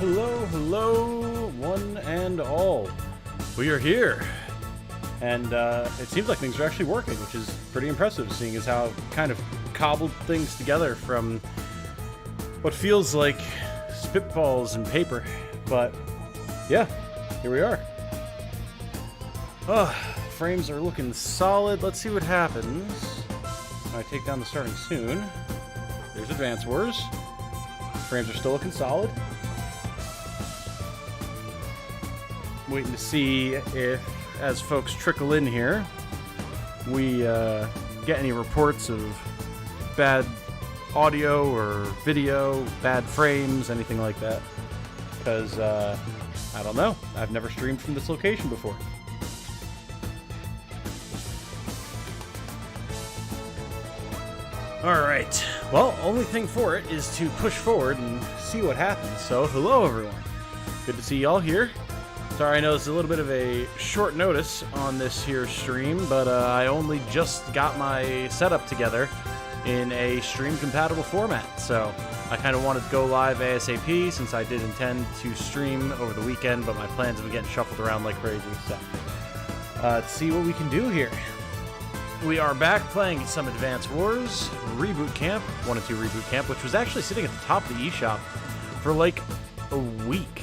Hello, hello, one and all. We are here. And it seems like things are actually working, which is pretty impressive, seeing as how I've kind of cobbled things together from what feels like spitballs and paper. But yeah, here we are. Frames are looking solid. Let's see what happens when I take down the starting soon. There's Advance Wars. Frames are still looking solid. Waiting to see if, as folks trickle in here, we get any reports of bad audio or video, bad frames, anything like that. Because, I don't know. I've never streamed from this location before. Alright. Well, only thing for it is to push forward and see what happens. So, hello everyone. Good to see y'all here. Sorry, I know it's a little bit of a short notice on this here stream, but I only just got my setup together in a stream-compatible format, so I kind of wanted to go live ASAP since I did intend to stream over the weekend, but my plans have been getting shuffled around like crazy, so let's see what we can do here. We are back playing some Advance Wars Reboot Camp, 1 and 2 Reboot Camp, which was actually sitting at the top of the eShop for like a week.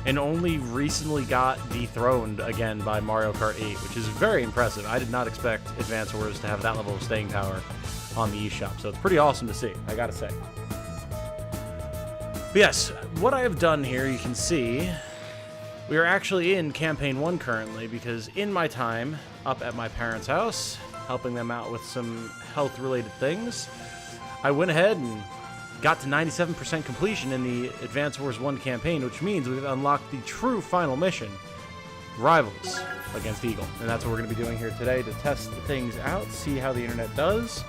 And only recently got dethroned again by Mario Kart 8, which is very impressive. I did not expect Advance Wars to have that level of staying power on the eShop, so it's pretty awesome to see, I gotta say. But yes, what I have done here, you can see, we are actually in Campaign 1 currently, because in my time up at my parents' house, helping them out with some health-related things, I went ahead and got to 97% completion in the Advance Wars 1 campaign, which means we've unlocked the true final mission, Rivals against Eagle. And that's what we're going to be doing here today to test things out, see how the internet does.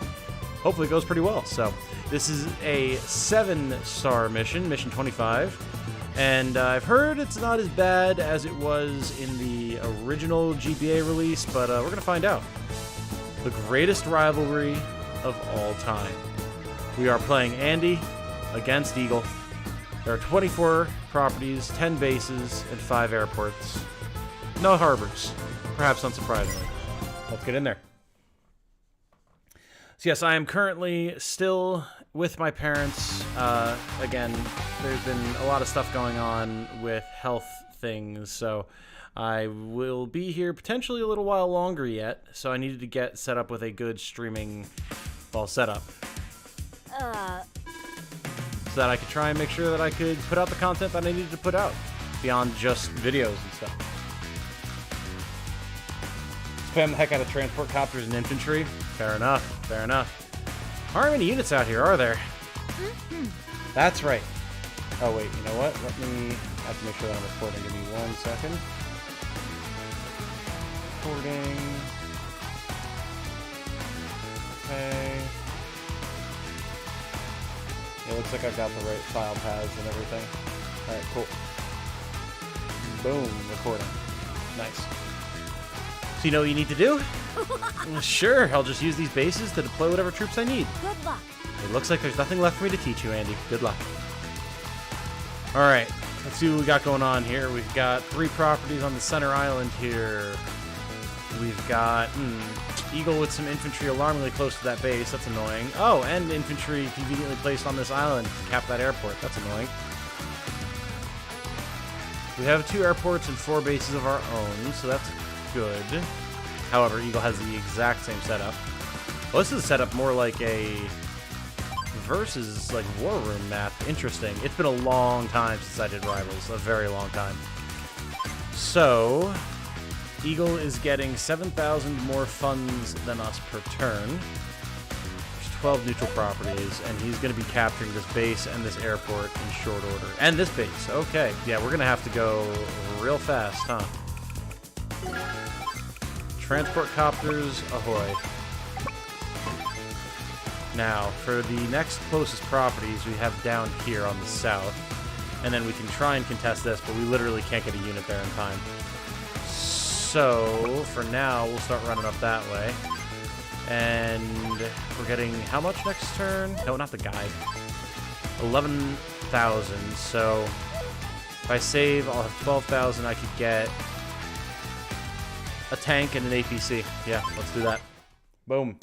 Hopefully it goes pretty well. So this is a 7-star mission, Mission 25. And I've heard it's not as bad as it was in the original GBA release, but we're going to find out. The greatest rivalry of all time. We are playing Andy against Eagle. There are 24 properties, 10 bases, and 5 airports. No harbors, perhaps unsurprisingly. Let's get in there. So yes, I am currently still with my parents. Again, there's been a lot of stuff going on with health things, so I will be here potentially a little while longer yet, so I needed to get set up with a good streaming, well, setup. So that I could try and make sure that I could put out the content that I needed to put out, beyond just videos and stuff. Spam the heck out of transport copters and infantry. Fair enough, fair enough. Aren't many units out here, are there? That's right. Oh wait, you know what? Let me have to make sure that I'm recording. Give me 1 second. Recording. Okay. It looks like I've got the right file paths and everything. Alright, cool. Boom, recording. Nice. So you know what you need to do? Sure, I'll just use these bases to deploy whatever troops I need. Good luck. It looks like there's nothing left for me to teach you, Andy. Good luck. Alright, let's see what we got going on here. We've got 3 properties on the center island here. We've got Eagle with some infantry alarmingly close to that base. That's annoying. Oh, and infantry conveniently placed on this island to cap that airport. That's annoying. We have 2 airports and 4 bases of our own, so that's good. However, Eagle has the exact same setup. Well, this is set up more like a versus like war room map. Interesting. It's been a long time since I did Rivals. A very long time. So Eagle is getting 7,000 more funds than us per turn. There's 12 neutral properties, and he's going to be capturing this base and this airport in short order. And this base. Okay. Yeah, we're going to have to go real fast, huh? Transport copters, ahoy. Now, for the next closest properties, we have down here on the south. And then we can try and contest this, but we literally can't get a unit there in time. So, for now, we'll start running up that way. And we're getting how much next turn? No, not the guide. 11,000, so If I save, I'll have 12,000. I could get a tank and an APC. Yeah, let's do that. Boom.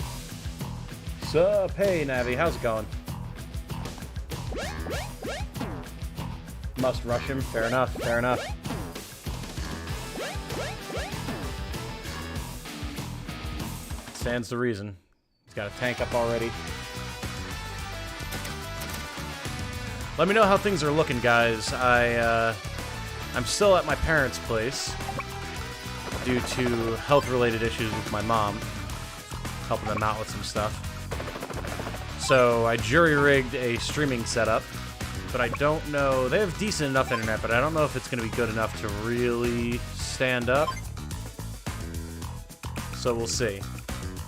Sup, hey, Navi, how's it going? Must rush him. Fair enough, fair enough. Stands to reason. He's got a tank up already. Let me know how things are looking, guys. I'm still at my parents' place due to health-related issues with my mom. Helping them out with some stuff. So I jury-rigged a streaming setup, but I don't know... They have decent enough internet, but I don't know if it's going to be good enough to really stand up. So we'll see.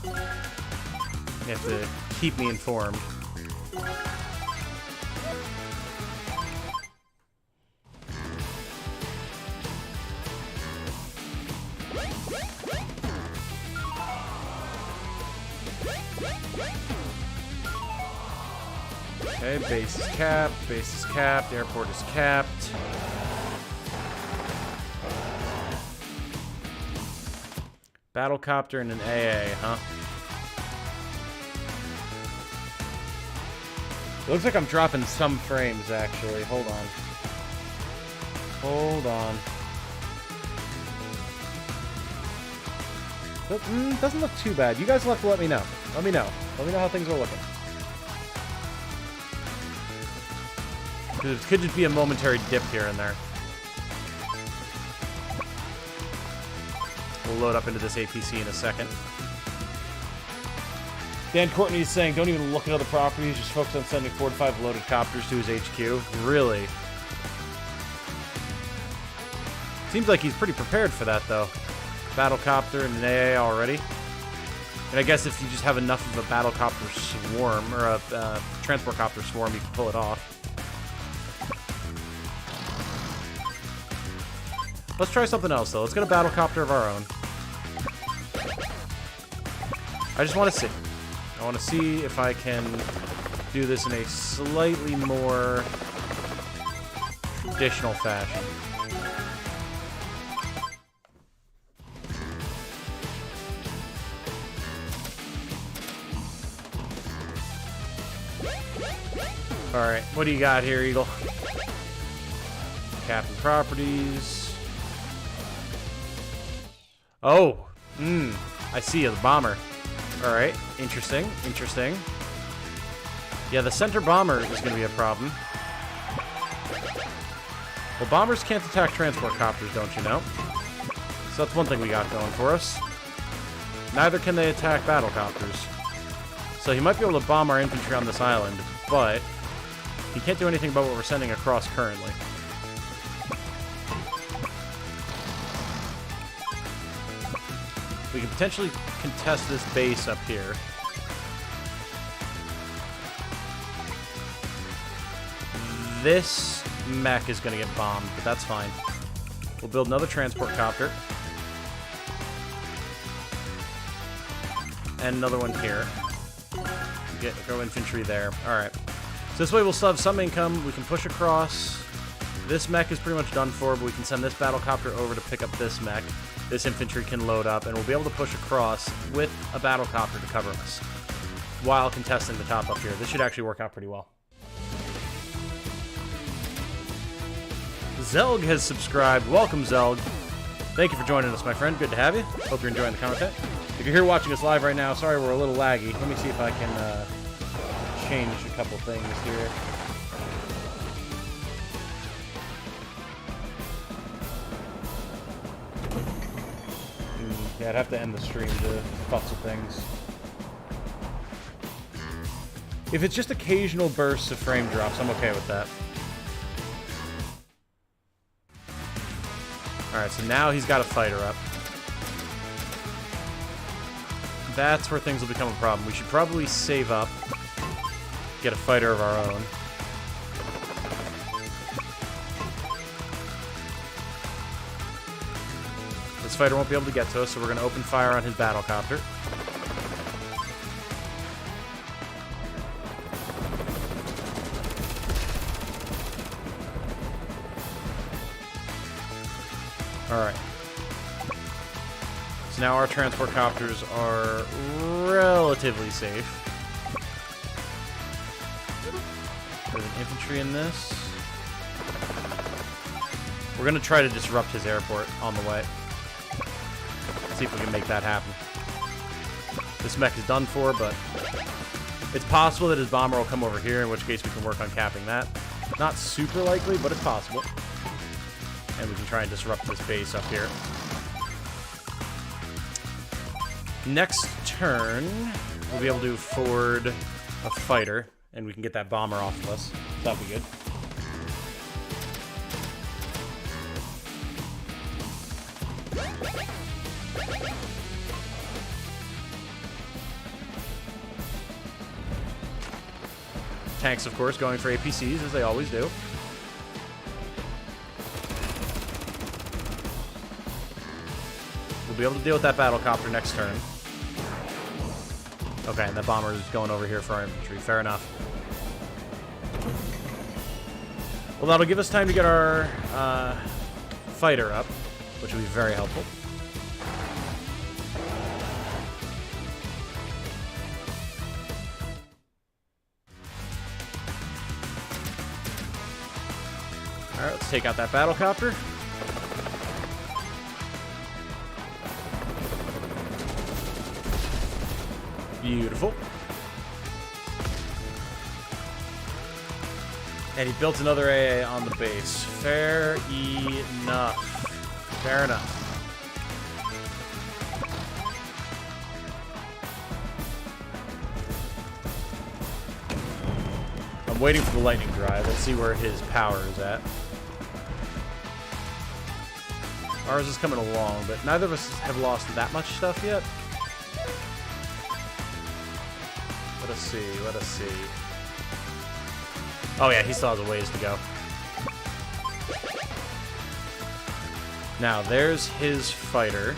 You have to keep me informed. Okay, base is capped, airport is capped. Battlecopter and an AA, huh? It looks like I'm dropping some frames, actually. Hold on. Hold on. Doesn't look too bad. You guys will have to let me know. Let me know. Let me know how things are looking. It could just be a momentary dip here and there. We'll load up into this APC in a second. Dan Courtney is saying, don't even look at other properties, just focus on sending 4 to 5 loaded copters to his HQ. Really? Seems like he's pretty prepared for that, though. Battlecopter and an AA already. And I guess if you just have enough of a battlecopter swarm, or a transport copter swarm, you can pull it off. Let's try something else, though. Let's get a battlecopter of our own. I just want to see. I want to see if I can do this in a slightly more traditional fashion. Alright, what do you got here, Eagle? Captain Properties. Oh! I see you, the bomber. Alright, interesting, interesting. Yeah, the center bomber is going to be a problem. Well, bombers can't attack transport copters, don't you know? So that's one thing we got going for us. Neither can they attack battlecopters. So he might be able to bomb our infantry on this island, but he can't do anything about what we're sending across currently. We can potentially contest this base up here. This mech is going to get bombed, but that's fine. We'll build another transport copter. And another one here. Go infantry there. Alright. So this way we'll still have some income. We can push across. This mech is pretty much done for, but we can send this battlecopter over to pick up this mech. This infantry can load up, and we'll be able to push across with a battlecopter to cover us while contesting the top up here. This should actually work out pretty well. Zelg has subscribed. Welcome, Zelg. Thank you for joining us, my friend. Good to have you. Hope you're enjoying the content. If you're here watching us live right now, sorry we're a little laggy. Let me see if I can change a couple things here. Yeah, I'd have to end the stream to fuss with things. If it's just occasional bursts of frame drops, I'm okay with that. Alright, so now he's got a fighter up. That's where things will become a problem. We should probably save up, get a fighter of our own. This fighter won't be able to get to us, so we're going to open fire on his battlecopter. Alright. So now our transport copters are relatively safe. There's an infantry in this. We're going to try to disrupt his airport on the way. See if we can make that happen. This mech is done for, but it's possible that his bomber will come over here, in which case we can work on capping that. Not super likely, but it's possible. And we can try and disrupt this base up here. Next turn, we'll be able to forward a fighter, and we can get that bomber off of us. That'll be good. Tanks, of course, going for APCs, as they always do. We'll be able to deal with that battlecopter next turn. Okay, and the bomber is going over here for our infantry. Fair enough. Well, that'll give us time to get our fighter up, which will be very helpful. Alright, let's take out that battlecopter. Beautiful. And he built another AA on the base. Fair enough. Fair enough. I'm waiting for the lightning drive. Let's see where his power is at. Ours is coming along, but neither of us have lost that much stuff yet. Let us see, let us see. Oh yeah, he still has a ways to go. Now, there's his fighter.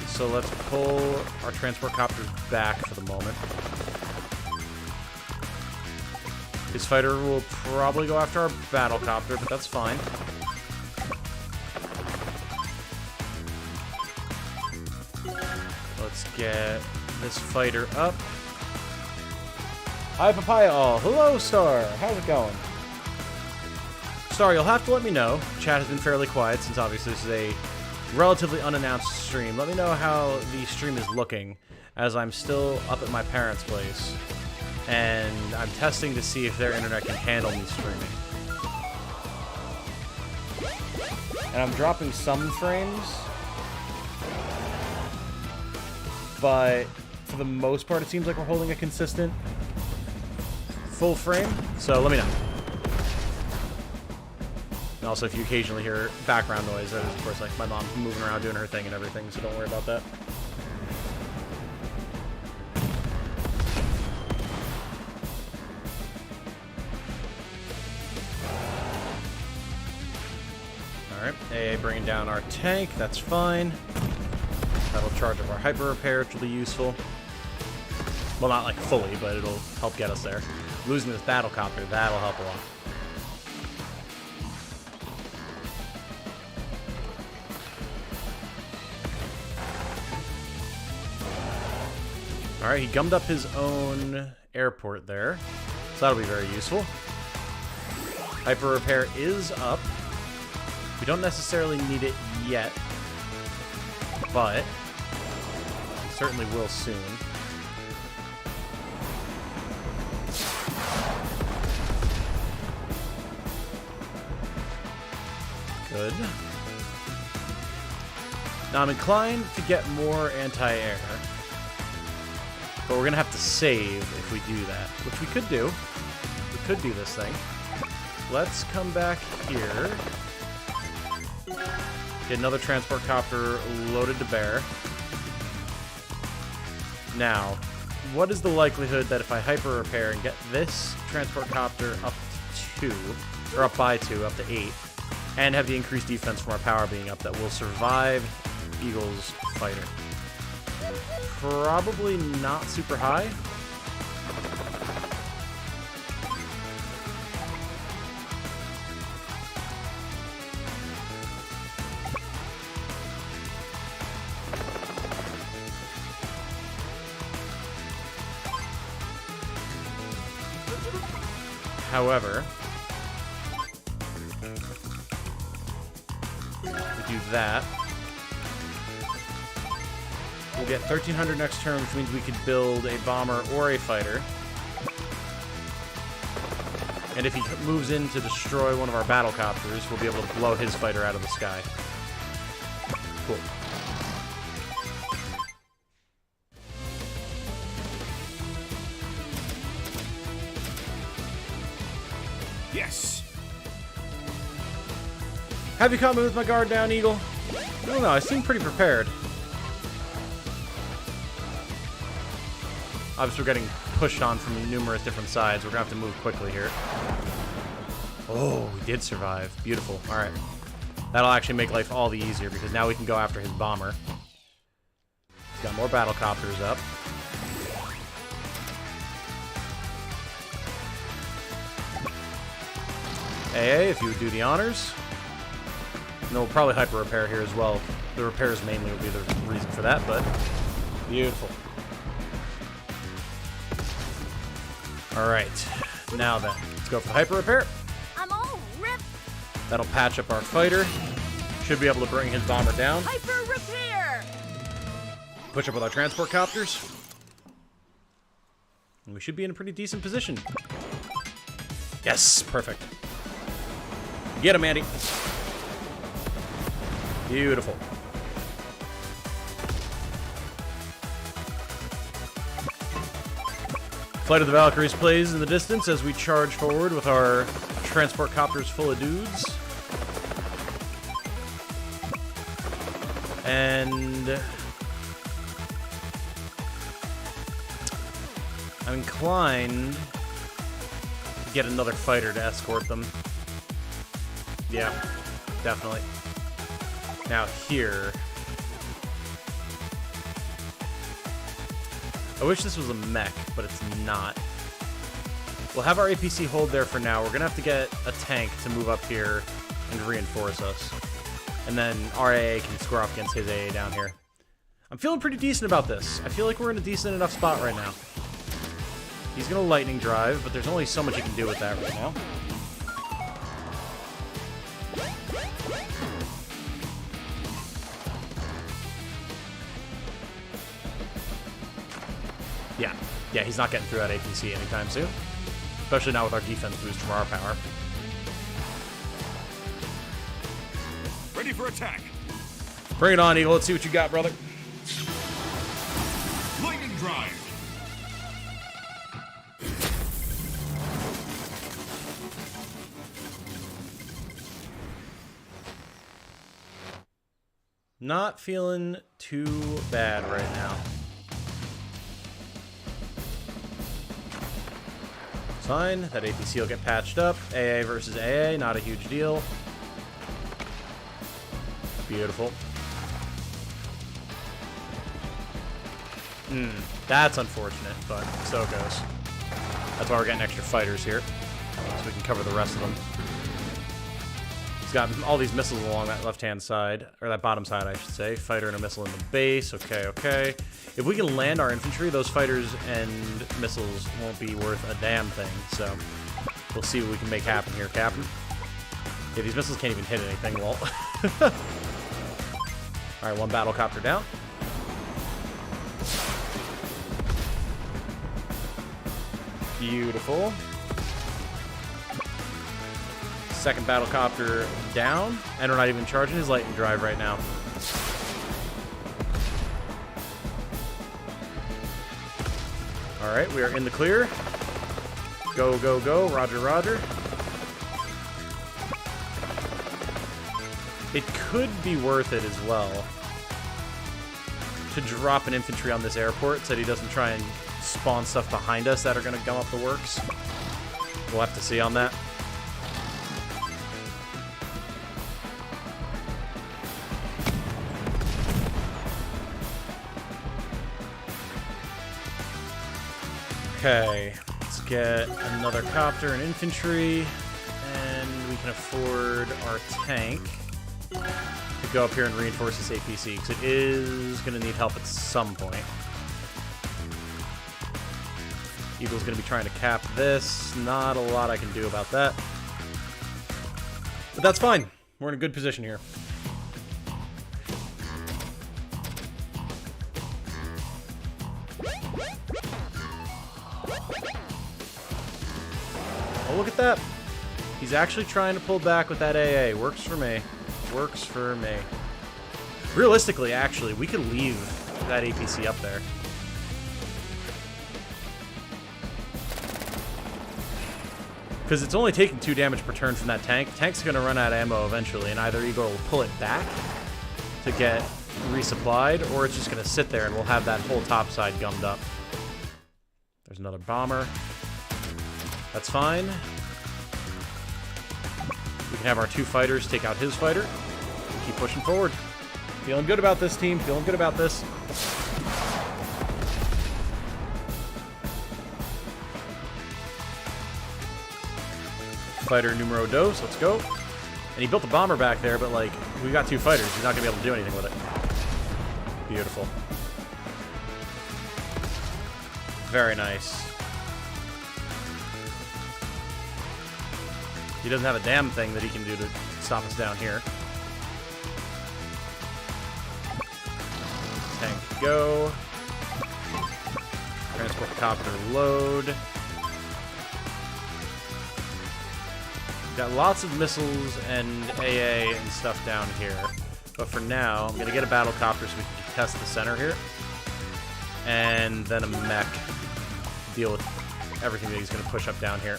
So let's pull our transport copters back for the moment. His fighter will probably go after our battle copter, but that's fine. Let's get this fighter up. Hi, Papaya All. Hello, Star. How's it going? Star, you'll have to let me know. Chat has been fairly quiet since obviously this is a relatively unannounced stream. Let me know how the stream is looking, as I'm still up at my parents' place. And I'm testing to see if their internet can handle me streaming. And I'm dropping some frames, but for the most part, it seems like we're holding a consistent full frame. So let me know. And also, if you occasionally hear background noise, that is, of course, like my mom moving around doing her thing and everything, so don't worry about that. Alright, AA bringing down our tank, that's fine. That'll charge up our hyper repair, which will be useful. Well, not like fully, but it'll help get us there. Losing this battlecopter, that'll help a lot. Alright, he gummed up his own airport there, so that'll be very useful. Hyper repair is up. We don't necessarily need it yet, but we certainly will soon. Good. Now I'm inclined to get more anti-air, but we're going to have to save if we do that, which we could do. We could do this thing. Let's come back here. Get another transport copter loaded to bear. Now, what is the likelihood that if I hyper repair and get this transport copter up to 2, or up by 2, up to 8, and have the increased defense from our power being up, that we'll survive Eagle's fighter? Probably not super high. However, we do that. We'll get 1,300 next turn, which means we could build a bomber or a fighter. And if he moves in to destroy one of our battle copters, we'll be able to blow his fighter out of the sky. Cool. Yes. Have you caught me with my guard down, Eagle? I don't know, I seem pretty prepared. Obviously, we're getting pushed on from numerous different sides. We're going to have to move quickly here. Oh, we did survive. Beautiful. All right. That'll actually make life all the easier, because now we can go after his bomber. He's got more battle copters up. AA, if you would do the honors. And we'll probably hyper repair here as well. The repairs mainly will be the reason for that, but beautiful. Alright, now then, let's go for the hyper repair. I'm all ripped. That'll patch up our fighter. Should be able to bring his bomber down. Hyper repair. Push up with our transport copters. And we should be in a pretty decent position. Yes, perfect. Get him, Andy. Beautiful. Flight of the Valkyries plays in the distance as we charge forward with our transport copters full of dudes. And I'm inclined to get another fighter to escort them. Yeah, definitely. Now here, I wish this was a mech, but it's not. We'll have our APC hold there for now. We're going to have to get a tank to move up here and reinforce us. And then our AA can square off against his AA down here. I'm feeling pretty decent about this. I feel like we're in a decent enough spot right now. He's going to lightning drive, but there's only so much he can do with that right now. Yeah, he's not getting through that APC anytime soon. Especially now with our defense boost from our power. Ready for attack. Bring it on, Eagle. Let's see what you got, brother. Lightning drive. Not feeling too bad right now. Fine, that APC will get patched up. AA versus AA, not a huge deal. Beautiful. That's unfortunate, but so it goes. That's why we're getting extra fighters here, so we can cover the rest of them. He's got all these missiles along that left-hand side, or that bottom side, I should say. Fighter and a missile in the base. Okay, okay. If we can land our infantry, those fighters and missiles won't be worth a damn thing. So we'll see what we can make happen here, Captain. Yeah, these missiles can't even hit anything, well. All right, one battle copter down. Beautiful. Second battle copter down, and we're not even charging his lightning drive right now. All right, we are in the clear. Go, go, go. Roger, roger. It could be worth it as well to drop an infantry on this airport so that he doesn't try and spawn stuff behind us that are going to gum up the works. We'll have to see on that. Okay, let's get another copter and infantry, and we can afford our tank to go up here and reinforce this APC, because it is going to need help at some point. Eagle's going to be trying to cap this. Not a lot I can do about that. But that's fine. We're in a good position here. Oh, look at that. He's actually trying to pull back with that AA. Works for me. Works for me. Realistically, actually, we could leave that APC up there. Because it's only taking 2 damage per turn from that tank. Tank's going to run out of ammo eventually, and either Eagle will pull it back to get resupplied, or it's just going to sit there and we'll have that whole top side gummed up. There's another bomber. That's fine. We can have our 2 fighters take out his fighter. Keep pushing forward. Feeling good about this, team. Feeling good about this. Fighter numero dos. Let's go. And he built the bomber back there, but, like, we got 2 fighters. He's not going to be able to do anything with it. Beautiful. Very nice. He doesn't have a damn thing that he can do to stop us down here. Tank go. Transport copter load. Got lots of missiles and AA and stuff down here. But for now, I'm going to get a battle copter so we can contest the center here. And then a mech to deal with everything that he's going to push up down here.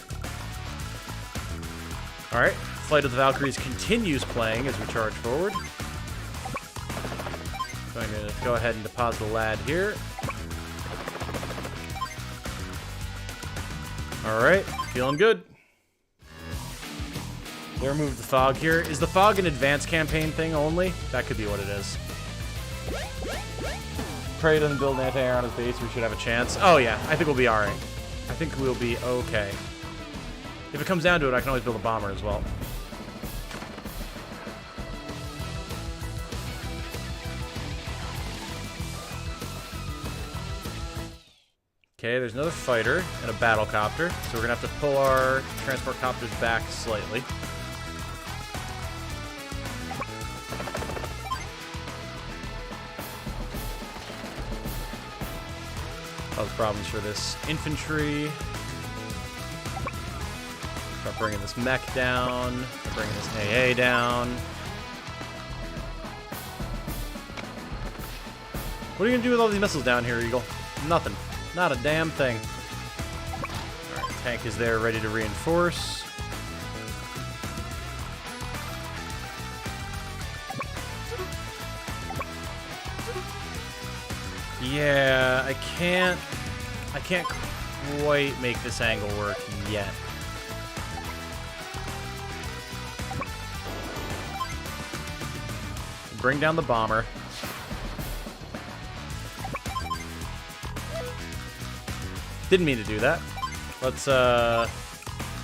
Alright, Flight of the Valkyries continues playing as we charge forward. So I'm going to go ahead and deposit a lad here. Alright, feeling good. They removed the fog here. Is the fog an advanced campaign thing only? That could be what it is. Prey doesn't build an anti-air on his base. We should have a chance. Oh yeah, I think we'll be alright. I think we'll be okay. If it comes down to it, I can always build a bomber as well. Okay, there's another fighter and a battle copter, so we're gonna have to pull our transport copters back slightly. Cause problems for this infantry. Start bringing this mech down. Start bringing this AA down. What are you gonna do with all these missiles down here, Eagle? Nothing. Not a damn thing. Alright, tank is there ready to reinforce. Yeah, I can't quite make this angle work yet. Bring down the bomber. Didn't mean to do that. Let's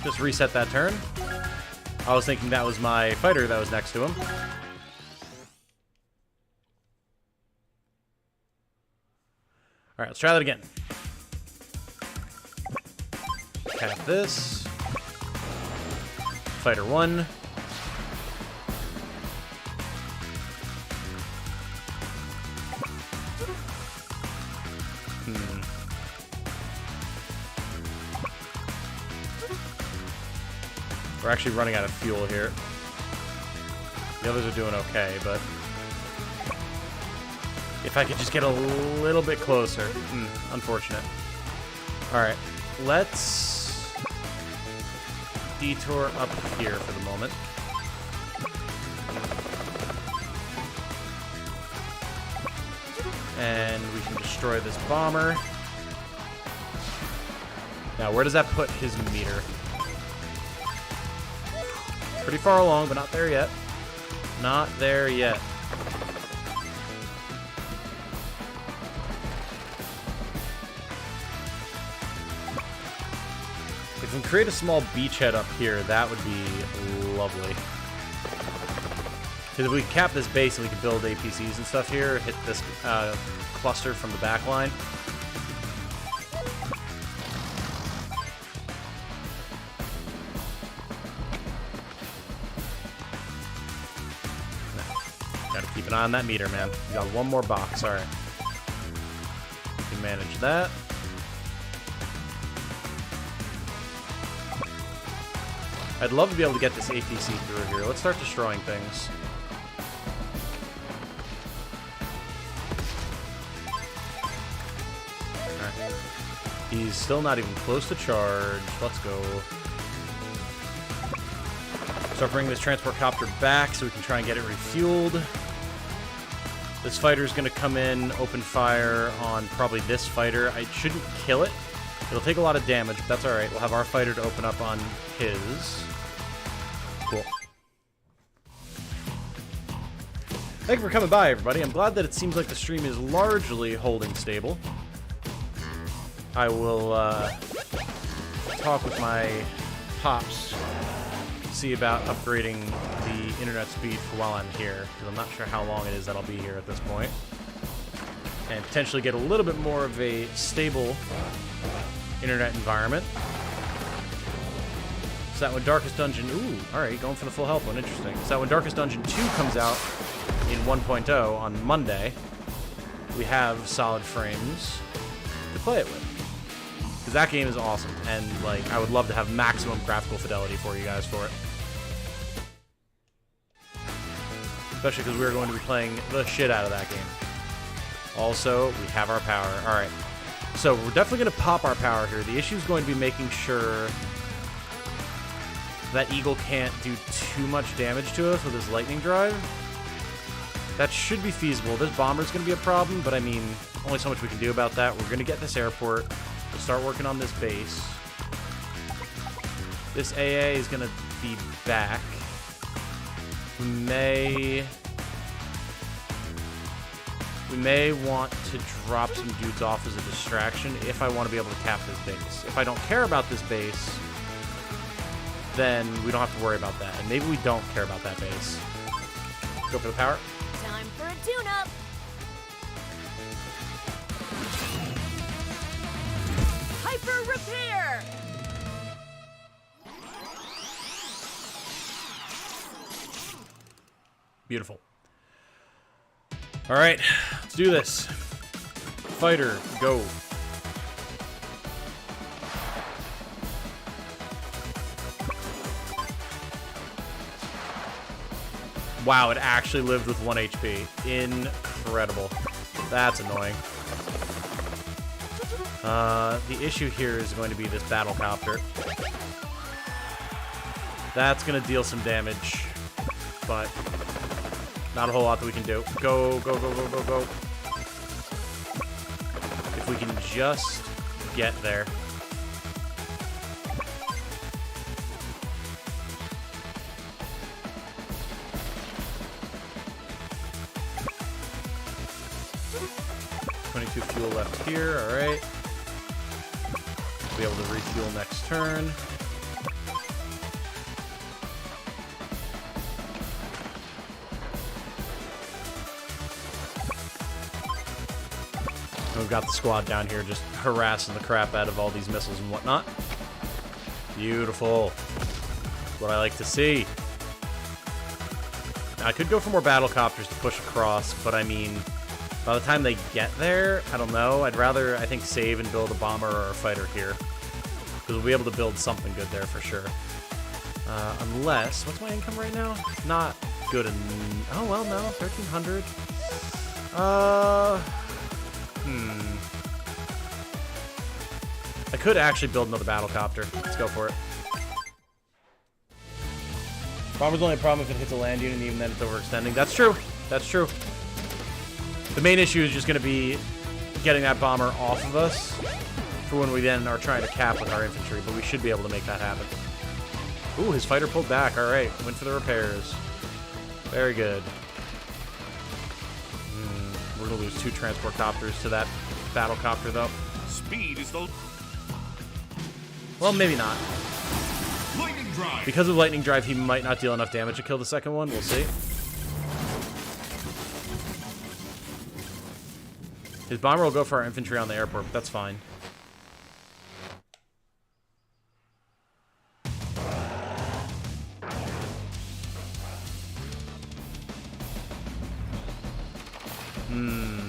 just reset that turn. I was thinking that was my fighter that was next to him. Alright, let's try that again. Cap this. Fighter 1. We're actually running out of fuel here. The others are doing okay, but if I could just get a little bit closer. Unfortunate. Alright, let's detour up here for the moment. And we can destroy this bomber. Now, where does that put his meter? Pretty far along, but not there yet. Not there yet. If we can create a small beachhead up here, that would be lovely. Because if we cap this base and we can build APCs and stuff here, hit this cluster from the back line. Keep an eye on that meter, man. We got one more box. All right. We can manage that. I'd love to be able to get this APC through here. Let's start destroying things. Alright. He's still not even close to charge. Let's go. Start bringing this transport copter back so we can try and get it refueled. This fighter's going to come in, open fire on probably this fighter. I shouldn't kill it. It'll take a lot of damage, but that's alright. We'll have our fighter to open up on his. Cool. Thank you for coming by, everybody. I'm glad that it seems like the stream is largely holding stable. I will talk with my pops, see about upgrading the internet speed for while I'm here, because I'm not sure how long it is that I'll be here at this point. And potentially get a little bit more of a stable internet environment. So that when Darkest Dungeon... Ooh, alright, going for the full health one. Interesting. So that when Darkest Dungeon 2 comes out in 1.0 on Monday, we have solid frames to play it with. Because that game is awesome, and like I would love to have maximum graphical fidelity for you guys for it. Especially because we're going to be playing the shit out of that game. Also, we have our power. Alright. So we're definitely going to pop our power here. The issue is going to be making sure that Eagle can't do too much damage to us with his lightning drive. That should be feasible. This bomber's going to be a problem, but I mean, only so much we can do about that. We're going to get this airport. We'll start working on this base. This AA is going to be back. We may want to drop some dudes off as a distraction if I want to be able to cap this base. If I don't care about this base, then we don't have to worry about that. And maybe we don't care about that base. Go for the power. Time for a tune-up. Hyper repair. Beautiful. All right, let's do this. Fighter, go. Wow, it actually lived with 1 HP. Incredible. That's annoying. The issue here is going to be this battle copter. That's going to deal some damage, but not a whole lot that we can do. Go, go, go, go, go, go. If we can just get there. Fuel left here, alright. Be able to refuel next turn. We've got the squad down here just harassing the crap out of all these missiles and whatnot. Beautiful. That's what I like to see. Now, I could go for more battle copters to push across, but I mean, by the time they get there, I don't know. I'd rather, I think, save and build a bomber or a fighter here. Because we'll be able to build something good there for sure. Unless, what's my income right now? Not good. Oh, well, no. 1,300. I could actually build another battle copter. Let's go for it. Bomber's only a problem if it hits a land unit, and even then it's overextending. That's true. That's true. The main issue is just going to be getting that bomber off of us for when we then are trying to cap with our infantry, but we should be able to make that happen. Ooh, his fighter pulled back. All right, went for the repairs. Very good. We're going to lose 2 transport copters to that battle copter, though. Speed is the... Well, maybe not. Lightning drive. Because of lightning drive, he might not deal enough damage to kill the second one. We'll see. His bomber will go for our infantry on the airport, but that's fine.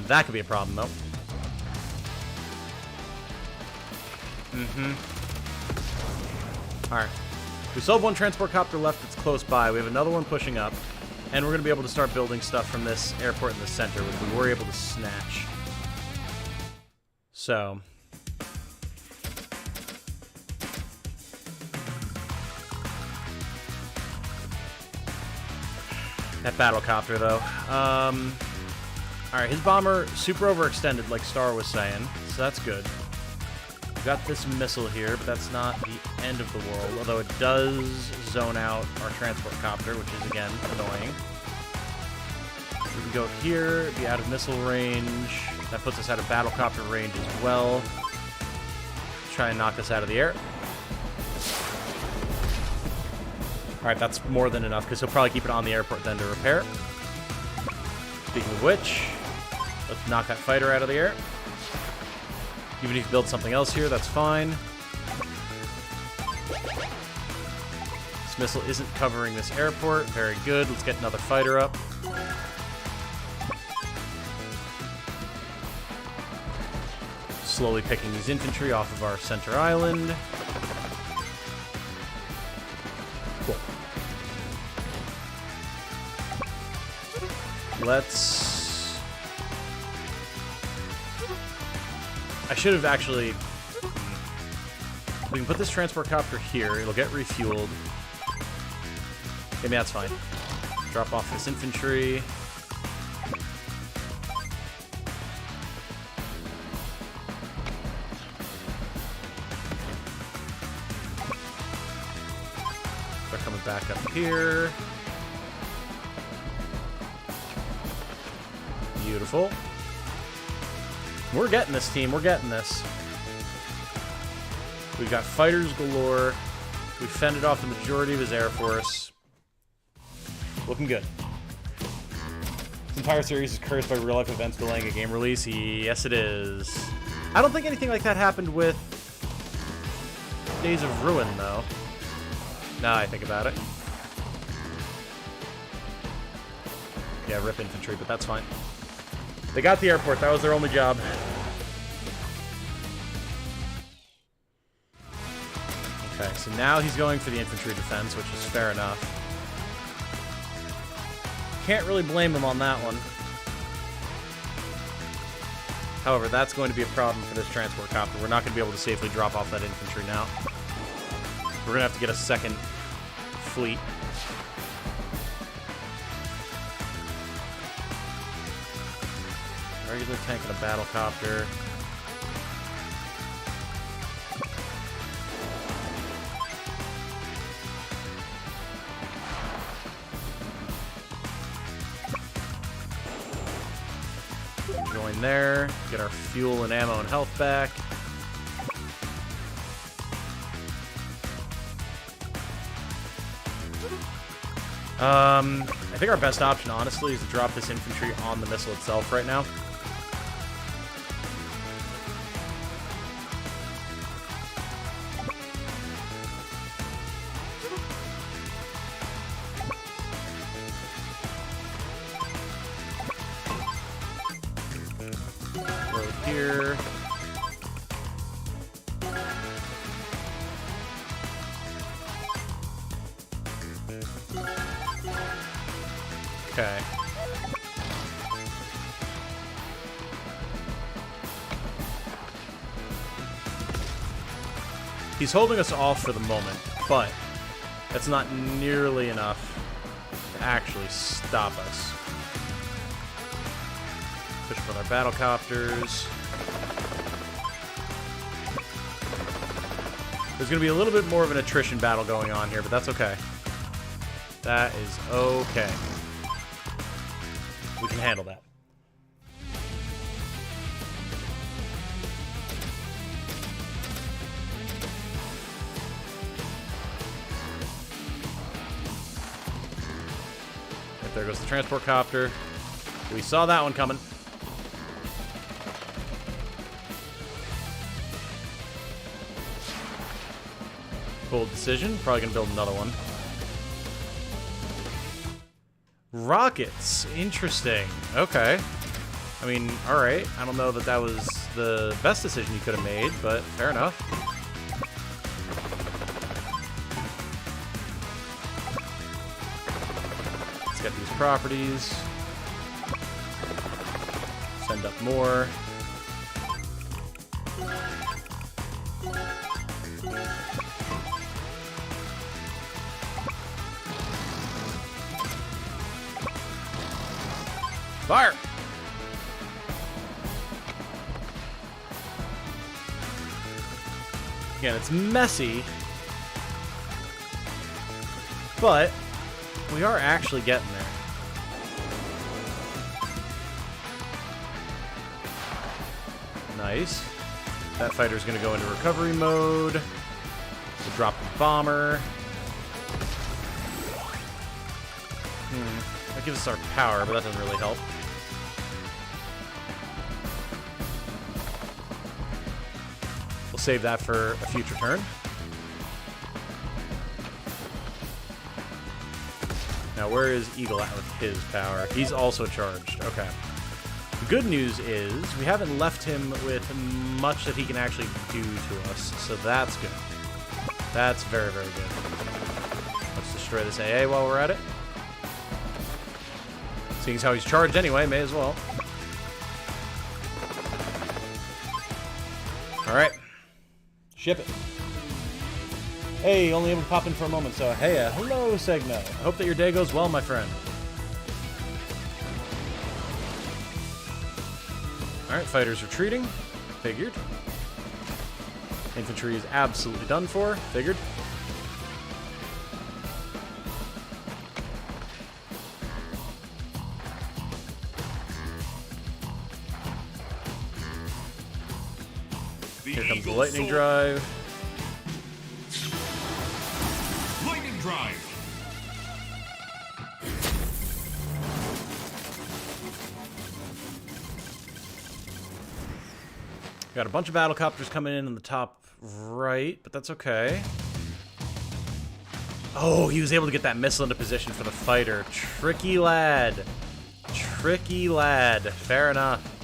That could be a problem, though. Alright. We still have one transport copter left that's close by. We have another one pushing up. And we're going to be able to start building stuff from this airport in the center, which we were able to snatch. So... that battlecopter, though. Alright, his bomber super overextended, like Star was saying, so that's good. We've got this missile here, but that's not the end of the world, although it does zone out our transport copter, which is, again, annoying. We can go here, be out of missile range. That puts us out of battlecopter range as well. Try and knock us out of the air. Alright, that's more than enough, because he'll probably keep it on the airport then to repair. Speaking of which, let's knock that fighter out of the air. Even if you build something else here, that's fine. This missile isn't covering this airport. Very good. Let's get another fighter up. Slowly picking these infantry off of our center island. Cool. Let's... I should have actually... We can put this transport copter here. It'll get refueled. Maybe that's fine. Drop off this infantry. They're coming back up here. Beautiful. We're getting this, team. We're getting this. We've got fighters galore. We fended off the majority of his air force. Looking good. This entire series is cursed by real-life events delaying a game release. Yes, it is. I don't think anything like that happened with Days of Ruin, though. Now I think about it. Yeah, rip infantry, but that's fine. They got the airport. That was their only job. Okay, so now he's going for the infantry defense, which is fair enough. Can't really blame him on that one. However, that's going to be a problem for this transport copter. We're not going to be able to safely drop off that infantry now. We're going to have to get a second fleet. Regular tank and a battlecopter. Join there. Get our fuel and ammo and health back. I think our best option, honestly, is to drop this infantry on the missile itself right now. Load here. Okay. He's holding us off for the moment, but that's not nearly enough to actually stop us. Push with our battlecopters. There's going to be a little bit more of an attrition battle going on here, but that's okay. That is okay. We can handle that. Right, there goes the transport copter. We saw that one coming. Bold decision. Probably gonna build another one. Rockets. Interesting. Okay. I mean, alright. I don't know that that was the best decision you could have made, but fair enough. Let's get these properties. Send up more. Fire! Again, it's messy, but we are actually getting there. Nice. That fighter's going to go into recovery mode. We'll drop the bomber. That gives us our power, but that doesn't really help. We'll save that for a future turn. Now, where is Eagle at with his power? He's also charged. Okay. The good news is we haven't left him with much that he can actually do to us, so that's good. That's very, very good. Let's destroy this AA while we're at it. Seeing as how he's charged anyway, may as well. Alright. Ship it. Hey, only able to pop in for a moment, so hey, hello, Segno. I hope that your day goes well, my friend. Alright, fighters retreating. Figured. Infantry is absolutely done for. Figured. Here comes the lightning drive. Lightning drive. Got a bunch of battlecopters coming in the top right, but that's okay. Oh, he was able to get that missile into position for the fighter. Tricky lad. Tricky lad. Fair enough.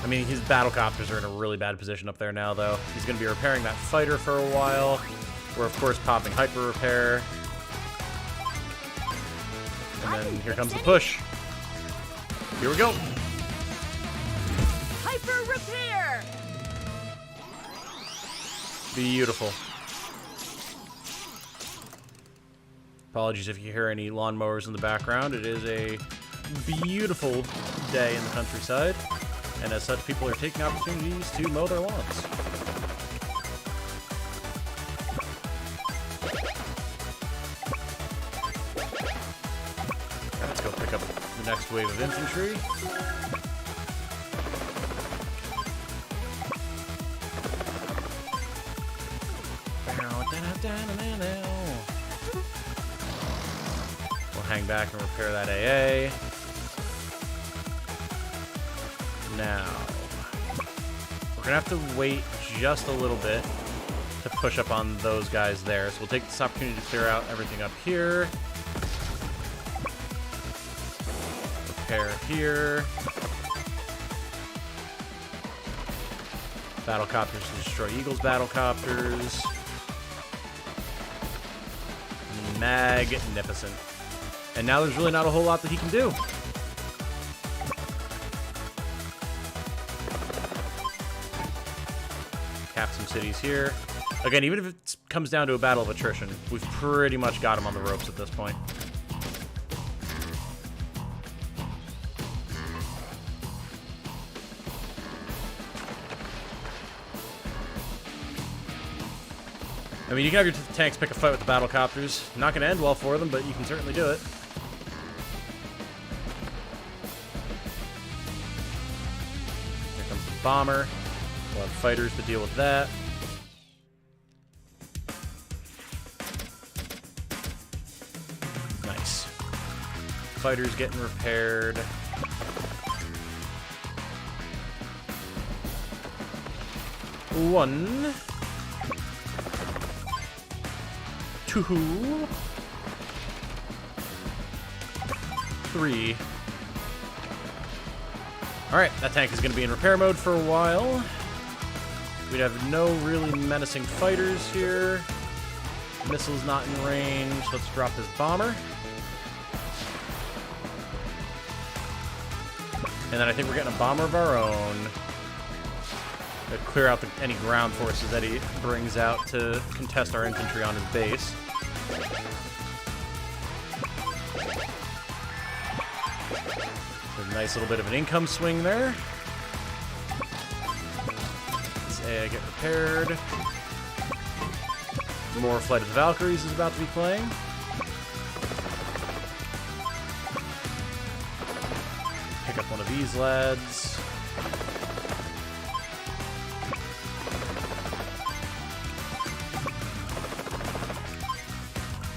I mean, his battlecopters are in a really bad position up there now, though. He's going to be repairing that fighter for a while. We're, of course, popping hyper repair. And then here comes the push. Here we go. Hyper repair. Beautiful. Apologies if you hear any lawnmowers in the background. It is a beautiful day in the countryside. And as such, people are taking opportunities to mow their lawns. Let's go pick up the next wave of infantry. We'll hang back and repair that AA. Now, we're gonna have to wait just a little bit to push up on those guys there. So we'll take this opportunity to clear out everything up here. Repair here. Battlecopters to destroy Eagle's battlecopters. Magnificent. And now there's really not a whole lot that he can do. Cap some cities here. Again, even if it comes down to a battle of attrition, we've pretty much got him on the ropes at this point. I mean, you can have your tanks pick a fight with the battlecopters. Not going to end well for them, but you can certainly do it. Here comes the bomber. We'll have fighters to deal with that. Nice. Fighters getting repaired. One. Two. 3. Alright, that tank is going to be in repair mode for a while. We'd have no really menacing fighters here. Missile's not in range. Let's drop this bomber. And then I think we're getting a bomber of our own. To clear out any ground forces that he brings out to contest our infantry on his base. A nice little bit of an income swing there. This AI get repaired. More Flight of the Valkyries is about to be playing. Pick up one of these lads.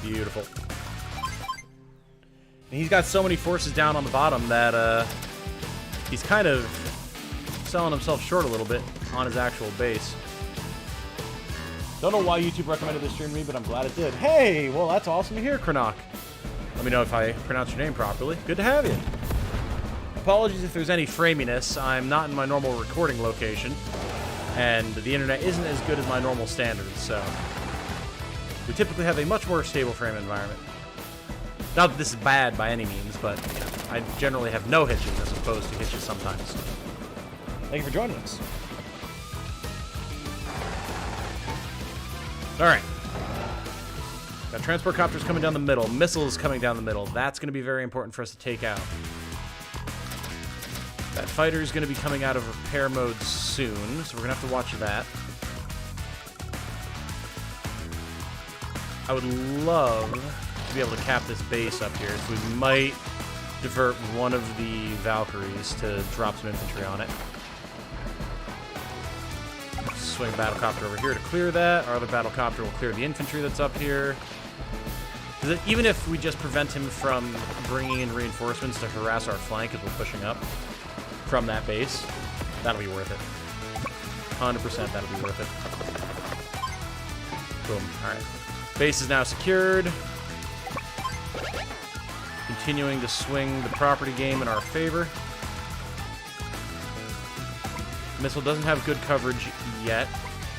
Beautiful. And he's got so many forces down on the bottom that he's kind of selling himself short a little bit on his actual base. Don't know why YouTube recommended this stream to me, but I'm glad it did. Hey, well, that's awesome to hear, Kranok. Let me know if I pronounce your name properly. Good to have you. Apologies if there's any framiness. I'm not in my normal recording location, and the internet isn't as good as my normal standards, so we typically have a much more stable frame environment. Not that this is bad by any means, but you know, I generally have no hitches as opposed to hitches sometimes. Thank you for joining us. Alright. Got transport copters coming down the middle. Missiles coming down the middle. That's going to be very important for us to take out. That fighter is going to be coming out of repair mode soon, so we're going to have to watch that. I would love to be able to cap this base up here, so we might divert one of the Valkyries to drop some infantry on it. Swing battlecopter over here to clear that. Our other battlecopter will clear the infantry that's up here. Even if we just prevent him from bringing in reinforcements to harass our flank as we're pushing up from that base, that'll be worth it. 100% that'll be worth it. Boom. Alright. Base is now secured. Continuing to swing the property game in our favor. Missile doesn't have good coverage yet.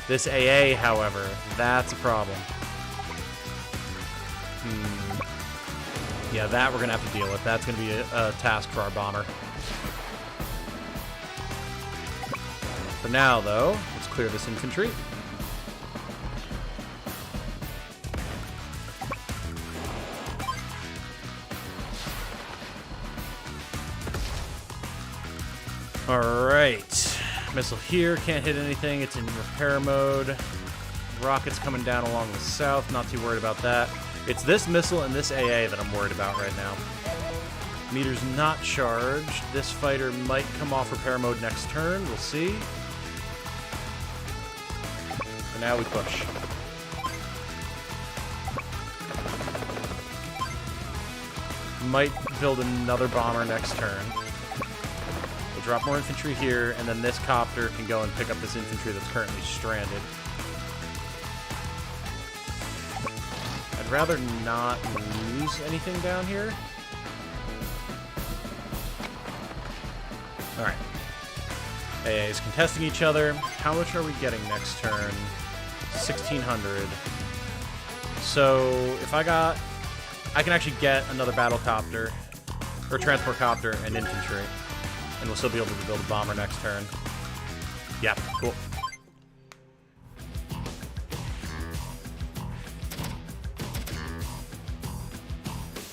This AA, however, that's a problem. Yeah, that we're going to have to deal with. That's going to be a task for our bomber. For now, though, let's clear this infantry. Alright. Missile here, can't hit anything. It's in repair mode. Rockets coming down along the south, not too worried about that. It's this missile and this AA that I'm worried about right now. Meter's not charged. This fighter might come off repair mode next turn. We'll see. For now, we push. Might build another bomber next turn. We'll drop more infantry here, and then this copter can go and pick up this infantry that's currently stranded. I'd rather not lose anything down here. Alright. AA's contesting each other. How much are we getting next turn? 1,600. So, if I can actually get another battlecopter, or transport copter and infantry, and we'll still be able to build a bomber next turn. Yeah, cool.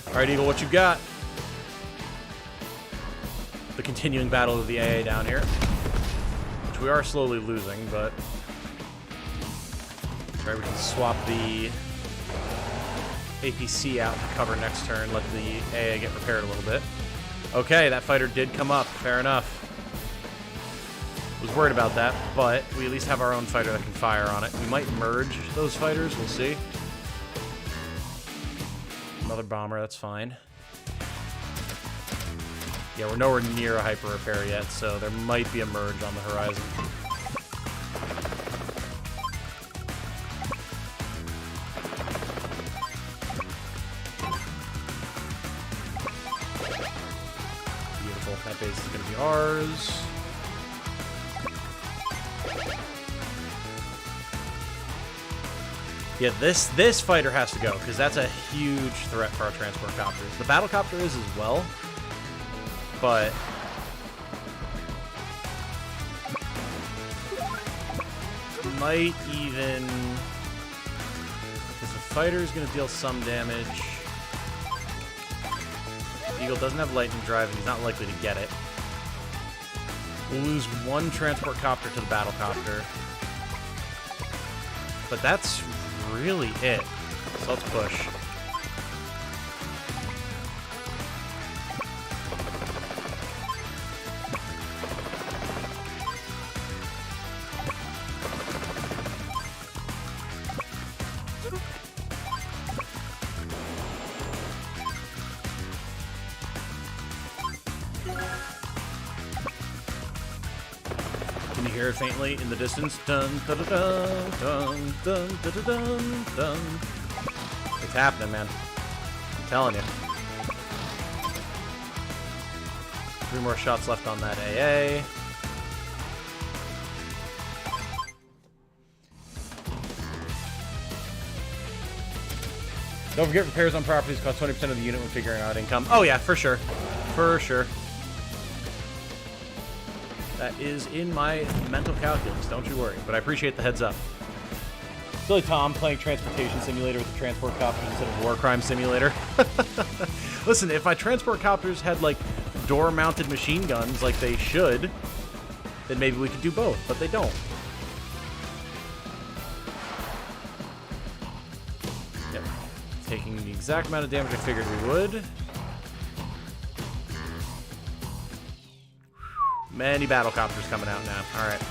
Alright, Eagle, what you got? The continuing battle of the AA down here, which we are slowly losing, but right, we can swap the APC out to cover next turn, let the AA get repaired a little bit. Okay, that fighter did come up, fair enough. Was worried about that, but we at least have our own fighter that can fire on it. We might merge those fighters, we'll see. Another bomber, that's fine. Yeah, we're nowhere near a hyper repair yet, so there might be a merge on the horizon. ours. Yeah, this fighter has to go, because that's a huge threat for our transport copters. The battle copter is as well, but might even, because the fighter is going to deal some damage. Eagle doesn't have lightning drive, and he's not likely to get it. We'll lose one transport copter to the battle copter, but that's really it. So let's push. Can you hear it faintly in the distance? Dun dun dun dun dun dun dun dun dun. It's happening, man. I'm telling you. 3 more shots left on that AA. Don't forget, repairs on properties cost 20% of the unit when figuring out income. Oh yeah, for sure. For sure. That is in my mental calculus, don't you worry. But I appreciate the heads up. Silly Tom playing Transportation Simulator with the transport copters instead of War Crime Simulator. Listen, if my transport copters had, like, door-mounted machine guns like they should, then maybe we could do both, but they don't. Yep. Taking the exact amount of damage I figured we would. Many battle copters coming out now. Alright.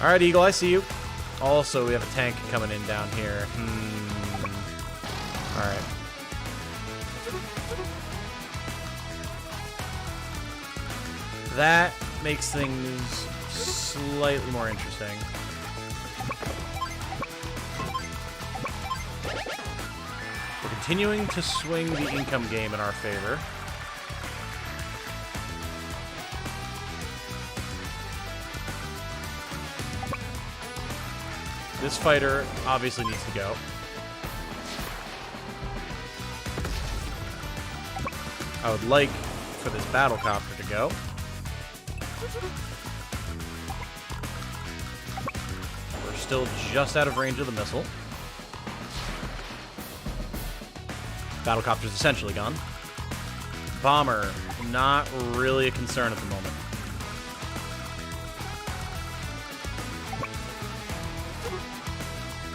Alright, Eagle, I see you. Also, we have a tank coming in down here. Alright. That makes things slightly more interesting. We're continuing to swing the income game in our favor. This fighter obviously needs to go. I would like for this battle copter to go. We're still just out of range of the missile. Battle copter's essentially gone. Bomber, not really a concern at the moment.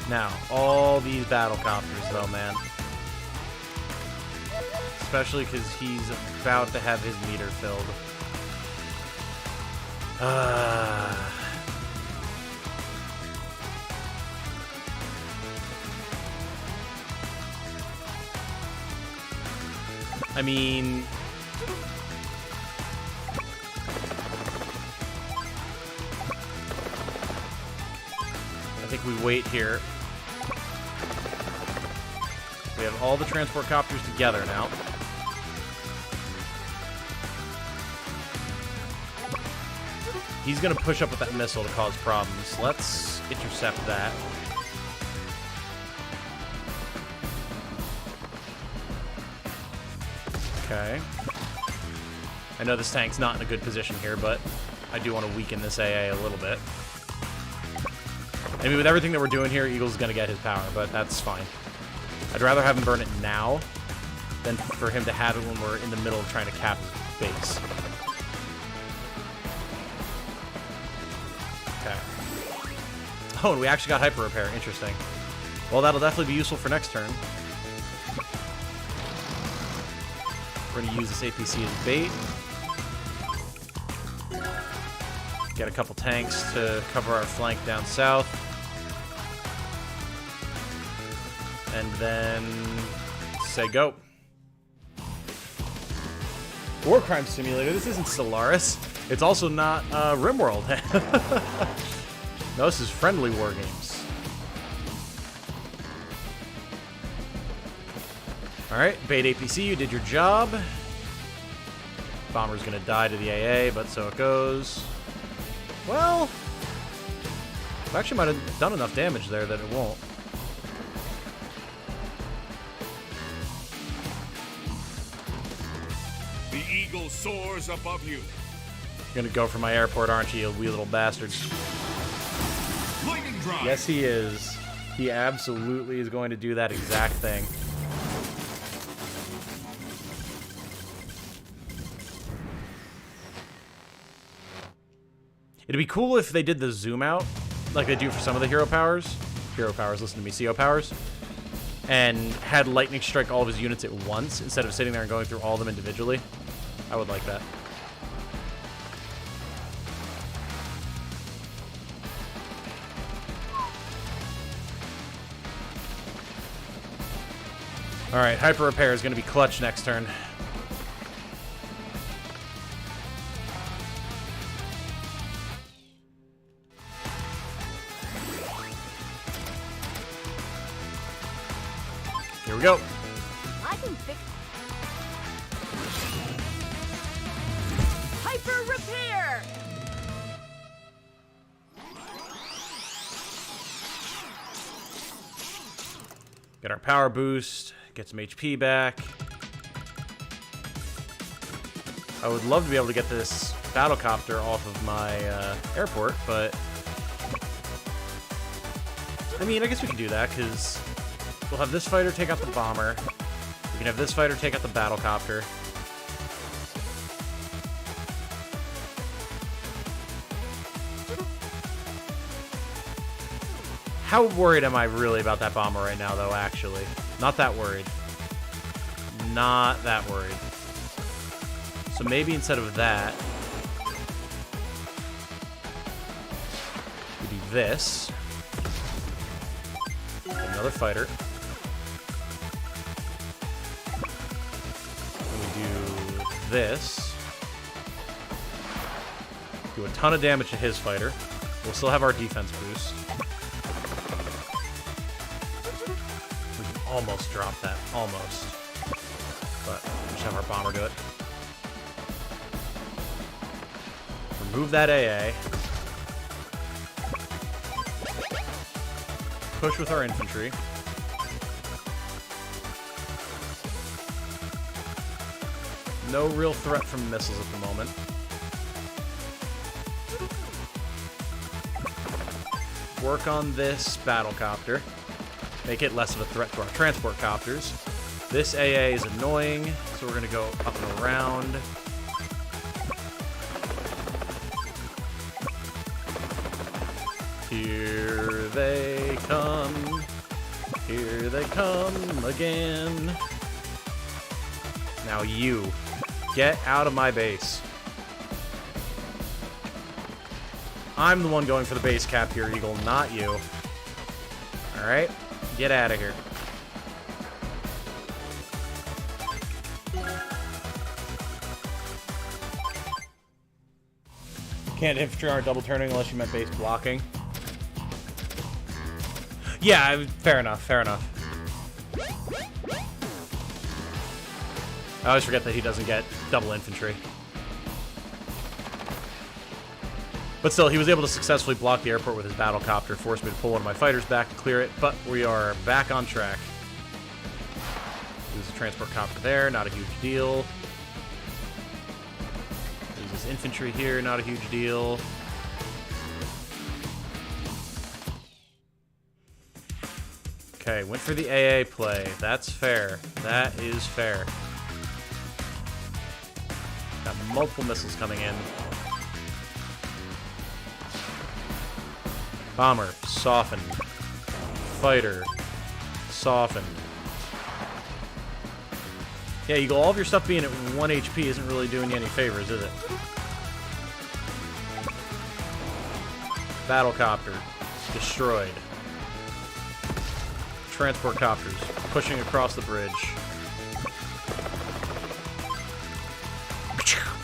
Now, all these battle copters, though, man. Especially because he's about to have his meter filled. I mean... I think we wait here. We have all the transport copters together now. He's going to push up with that missile to cause problems. Let's intercept that. Okay. I know this tank's not in a good position here, but I do want to weaken this AA a little bit. I mean, with everything that we're doing here, Eagle's going to get his power, but that's fine. I'd rather have him burn it now than for him to have it when we're in the middle of trying to cap his base. Okay. Oh, and we actually got hyper repair. Interesting. Well, that'll definitely be useful for next turn. We're going to use this APC as bait. Get a couple tanks to cover our flank down south. And then say go. War Crime Simulator. This isn't Stellaris. It's also not RimWorld. No, this is Friendly War Games. Alright, bait APC, you did your job. Bomber's gonna die to the AA, but so it goes. Well, I actually might have done enough damage there that it won't. The eagle soars above you. You're gonna go for my airport, aren't you, you wee little bastard? Lightning drive. Yes, he is. He absolutely is going to do that exact thing. It'd be cool if they did the zoom out, like they do for some of the hero powers. Hero powers, listen to me, CO powers. And had lightning strike all of his units at once, instead of sitting there and going through all of them individually. I would like that. Alright, Hyper Repair is going to be clutch next turn. Here we go. I can fix. Hyper Repair! Get our power boost. Get some HP back. I would love to be able to get this battlecopter off of my airport, but I mean, I guess we can do that, because we'll have this fighter take out the bomber. We can have this fighter take out the battlecopter. How worried am I really about that bomber right now, though, actually? Not that worried. Not that worried. So maybe instead of that, we do this. Another fighter. And we do this. Do a ton of damage to his fighter. We'll still have our defense boost. We can almost drop that. Almost. But we'll just have our bomber do it. Remove that AA. Push with our infantry. No real threat from missiles at the moment. Work on this battlecopter. Make it less of a threat to our transport copters. This AA is annoying, so we're going to go up and around. Here they come. Here they come again. Now you, get out of my base. I'm the one going for the base cap here, Eagle, not you. Alright, get out of here. Can't infantry aren't double turning unless you meant base blocking. Yeah, fair enough, fair enough. I always forget that he doesn't get double infantry. But still, he was able to successfully block the airport with his battlecopter, forced me to pull one of my fighters back to clear it, but we are back on track. There's a transport copter there, not a huge deal. There's this infantry here, not a huge deal. Okay, went for the AA play. That's fair. That is fair. Got multiple missiles coming in. Bomber, softened. Fighter, softened. Yeah, Eagle, all of your stuff being at 1 HP isn't really doing you any favors, is it? Battlecopter, destroyed. Transport copters, pushing across the bridge.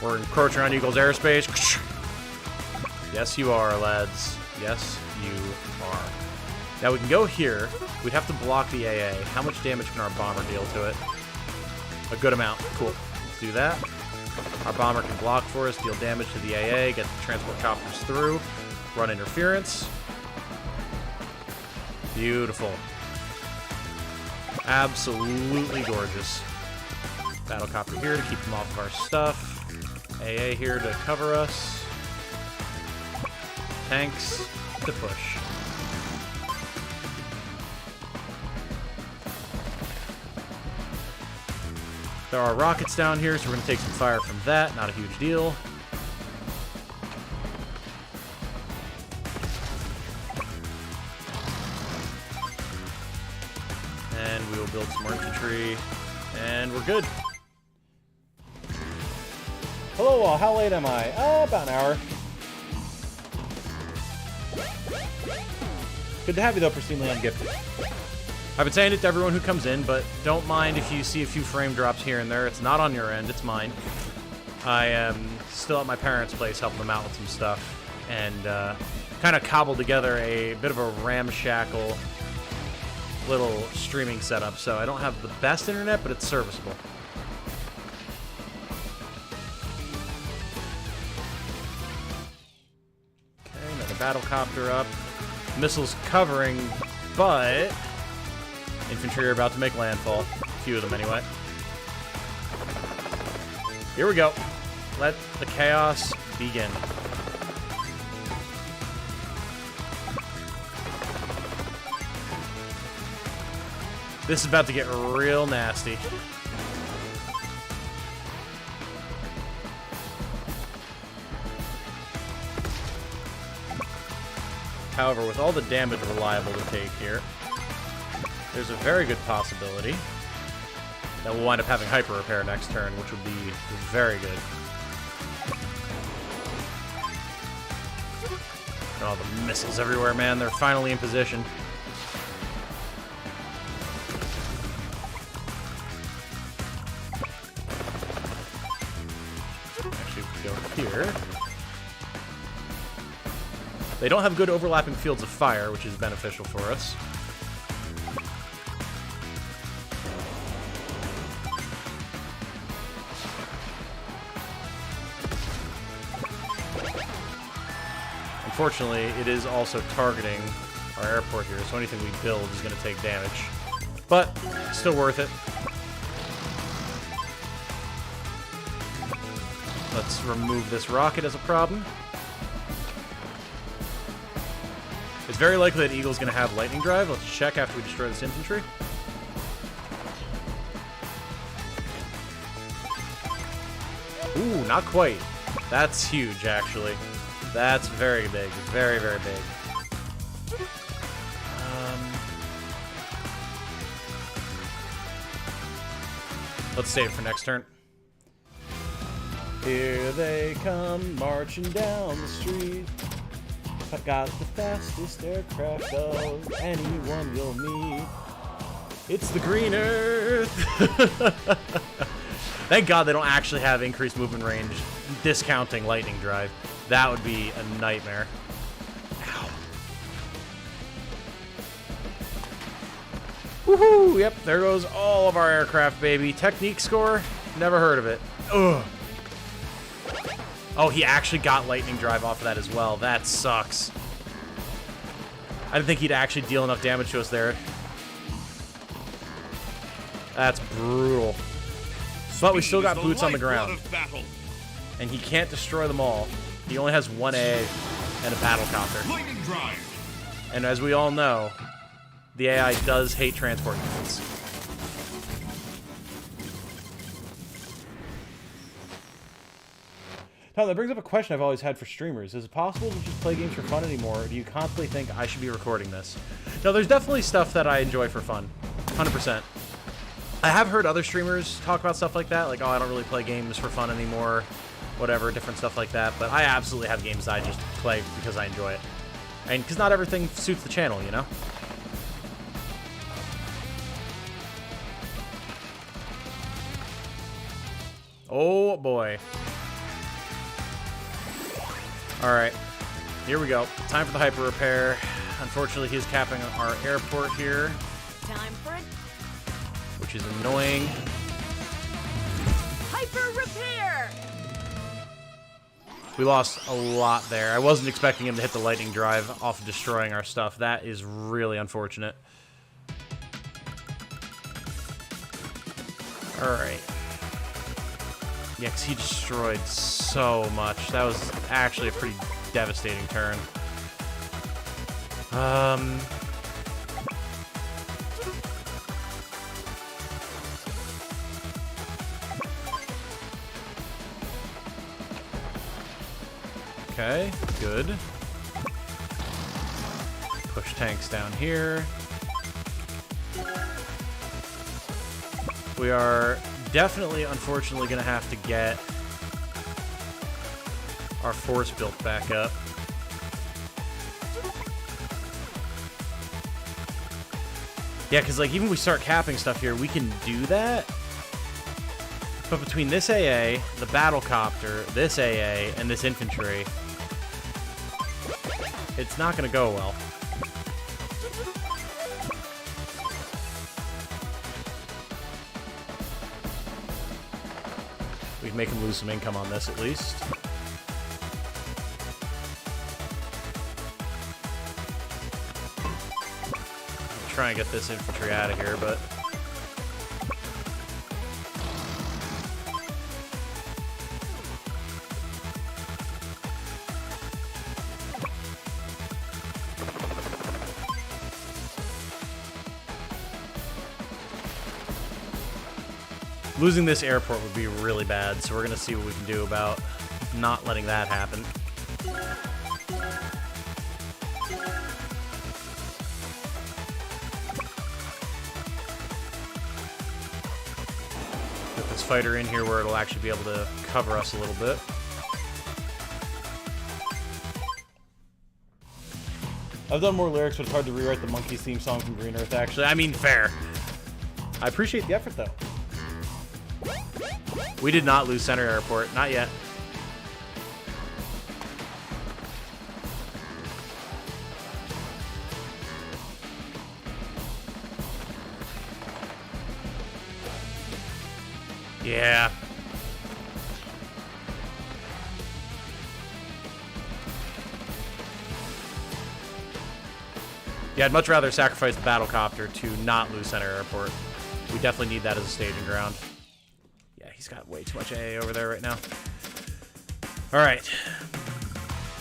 We're encroaching on Eagle's airspace. Yes, you are, lads. Yes, you are. Now we can go here. We'd have to block the AA. How much damage can our bomber deal to it? A good amount. Cool. Let's do that. Our bomber can block for us, deal damage to the AA, get the transport copters through, run interference. Beautiful. Absolutely gorgeous. Battlecopter here to keep them off of our stuff. AA here to cover us. Tanks to push. There are rockets down here, so we're going to take some fire from that. Not a huge deal. And we will build some more infantry. And we're good. Hello all, how late am I? About an hour. Good to have you though, pristinely ungifted. I've been saying it to everyone who comes in, but don't mind if you see a few frame drops here and there. It's not on your end, it's mine. I am still at my parents' place helping them out with some stuff. And kind of cobbled together a bit of a ramshackle little streaming setup. So I don't have the best internet, but it's serviceable. Okay, another battlecopter up. Missiles covering, but infantry are about to make landfall. A few of them, anyway. Here we go. Let the chaos begin. This is about to get real nasty. However, with all the damage we're liable to take here, there's a very good possibility that we'll wind up having hyper repair next turn, which would be very good. And all the missiles everywhere, man. They're finally in position. Actually, if we go here. They don't have good overlapping fields of fire, which is beneficial for us. Unfortunately, it is also targeting our airport here, so anything we build is going to take damage. But, still worth it. Let's remove this rocket as a problem. It's very likely that Eagle's going to have lightning drive. Let's check after we destroy this infantry. Ooh, not quite. That's huge, actually. That's very big. Very, very big. Let's save it for next turn. Here they come, marching down the street. I got the fastest aircraft of anyone you'll meet. It's the Green Earth! Thank God they don't actually have increased movement range discounting lightning drive. That would be a nightmare. Ow. Woohoo! Yep, there goes all of our aircraft, baby. Technique score? Never heard of it. Ugh. Oh, he actually got lightning drive off of that as well. That sucks. I didn't think he'd actually deal enough damage to us there. That's brutal. But we still got boots on the ground. And he can't destroy them all. He only has one A and a battlecopter. Lightning drive. And as we all know, the AI does hate transport units. Now, that brings up a question I've always had for streamers. Is it possible to just play games for fun anymore, or do you constantly think I should be recording this? No, there's definitely stuff that I enjoy for fun. 100%. I have heard other streamers talk about stuff like that, like, oh, I don't really play games for fun anymore, whatever, different stuff like that, but I absolutely have games I just play because I enjoy it. And because not everything suits the channel, you know? Oh, boy. Alright, here we go. Time for the hyper repair. Unfortunately, he's capping our airport here. Time for it. Which is annoying. Hyper repair! We lost a lot there. I wasn't expecting him to hit the lightning drive off of destroying our stuff. That is really unfortunate. Alright. Yeah, because he destroyed so much. That was actually a pretty devastating turn. Okay, good. Push tanks down here. We are definitely, unfortunately, going to have to get our force built back up. Yeah, because, like, even if we start capping stuff here, we can do that. But between this AA, the battlecopter, this AA, and this infantry, it's not going to go well. We'd make him lose some income on this, at least. I'll try and get this infantry out of here, but... losing this airport would be really bad, so we're going to see what we can do about not letting that happen. Put this fighter in here where it'll actually be able to cover us a little bit. I've done more lyrics, but it's hard to rewrite the Monkeys theme song from Green Earth, actually. I mean, fair. I appreciate the effort, though. We did not lose center airport. Not yet. Yeah. Yeah, I'd much rather sacrifice the battlecopter to not lose center airport. We definitely need that as a staging ground. He's got way too much AA over there right now. Alright.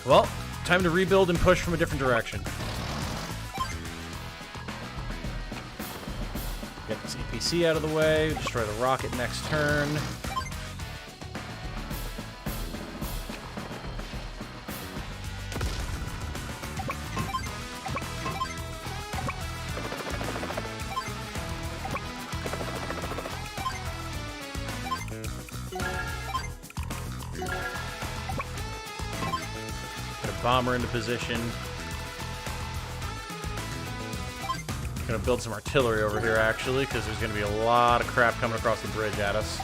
Well, time to rebuild and push from a different direction. Get this APC out of the way, destroy the rocket next turn. Bomber into position. Gonna build some artillery over here, actually, because there's gonna be a lot of crap coming across the bridge at us.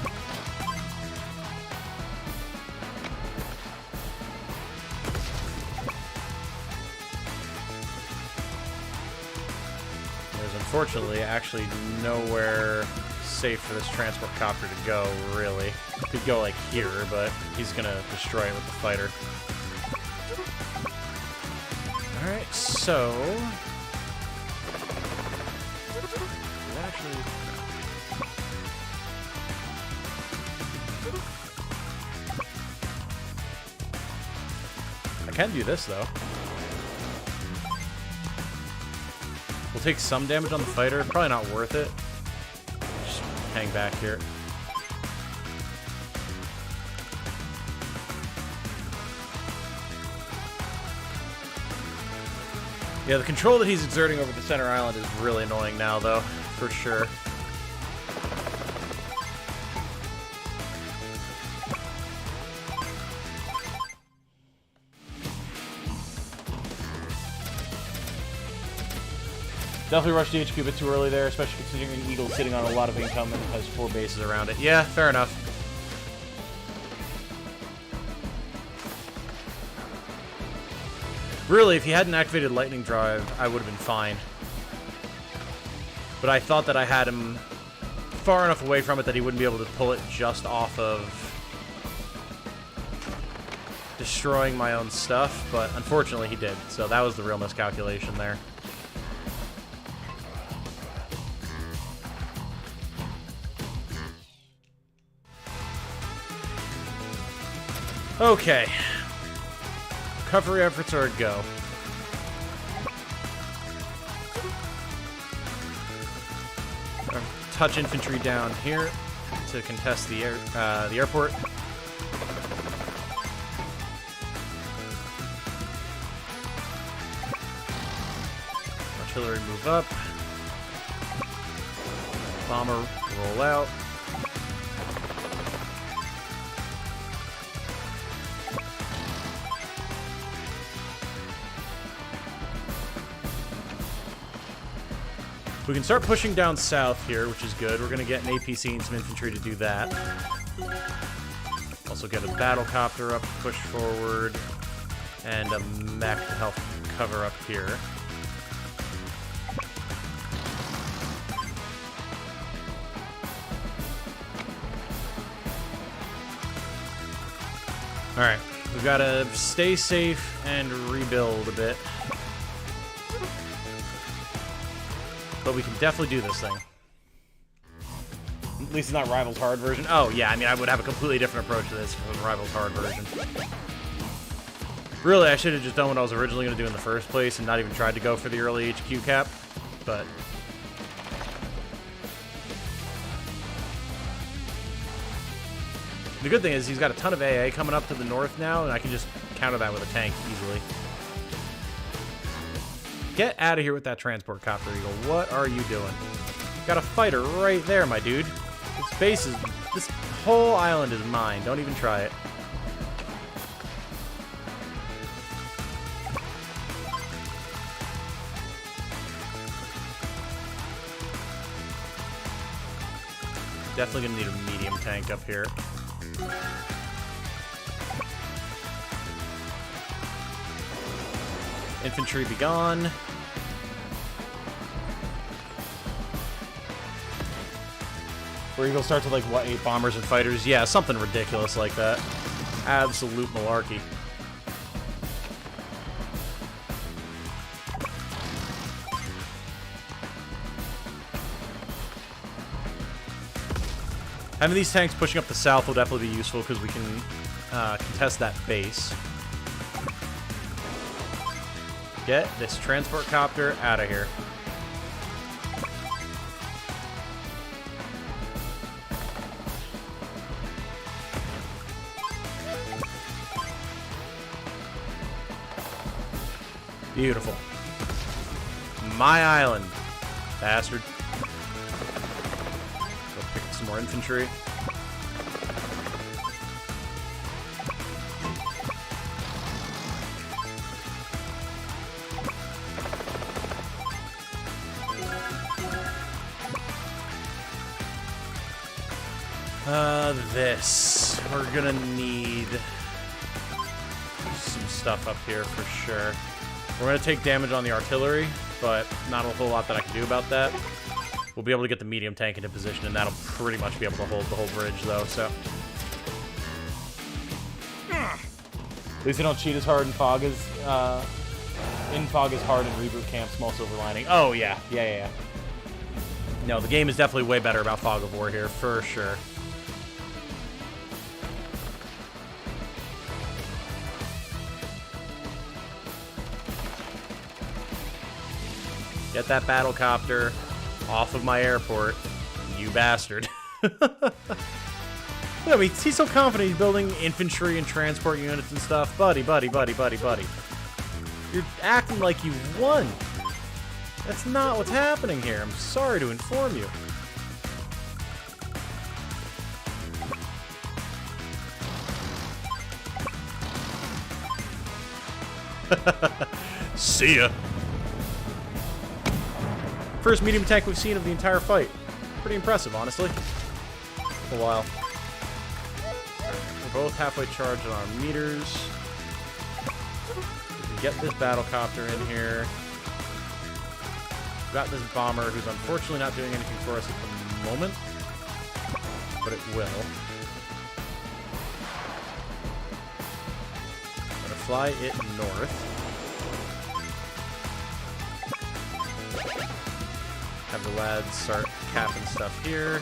There's unfortunately actually nowhere safe for this transport copter to go, really. Could go like here, but he's gonna destroy it with the fighter. Alright, so... actually... I can do this, though. We'll take some damage on the fighter. Probably not worth it. Just hang back here. Yeah, the control that he's exerting over the center island is really annoying now, though, for sure. Definitely rushed the HQ a bit too early there, especially considering Eagle's sitting on a lot of income and has 4 bases around it. Yeah, fair enough. Really, if he hadn't activated Lightning Drive, I would have been fine. But I thought that I had him far enough away from it that he wouldn't be able to pull it just off of destroying my own stuff, but unfortunately he did. So that was the real miscalculation there. Okay. Recovery efforts are a go. Touch infantry down here to contest the airport. Artillery move up. Bomber roll out. We can start pushing down south here, which is good. We're going to get an APC and some infantry to do that. Also get a battle copter up to push forward, and a mech to help cover up here. Alright, we've got to stay safe and rebuild a bit. But we can definitely do this thing. At least it's not Rivals Hard version. Oh, yeah, I mean, I would have a completely different approach to this from the Rivals Hard version. Really, I should have just done what I was originally going to do in the first place and not even tried to go for the early HQ cap, but... The good thing is he's got a ton of AA coming up to the north now, and I can just counter that with a tank easily. Get out of here with that transport copter, Eagle. What are you doing? Got a fighter right there, my dude. This base is... This whole island is mine. Don't even try it. Definitely gonna need a medium tank up here. Infantry be gone. Where Eagle starts with like, what, 8 bombers and fighters? Yeah, something ridiculous like that. Absolute malarkey. Having these tanks pushing up the south will definitely be useful because we can contest that base. Get this transport copter out of here. Beautiful. My island, bastard. Go pick up some more infantry. This. We're gonna need some stuff up here for sure. We're gonna take damage on the artillery, but not a whole lot that I can do about that. We'll be able to get the medium tank into position, and that'll pretty much be able to hold the whole bridge, though, so... At least they don't cheat as hard in Fog as... in Fog as hard in Reboot Camp, Small Silver Lining. Oh, yeah. Yeah. No, the game is definitely way better about Fog of War here, for sure. Get that battle copter off of my airport, you bastard. I mean, he's so confident he's building infantry and transport units and stuff. Buddy. You're acting like you won. That's not what's happening here. I'm sorry to inform you. See ya. First medium tank we've seen of the entire fight. Pretty impressive, honestly. A while. We're both halfway charged on our meters. We can get this battle copter in here. We've got this bomber who's unfortunately not doing anything for us at the moment. but it will. I'm gonna fly it north. Have the lads start capping stuff here.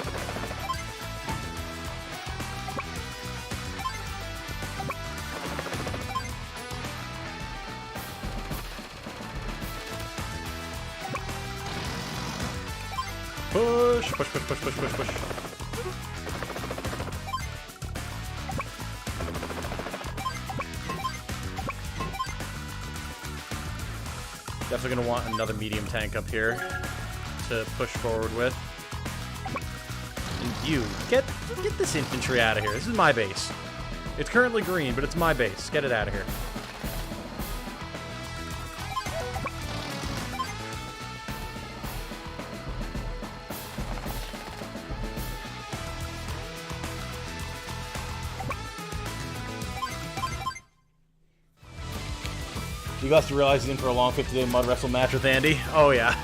Push, push, push, push, push, push, push. Definitely gonna want another medium tank up here to push forward with. And you, get this infantry out of here. This is my base. It's currently green, but it's my base. Get it out of here. You guys to realize he's in for a long 50-day mud wrestle match with Andy? Oh, yeah.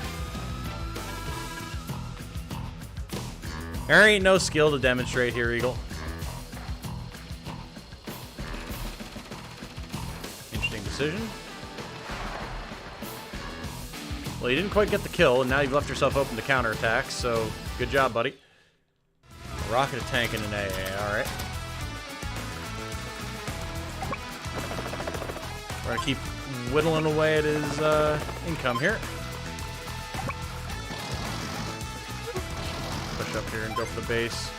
There ain't no skill to demonstrate here, Eagle. Interesting decision. Well, you didn't quite get the kill, and now you've left yourself open to counterattacks, so good job, buddy. A rocket, a tank, and an AA, alright. We're gonna keep whittling away at his income here. Push up here and go for the base.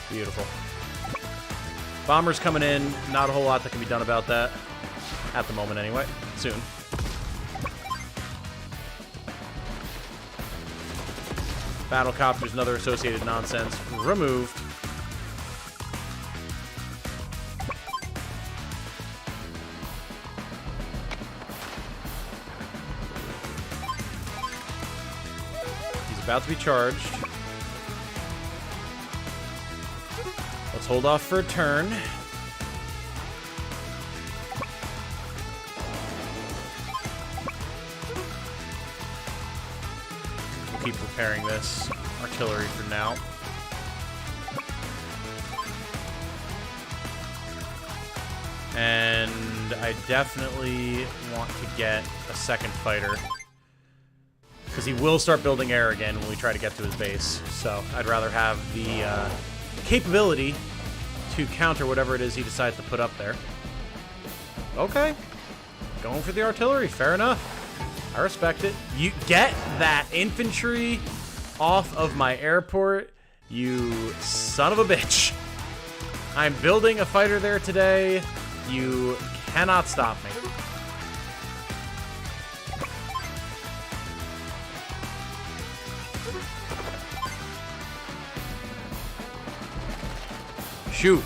Beautiful. Bombers coming in. Not a whole lot that can be done about that. At the moment, anyway. Soon. Battlecopters and other associated nonsense removed. He's about to be charged. Let's hold off for a turn. Keep repairing this artillery for now. And I definitely want to get a second fighter, because he will start building air again when we try to get to his base. So I'd rather have the capability to counter whatever it is he decides to put up there. Okay. Going for the artillery. Fair enough. I respect it. You get that infantry off of my airport, you son of a bitch. I'm building a fighter there today. You cannot stop me. Shoot.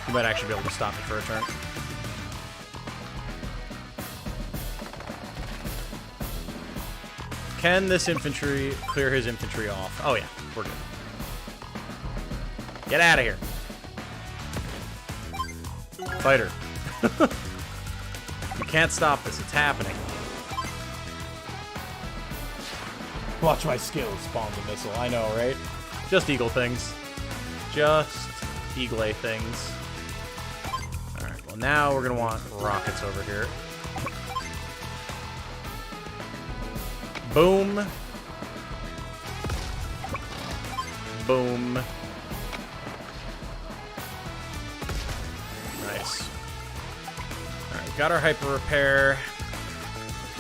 You might actually be able to stop me for a turn. Can this infantry clear his infantry off? Oh yeah, we're good. Get out of here. Fighter. You can't stop this, it's happening. Watch my skills spawn the missile, I know, right? Just eagle things. Just eagle things. Alright, well now we're gonna want rockets over here. Boom. Boom. Nice. Alright, we've got our hyper repair.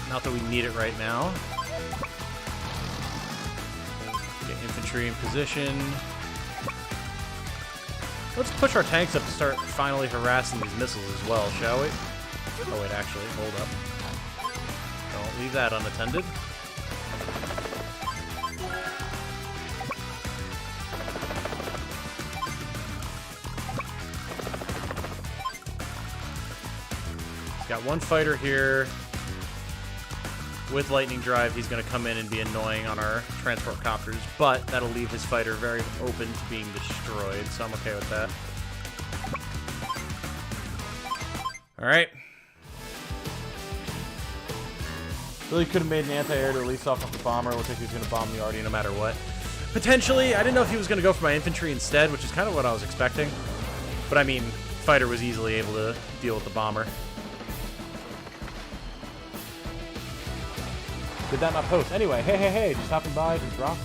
Not that we need it right now. Get infantry in position. Let's push our tanks up to start finally harassing these missiles as well, shall we? Oh wait, actually, hold up. Don't leave that unattended. Got one fighter here. With Lightning Drive, he's going to come in and be annoying on our transport copters, but that'll leave his fighter very open to being destroyed, so I'm okay with that. Alright. Really could have made an anti-air to release off of the bomber. Looks like he was going to bomb the Artie no matter what. Potentially. I didn't know if he was going to go for my infantry instead, which is kind of what I was expecting. But I mean, fighter was easily able to deal with the bomber. Did that not post? Anyway, hey, just stopping by to drop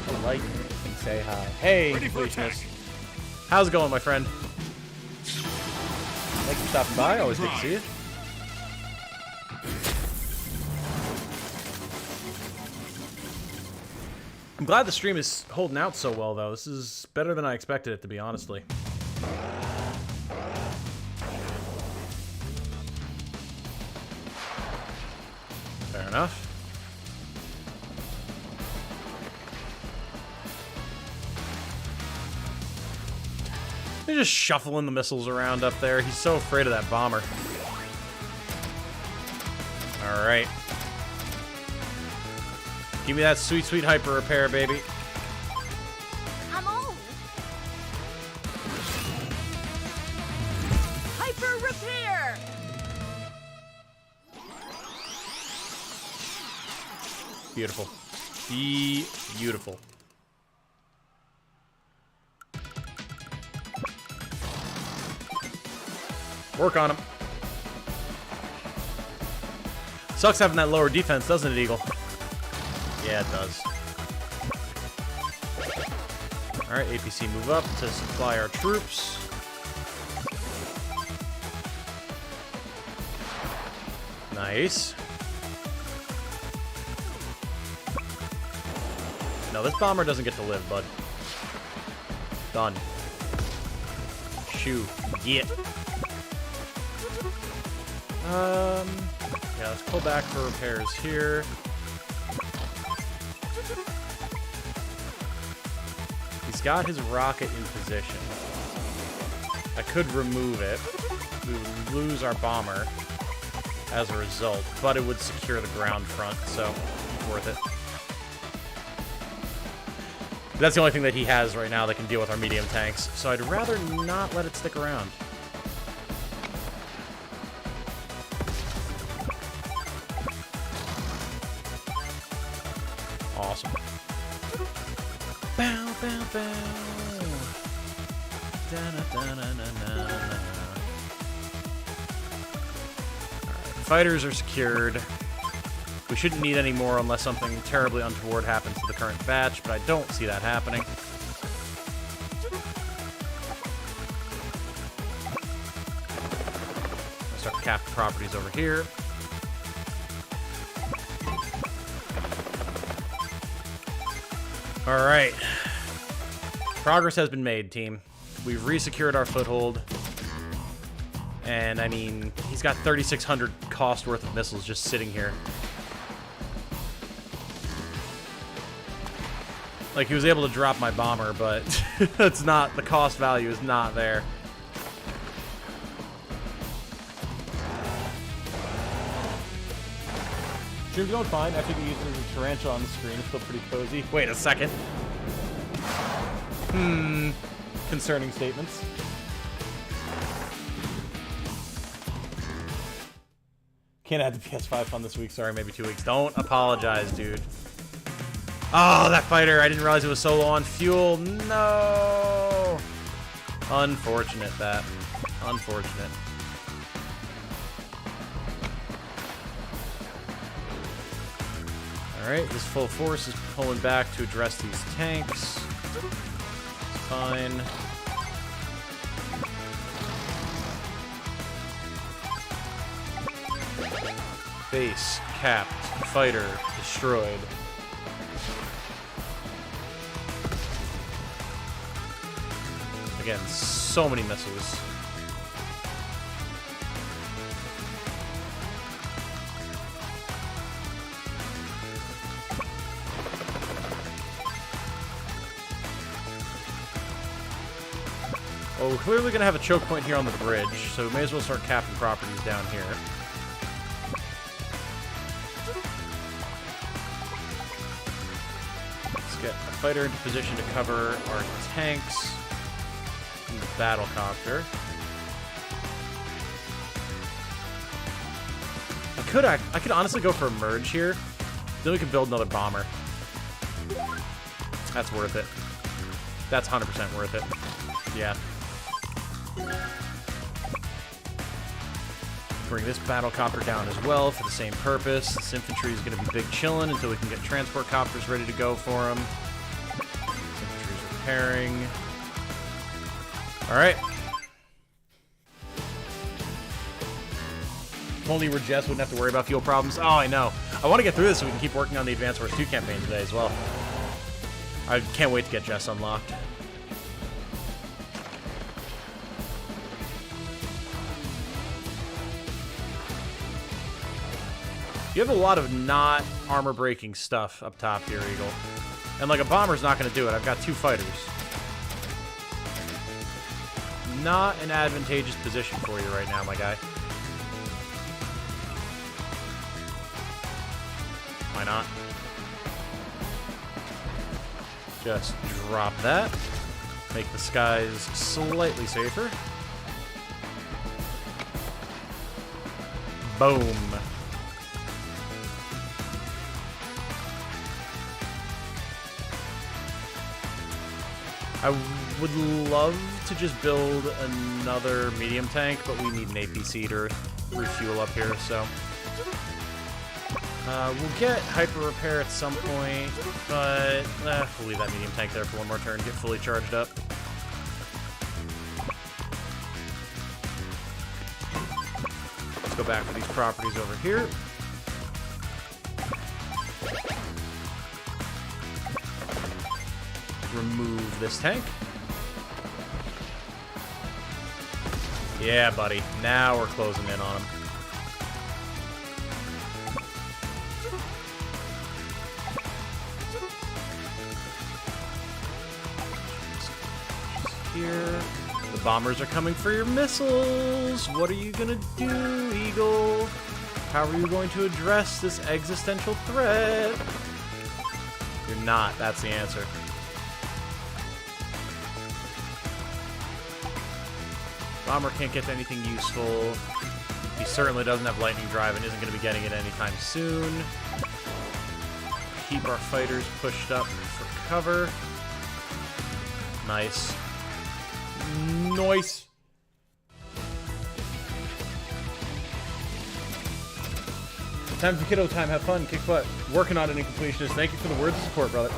a like and say hi. Hey, completionist. How's it going, my friend? Thanks for stopping by. Always good to see you. I'm glad the stream is holding out so well, though. This is better than I expected it to be, honestly. Fair enough. They're just shuffling the missiles around up there. He's so afraid of that bomber. Alright. Give me that sweet, sweet hyper repair, baby. I'm on. Hyper repair. Beautiful. Beautiful. Work on him. Sucks having that lower defense, doesn't it, Eagle? Yeah, it does. Alright, APC move up to supply our troops. Nice. No, this bomber doesn't get to live, bud. Done. Shoo. Get. Yeah, let's pull back for repairs here. He's got his rocket in position. I could remove it. We would lose our bomber as a result, but it would secure the ground front, so worth it. But that's the only thing that he has right now that can deal with our medium tanks, so I'd rather not let it stick around. Awesome. Bow, bow, bow. Da-na-da-na-na-na-na. Fighters are secured. We shouldn't need any more unless something terribly untoward happens to the current batch, but I don't see that happening. I'll start capping properties over here. Alright. Progress has been made, team. We've resecured our foothold. And, I mean, he's got 3,600 cost worth of missiles just sitting here. Like, he was able to drop my bomber, but it's not, the cost value is not there. Stream's going fine. After you use the tarantula on the screen, it's still pretty cozy. Wait a second. Concerning statements. Can't add the PS5 fun this week. Sorry, maybe 2 weeks. Don't apologize, dude. Oh, that fighter. I didn't realize it was so low on fuel. No. Unfortunate, that. Unfortunate. Alright, his full force is pulling back to address these tanks. It's fine. Base, capped, fighter, destroyed. Again, so many missiles. Oh, we're clearly going to have a choke point here on the bridge, so we may as well start capping properties down here. Get a fighter into position to cover our tanks and the battlecopter. I could honestly go for a merge here. Then we can build another bomber. That's worth it. That's 100% worth it. Yeah. Bring this battlecopter down as well for the same purpose. This infantry is going to be big chillin' until we can get transport copters ready to go for them. This infantry's repairing. Alright. If only where Jess wouldn't have to worry about fuel problems. Oh, I know. I want to get through this so we can keep working on the Advanced Wars 2 campaign today as well. I can't wait to get Jess unlocked. You have a lot of not armor-breaking stuff up top here, Eagle. And, like, a bomber's not going to do it. I've got 2 fighters. Not an advantageous position for you right now, my guy. Why not? Just drop that. Make the skies slightly safer. Boom. I would love to just build another medium tank, but we need an APC to refuel up here, so... we'll get hyper repair at some point, but we'll leave that medium tank there for one more turn, get fully charged up. Let's go back to these properties over here. Remove this tank. Yeah, buddy. Now we're closing in on him. Here. The bombers are coming for your missiles. What are you gonna do, Eagle? How are you going to address this existential threat? You're not. That's the answer. Bomber can't get to anything useful. He certainly doesn't have lightning drive and isn't going to be getting it anytime soon. Keep our fighters pushed up for cover. Nice. Nice. Time for kiddo time. Have fun. Kick butt. Working on it in completionist. Thank you for the words of support, brother.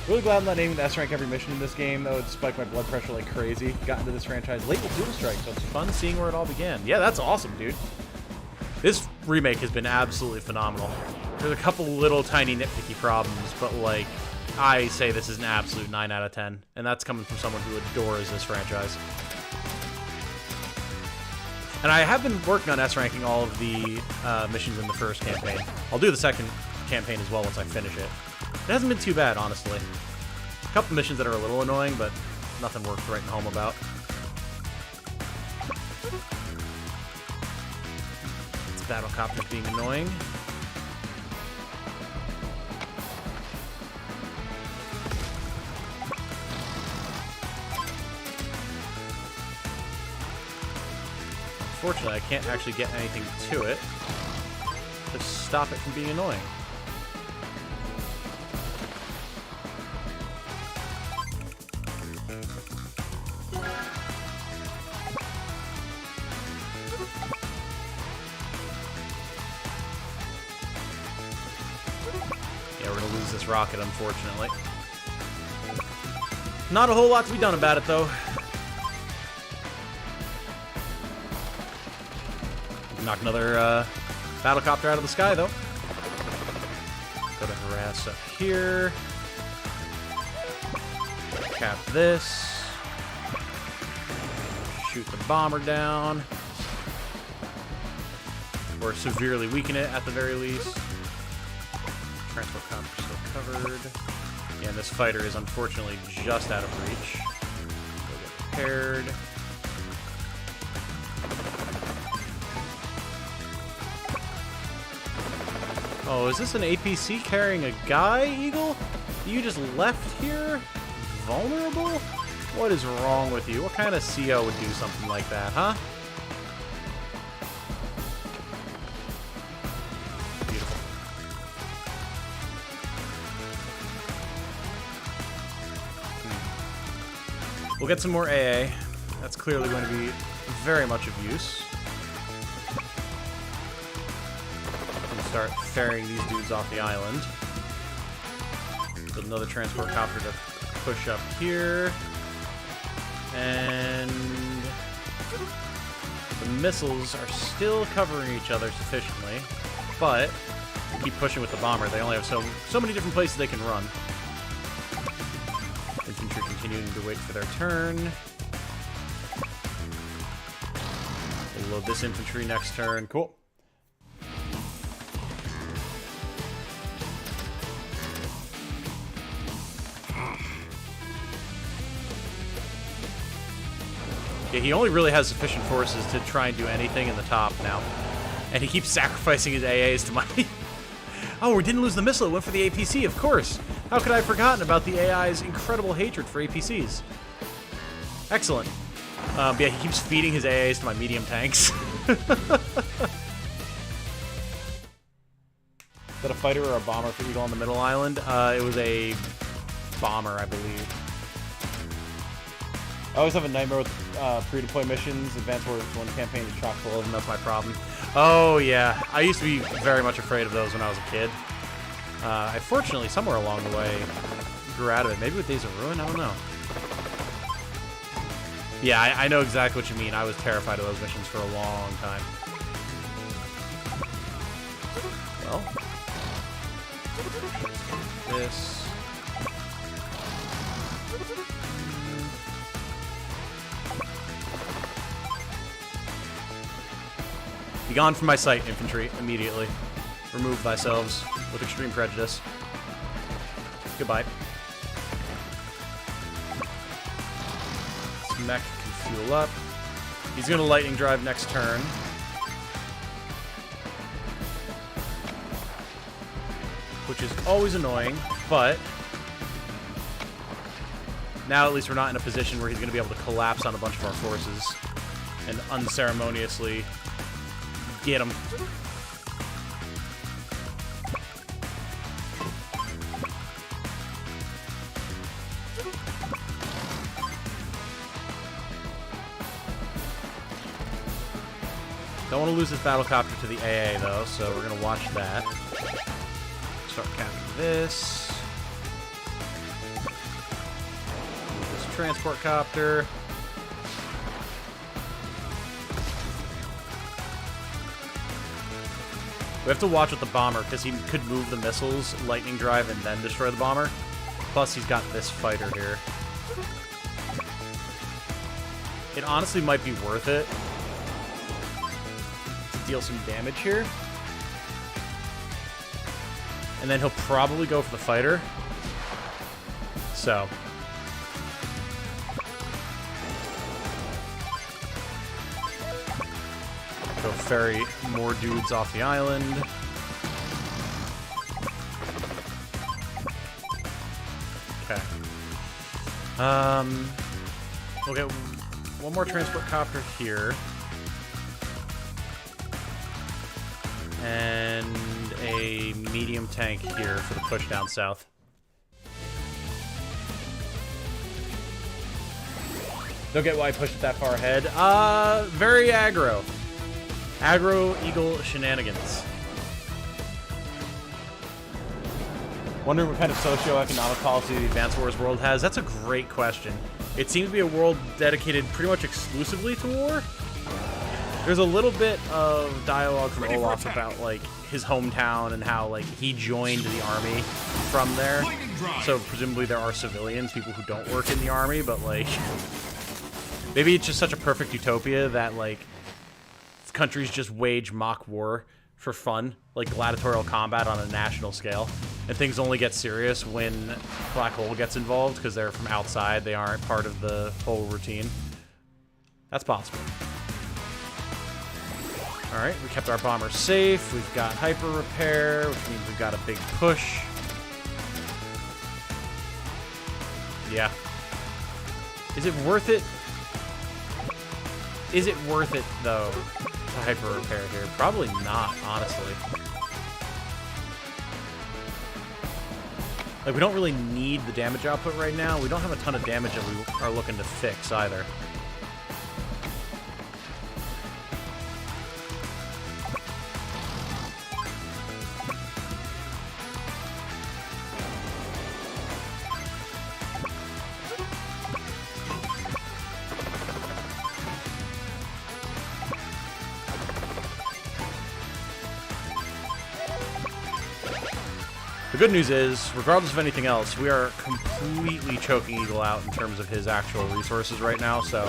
Really glad I'm not aiming to S-rank every mission in this game. That would spike my blood pressure like crazy. Got into this franchise late with Dual Strike, so it's fun seeing where it all began. Yeah, that's awesome, dude. This remake has been absolutely phenomenal. There's a couple little tiny nitpicky problems, but like, I say this is an absolute 9 out of 10. And that's coming from someone who adores this franchise. And I have been working on S-ranking all of the missions in the first campaign. I'll do the second campaign as well once I finish it. It hasn't been too bad, honestly. A couple missions that are a little annoying, but nothing worth writing home about. This battlecopter's being annoying. Unfortunately, I can't actually get anything to it to stop it from being annoying. This rocket, unfortunately. Not a whole lot to be done about it, though. Knock another battlecopter out of the sky, though. Go to harass up here. Cap this. Shoot the bomber down. Or severely weaken it, at the very least. Transport copter still covered. Yeah, and this fighter is unfortunately just out of reach. Go get repaired. Oh, is this an APC carrying a guy, Eagle? You just left here? Vulnerable? What is wrong with you? What kind of CO would do something like that, huh? Beautiful. We'll get some more AA. That's clearly going to be very much of use. Start ferrying these dudes off the island. Build another transport copter to push up here. And the missiles are still covering each other sufficiently, but keep pushing with the bomber. They only have so many different places they can run. Infantry continuing to wait for their turn. We'll load this infantry next turn. Cool. Yeah, he only really has sufficient forces to try and do anything in the top now. And he keeps sacrificing his AAs to my... Oh, we didn't lose the missile. It went for the APC, of course. How could I have forgotten about the AI's incredible hatred for APCs? Excellent. Yeah, he keeps feeding his AAs to my medium tanks. Is that a fighter or a bomber for Eagle on the middle island? It was a bomber, I believe. I always have a nightmare with pre-deploy missions. Advanced Wars 1 campaign is chock full of them. That's my problem. Oh, yeah. I used to be very much afraid of those when I was a kid. I fortunately, somewhere along the way, grew out of it. Maybe with Days of Ruin? I don't know. Yeah, I know exactly what you mean. I was terrified of those missions for a long time. Well. This. Be gone from my sight, infantry, immediately. Remove thyselves with extreme prejudice. Goodbye. This mech can fuel up. He's gonna lightning drive next turn. Which is always annoying, but now at least we're not in a position where he's gonna be able to collapse on a bunch of our forces and unceremoniously get him. Don't want to lose this battlecopter to the AA, though, so we're going to watch that. Start capturing this. This transport copter. We have to watch with the bomber, because he could move the missiles, lightning drive, and then destroy the bomber. Plus, he's got this fighter here. It honestly might be worth it to deal some damage here. And then he'll probably go for the fighter. So. Go ferry more dudes off the island. Okay. We'll get one more transport copter here. And a medium tank here for the push down south. Don't get why I pushed it that far ahead. Very aggro. Aggro Eagle shenanigans. Wondering what kind of socio-economic policy the Advanced Wars world has? That's a great question. It seems to be a world dedicated pretty much exclusively to war. There's a little bit of dialogue from Olaf about, like, his hometown and how, like, he joined the army from there. So presumably there are civilians, people who don't work in the army, but, like, maybe it's just such a perfect utopia that, like, countries just wage mock war for fun, like gladiatorial combat on a national scale, and things only get serious when Black Hole gets involved because they're from outside, they aren't part of the whole routine. That's possible. Alright, we kept our bomber safe. We've got hyper repair, which means we've got a big push. Yeah. Is it worth it? Is it worth it, though, to hyper repair here? Probably not, honestly. Like, we don't really need the damage output right now. We don't have a ton of damage that we are looking to fix, either. The good news is, regardless of anything else, we are completely choking Eagle out in terms of his actual resources right now, so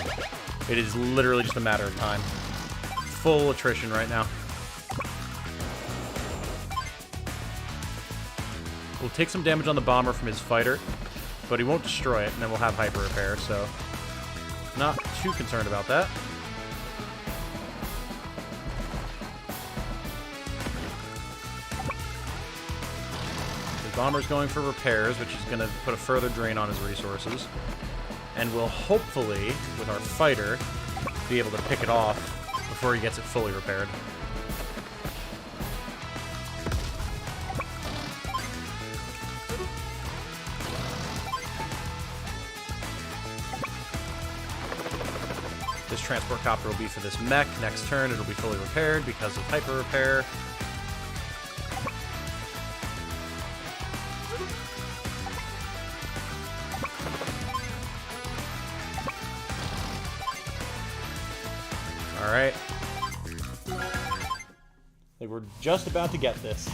it is literally just a matter of time. Full attrition right now. We'll take some damage on the bomber from his fighter, but he won't destroy it, and then we'll have hyper repair, so not too concerned about that. Bomber's going for repairs, which is going to put a further drain on his resources. And we'll hopefully, with our fighter, be able to pick it off before he gets it fully repaired. This transport copter will be for this mech. Next turn, it'll be fully repaired because of hyper repair. Alright. Like, we're just about to get this.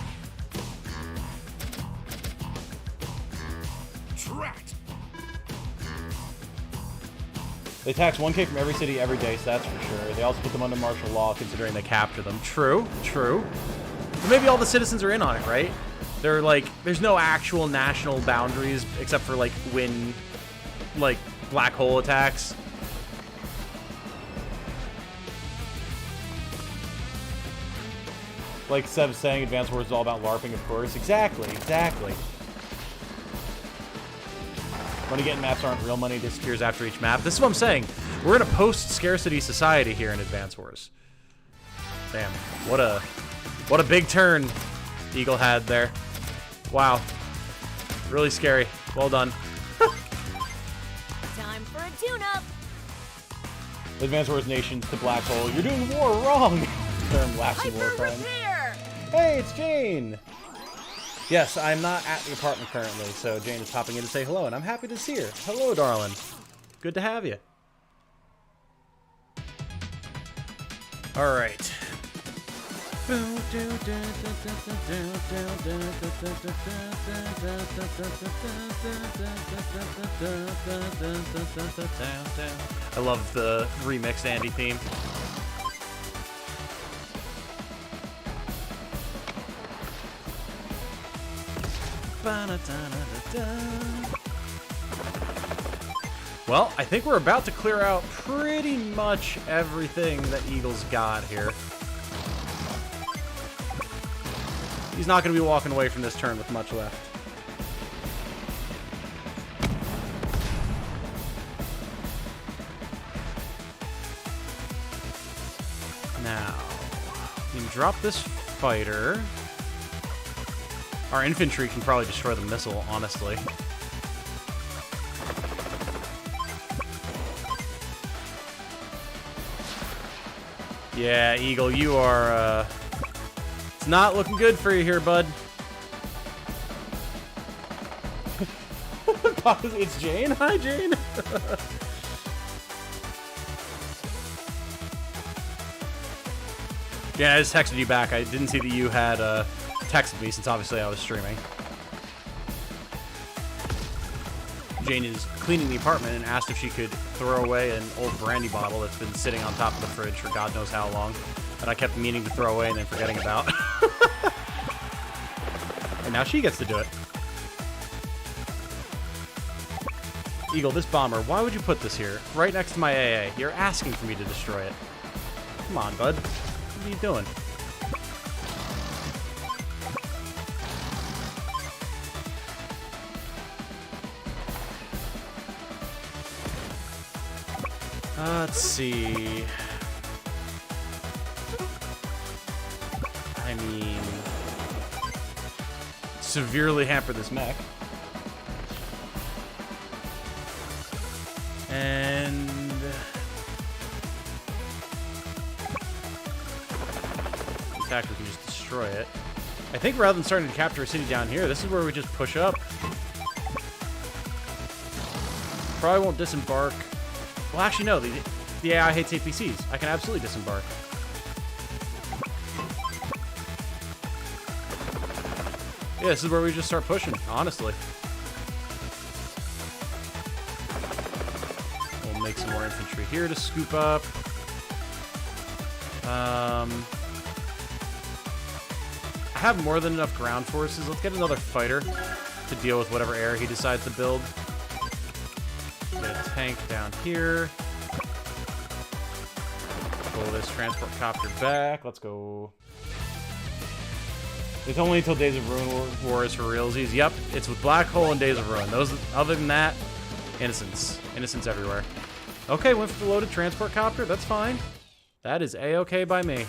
Trapped. They tax 1K from every city every day, so that's for sure. They also put them under martial law, considering they capture them. True, true. But maybe all the citizens are in on it, right? They're like, there's no actual national boundaries, except for, like, when, like, black hole attacks. Like Seb saying, Advance Wars is all about LARPing, of course. Exactly, exactly. Money getting maps aren't real money, disappears after each map. This is what I'm saying. We're in a post-scarcity society here in Advance Wars. Damn, what a big turn Eagle had there. Wow. Really scary. Well done. Time for a tune-up. Advance Wars nations to black hole. You're doing war wrong. Term lapsing war crimes. Hey, it's Jane! Yes, I'm not at the apartment currently, so Jane is popping in to say hello, and I'm happy to see her. Hello, darling. Good to have you. Alright. I love the remixed Andy theme. Well, I think we're about to clear out pretty much everything that Eagle's got here. He's not going to be walking away from this turn with much left. Now, we can drop this fighter. Our infantry can probably destroy the missile, honestly. Yeah, Eagle, you are, it's not looking good for you here, bud. It's Jane? Hi, Jane. Jane, I just texted you back. I didn't see that you had, texted me since obviously I was streaming. Jane is cleaning the apartment and asked if she could throw away an old brandy bottle that's been sitting on top of the fridge for God knows how long, that I kept meaning to throw away and then forgetting about. And now she gets to do it. Eagle, this bomber, why would you put this here? Right next to my AA. You're asking for me to destroy it. Come on, bud. What are you doing? Let's see. I mean, severely hamper this mech. And in fact, we can just destroy it. I think rather than starting to capture a city down here, this is where we just push up. Probably won't disembark. Well, actually, no. The AI hates APCs. I can absolutely disembark. Yeah, this is where we just start pushing, honestly. We'll make some more infantry here to scoop up. I have more than enough ground forces. Let's get another fighter to deal with whatever air he decides to build. Get a tank down here. Pull this transport copter back. Let's go. It's only until Days of Ruin War is for realsies. Yep, it's with Black Hole and Days of Ruin. Those, other than that, innocence. Innocence everywhere. Okay, went for the loaded transport copter. That's fine. That is A-okay by me.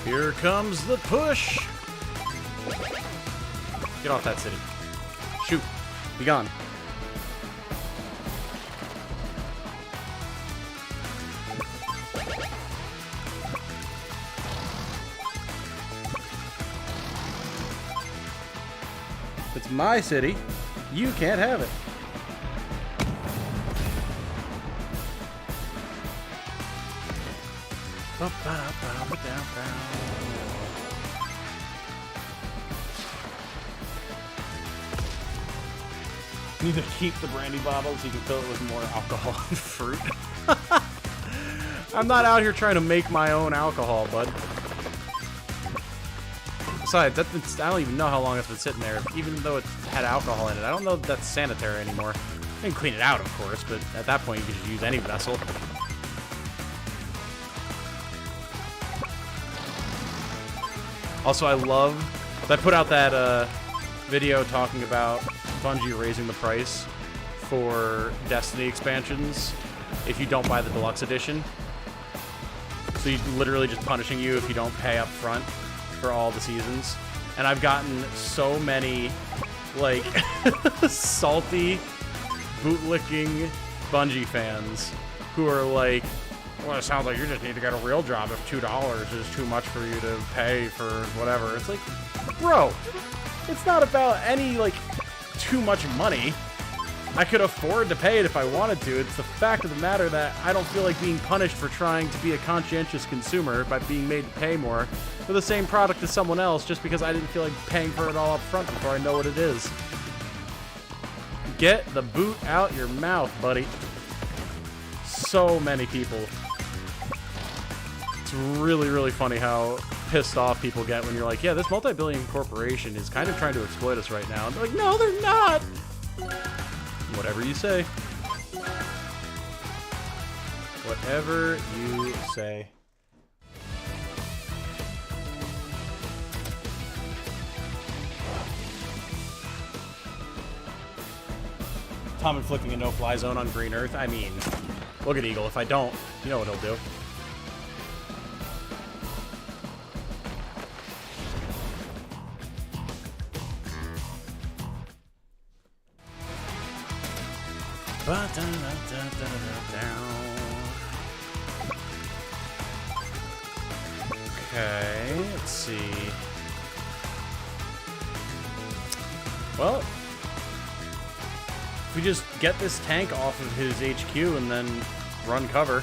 Here comes the push. Get off that city. Shoot. Be gone. If it's my city, you can't have it. Need to keep the brandy bottle so you can fill it with more alcohol and fruit. I'm not out here trying to make my own alcohol, bud. Besides, I don't even know how long it's been sitting there. Even though it had alcohol in it, I don't know if that's sanitary anymore. You can clean it out, of course, but at that point you can just use any vessel. Also, I put out that video talking about Bungie raising the price for Destiny expansions if you don't buy the deluxe edition. So he's literally just punishing you if you don't pay up front for all the seasons. And I've gotten so many, like, salty, bootlicking Bungie fans who are like, well, it sounds like you just need to get a real job if $2 is too much for you to pay for whatever. It's like, bro, it's not about any, like, too much money. I could afford to pay it if I wanted to. It's the fact of the matter that I don't feel like being punished for trying to be a conscientious consumer by being made to pay more for the same product as someone else just because I didn't feel like paying for it all up front before I know what it is. Get the boot out your mouth, buddy. So many people. It's really, really funny how pissed off people get when you're like, yeah, this multi-billion corporation is kind of trying to exploit us right now. And they're like, no, they're not! Whatever you say. Whatever you say. Tom inflicting a no-fly zone on Green Earth. I mean, look at Eagle. If I don't, you know what he'll do. Okay, let's see. Well, If we just get this tank off of his HQ and then run cover,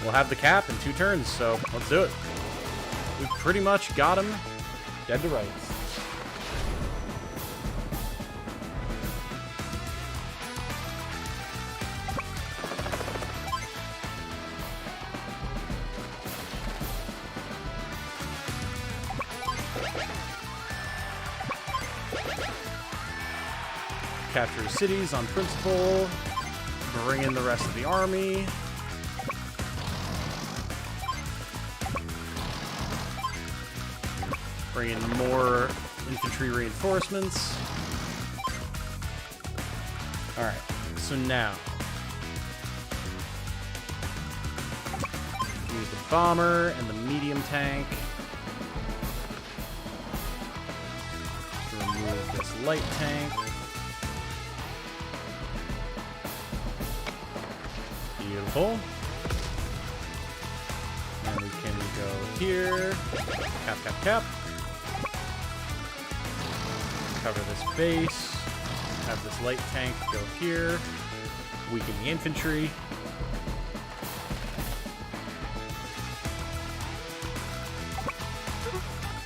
we'll have the cap in 2 turns, so let's do it. We've pretty much got him dead to rights. Capture cities on principle. Bring in the rest of the army. Bring in more infantry reinforcements. Alright, so now use the bomber and the medium tank to remove this light tank. Beautiful. And we can go here. Cap, cap, cap. Cover this base. Have this light tank go here. Weaken the infantry.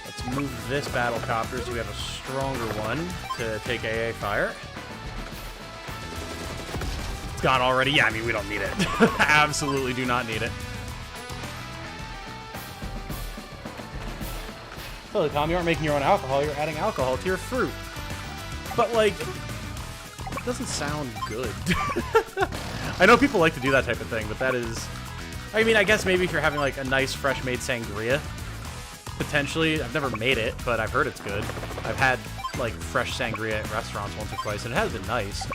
Let's move this battle copter so we have a stronger one to take AA fire. It's gone already? Yeah, I mean, we don't need it. Absolutely do not need it. Totally, Tom, you aren't making your own alcohol, you're adding alcohol to your fruit. But, like, it doesn't sound good. I know people like to do that type of thing, but that is... I mean, I guess maybe if you're having, like, a nice, fresh-made sangria, potentially. I've never made it, but I've heard it's good. I've had, like, fresh sangria at restaurants once or twice, and it has been nice.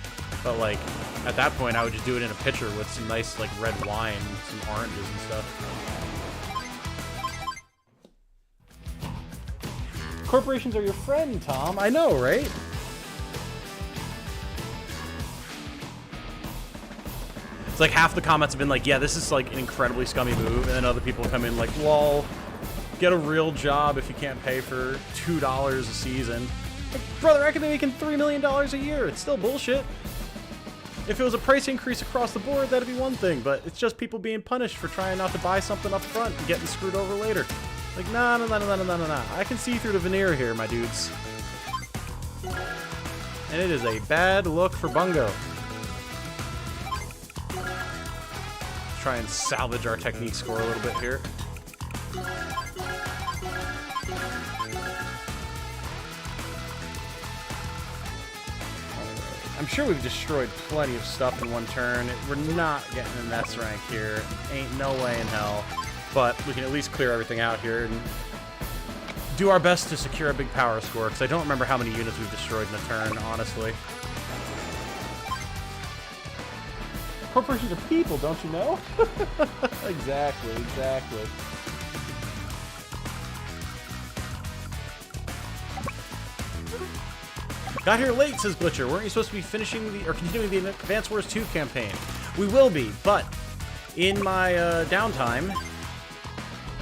But, like, at that point, I would just do it in a pitcher with some nice, like, red wine, some oranges and stuff. Corporations are your friend, Tom. I know, right? It's like half the comments have been like, yeah, this is like an incredibly scummy move, and then other people come in like, lol, get a real job if you can't pay for $2 a season. Like, brother, I could be making $3 million a year. It's still bullshit. If it was a price increase across the board, that'd be one thing, but it's just people being punished for trying not to buy something up front and getting screwed over later. Like, nah. I can see through the veneer here, my dudes. And it is a bad look for Bungo. Let's try and salvage our technique score a little bit here. I'm sure we've destroyed plenty of stuff in one turn. We're not getting an S rank here. Ain't no way in hell. But we can at least clear everything out here and do our best to secure a big power score, because I don't remember how many units we've destroyed in a turn, honestly. Corporations are people, don't you know? Exactly. Got here late, says Glitcher. Weren't you supposed to be finishing the, or continuing the Advance Wars 2 campaign? We will be, but in my downtime,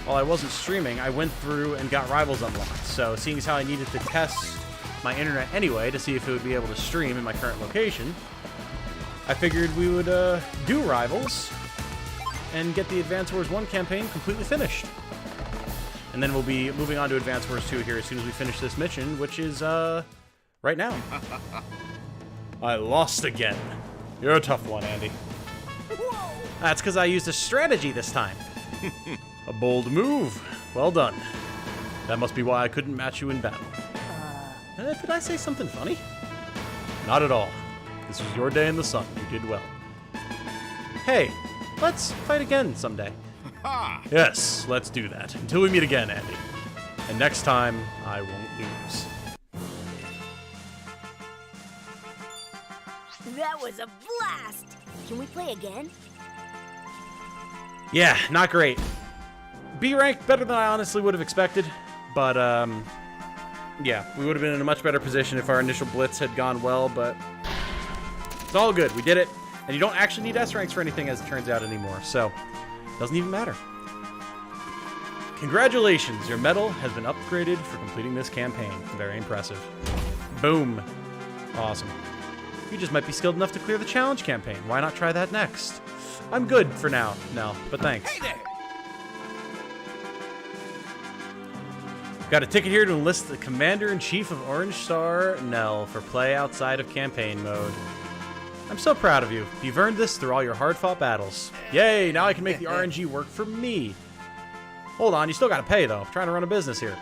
while I wasn't streaming, I went through and got Rivals unlocked. So, seeing as how I needed to test my internet anyway to see if it would be able to stream in my current location, I figured we would do Rivals and get the Advance Wars 1 campaign completely finished. And then we'll be moving on to Advance Wars 2 here as soon as we finish this mission, which is right now. I lost again. You're a tough one, Andy. Whoa. That's because I used a strategy this time. A bold move. Well done. That must be why I couldn't match you in battle. Did I say something funny? Not at all. This was your day in the sun. You did well. Hey, let's fight again someday. Yes, let's do that. Until we meet again, Andy. And next time, I won't lose. That was a blast! Can we play again? Yeah, not great. B rank, better than I honestly would have expected. But, yeah, we would have been in a much better position if our initial blitz had gone well, but it's all good. We did it. And you don't actually need S ranks for anything, as it turns out, anymore. So, it doesn't even matter. Congratulations, your medal has been upgraded for completing this campaign. Very impressive. Boom. Awesome. You just might be skilled enough to clear the challenge campaign. Why not try that next? I'm good for now, Nell, but thanks. Hey there! Got a ticket here to enlist the Commander-in-Chief of Orange Star, Nell, for play outside of campaign mode. I'm so proud of you. You've earned this through all your hard-fought battles. Yay, now I can make the RNG work for me. Hold on, you still gotta pay, though. I'm trying to run a business here.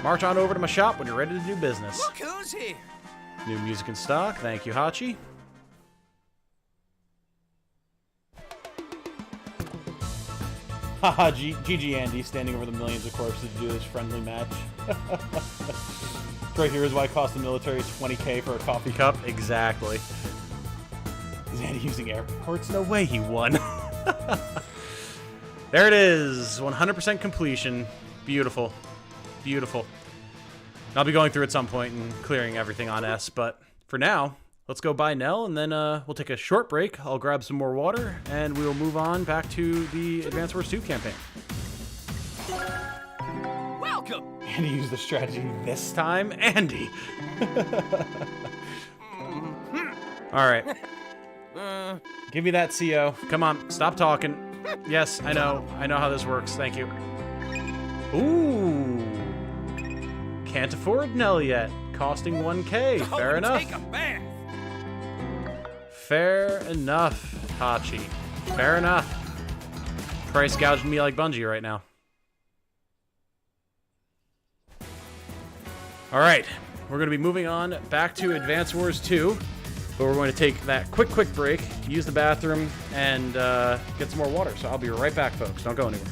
March on over to my shop when you're ready to do business. Look who's here! New music in stock. Thank you, Hachi. Haha, GG Andy standing over the millions of corpses to do this friendly match. Right here is why it cost the military 20k for a coffee cup. Exactly. Is Andy using airports? No way he won. There it is. 100% completion. Beautiful. Beautiful. I'll be going through at some point and clearing everything on S, but for now, let's go buy Nell, and then we'll take a short break. I'll grab some more water, and we will move on back to the Advance Wars 2 campaign. Welcome! Andy used the strategy this time? Andy! Alright. Give me that CO. Come on, stop talking. Yes, I know how this works. Thank you. Ooh. Can't afford Nell yet. Costing 1k. Fair enough. Take a bath. Fair enough, Hachi. Fair enough. Price gouging me like Bungie right now. Alright, we're going to be moving on back to Advance Wars 2. But we're going to take that quick break, use the bathroom, and get some more water. So I'll be right back, folks. Don't go anywhere.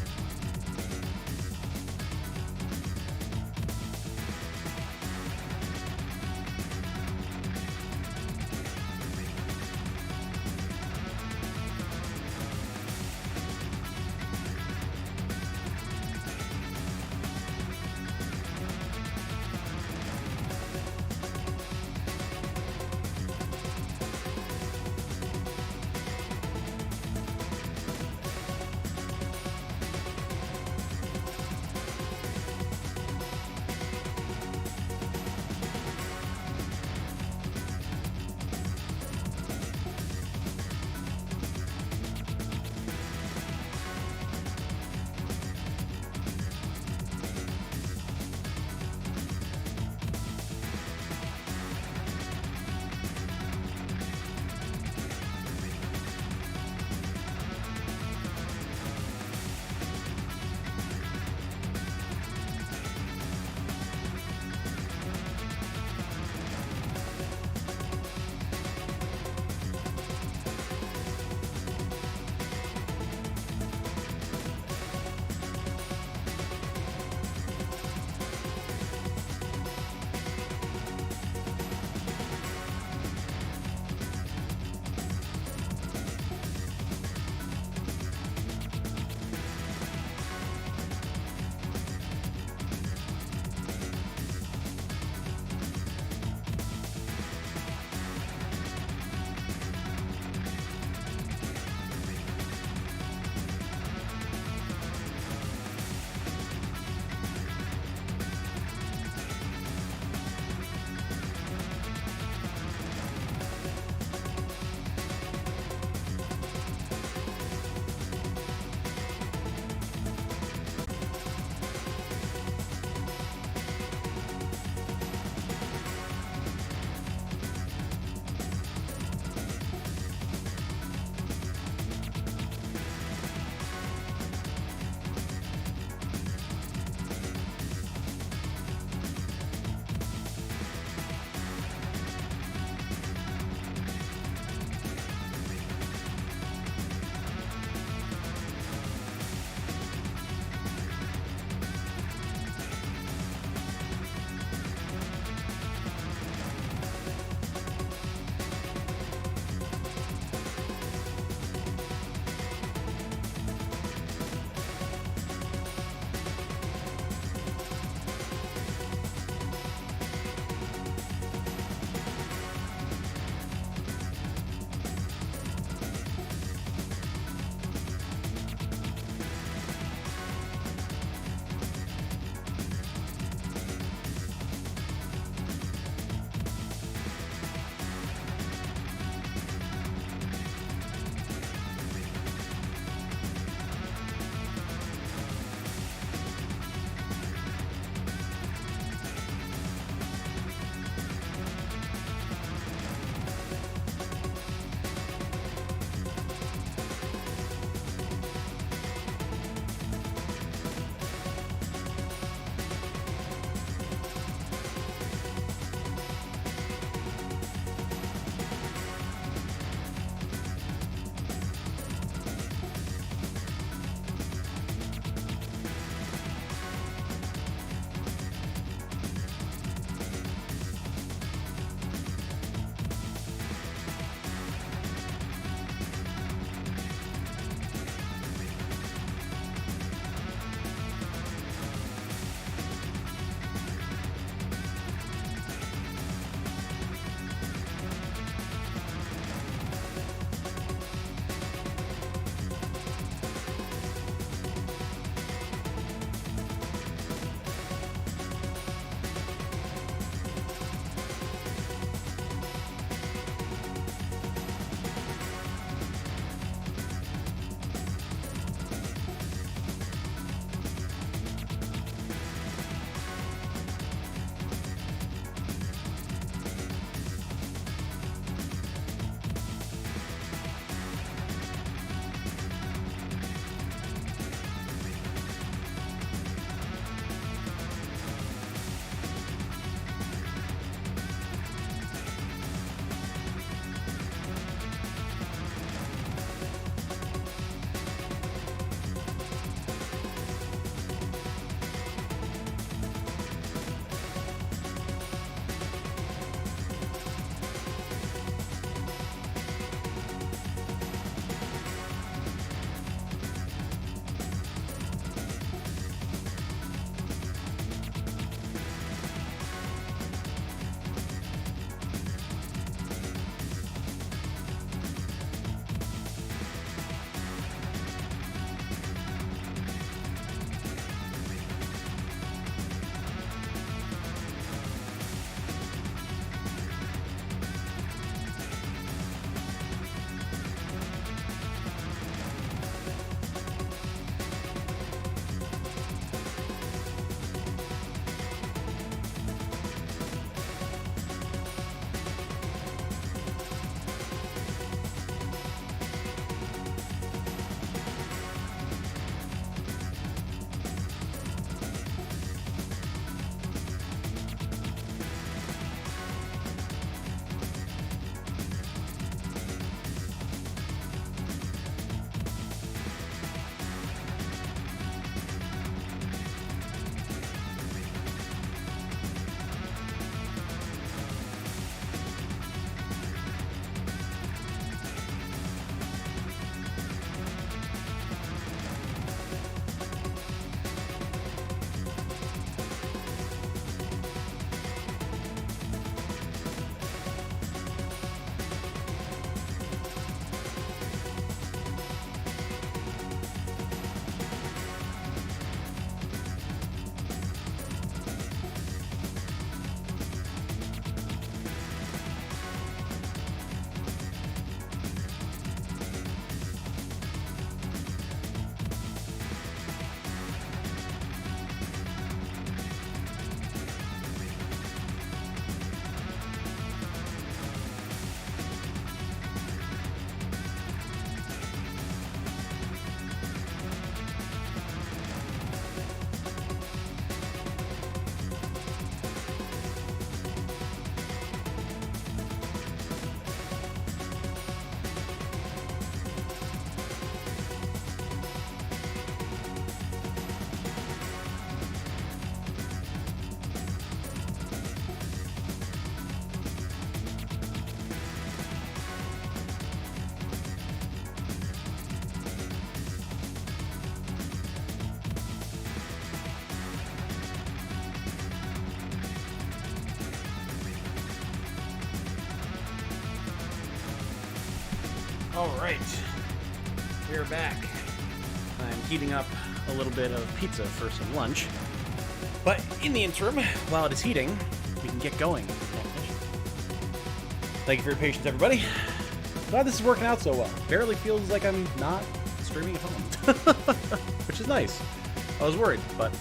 All right, we're back. I'm heating up a little bit of pizza for some lunch. But in the interim, while it is heating, we can get going. Thank you for your patience, everybody. Glad this is working out so well. Barely feels like I'm not streaming at home, which is nice. I was worried, but...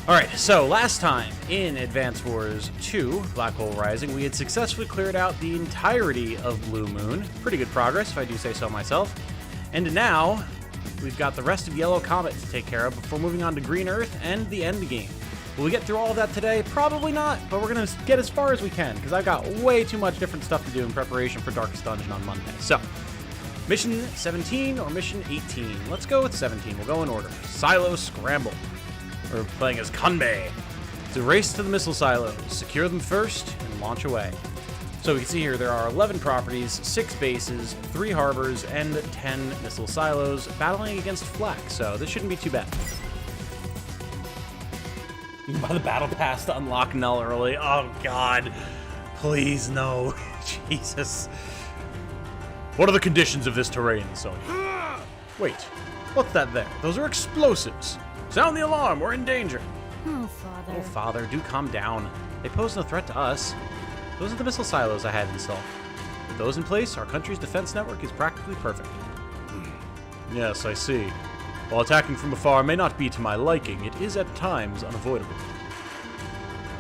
Alright, so last time in Advance Wars 2, Black Hole Rising, we had successfully cleared out the entirety of Blue Moon. Pretty good progress, if I do say so myself. And now, we've got the rest of Yellow Comet to take care of before moving on to Green Earth and the end game. Will we get through all of that today? Probably not, but we're going to get as far as we can, because I've got way too much different stuff to do in preparation for Darkest Dungeon on Monday. So, Mission 17 or Mission 18? Let's go with 17. We'll go in order. Silo Scramble. We're playing as Kanbei. It's a race to the missile silos. Secure them first and launch away. So we can see here there are 11 properties, 6 bases, 3 harbors, and 10 missile silos battling against Flak, so this shouldn't be too bad. You can buy the battle pass to unlock Null early. Oh god. Please no. Jesus. What are the conditions of this terrain, Sonya? Wait, what's that there? Those are explosives. Sound the alarm, we're in danger. Oh, Father. Oh, Father, do calm down. They pose no threat to us. Those are the missile silos I had installed. With those in place, our country's defense network is practically perfect. Yes, I see. While attacking from afar may not be to my liking, it is at times unavoidable.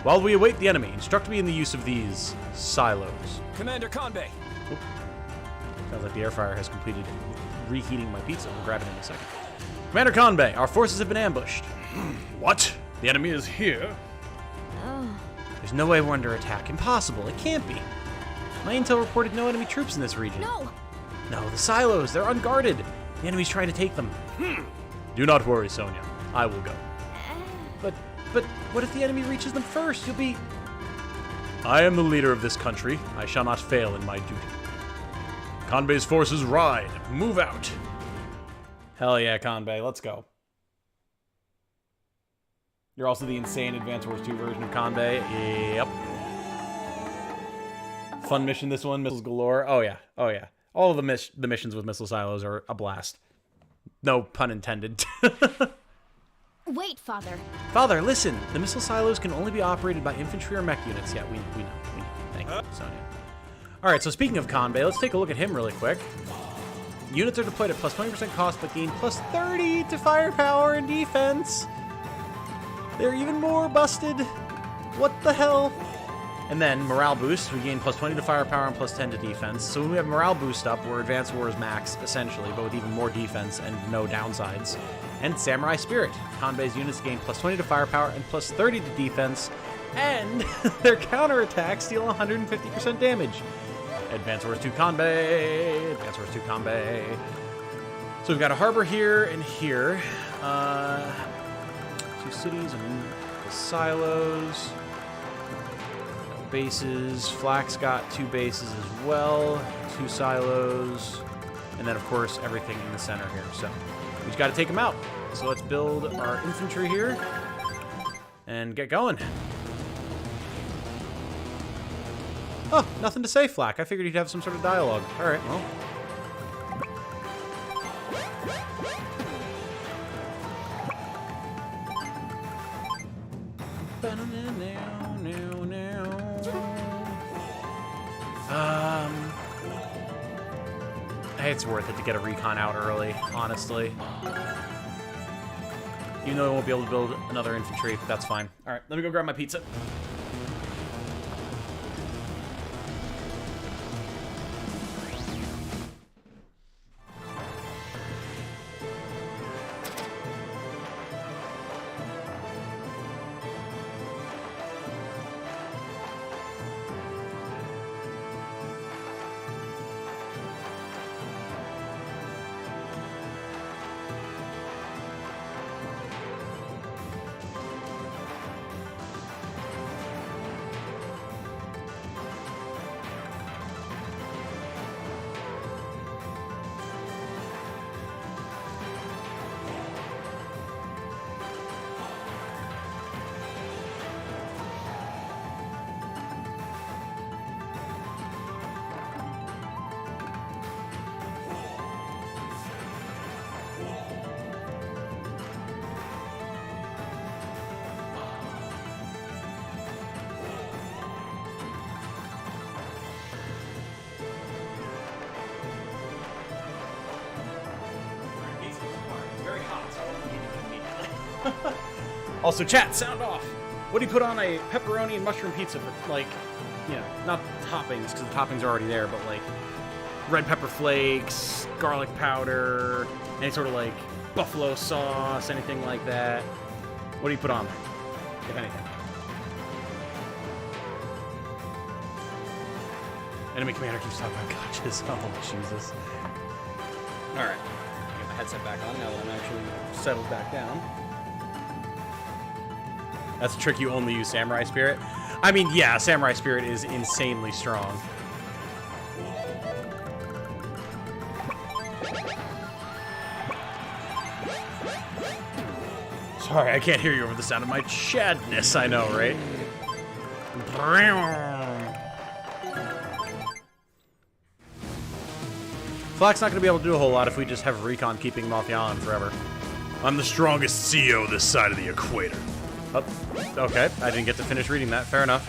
While we await the enemy, instruct me in the use of these silos. Commander Kanbei. Oh. Sounds like the air fryer has completed reheating my pizza. We'll grab it in a second. Commander Kanbei, our forces have been ambushed. What? The enemy is here? There's no way we're under attack. Impossible. It can't be. My intel reported no enemy troops in this region. No! No, the silos. They're unguarded. The enemy's trying to take them. Do not worry, Sonya. I will go. But what if the enemy reaches them first? You'll be... I am the leader of this country. I shall not fail in my duty. Kanbei's forces ride. Move out. Hell yeah, Kanbei. Let's go. You're also the insane Advance Wars 2 version of Kanbei. Yep. Fun mission, this one. Missiles galore. Oh, yeah. Oh, yeah. All of the missions with missile silos are a blast. No pun intended. Wait, Father. Father, listen. The missile silos can only be operated by infantry or mech units. Yeah, we know. Thank you, Sonya. All right, so speaking of Kanbei, let's take a look at him really quick. Units are deployed at plus 20% cost, but gain plus 30 to firepower and defense. They're even more busted. What the hell? And then morale boost. We gain plus 20 to firepower and plus 10 to defense. So when we have morale boost up, we're Advanced Wars max, essentially, but with even more defense and no downsides. And Samurai Spirit. Kanbei's units gain plus 20 to firepower and plus 30 to defense. And their counterattacks deal 150% damage. Advance Wars 2 Kanbei. Advance Wars 2 Kanbei. So we've got a harbor here and here. 2 cities and the silos. Bases. Flak's got 2 bases as well. 2 silos. And then, of course, everything in the center here. So we just got to take them out. So let's build our infantry here and get going. Oh, nothing to say, Flak. I figured he'd have some sort of dialogue. All right, well. It's worth it to get a recon out early, honestly. Even though I won't be able to build another infantry, that's fine. All right, let me go grab my pizza. Also, chat, sound off. What do you put on a pepperoni and mushroom pizza for, like, you know, not toppings, because the toppings are already there, but, like, red pepper flakes, garlic powder, any sort of, like, buffalo sauce, anything like that? What do you put on there, if anything? Enemy commander keeps talking about gotchas. Oh, Jesus. Alright. Get my headset back on now that I'm actually settled back down. That's a trick, you only use Samurai Spirit. I mean, yeah, Samurai Spirit is insanely strong. Sorry, I can't hear you over the sound of my chadness, I know, right? Flak's not going to be able to do a whole lot if we just have Recon keeping him off the island forever. I'm the strongest CEO this side of the equator. Oh, okay, I didn't get to finish reading that. Fair enough.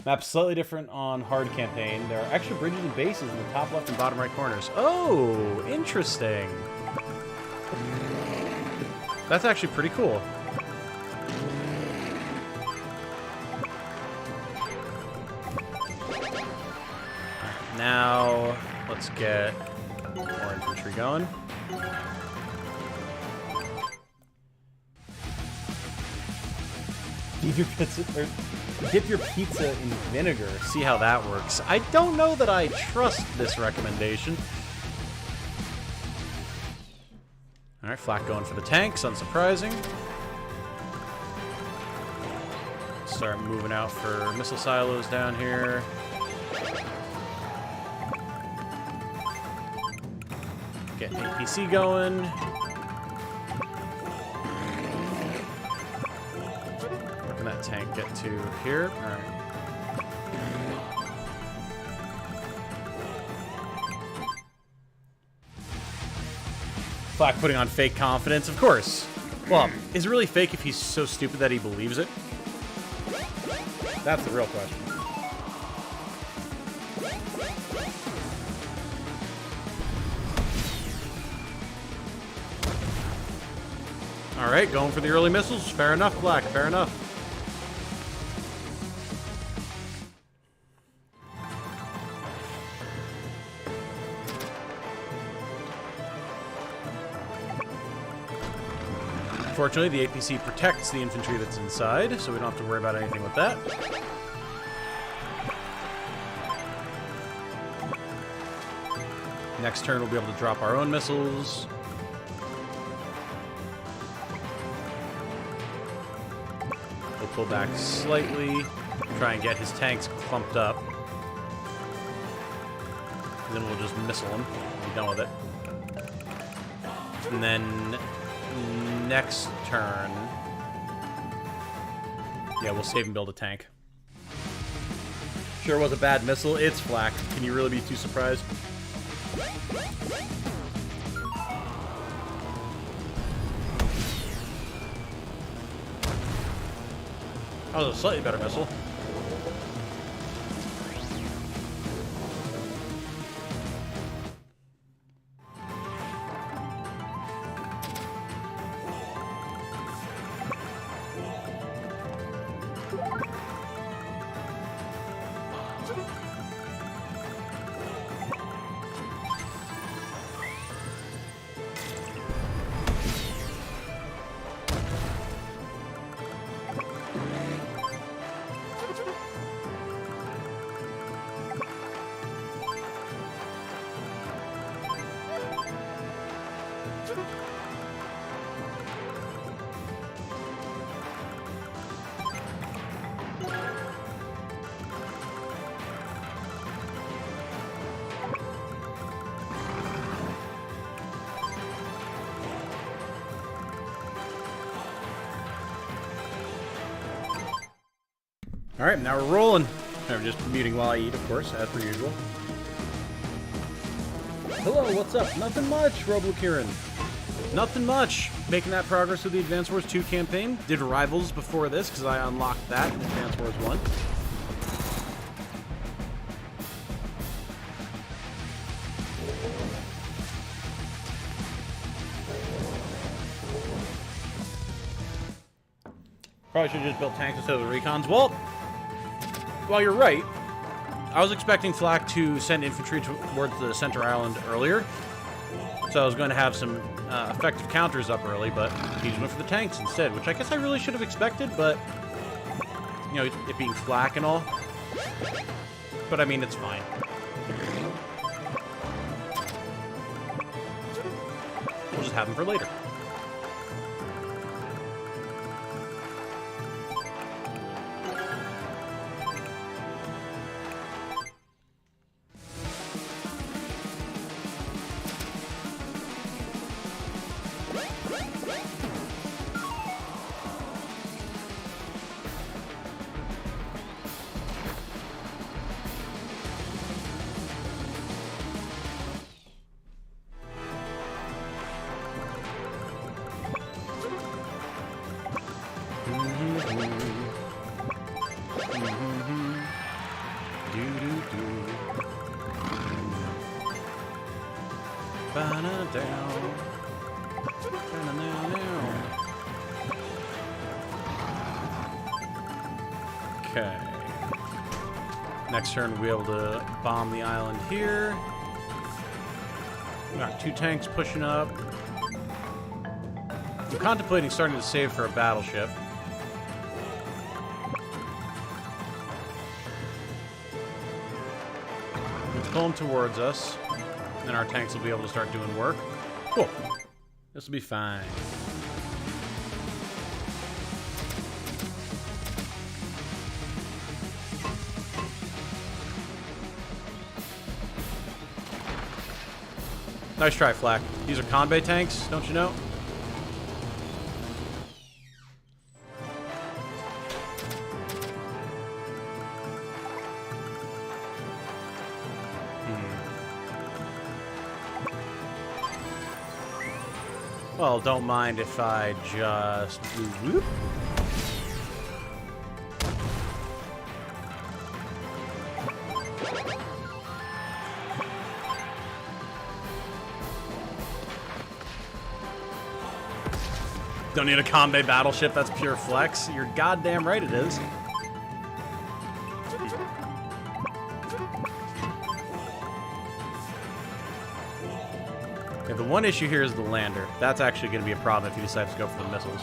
Map's slightly different on hard campaign. There are extra bridges and bases in the top left and bottom right corners. Oh, interesting. That's actually pretty cool. Now, let's get more infantry going. Dip your pizza in vinegar. See how that works. I don't know that I trust this recommendation. Alright, Flak going for the tanks, unsurprising. Start moving out for missile silos down here. Get APC going. Where can that tank get to? Here? Alright. Flak putting on fake confidence, of course. Well, is it really fake if he's so stupid that he believes it? That's the real question. Alright, going for the early missiles. Fair enough, Black. Fair enough. Fortunately, the APC protects the infantry that's inside, so we don't have to worry about anything with that. Next turn, we'll be able to drop our own missiles. We'll pull back slightly, try and get his tanks clumped up. And then we'll just missile him, be done with it. And then next turn, yeah, we'll save and build a tank. Sure was a bad missile. It's Flak. Can you really be too surprised? That was a slightly better missile. Alright, now we're rolling. I'm just muting while I eat, of course, as per usual. Hello, what's up? Nothing much, Roblokirin. Nothing much. Making that progress with the Advance Wars 2 campaign. Did Rivals before this, because I unlocked that in Advance Wars 1. Probably should have just built tanks instead of the recons. Well, while you're right, I was expecting Flak to send infantry towards the center island earlier. So I was going to have some effective counters up early, but he just went for the tanks instead, which I guess I really should have expected, but, you know, it being Flak and all. But, I mean, it's fine. We'll just have them for later. Okay. Next turn, we'll be able to bomb the island here. We got 2 tanks pushing up. I'm contemplating starting to save for a battleship. Let's pull them towards us. Then our tanks will be able to start doing work. Cool. This will be fine. Nice try, Flak. These are Kanbei tanks, don't you know? Well, don't mind if I just... Whoop. Don't need a Kanbei battleship, that's pure flex. You're goddamn right it is. Okay, the one issue here is the lander. That's actually going to be a problem if he decides to go for the missiles.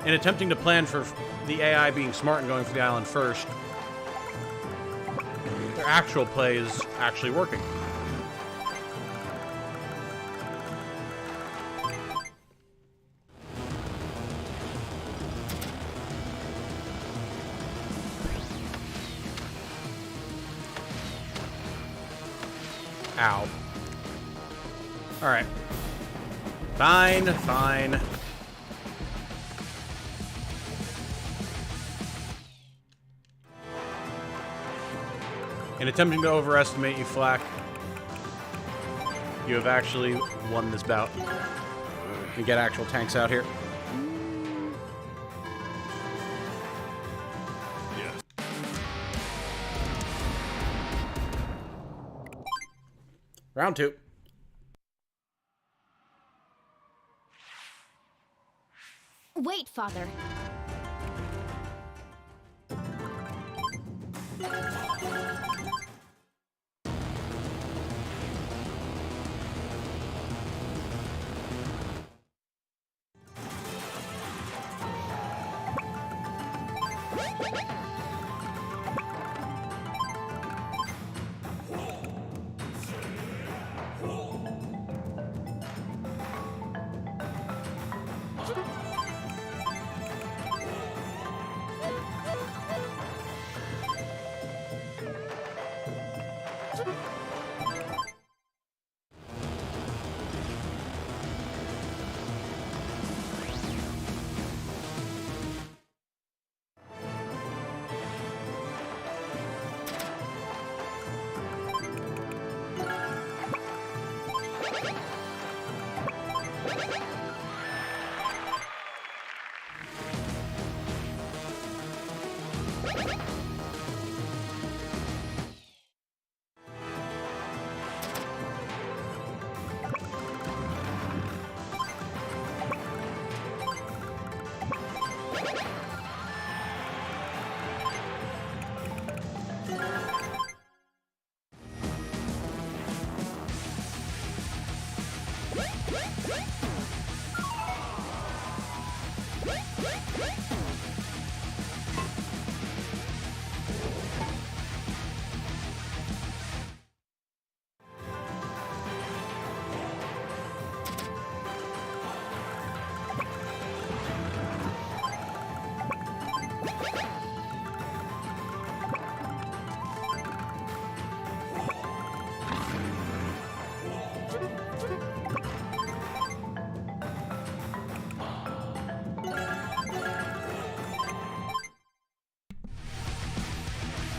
In attempting to plan for the AI being smart and going for the island first, their actual play is actually working. Ow. Alright. Fine, fine. In attempting to overestimate you, Flak, you have actually won this bout. You get actual tanks out here. Yeah. Round 2. Wait, Father.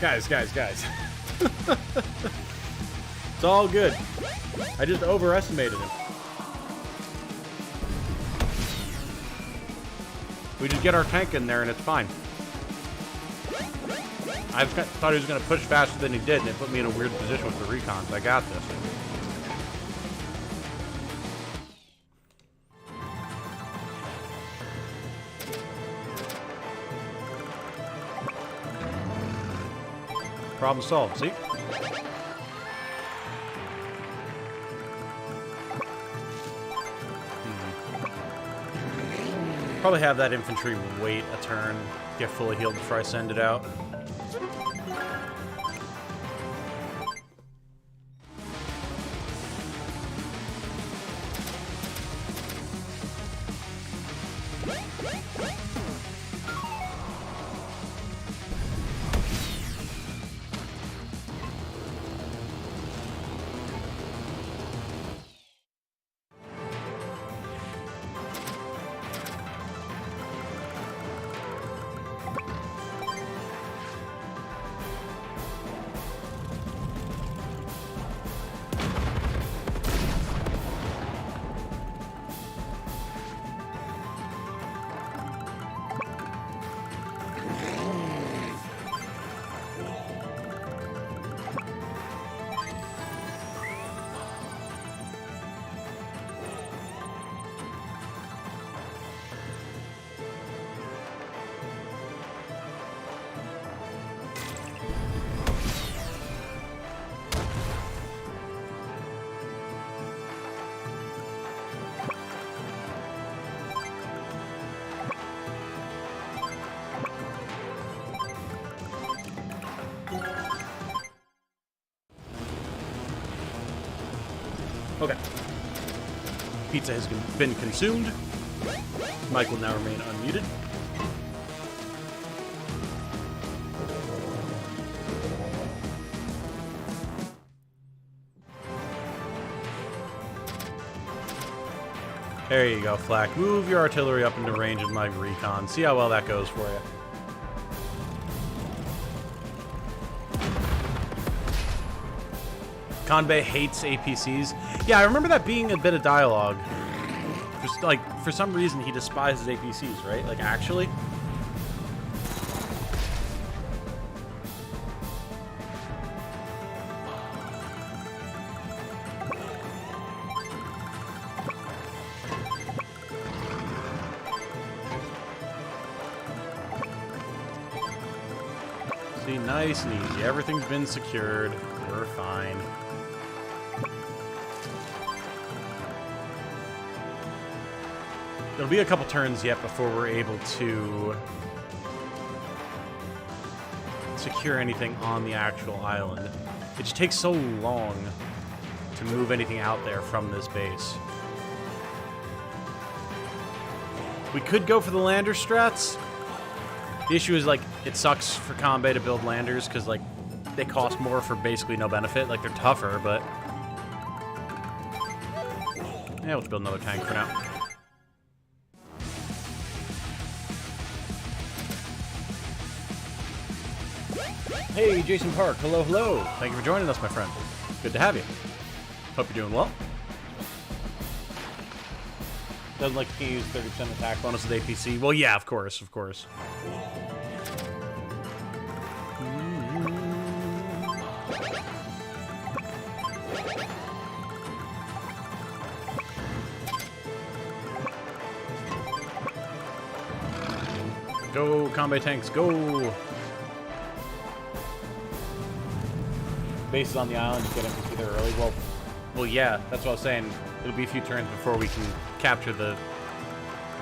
Guys. It's all good. I just overestimated him. We just get our tank in there and it's fine. I thought he was going to push faster than he did, and it put me in a weird position with the recons. I got this. Problem solved, see? Probably have that infantry wait a turn, get fully healed before I send it out. Okay. Pizza has been consumed. Mike will now remain unmuted. There you go, Flack. Move your artillery up into range of my recon. See how well that goes for you. Kanbei hates APCs. Yeah, I remember that being a bit of dialogue. Just like, for some reason, he despises APCs, right? Like, actually? See, nice and easy. Everything's been secured. We're fine. There'll be a couple turns yet before we're able to secure anything on the actual island. It just takes so long to move anything out there from this base. We could go for the lander strats. The issue is, like, it sucks for Kanbei to build landers because, like, they cost more for basically no benefit. Like, they're tougher, but... yeah, we'll just build another tank for now. Hey, Jason Park. Hello, hello. Thank you for joining us, my friend. Good to have you. Hope you're doing well. Doesn't like to use 30% attack bonus with APC. Well, yeah, of course, of course. Go, Kanbei tanks, go! Bases on the island, get infantry there early. Well, yeah, that's what I was saying. It'll be a few turns before we can capture the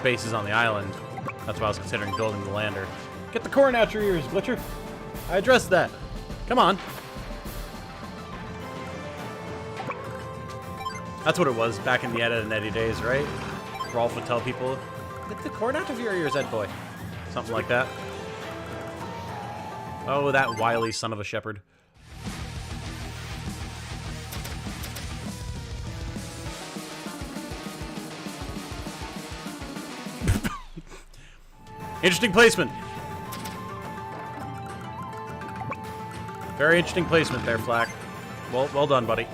bases on the island. That's why I was considering building the lander. Get the corn out your ears, Glitcher! I addressed that. Come on. That's what it was back in the Ed and Eddie days, right? Rolf would tell people, get the corn out of your ears, Ed boy. Something like that. Oh, that wily son of a shepherd. Interesting placement. Very interesting placement there, Flack. Well done, buddy.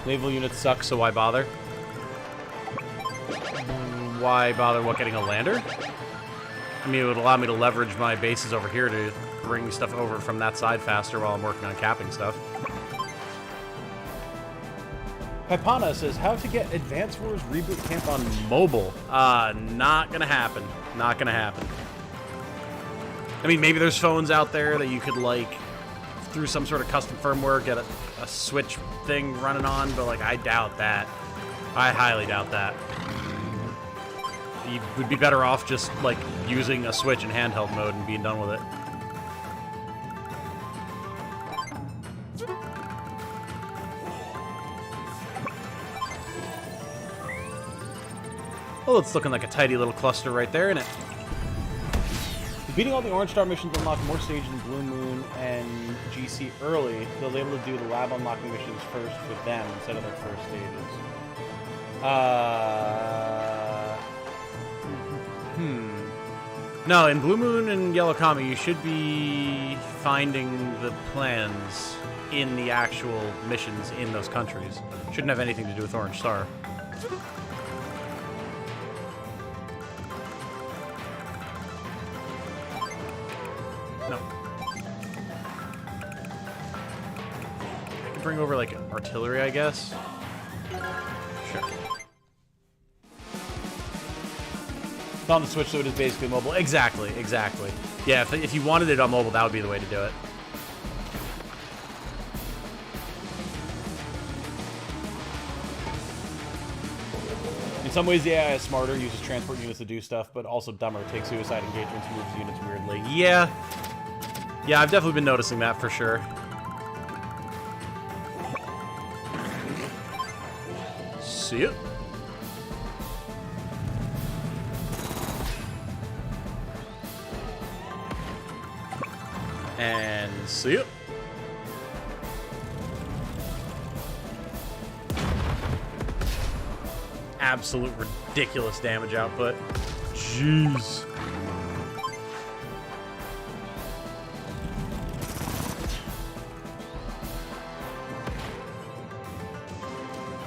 Naval units suck, so why bother? Why bother getting a lander? I mean, it would allow me to leverage my bases over here to bring stuff over from that side faster while I'm working on capping stuff. Pipana says, how to get Advance Wars Reboot Camp on mobile? Not gonna happen. Not gonna happen. I mean, maybe there's phones out there that you could, like, through some sort of custom firmware, get a Switch thing running on, but, like, I doubt that. I highly doubt that. You would be better off just, like, using a Switch in handheld mode and being done with it. Well, it's looking like a tidy little cluster right there, isn't it? Beating all the Orange Star missions unlock more stages in Blue Moon and GC early. They'll be able to do the lab unlocking missions first with them instead of their first stages. No, in Blue Moon and Yellow Kami, you should be finding the plans in the actual missions in those countries. Shouldn't have anything to do with Orange Star. No. I can bring over, like, artillery, I guess. Sure. It's on the Switch, so it is basically mobile. Exactly, exactly. Yeah, if you wanted it on mobile, that would be the way to do it. In some ways, the AI is smarter, uses transport units to do stuff, but also dumber, takes suicide engagements, moves units weirdly. Yeah. Yeah, I've definitely been noticing that for sure. See it? And see it. Absolute ridiculous damage output. Jeez.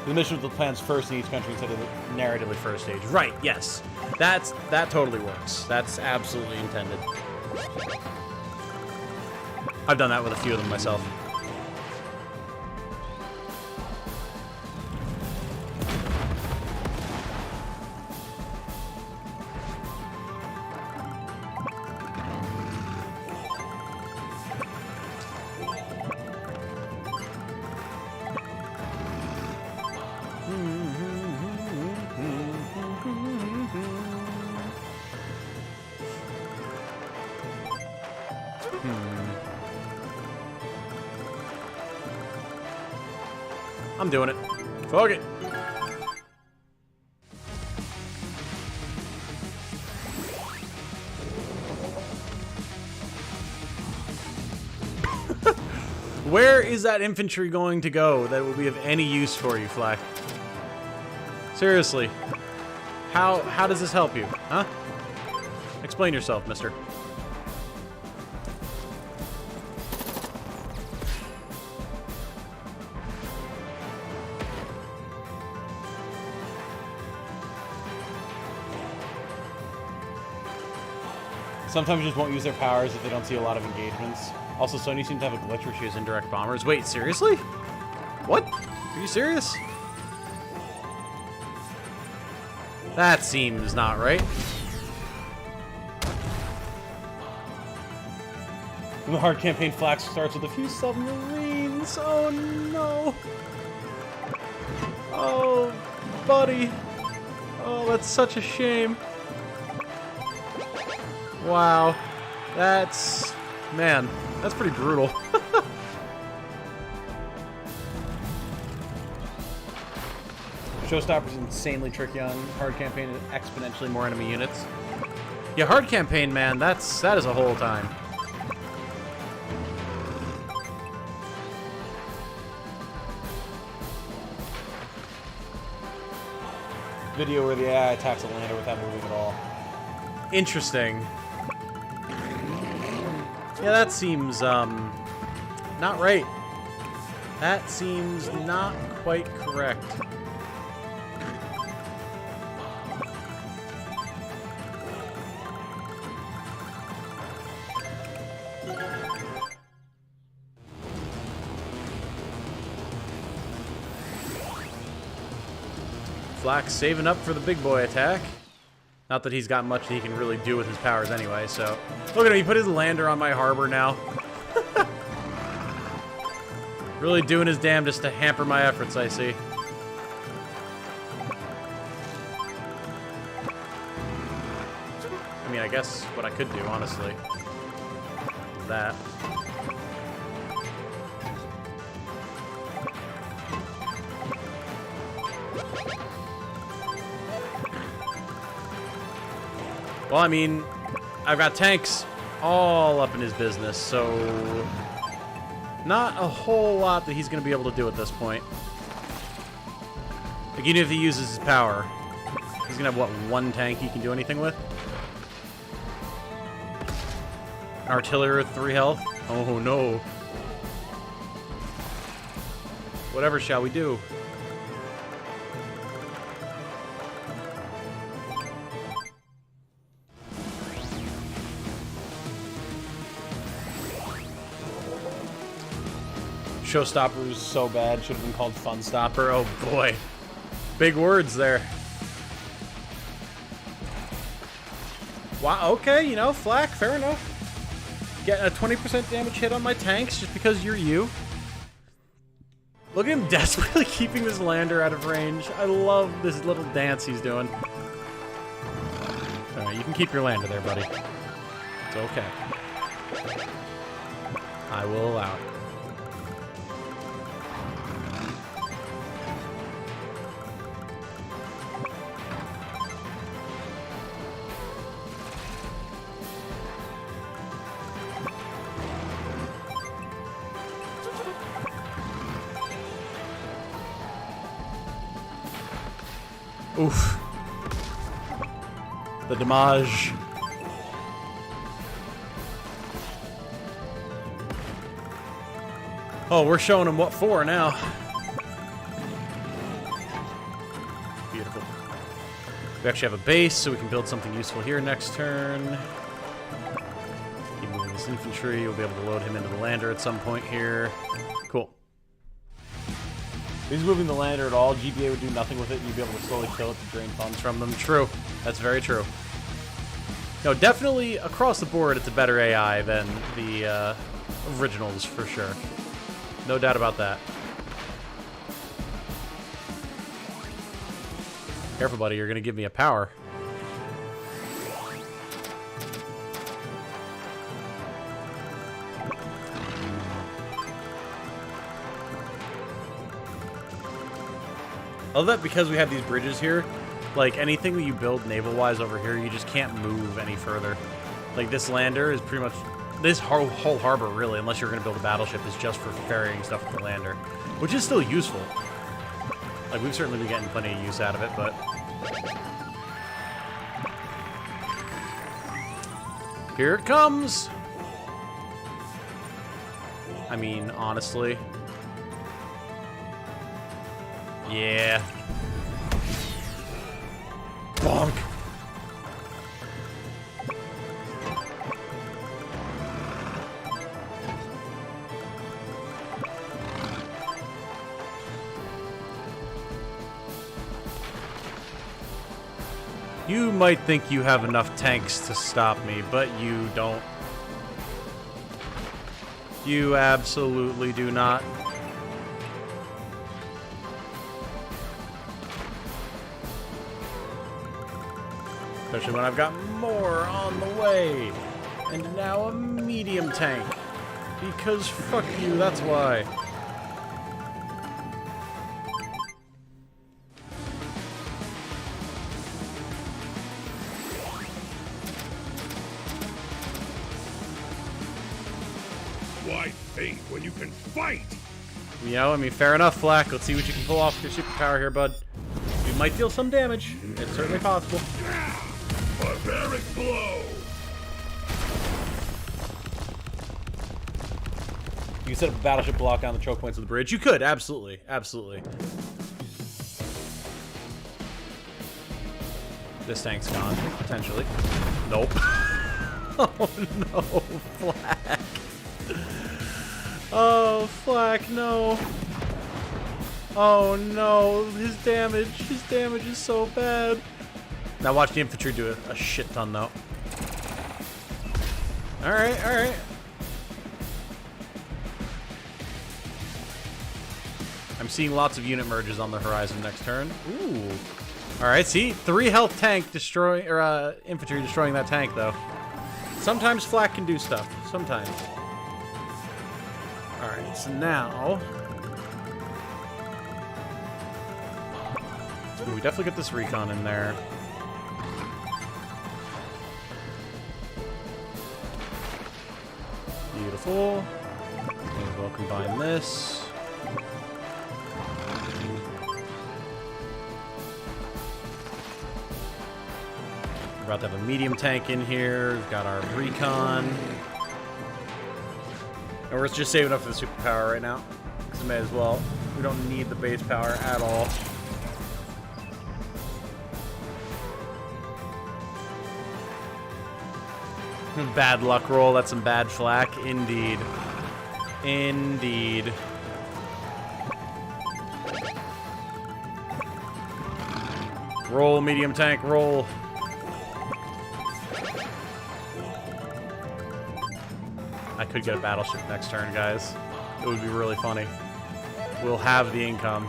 The mission with the plans first in each country instead of the narratively first stage. Right, yes. That totally works. That's absolutely intended. I've done that with a few of them myself. I'm doing it. Fuck it. Where is that infantry going to go that will be of any use for you, Flack? Seriously. How does this help you? Huh? Explain yourself, mister. Sometimes you just won't use their powers if they don't see a lot of engagements. Also, Sony seems to have a glitch where she has indirect bombers. Wait, seriously? What? Are you serious? That seems not right. When the hard campaign Flack starts with a few submarines. Oh no. Oh, buddy. Oh, that's such a shame. Wow. That's... man, that's pretty brutal. Showstopper's insanely tricky on hard campaign and exponentially more enemy units. Yeah, hard campaign, man, that is a whole time. video where the AI attacks a lander without moving at all. Interesting. Yeah, that seems, not right. That seems not quite correct. Flax saving up for the big boy attack. Not that he's got much that he can really do with his powers anyway, so... Look at him, he put his lander on my harbor now. Really doing his damnedest to hamper my efforts, I see. I mean, I guess what I could do, honestly, is that. Well, I mean, I've got tanks all up in his business, so not a whole lot that he's going to be able to do at this point. Like, even if he uses his power, he's going to have, what, one tank he can do anything with? Artillery with 3 health? Oh, no. Whatever shall we do? Showstopper was so bad, should have been called Fun Stopper. Oh boy. Big words there. Wow, okay, you know, Flak, fair enough. Getting a 20% damage hit on my tanks just because you're you. Look at him desperately keeping this lander out of range. I love this little dance he's doing. Alright, you can keep your lander there, buddy. It's okay. I will allow it. Oof. The damage. Oh, we're showing him what for now. Beautiful. We actually have a base, so we can build something useful here next turn. Keep moving this infantry. We'll be able to load him into the lander at some point here. Cool. If he's moving the lander at all, GBA would do nothing with it, and you'd be able to slowly kill it to drain funds from them. True. That's very true. No, definitely, across the board, it's a better AI than the originals, for sure. No doubt about that. Careful, buddy, you're going to give me a power. I love that because we have these bridges here, like, anything that you build naval-wise over here, you just can't move any further. Like, this lander is pretty much... This whole harbor, really, unless you're going to build a battleship, is just for ferrying stuff with the lander. Which is still useful. Like, we've certainly been getting plenty of use out of it, but... Here it comes! I mean, honestly... Yeah. Bonk. You might think you have enough tanks to stop me, but you don't. You absolutely do not. Especially when I've got more on the way. And now a medium tank. Because fuck you, that's why. Why faint when you can fight? You know, I mean, fair enough, Flak. Let's see what you can pull off with your superpower here, bud. Do You might deal some damage. It's certainly possible. Barbaric blow. You can set up a battleship block on the choke points of the bridge. You could, absolutely. Absolutely. This tank's gone, potentially. Nope. Oh no, Flak. Oh, Flak, no. Oh no, his damage is so bad. Now watch the infantry do a shit ton though. Alright, alright. I'm seeing lots of unit merges on the horizon next turn. Ooh. Alright, see? 3 health tank destroying, or infantry destroying that tank though. Sometimes Flak can do stuff. Sometimes. Alright, so now... we definitely get this recon in there. Beautiful. May as well combine this. We're about to have a medium tank in here. We've got our recon. And we're just saving up for the superpower right now. Because we may as well. We don't need the base power at all. Bad luck roll. That's some bad Flak. Indeed. Indeed. Roll, medium tank, roll. I could get a battleship next turn, guys. It would be really funny. We'll have the income.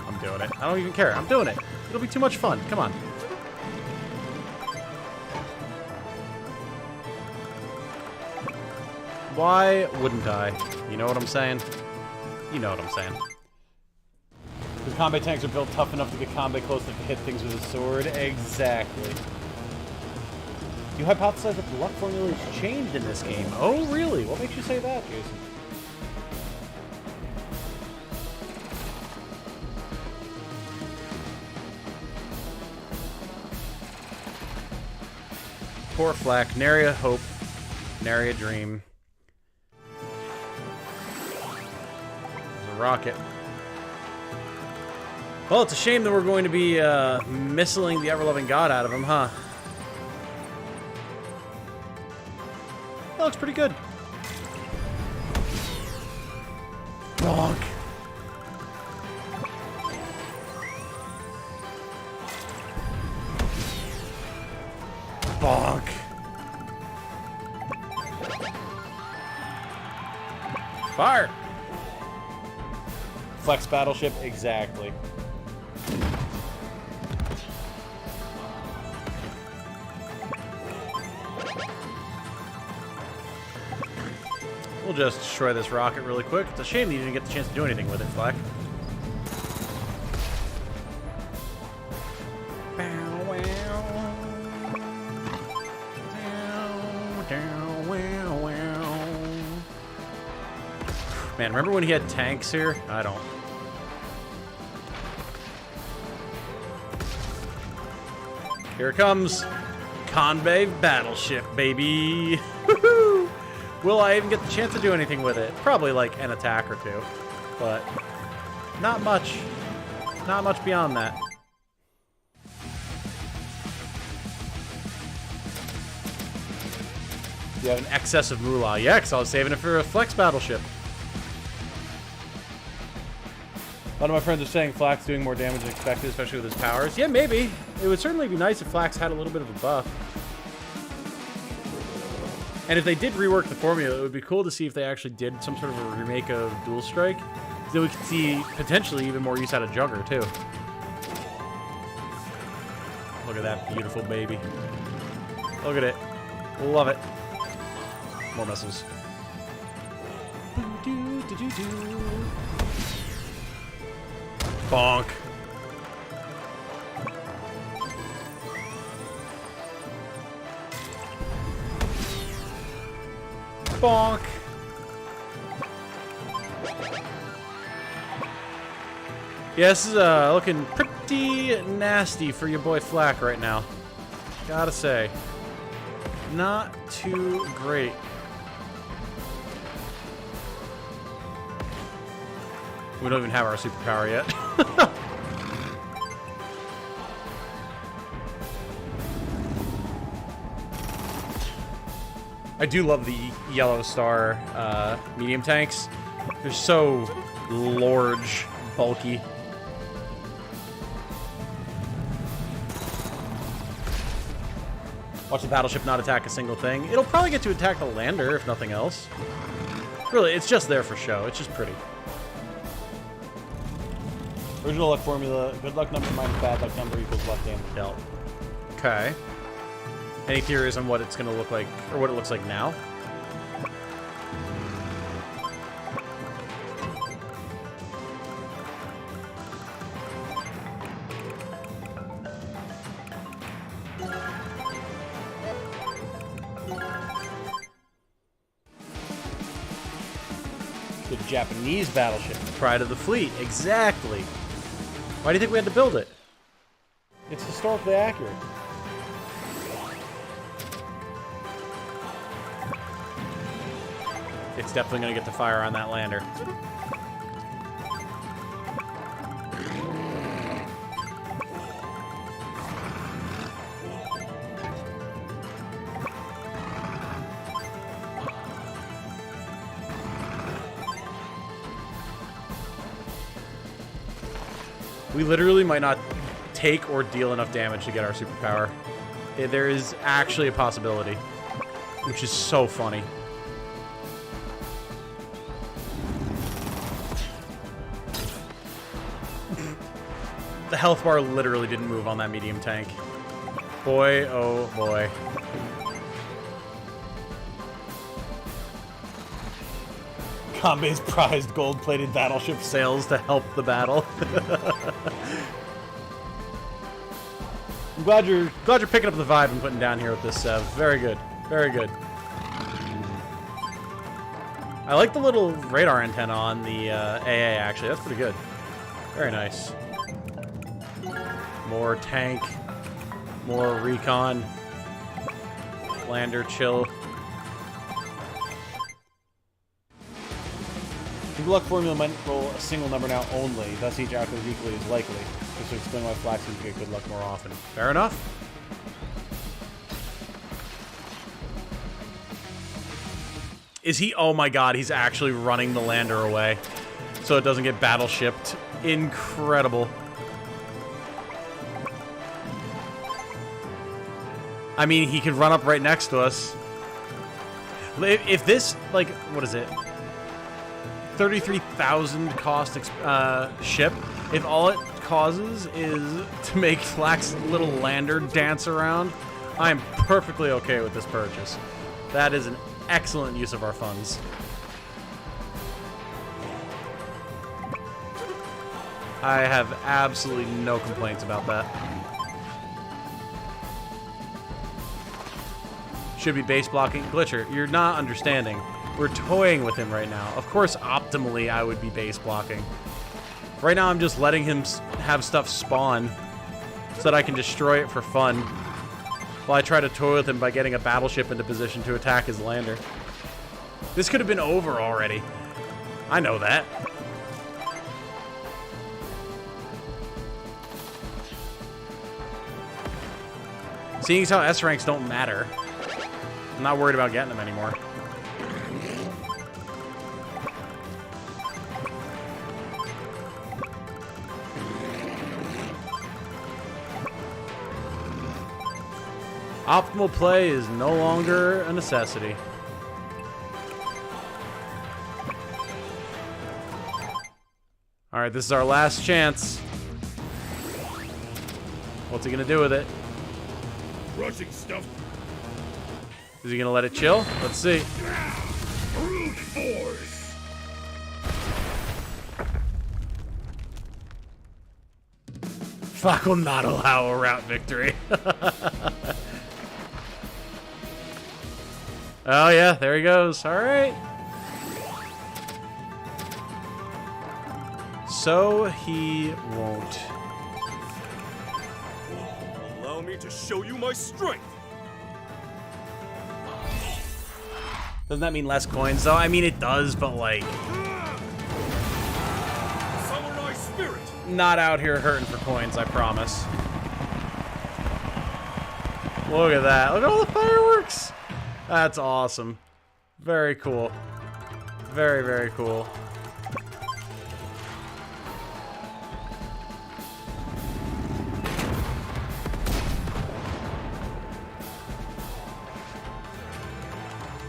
I'm doing it. I don't even care. I'm doing it. It'll be too much fun. Come on. Why wouldn't I? You know what I'm saying? You know what I'm saying. The combat tanks are built tough enough to get combat close enough to hit things with a sword. Exactly. You hypothesize that the luck formula has changed in this game. Oh, really? What makes you say that, Jason? Poor Flak. Nary a hope. Nary a dream. There's a rocket. Well, it's a shame that we're going to be missiling the ever-loving god out of him, huh? That looks pretty good. Bonk. Bonk. Fire! Flex battleship, exactly. We'll just destroy this rocket really quick. It's a shame that you didn't get the chance to do anything with it, Flak. Man, remember when he had tanks here? I don't. Here it comes. Convoy battleship, baby. Woohoo! Will I even get the chance to do anything with it? Probably like an attack or two. But not much. Not much beyond that. You have an excess of moolah. Yeah, because I was saving it for a flex battleship. A lot of my friends are saying Flak's doing more damage than expected, especially with his powers. Yeah, maybe. It would certainly be nice if Flax had a little bit of a buff. And if they did rework the formula, it would be cool to see if they actually did some sort of a remake of Dual Strike. So we could see potentially even more use out of Jugger, too. Look at that beautiful baby. Look at it. Love it. More missiles. Bonk. Bonk. Yeah, this is looking pretty pretty nasty for your boy Flack right now. Gotta say. Not too great. We don't even have our superpower yet. I do love the yellow star medium tanks. They're so large, bulky. Watch the battleship not attack a single thing. It'll probably get to attack the lander, if nothing else. Really, it's just there for show. It's just pretty. Original luck formula, good luck number minus bad luck number equals luck damage dealt. Okay. Any theories on what it's going to look like, or what it looks like now? The Japanese battleship, pride of the fleet. Exactly. Why do you think we had to build it? It's historically accurate. It's definitely going to get to fire on that lander. We literally might not take or deal enough damage to get our superpower. There is actually a possibility, which is so funny. The health bar literally didn't move on that medium tank. Boy, oh boy. Kanbei's prized gold-plated battleship sails to help the battle. I'm glad you're picking up the vibe I'm putting down here with this Sev. Very good. Very good. I like the little radar antenna on the AA, actually. That's pretty good. Very nice. More tank. More recon. Lander chill. The luck formula might roll a single number now only, thus each outcome is equally as likely. This will explain why Flack seems to get good luck more often. Fair enough. Is he? Oh my god, he's actually running the lander away so it doesn't get battleshipped. Incredible. I mean, he could run up right next to us. If this, like, what is it? 33,000 cost ship. If all it causes is to make Flack's little lander dance around, I am perfectly okay with this purchase. That is an excellent use of our funds. I have absolutely no complaints about that. Should be base blocking. Glitcher, you're not understanding. We're toying with him right now. Of course, optimally, I would be base blocking. Right now, I'm just letting him have stuff spawn so that I can destroy it for fun while I try to toy with him by getting a battleship into position to attack his lander. This could have been over already. I know that. Seeing as how S ranks don't matter, I'm not worried about getting them anymore. Optimal play is no longer a necessity. Alright, this is our last chance. What's he gonna do with it? Rushing stuff. Is he gonna let it chill? Let's see. Brute force. Fuck will not allow a route victory. Oh yeah, there he goes. Alright. So he won't. Allow me to show you my strength. Doesn't that mean less coins, though? I mean, it does, but, like... Samurai spirit. Not out here hurting for coins, I promise. Look at that. Look at all the fireworks. That's awesome. Very cool. Very, very cool.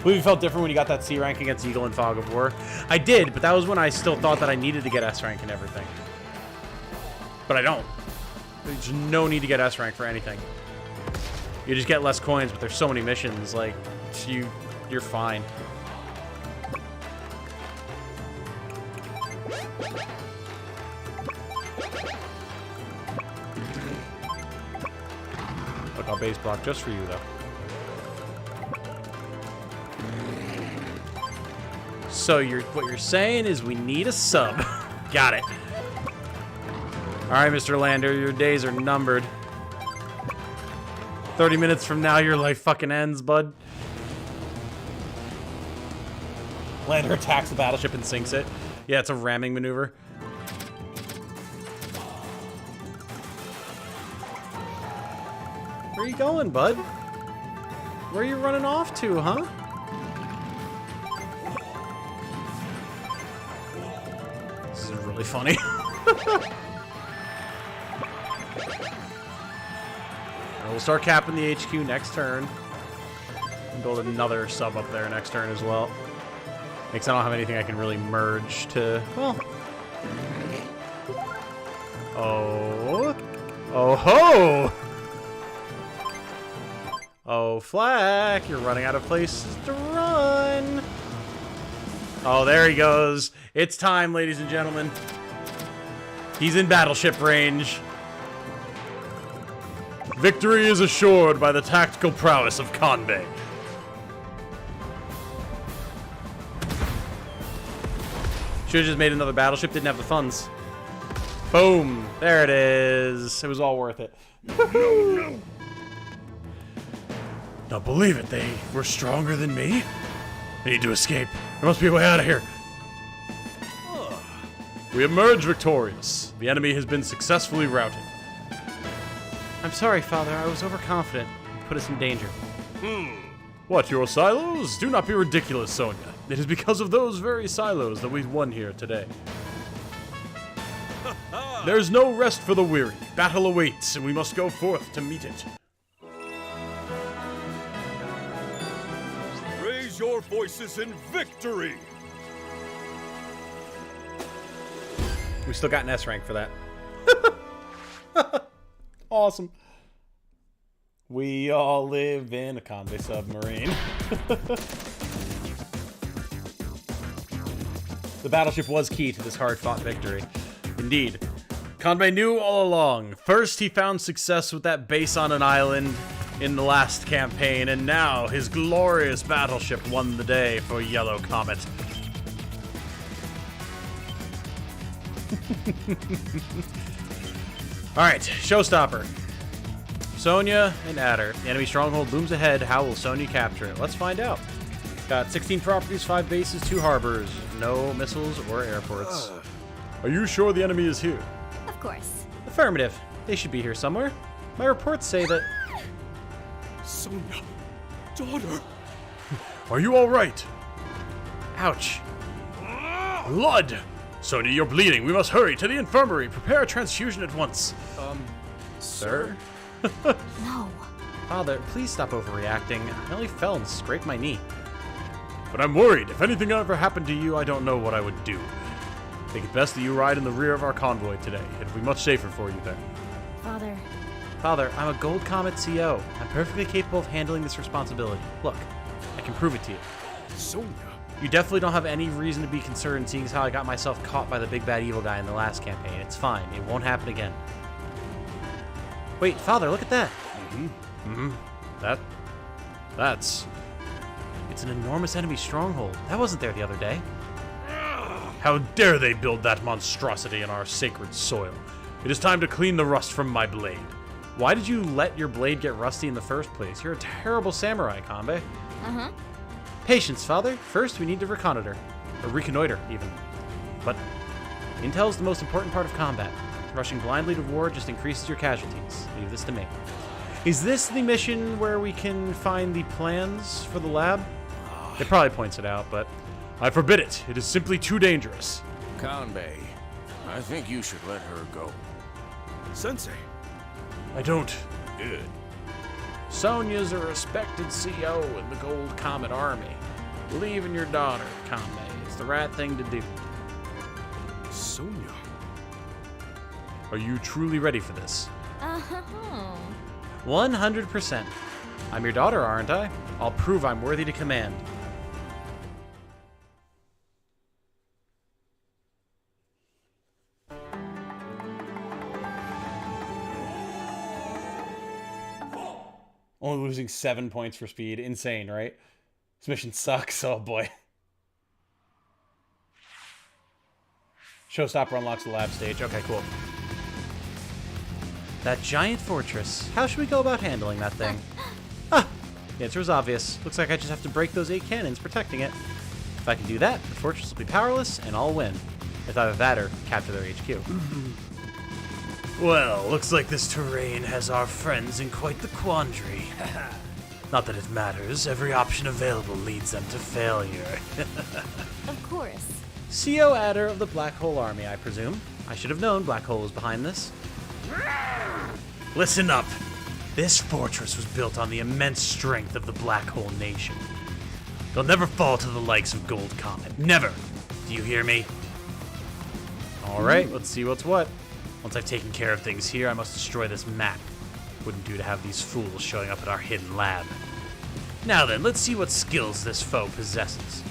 Believe you felt different when you got that C rank against Eagle in Fog of War. I did, but that was when I still thought that I needed to get S rank and everything. But I don't. There's no need to get S rank for anything. You just get less coins, but there's so many missions, like, you're fine. Look, I'll base block just for you, though. So what you're saying is we need a sub. Got it. Alright, Mr. Lander, your days are numbered. 30 minutes from now, your life fucking ends, bud. Lander attacks the battleship and sinks it. Yeah, it's a ramming maneuver. Where are you going, bud? Where are you running off to, huh? This is really funny. We'll start capping the HQ next turn. And build another sub up there next turn as well. Makes I don't have anything I can really merge to... Well... Oh... Oh ho! Oh, Flack, you're running out of places to run. Oh, there he goes. It's time, ladies and gentlemen. He's in battleship range. Victory is assured by the tactical prowess of Kanbei. Should've just made another battleship, didn't have the funds. Boom! There it is. It was all worth it. Don't believe it, they were stronger than me? I need to escape. There must be a way out of here. We emerge victorious. The enemy has been successfully routed. I'm sorry, Father. I was overconfident. Put us in danger. What, your silos? Do not be ridiculous, Sonia. It is because of those very silos that we've won here today. There's no rest for the weary. Battle awaits, and we must go forth to meet it. Raise your voices in victory. We still got an S rank for that. Awesome. We all live in a Kanbei submarine. The battleship was key to this hard-fought victory. Indeed. Kanbei knew all along. First, he found success with that base on an island in the last campaign, and now his glorious battleship won the day for Yellow Comet. Alright, showstopper. Sonia and Adder. The enemy stronghold looms ahead. How will Sonia capture it? Let's find out. Got 16 properties, 5 bases, 2 harbors. No missiles or airports. Are you sure the enemy is here? Of course. Affirmative. They should be here somewhere. My reports say that... Sonia, daughter. Are you all right? Ouch. Blood! Sonia, you're bleeding. We must hurry to the infirmary. Prepare a transfusion at once. Sir? No. Father, please stop overreacting. I only fell and scraped my knee. But I'm worried. If anything ever happened to you, I don't know what I would do. I think it best that you ride in the rear of our convoy today. It'll be much safer for you then. Father. Father, I'm a Gold Comet CO. I'm perfectly capable of handling this responsibility. Look, I can prove it to you. Sonia. You definitely don't have any reason to be concerned, seeing as how I got myself caught by the big bad evil guy in the last campaign. It's fine. It won't happen again. Wait, Father, look at that. That's... It's an enormous enemy stronghold. That wasn't there the other day. How dare they build that monstrosity in our sacred soil? It is time to clean the rust from my blade. Why did you let your blade get rusty in the first place? You're a terrible samurai, Kanbei. Uh-huh. Patience, father. First, we need to reconnoiter. Or reconnoiter, even. But intel is the most important part of combat. Rushing blindly to war just increases your casualties. Leave this to me. Is this the mission where we can find the plans for the lab? It probably points it out, but... I forbid it. It is simply too dangerous. Kanbei, I think you should let her go. Sensei. I don't. Good. Sonya's a respected CO in the Gold Comet Army. Believe in your daughter, Kanbei. It's the right thing to do. Sonya. Are you truly ready for this? Uh-huh. 100%. I'm your daughter, aren't I? I'll prove I'm worthy to command. Only losing 7 points for speed. Insane, right? This mission sucks. Oh boy. Showstopper unlocks the lab stage. Okay, cool. That giant fortress. How should we go about handling that thing? The answer is obvious. Looks like I just have to break those 8 cannons protecting it. If I can do that, the fortress will be powerless, and I'll win. It's either that or capture their HQ. Well, looks like this terrain has our friends in quite the quandary. Not that it matters. Every option available leads them to failure. Of course. CO Adder of the Black Hole Army, I presume. I should have known Black Hole was behind this. Listen up. This fortress was built on the immense strength of the Black Hole Nation. They'll never fall to the likes of Gold Comet. Never. Do you hear me? Alright, let's see what's what. Once I've taken care of things here, I must destroy this map. Wouldn't do to have these fools showing up at our hidden lab. Now then, let's see what skills this foe possesses.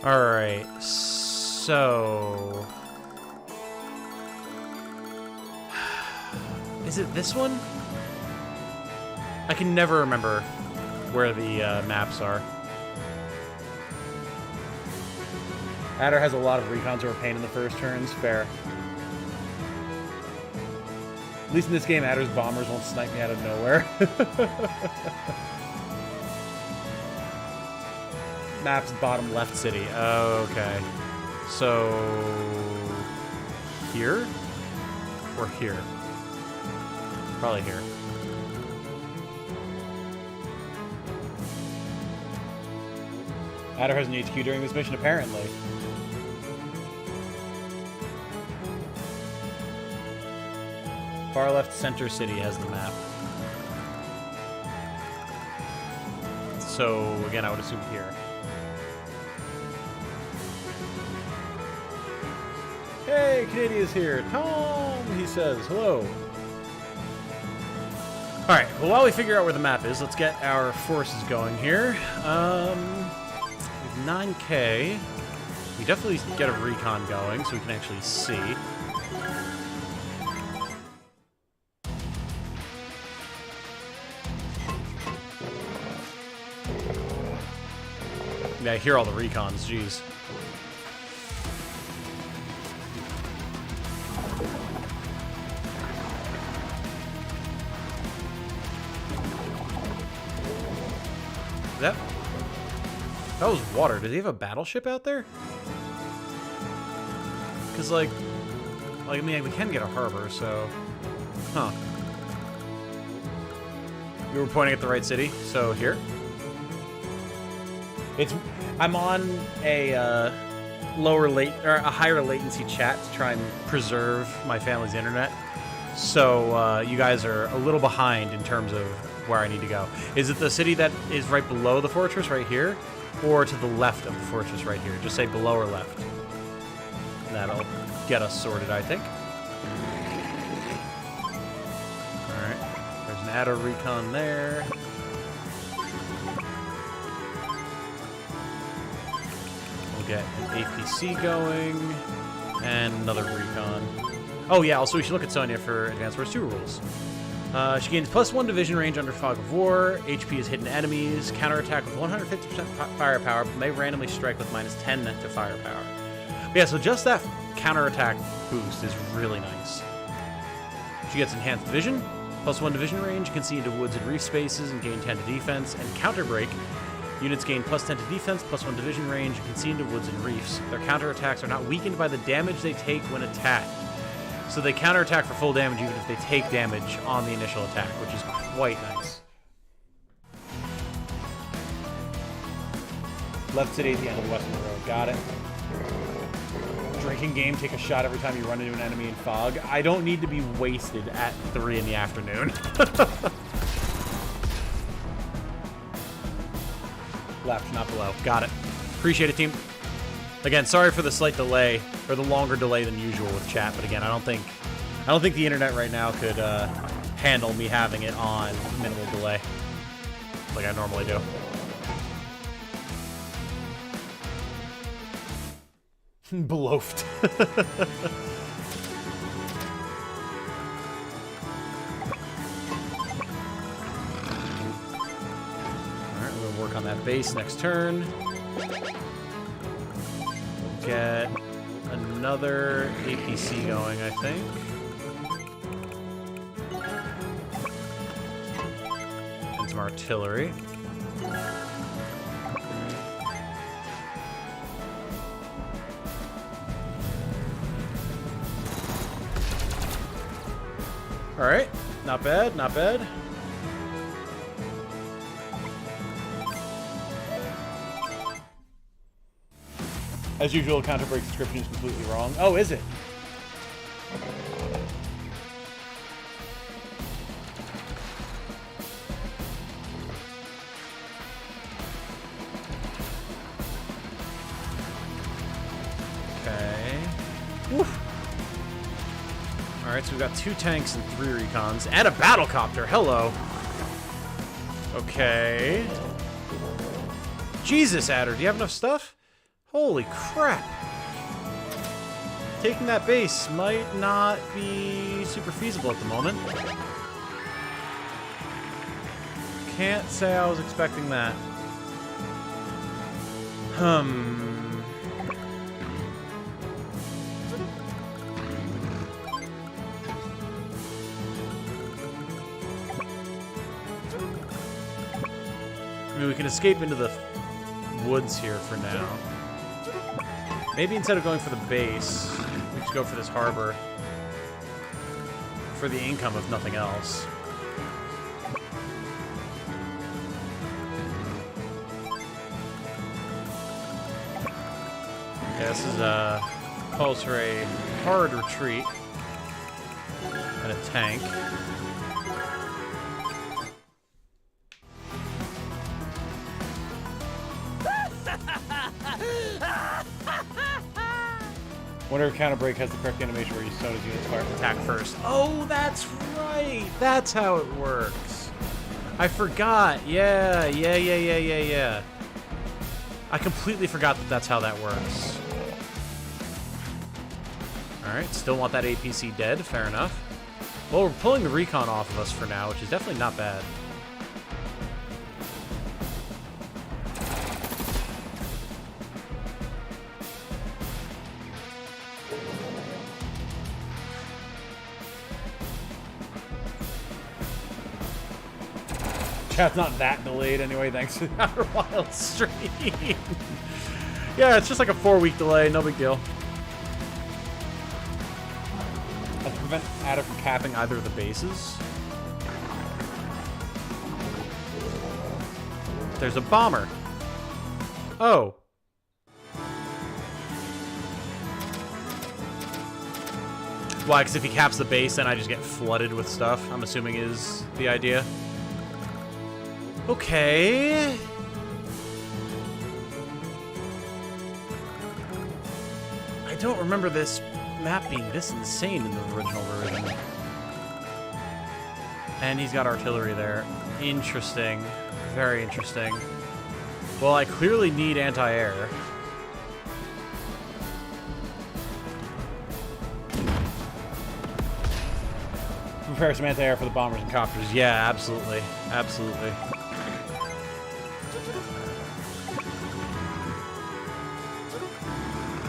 Alright, so... Is it this one? I can never remember where the maps are. Adder has a lot of recons who are a pain in the first turns. Fair. At least in this game, Adder's bombers won't snipe me out of nowhere. Map's bottom left city. Okay. So... here? Or here? Probably here. Adder has an HQ during this mission, apparently. Far left center city has the map. So, again, I would assume here. Hey, Canadia's here. Tom, he says. Hello. Alright, well, while we figure out where the map is, let's get our forces going here. We have 9K. We definitely get a recon going so we can actually see. Yeah, I hear all the recons, jeez. That was water. Does he have a battleship out there? Because, like, I mean, we can get a harbor, so... Huh. You were pointing at the right city, so here? I'm on a a higher latency chat to try and preserve my family's internet. So you guys are a little behind in terms of where I need to go. Is it the city that is right below the fortress right here? Or to the left of the fortress right here? Just say below or left. That'll get us sorted, I think. Alright. There's an Adder recon there. We'll get an APC going. And another recon. Oh yeah, also we should look at Sonya for Advanced Wars 2 rules. She gains +1 division range under Fog of War, HP is hidden enemies, counterattack with 150% firepower, but may randomly strike with -10 to firepower. But yeah, so just that counterattack boost is really nice. She gets enhanced vision, +1 to vision range, can see into woods and reef spaces, and gain 10 to defense, and counter break. Units gain +10 to defense, +1 to vision range, and can see into woods and reefs. Their counterattacks are not weakened by the damage they take when attacked. So they counterattack for full damage even if they take damage on the initial attack, which is quite nice. Left city at the end of the western road. Got it. Drinking game, take a shot every time you run into an enemy in fog. I don't need to be wasted at 3 in the afternoon. Left, not below. Got it. Appreciate it, team. Again, sorry for the slight delay, or the longer delay than usual with chat, but again, I don't think the internet right now could handle me having it on minimal delay like I normally do. Beloofed. Alright, we're gonna work on that base next turn. Get another APC going, I think. And some artillery. Alright, not bad, not bad. As usual, counter break description is completely wrong. Oh, is it? Okay. Woof. Alright, so we've got 2 tanks and 3 recons. And a battlecopter! Hello! Okay. Jesus, Adder, do you have enough stuff? Holy crap! Taking that base might not be super feasible at the moment. Can't say I was expecting that. I mean, we can escape into the woods here for now. Maybe instead of going for the base, we should go for this harbor. For the income, if nothing else. Yeah, this is calls for a hard retreat. And a tank. Wonder if Counter Break has the correct animation where you Sona's units fire attack first. Oh, that's right! That's how it works. I forgot. Yeah. I completely forgot that that's how that works. Alright, still want that APC dead. Fair enough. Well, we're pulling the recon off of us for now, which is definitely not bad. Chat's not that delayed anyway, thanks to the Outer Wilds stream. Yeah, it's just like a 4-week delay, no big deal. To prevent Adder from capping either of the bases. There's a bomber. Oh. Why? Because if he caps the base, then I just get flooded with stuff, I'm assuming is the idea. Okay. I don't remember this map being this insane in the original version. And he's got artillery there. Interesting. Very interesting. Well, I clearly need anti-air. Prepare some anti-air for the bombers and copters. Yeah, absolutely. Absolutely.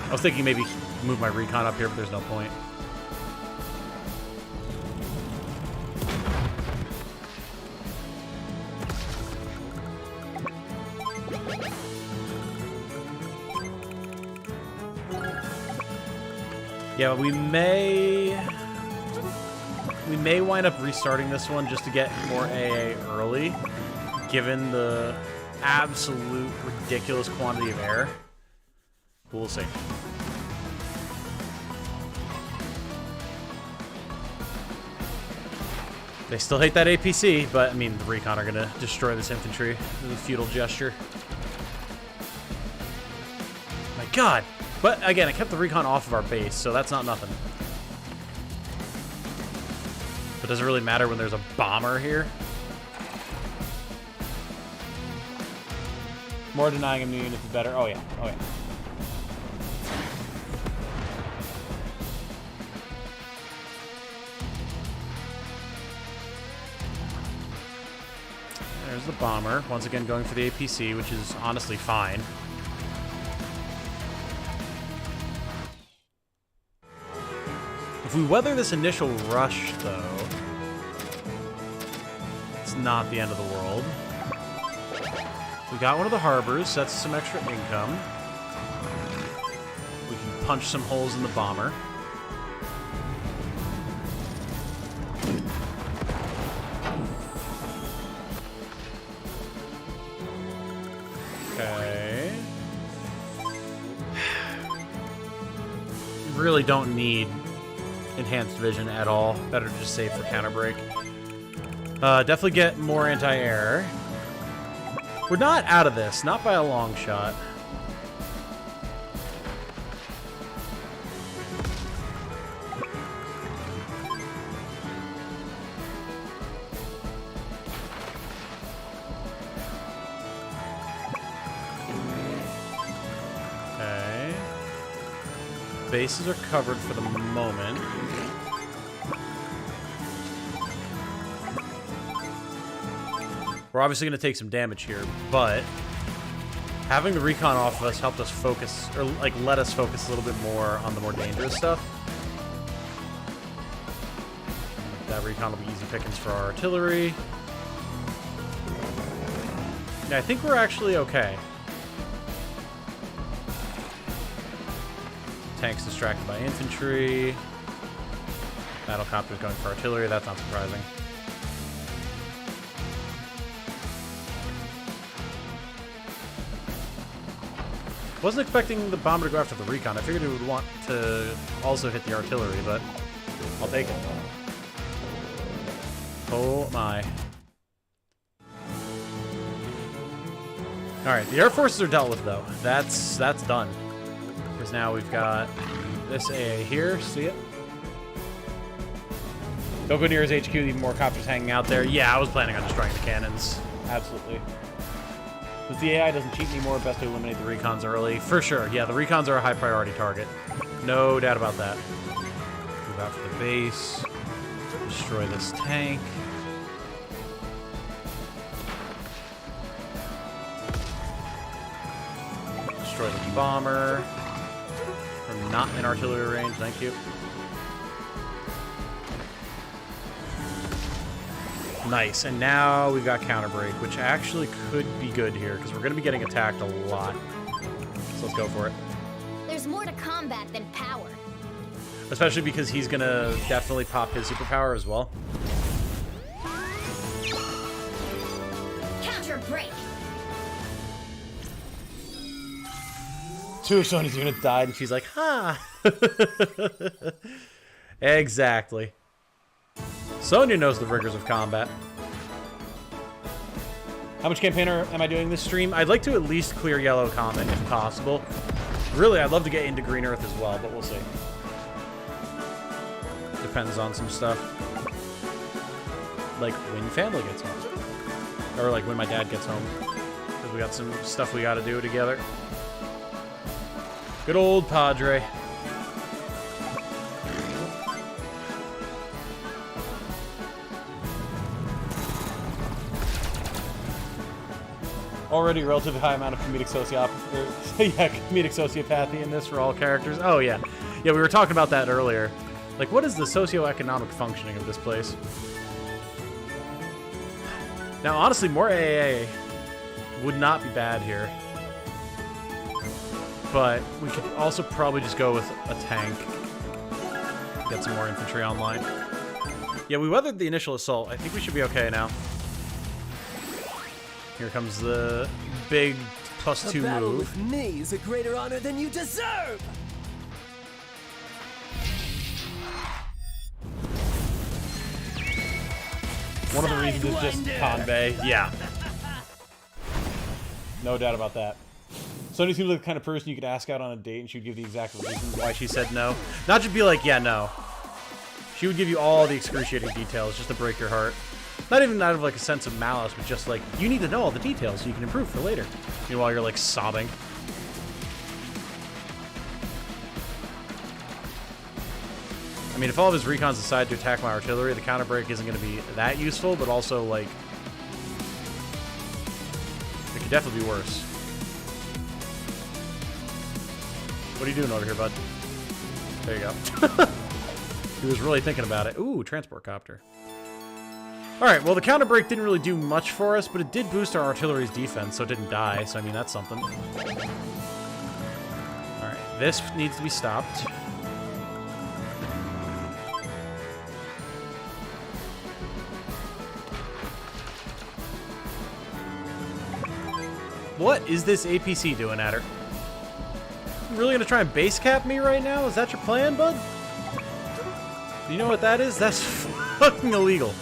I was thinking maybe move my recon up here, but there's no point. Yeah, we may wind up restarting this one just to get more AA early, given the absolute ridiculous quantity of air. We'll see. They still hate that APC, but I mean, the Recon are gonna destroy this infantry with a futile gesture. My God! But again, I kept the Recon off of our base, so that's not nothing. But does it really matter when there's a bomber here? More denying him new units is better. Oh yeah, oh yeah. There's the bomber, once again going for the APC, which is honestly fine. If we weather this initial rush, though, it's not the end of the world. We got one of the harbors, that's some extra income. We can punch some holes in the bomber. Okay. Really don't need enhanced vision at all. Better to just save for counter break. Definitely get more anti-air. We're not out of this, not by a long shot. Okay. Bases are covered for the moment. We're obviously going to take some damage here, but having the Recon off of us helped us focus, or like let us focus a little bit more on the more dangerous stuff. That Recon will be easy pickings for our artillery. Yeah, I think we're actually okay. Tanks distracted by infantry. Battlecopters going for artillery, that's not surprising. Wasn't expecting the bomber to go after the Recon. I figured it would want to also hit the artillery, but I'll take it. Oh my. Alright, the air forces are dealt with though. That's done. Because now we've got this AA here, see it? Don't go near his HQ, even more copters hanging out there. Yeah, I was planning on destroying the cannons. Absolutely. Since the AI doesn't cheat anymore, best to eliminate the Recons early. For sure, yeah, the Recons are a high priority target. No doubt about that. Move out for the base. Destroy this tank. Destroy the bomber. From not in artillery range, thank you. Nice, and now we've got counter break, which actually could be good here, because we're going to be getting attacked a lot. So let's go for it. There's more to combat than power. Especially because he's going to definitely pop his superpower as well. Counter break. Two of Sonya's units died, and she's like, ha! Exactly. Sonya knows the rigors of combat. How much campaigner am I doing this stream? I'd like to at least clear yellow common if possible. Really, I'd love to get into Green Earth as well, but we'll see. Depends on some stuff. Like when family gets home. Or like when my dad gets home. Because we got some stuff we gotta do together. Good old Padre. Already relatively high amount of comedic sociopathy in this for all characters. Oh yeah. Yeah, we were talking about that earlier. Like, what is the socioeconomic functioning of this place? Now, honestly, more AA would not be bad here. But we could also probably just go with a tank. get some more infantry online. Yeah, we weathered the initial assault. I think we should be okay now. Here comes the big +2 battle move. with me is a greater honor than you deserve! One of the reasons is just Kanbei. Yeah. No doubt about that. Sonya seems like the kind of person you could ask out on a date and she would give the exact reasons why she said no. Not just be like, yeah, no. She would give you all the excruciating details just to break your heart. Not even out of like a sense of malice, but just like, you need to know all the details so you can improve for later. Meanwhile, you're like sobbing. I mean, if all of his recons decide to attack my artillery, the counter break isn't going to be that useful, but also, like, it could definitely be worse. What are you doing over here, bud? There you go. He was really thinking about it. Ooh, transport copter. Alright, well, the counter break didn't really do much for us, but it did boost our artillery's defense, so it didn't die, so I mean, that's something. Alright, this needs to be stopped. What is this APC doing at her? You really gonna try and base cap me right now? Is that your plan, bud? You know what that is? That's fucking illegal.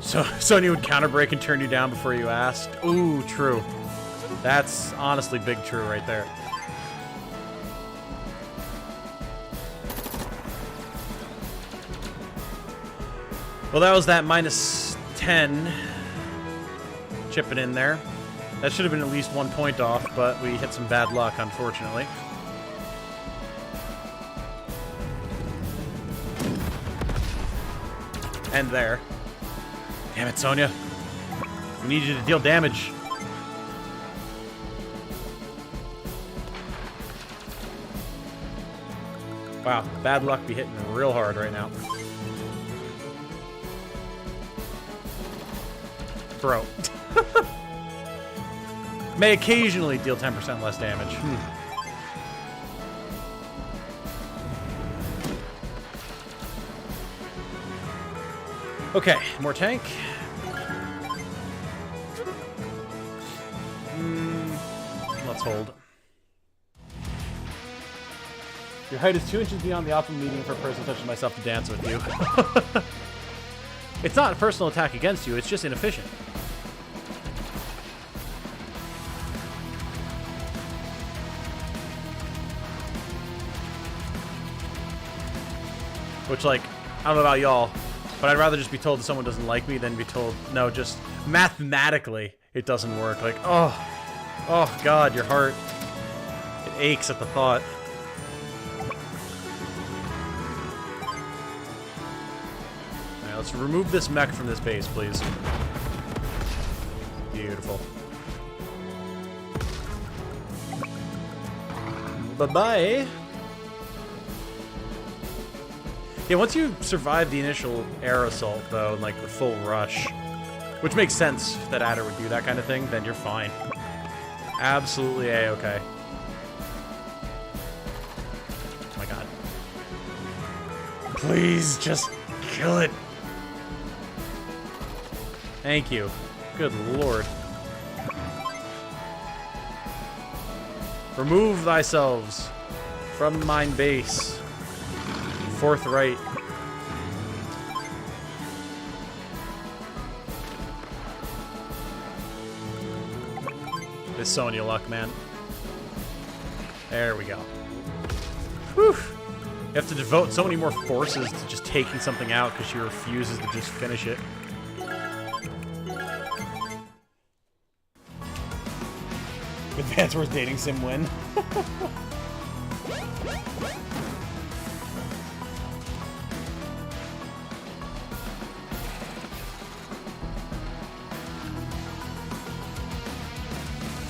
So Sonya would counter break and turn you down before you asked. Ooh, true. That's honestly big true right there. Well, that was that -10 chipping in there. That should have been at least 1 point off, but we hit some bad luck, unfortunately. And there. Damn it, Sonya. We need you to deal damage. Wow, bad luck be hitting real hard right now. Bro. May occasionally deal 10% less damage. Okay, more tank. Let's hold. Your height is 2 inches beyond the optimal median for a person such as myself to dance with you. It's not a personal attack against you, it's just inefficient. Which, like, I don't know about y'all, but I'd rather just be told that someone doesn't like me than be told, no, just mathematically it doesn't work. Like, oh God, your heart, it aches at the thought. Alright, let's remove this mech from this base, please. Beautiful. Bye-bye. Yeah, once you survive the initial air assault, though, and, like, the full rush, which makes sense that Adder would do that kind of thing, then you're fine. Absolutely A-okay. Oh my god. Please, just kill it. Thank you. Good lord. Remove thyselves from mine base. Forthright. This Sonya luck, man. There we go. Whew. You have to devote so many more forces to just taking something out because she refuses to just finish it. Advance Wars dating sim win.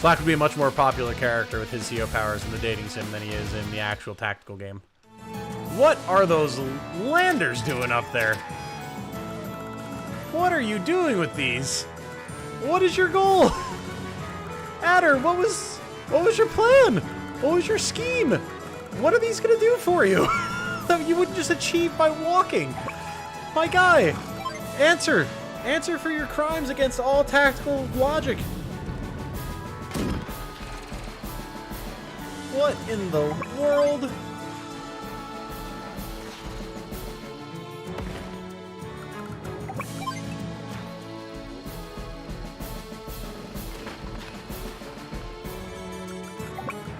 Slack would be a much more popular character with his CO powers in the dating sim than he is in the actual tactical game. What are those landers doing up there? What are you doing with these? What is your goal? Adder, what was your plan? What was your scheme? What are these gonna do for you? That you wouldn't just achieve by walking. My guy, answer. Answer for your crimes against all tactical logic. What in the world?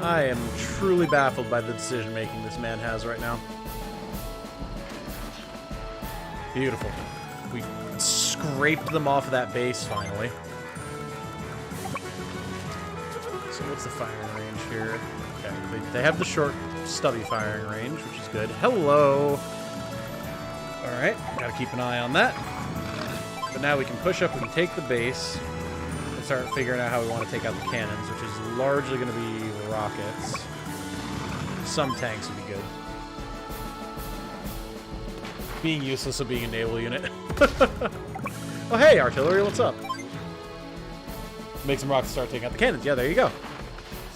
I am truly baffled by the decision making this man has right now. Beautiful. We scraped them off of that base finally. So what's the firing range here? Okay, they have the short, stubby firing range, which is good. Hello! Alright, gotta keep an eye on that. But now we can push up, we can take the base, and start figuring out how we want to take out the cannons, which is largely going to be rockets. Some tanks would be good. Being useless of being a naval unit. Oh hey, artillery, what's up? Make some rockets, start taking out the cannons. Yeah, there you go.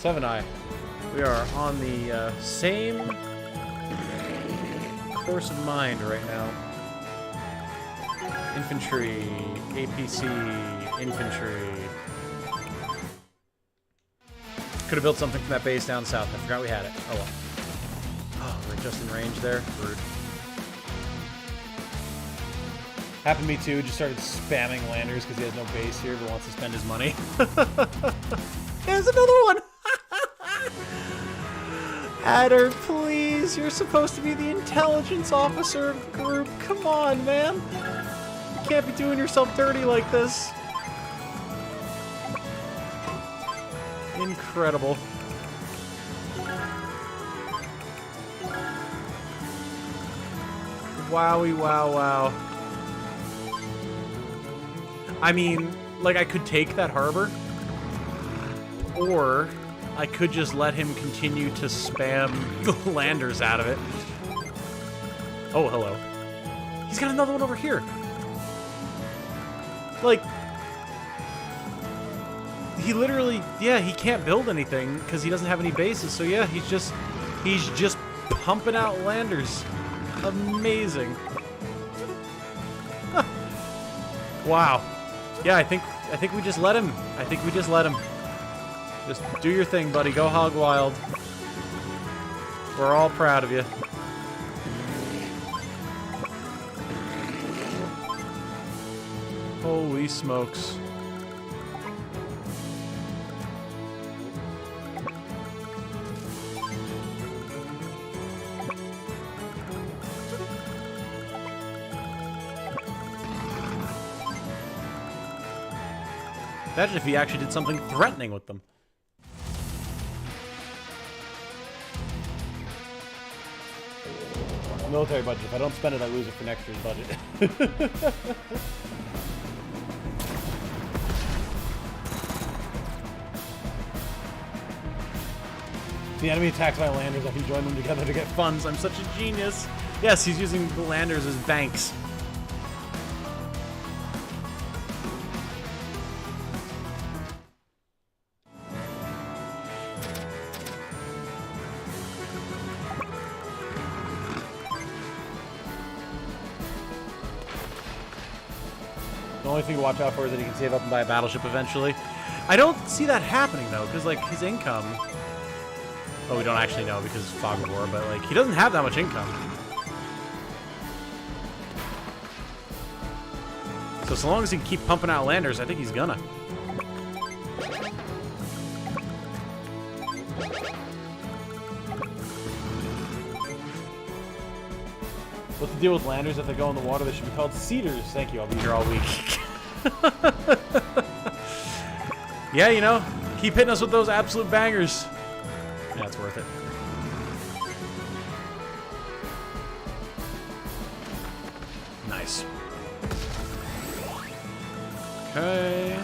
7-Eye. We are on the same course of mind right now. Infantry, APC, infantry. Could have built something from that base down south. I forgot we had it. Oh well. Oh, we're just in range there. Rude. Happened to me too. Just started spamming landers because he has no base here but wants to spend his money. There's another one! Adder, please. You're supposed to be the intelligence officer of the group. Come on, man. You can't be doing yourself dirty like this. Incredible. Wowie, wow, wow. I mean, like, I could take that harbor, or I could just let him continue to spam the landers out of it. Oh, hello. He's got another one over here. Like, he literally, yeah, he can't build anything because he doesn't have any bases. So yeah, he's just pumping out landers. Amazing. Huh. Wow. Yeah, I think we just let him. I think we just let him. Just do your thing, buddy. Go hog wild. We're all proud of you. Holy smokes. Imagine if he actually did something threatening with them. Military budget. If I don't spend it, I lose it for next year's budget. The enemy attacks my landers. I can join them together to get funds. I'm such a genius. Yes, he's using the landers as banks. The only thing to watch out for is that he can save up and buy a battleship eventually. I don't see that happening though, because like his income. Oh, we don't actually know because fog of war, but like he doesn't have that much income. So long as he can keep pumping out landers, I think he's gonna. What's the deal with landers? If they go in the water, they should be called cedars. Thank you. I'll be here all week. Yeah, you know, keep hitting us with those absolute bangers. Yeah, it's worth it. Nice. Okay.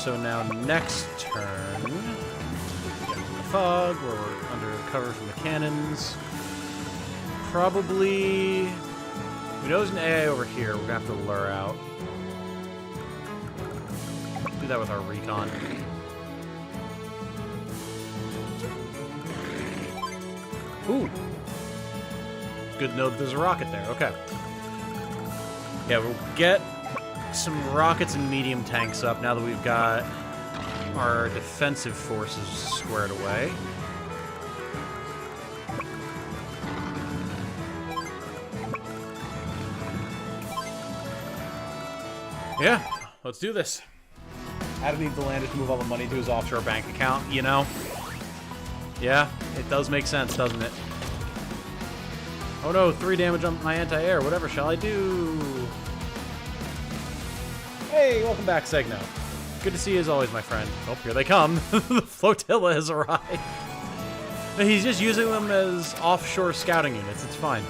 So now next turn, get the fog, where we're under cover from the cannons. Probably, we know there's an AI over here. We're gonna have to lure out. Do that with our recon. Ooh. Good to know that there's a rocket there. Okay. Yeah, we'll get some rockets and medium tanks up now that we've got our defensive forces squared away. Yeah, let's do this. Adam needs the lander to move all the money to his offshore bank account, you know? Yeah, it does make sense, doesn't it? Oh no, 3 damage on my anti-air. Whatever shall I do? Hey, welcome back, Segno. Good to see you as always, my friend. Oh, here they come. The flotilla has arrived. He's just using them as offshore scouting units. It's fine.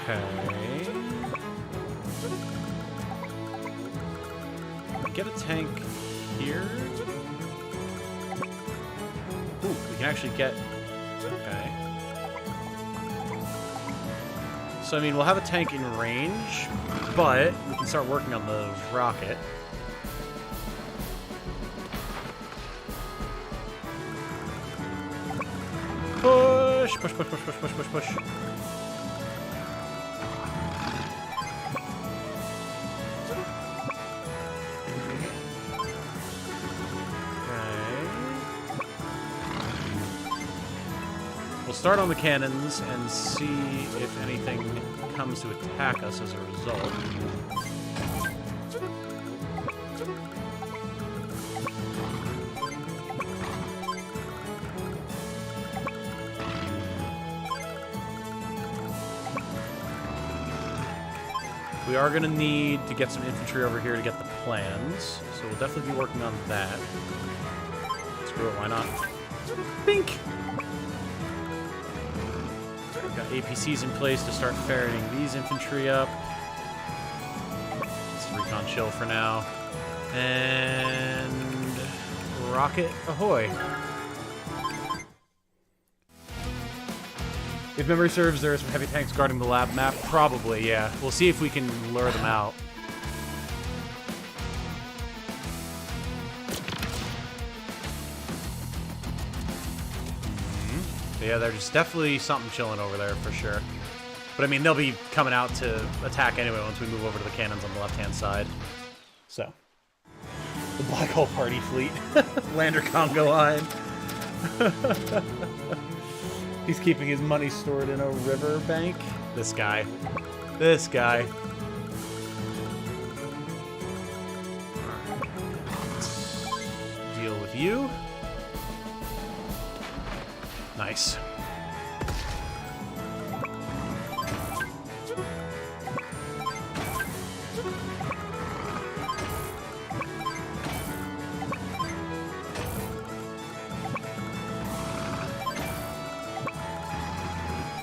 Okay. Get a tank here. Ooh, we can actually get... Okay. So, I mean, we'll have a tank in range, but we can start working on the rocket. Push! Push, push, push, push, push, push, push. Start on the cannons and see if anything comes to attack us as a result. We are going to need to get some infantry over here to get the plans, so we'll definitely be working on that. Screw it, why not? Bink! Got APCs in place to start ferreting these infantry up. Let's recon chill for now. And... rocket ahoy. If memory serves, there are some heavy tanks guarding the lab map. Probably, yeah. We'll see if we can lure them out. Yeah, there's definitely something chilling over there for sure. But I mean, they'll be coming out to attack anyway once we move over to the cannons on the left-hand side. So, the Black Hole Party fleet. Lander Congo line. He's keeping his money stored in a river bank. This guy. This guy. Alright. Let's deal with you. Nice.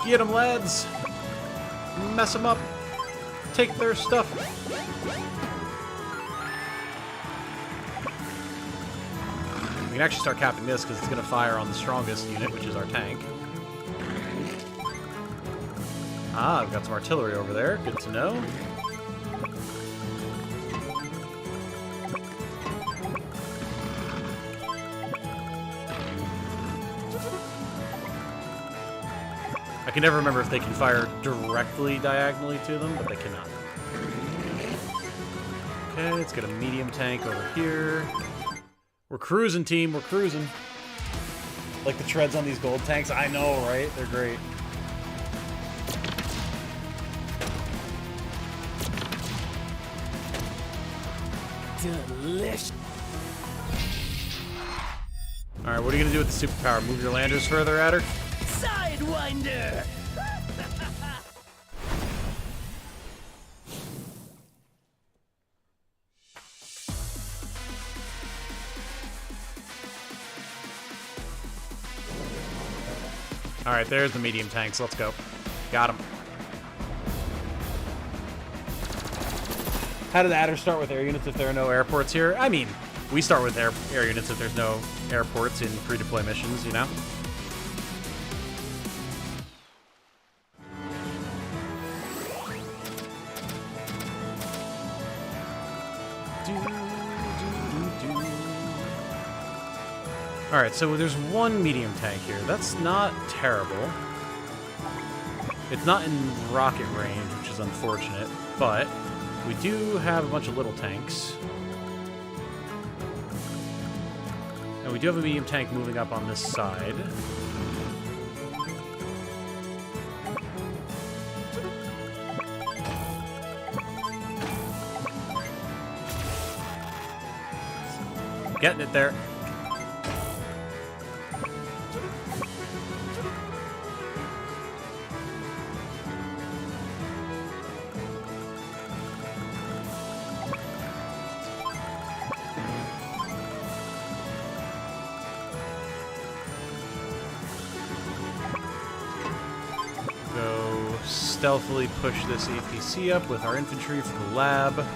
Get them, lads! Mess them up! Take their stuff! We can actually start capping this because it's going to fire on the strongest unit, which is our tank. Ah, we've got some artillery over there. Good to know. I can never remember if they can fire directly diagonally to them, but they cannot. Okay, let's get a medium tank over here. We're cruising, team. We're cruising. Like the treads on these gold tanks. I know, right? They're great. Delicious. Alright, what are you going to do with the superpower? Move your landers further at her? Sidewinder! All right, there's the medium tanks. Let's go. Got them. How do the adders start with air units if there are no airports here? I mean, we start with air units if there's no airports in pre-deploy missions, you know? Alright, so there's one medium tank here. That's not terrible. It's not in rocket range, which is unfortunate, but we do have a bunch of little tanks. And we do have a medium tank moving up on this side. Getting it there. Go stealthily push this APC up with our infantry for the lab.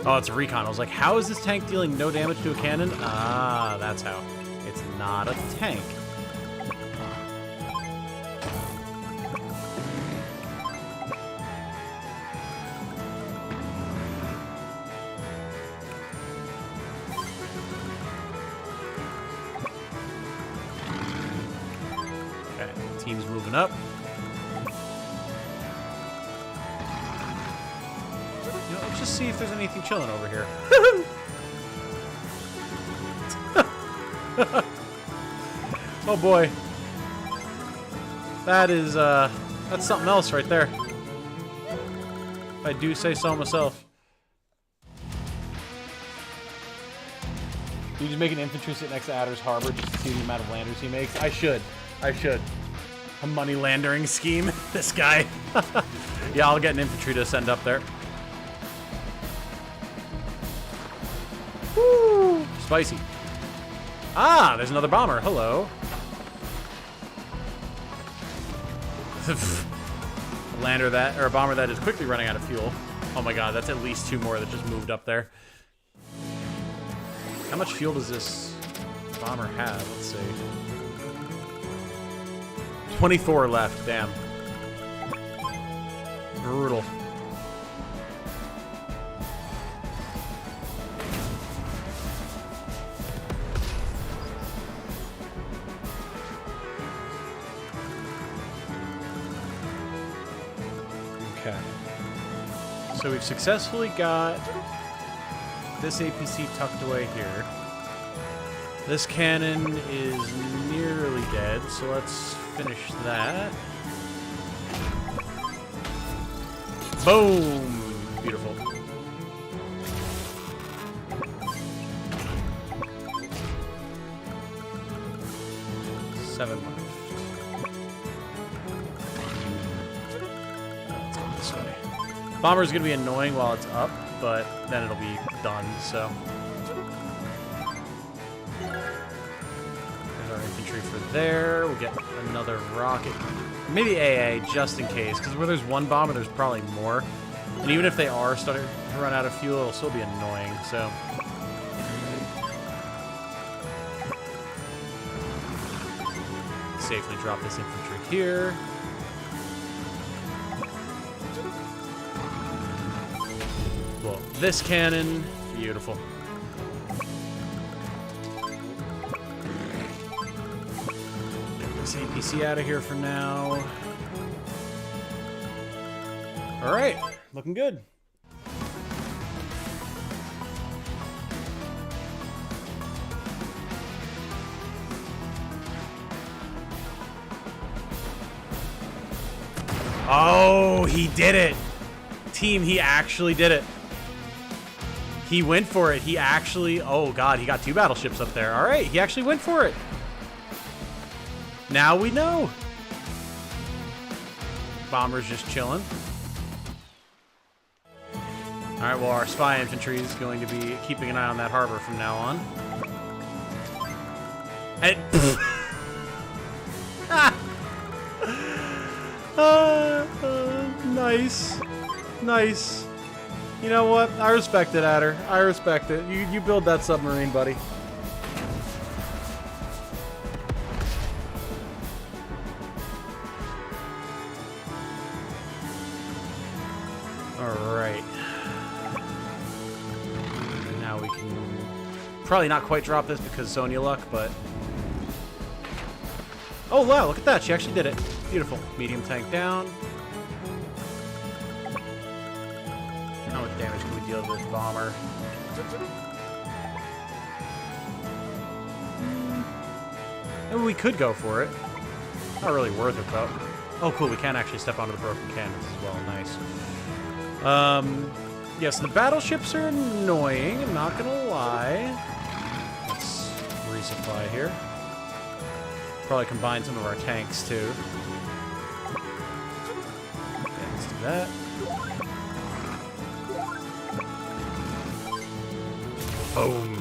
Oh, it's a recon. I was like, how is this tank dealing no damage to a cannon? Ah, that's how. It's not a tank. Okay, team's moving up. Let's just see if there's anything chilling over here. Oh boy. That is, that's something else right there. If I do say so myself. You just make an infantry sit next to Adder's Harbor just to see the amount of landers he makes? I should. I should. A money landering scheme. This guy. Yeah, I'll get an infantry to send up there. Woo! Spicy. Ah, there's another bomber. Hello. A lander that, or a bomber that is quickly running out of fuel. Oh my god, that's at least two more that just moved up there. How much fuel does this bomber have? Let's see. 24 left. Damn. Brutal. Okay. So we've successfully got this APC tucked away here. This cannon is nearly dead, so let's finish that. Boom! Beautiful. Seven left. Let's go this way. Bomber's gonna be annoying while it's up, but then it'll be done, so. There's our infantry for there. We'll get another rocket. Maybe AA, just in case, because where there's one bomber, there's probably more. And even if they are starting to run out of fuel, it'll still be annoying, so. Safely drop this infantry here. Well, this cannon, beautiful. Get this APC out of here for now. All right, looking good. Oh, he did it. Team, he actually did it. He went for it. He actually... Oh, God. He got two battleships up there. All right. He actually went for it. Now we know. Bomber's just chilling. All right. Well, our spy infantry is going to be keeping an eye on that harbor from now on. And Nice. Nice. You know what? I respect it, Adder. I respect it. You build that submarine, buddy. Alright. Now we can probably not quite drop this because Sonya luck, but... Oh, wow, look at that. She actually did it. Beautiful. Medium tank down. How much damage can we deal to this bomber? Maybe we could go for it. Not really worth it, though. Oh, cool. We can actually step onto the broken cannons as well. Nice. Yes, the battleships are annoying. I'm not gonna lie. Let's resupply here. Probably combine some of our tanks, too. Okay, let's do that. Boom.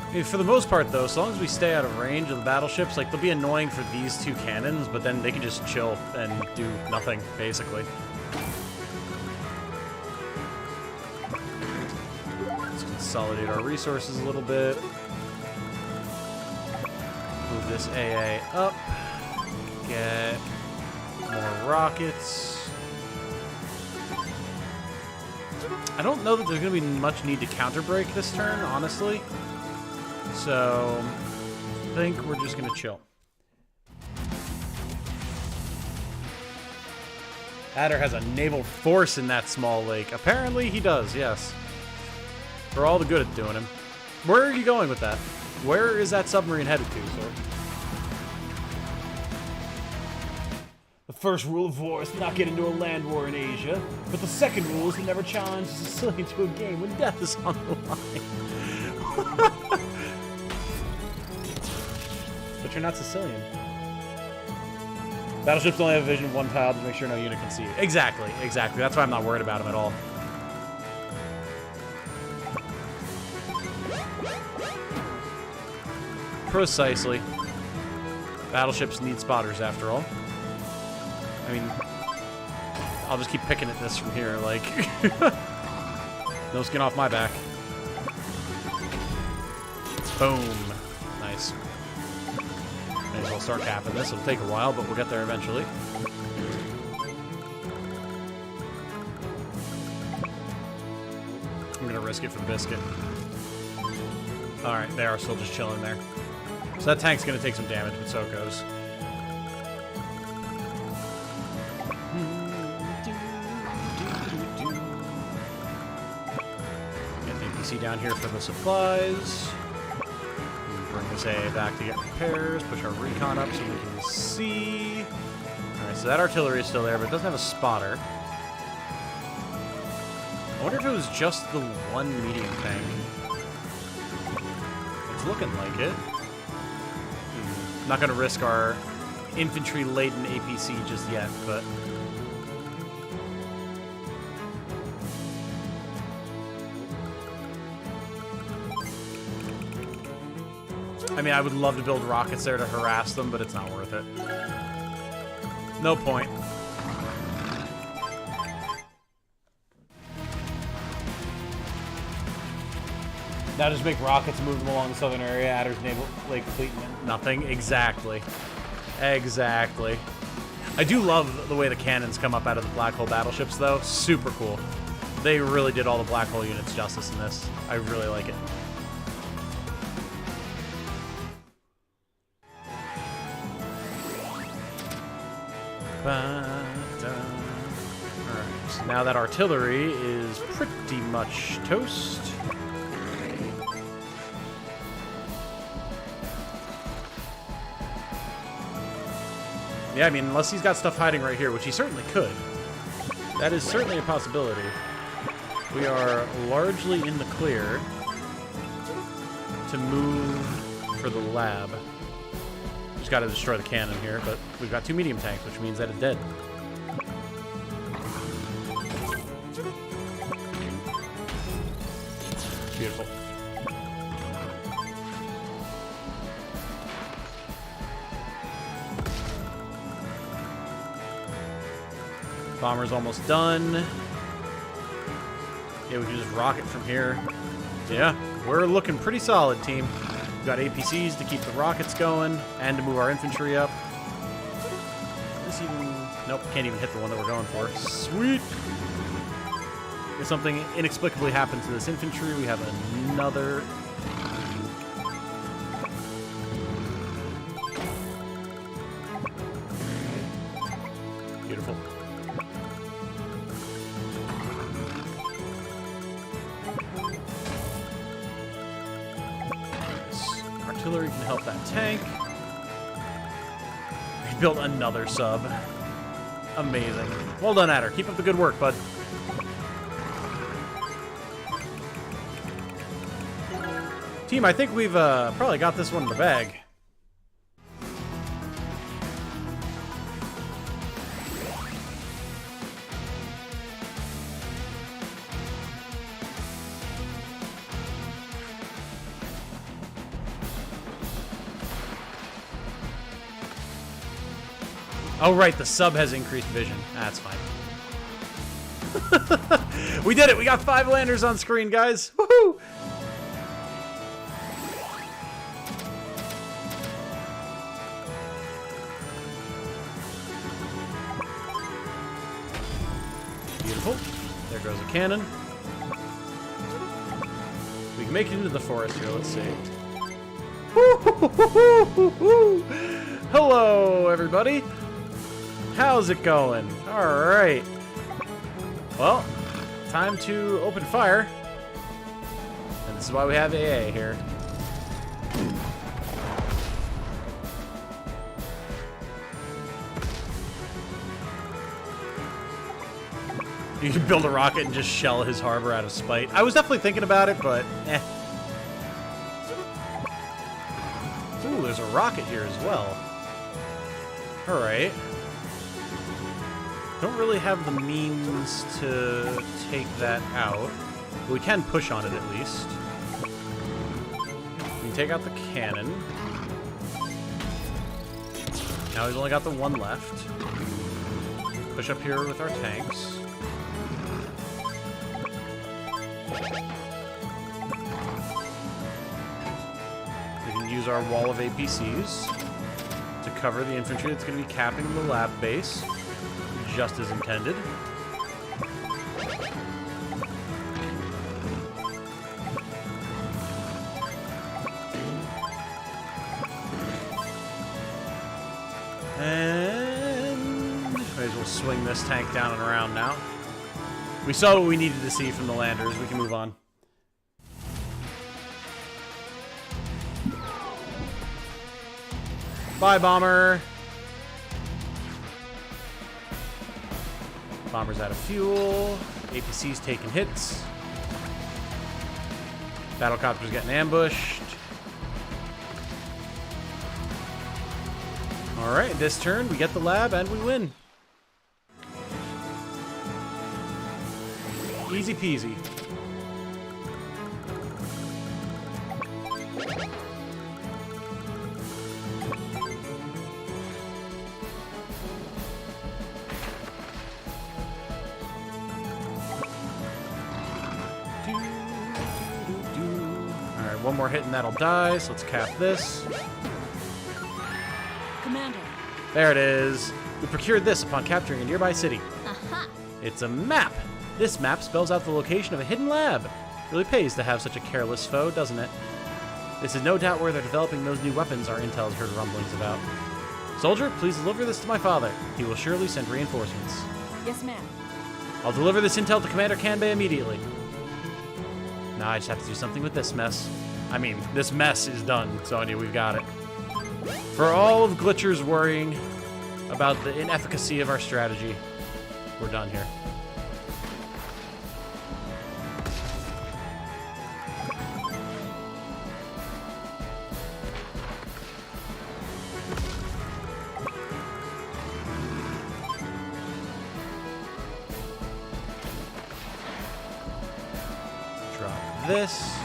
I mean, for the most part, though, as long as we stay out of range of the battleships, like, they'll be annoying for these two cannons, but then they can just chill and do nothing, basically. Let's consolidate our resources a little bit. Move this AA up. Get more rockets. I don't know that there's going to be much need to counter-break this turn, honestly. So, I think we're just going to chill. Adder has a naval force in that small lake. Apparently he does, yes. For all the good it's doing him. Where are you going with that? Where is that submarine headed to, sir? The first rule of war is to not get into a land war in Asia, but the second rule is to never challenge a Sicilian to a game when death is on the line. But you're not Sicilian. Battleships only have a vision of one tile to make sure no unit can see it. exactly, exactly. That's why I'm not worried about him at all. Precisely. Battleships need spotters, after all. I mean, I'll just keep picking at this from here, like... no skin off my back. Boom. Nice. May as well start capping this. It'll take a while, but we'll get there eventually. I'm gonna risk it for the biscuit. Alright, they are still just chilling there. So that tank's gonna take some damage, but so it goes. Get the APC down here for the supplies. Bring this AA back to get repairs. Push our recon up so we can see. Alright, so that artillery is still there, but it doesn't have a spotter. I wonder if it was just the one medium tank. It's looking like it. Not going to risk our infantry-laden APC just yet, but... I mean, I would love to build rockets there to harass them, but it's not worth it. No point. Now just make rockets move them along the southern area, Adder's naval lake fleet, nothing. Exactly. Exactly. I do love the way the cannons come up out of the black hole battleships, though. Super cool. They really did all the black hole units justice in this. I really like it. Alright, so now that artillery is pretty much toast. Yeah, I mean, unless he's got stuff hiding right here, which he certainly could. That is certainly a possibility. We are largely in the clear to move for the lab. Just got to destroy the cannon here, but we've got 2 medium tanks, which means that it's dead. Beautiful. Bomber's almost done. Yeah, we can just rocket from here. Yeah, we're looking pretty solid, team. We've got APCs to keep the rockets going and to move our infantry up. This even... Nope, can't even hit the one that we're going for. Sweet! If something inexplicably happens to this infantry, we have another... Beautiful. Artillery can help that tank. We built another sub. Amazing. Well done, Adder. Keep up the good work, bud. Team, I think we've probably got this one in the bag. Oh, right, the sub has increased vision. That's fine. We did it! We got 5 landers on screen, guys! Woohoo! Beautiful. There goes a cannon. We can make it into the forest here, let's see. Hello, everybody! How's it going? Alright. Well, time to open fire. And this is why we have AA here. You can build a rocket and just shell his harbor out of spite. I was definitely thinking about it, but eh. Ooh, there's a rocket here as well. Alright. Don't really have the means to take that out. But we can push on it at least. We can take out the cannon. Now he's only got the one left. Push up here with our tanks. We can use our wall of APCs to cover the infantry that's going to be capping the lab base. Just as intended. And might as well swing this tank down and around now. We saw what we needed to see from the landers. We can move on. Bye, bomber. Bomber's out of fuel. APC's taking hits. Battlecopter's getting ambushed. Alright, this turn we get the lab and we win. Easy peasy. One more hit and that'll die, so let's cap this. Commander. There it is. We procured this upon capturing a nearby city. Aha! It's a map. This map spells out the location of a hidden lab. Really pays to have such a careless foe, doesn't it? This is no doubt where they're developing those new weapons our intel's heard rumblings about. Soldier, please deliver this to my father. He will surely send reinforcements. Yes, ma'am. I'll deliver this intel to Commander Kanbei immediately. Now I just have to do something with this mess. I mean, this mess is done, Sonya. We've got it. For all of Glitcher's worrying about the inefficacy of our strategy, we're done here. this.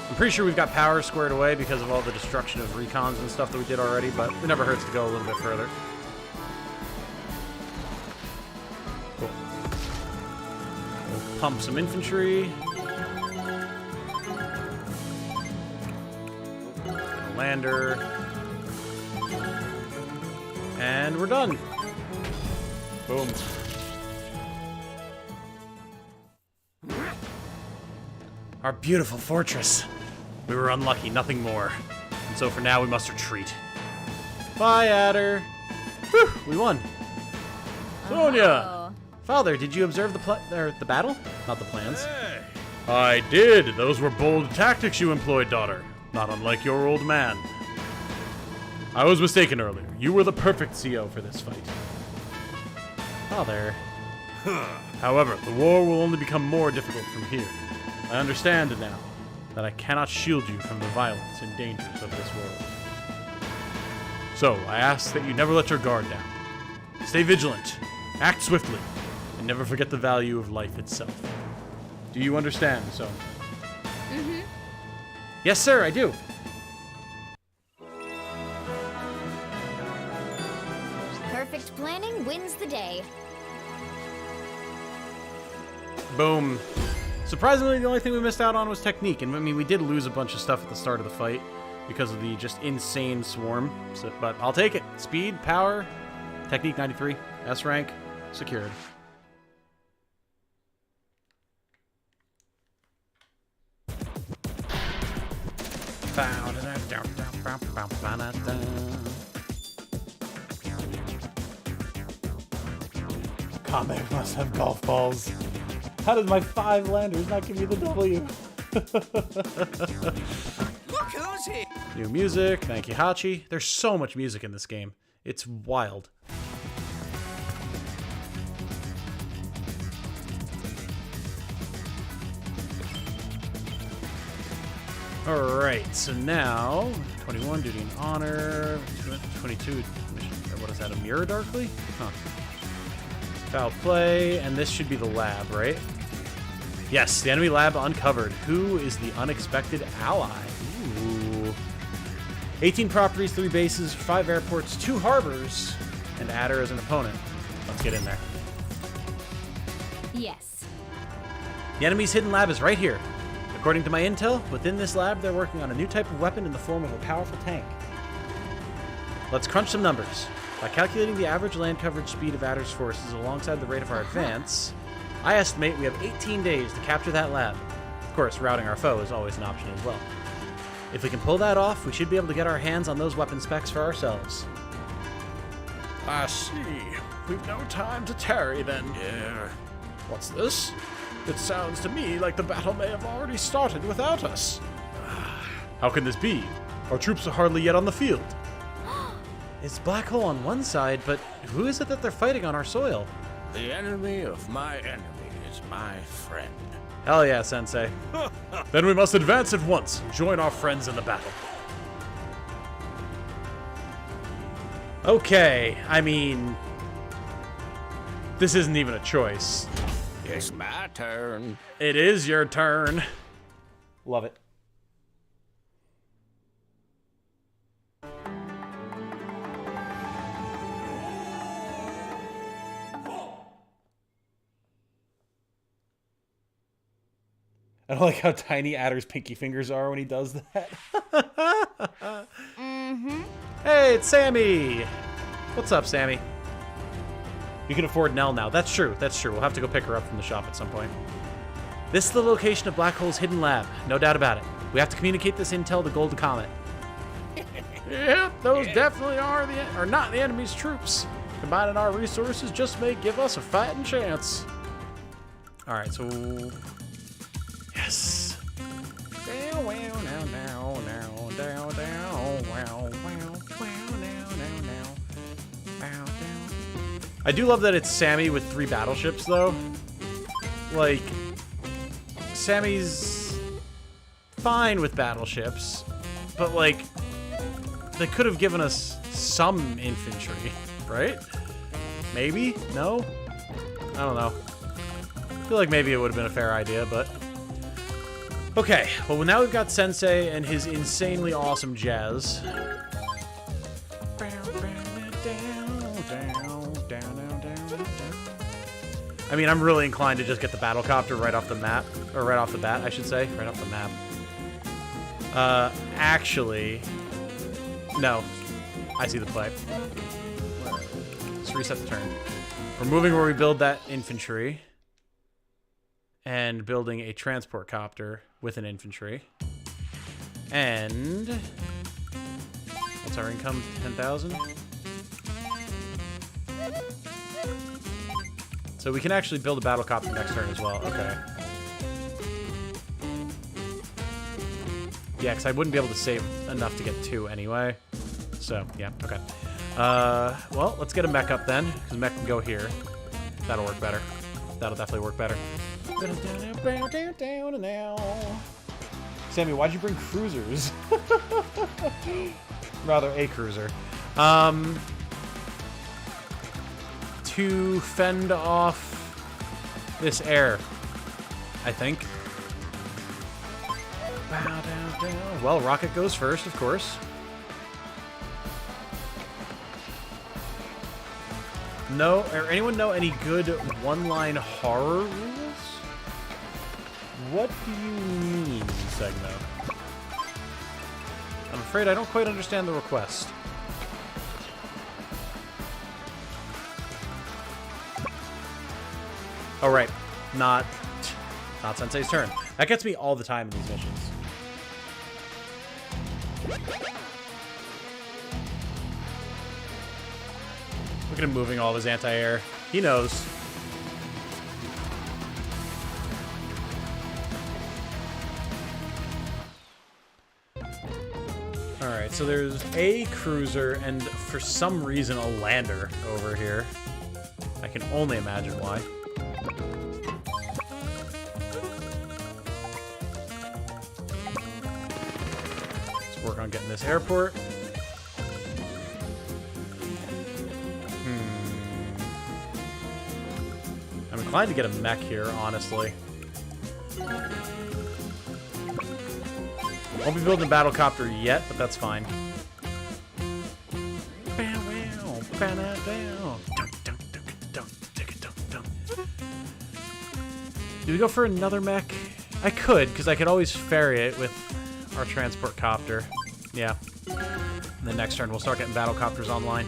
I'm pretty sure we've got power squared away because of all the destruction of recons and stuff that we did already, but it never hurts to go a little bit further. Cool. We'll pump some infantry. Lander. And we're done. Boom. Our beautiful fortress. We were unlucky, nothing more. And so for now, we must retreat. Bye, Adder. Whew, we won. Sonia! Father, did you observe the battle? Not the plans. Hey. I did. Those were bold tactics you employed, daughter. Not unlike your old man. I was mistaken earlier. You were the perfect CO for this fight. Father. However, the war will only become more difficult from here. I understand now that I cannot shield you from the violence and dangers of this world. So, I ask that you never let your guard down. Stay vigilant, act swiftly, and never forget the value of life itself. Do you understand, Sonia? Mm-hmm. Yes, sir, I do. Perfect planning wins the day. Boom. Surprisingly, the only thing we missed out on was technique, and I mean, we did lose a bunch of stuff at the start of the fight because of the just insane swarm, so, but I'll take it. Speed, power, technique 93, S rank, secured. Combat must have golf balls. How did my 5 landers not give me the W? Look who's here! New music, thank you, Hachi. There's so much music in this game. It's wild. Alright, so now, 21, duty and honor, 22, what is that, a mirror darkly? Huh. Foul play, and this should be the lab, right? Yes, the enemy lab uncovered. Who is the unexpected ally? Ooh. 18 properties, 3 bases, 5 airports, 2 harbors, and Adder as an opponent. Let's get in there. Yes. The enemy's hidden lab is right here. According to my intel, within this lab, they're working on a new type of weapon in the form of a powerful tank. Let's crunch some numbers. By calculating the average land coverage speed of Adder's forces alongside the rate of our advance, I estimate we have 18 days to capture that lab. Of course, routing our foe is always an option as well. If we can pull that off, we should be able to get our hands on those weapon specs for ourselves. I see. We've no time to tarry then. Yeah. What's this? It sounds to me like the battle may have already started without us. How can this be? Our troops are hardly yet on the field. It's Black Hole on one side, but who is it that they're fighting on our soil? The enemy of my enemy is my friend. Hell yeah, Sensei. Then we must advance at once and join our friends in the battle. Okay, I mean, this isn't even a choice. It's my turn. It is your turn. Love it. I don't like how tiny Adder's pinky fingers are when he does that. Mm-hmm. Hey, it's Sammy! What's up, Sammy? You can afford Nell now. That's true, that's true. We'll have to go pick her up from the shop at some point. This is the location of Black Hole's hidden lab. No doubt about it. We have to communicate this intel to Golden Comet. Yep, those definitely are not the enemy's troops. Combining our resources just may give us a fighting chance. Alright, so... Yes. I do love that it's Sammy with 3 battleships, though. Like, Sammy's fine with battleships, but, like, they could have given us some infantry, right? Maybe? No? I don't know. I feel like maybe it would have been a fair idea, but Okay, well now we've got Sensei and his insanely awesome jazz. I mean, I'm really inclined to just get the battlecopter right off the map, or right off the bat, I should say, right off the map. Actually, no, I see the play. Let's reset the turn. We're moving where we build that infantry, and building a transport copter with an infantry. And what's our income? 10,000. So we can actually build a battlecopter next turn as well. Okay. Yeah, because I wouldn't be able to save enough to get 2 anyway. So, yeah, okay. Well, let's get a mech up then, because mech can go here. That'll work better. That'll definitely work better. Sammy, why'd you bring cruisers? Rather, a cruiser. To fend off this air, I think. Well, rocket goes first, of course. No, or anyone know any good one-line horror rules? What do you mean, Segno? I'm afraid I don't quite understand the request. Oh, right. Not Sensei's turn. That gets me all the time in these missions. Look at him moving all of his anti-air. He knows. Alright, so there's a cruiser and for some reason a lander over here. I can only imagine why. Let's work on getting this airport. I'm inclined to get a mech here, honestly. Won't be building a battlecopter yet, but that's fine. Do we go for another mech? I could, because I could always ferry it with our transport copter. Yeah. And then next turn, we'll start getting battlecopters online.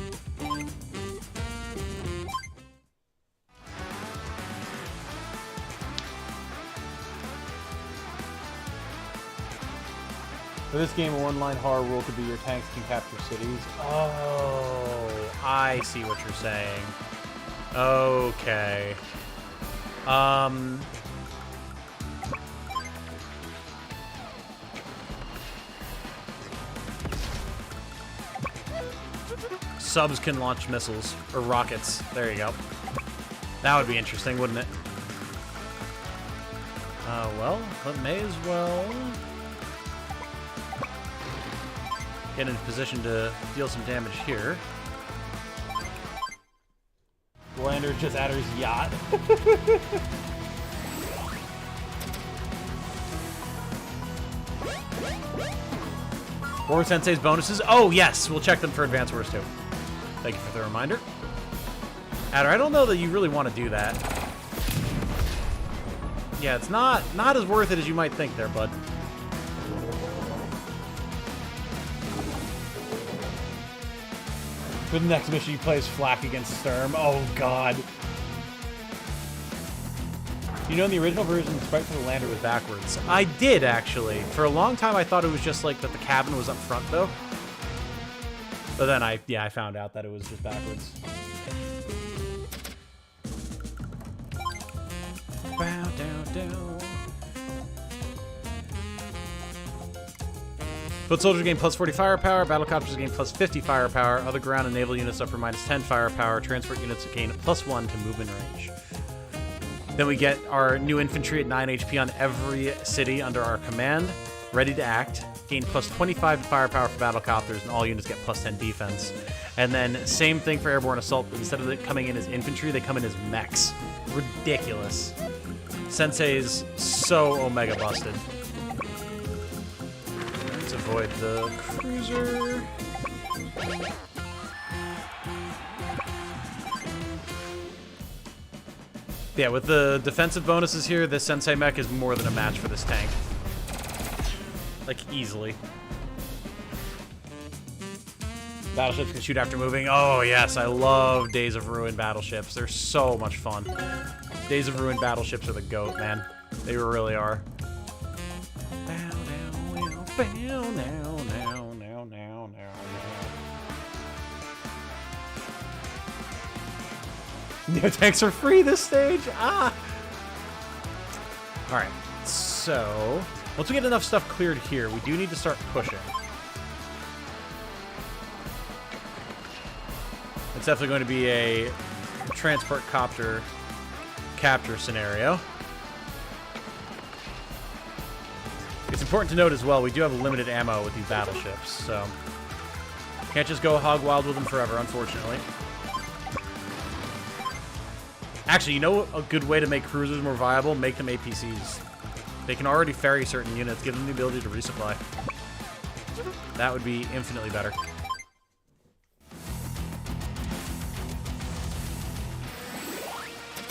For this game, a one-line horror rule could be your tanks can capture cities. Oh, I see what you're saying. Okay. Subs can launch missiles, or rockets. There you go. That would be interesting, wouldn't it? Well, but may as well get in position to deal some damage here. Lander's just at his yacht. War Sensei's bonuses. Oh, yes. We'll check them for Advance Wars, too. Thank you for the reminder. Adder, I don't know that you really want to do that. Yeah, it's not as worth it as you might think there, bud. For the next mission, he plays Flak against Sturm. Oh, God. You know, in the original version, the sprite for the lander was backwards. I did, actually. For a long time, I thought it was just like that the cabin was up front, though. But then I found out that it was just backwards. Bow down, down. Foot soldiers gain plus 40 firepower, battlecopters gain plus 50 firepower, other ground and naval units suffer minus 10 firepower, transport units gain plus 1 to movement range. Then we get our new infantry at 9 HP on every city under our command, ready to act, gain plus 25 firepower for battlecopters, and all units get plus 10 defense. And then same thing for airborne assault, but instead of it coming in as infantry, they come in as mechs. Ridiculous. Sensei's so omega busted. avoid the cruiser. Yeah, with the defensive bonuses here, this Sensei mech is more than a match for this tank. Like, easily. Battleships can shoot after moving. Oh, yes, I love Days of Ruin battleships. They're so much fun. Days of Ruin battleships are the GOAT, man. They really are. Neo tanks are free this stage. Ah. All right. So once we get enough stuff cleared here, we do need to start pushing. It's definitely going to be a transport copter capture scenario. It's important to note as well, we do have limited ammo with these battleships, so can't just go hog wild with them forever, unfortunately. Actually, you know a good way to make cruisers more viable? Make them APCs. They can already ferry certain units, give them the ability to resupply. That would be infinitely better.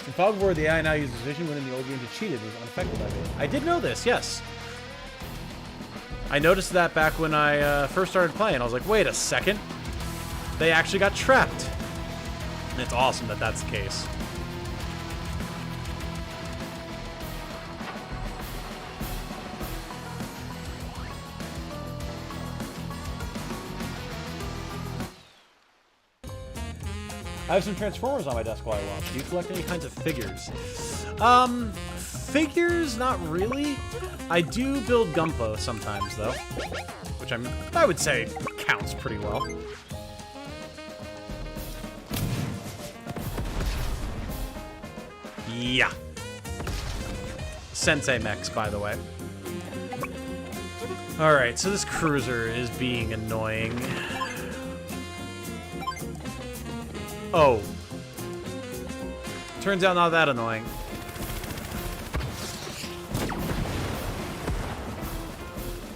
In Fog of War, the AI now uses vision when in the old games it cheated. It was unaffected by it. I did know this, yes. I noticed that back when I first started playing. I was like, wait a second. They actually got trapped. And it's awesome that that's the case. I have some Transformers on my desk while I watch. Do you collect any kinds of figures? Figures, not really. I do build Gunpla sometimes, though. Which I would say counts pretty well. Yeah. Sensei mechs, by the way. Alright, so this cruiser is being annoying. Oh. Turns out not that annoying.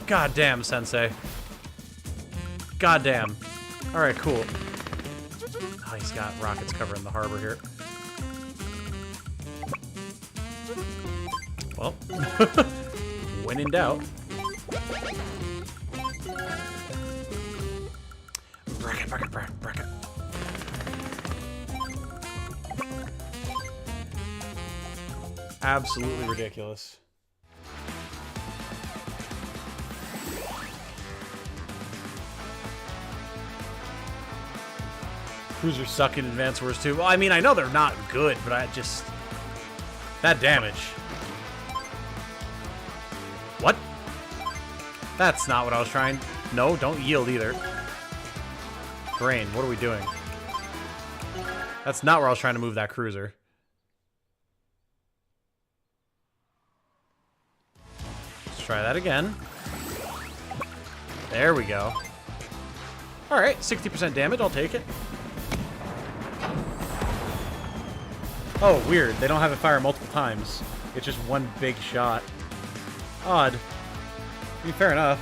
God damn, Sensei. God damn. Alright, cool. Oh, he's got rockets covering the harbor here. Well, when in doubt. Bracket. Absolutely ridiculous. Cruisers suck in Advance Wars 2. Well, I mean, I know they're not good, but I just... that damage. What? That's not what I was trying... No, don't yield either. Brain, what are we doing? That's not where I was trying to move that cruiser. Let's try that again. There we go. Alright, 60% damage, I'll take it. Oh, weird. They don't have it fire multiple times. It's just one big shot. Odd. I mean, fair enough.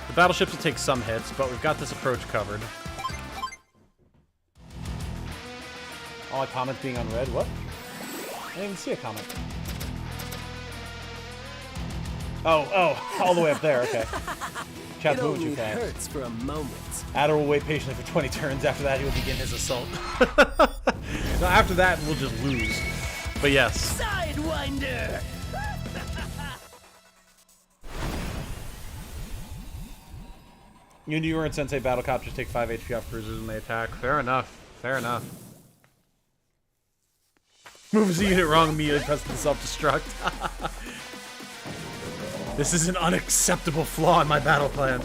The battleships will take some hits, but we've got this approach covered. All my comments being unread? What? I didn't even see a comment. Oh, all the way up there, okay. Chat's moving too fast. Hurts for a moment. Adder will wait patiently for 20 turns. After that, he will begin his assault. No, after that, we'll just lose. But yes. Sidewinder! Unity and Sensei battlecopters take 5 HP off cruisers when they attack. Fair enough. Fair enough. Moves the unit wrong immediately, presses the self-destruct. This is an unacceptable flaw in my battle plan.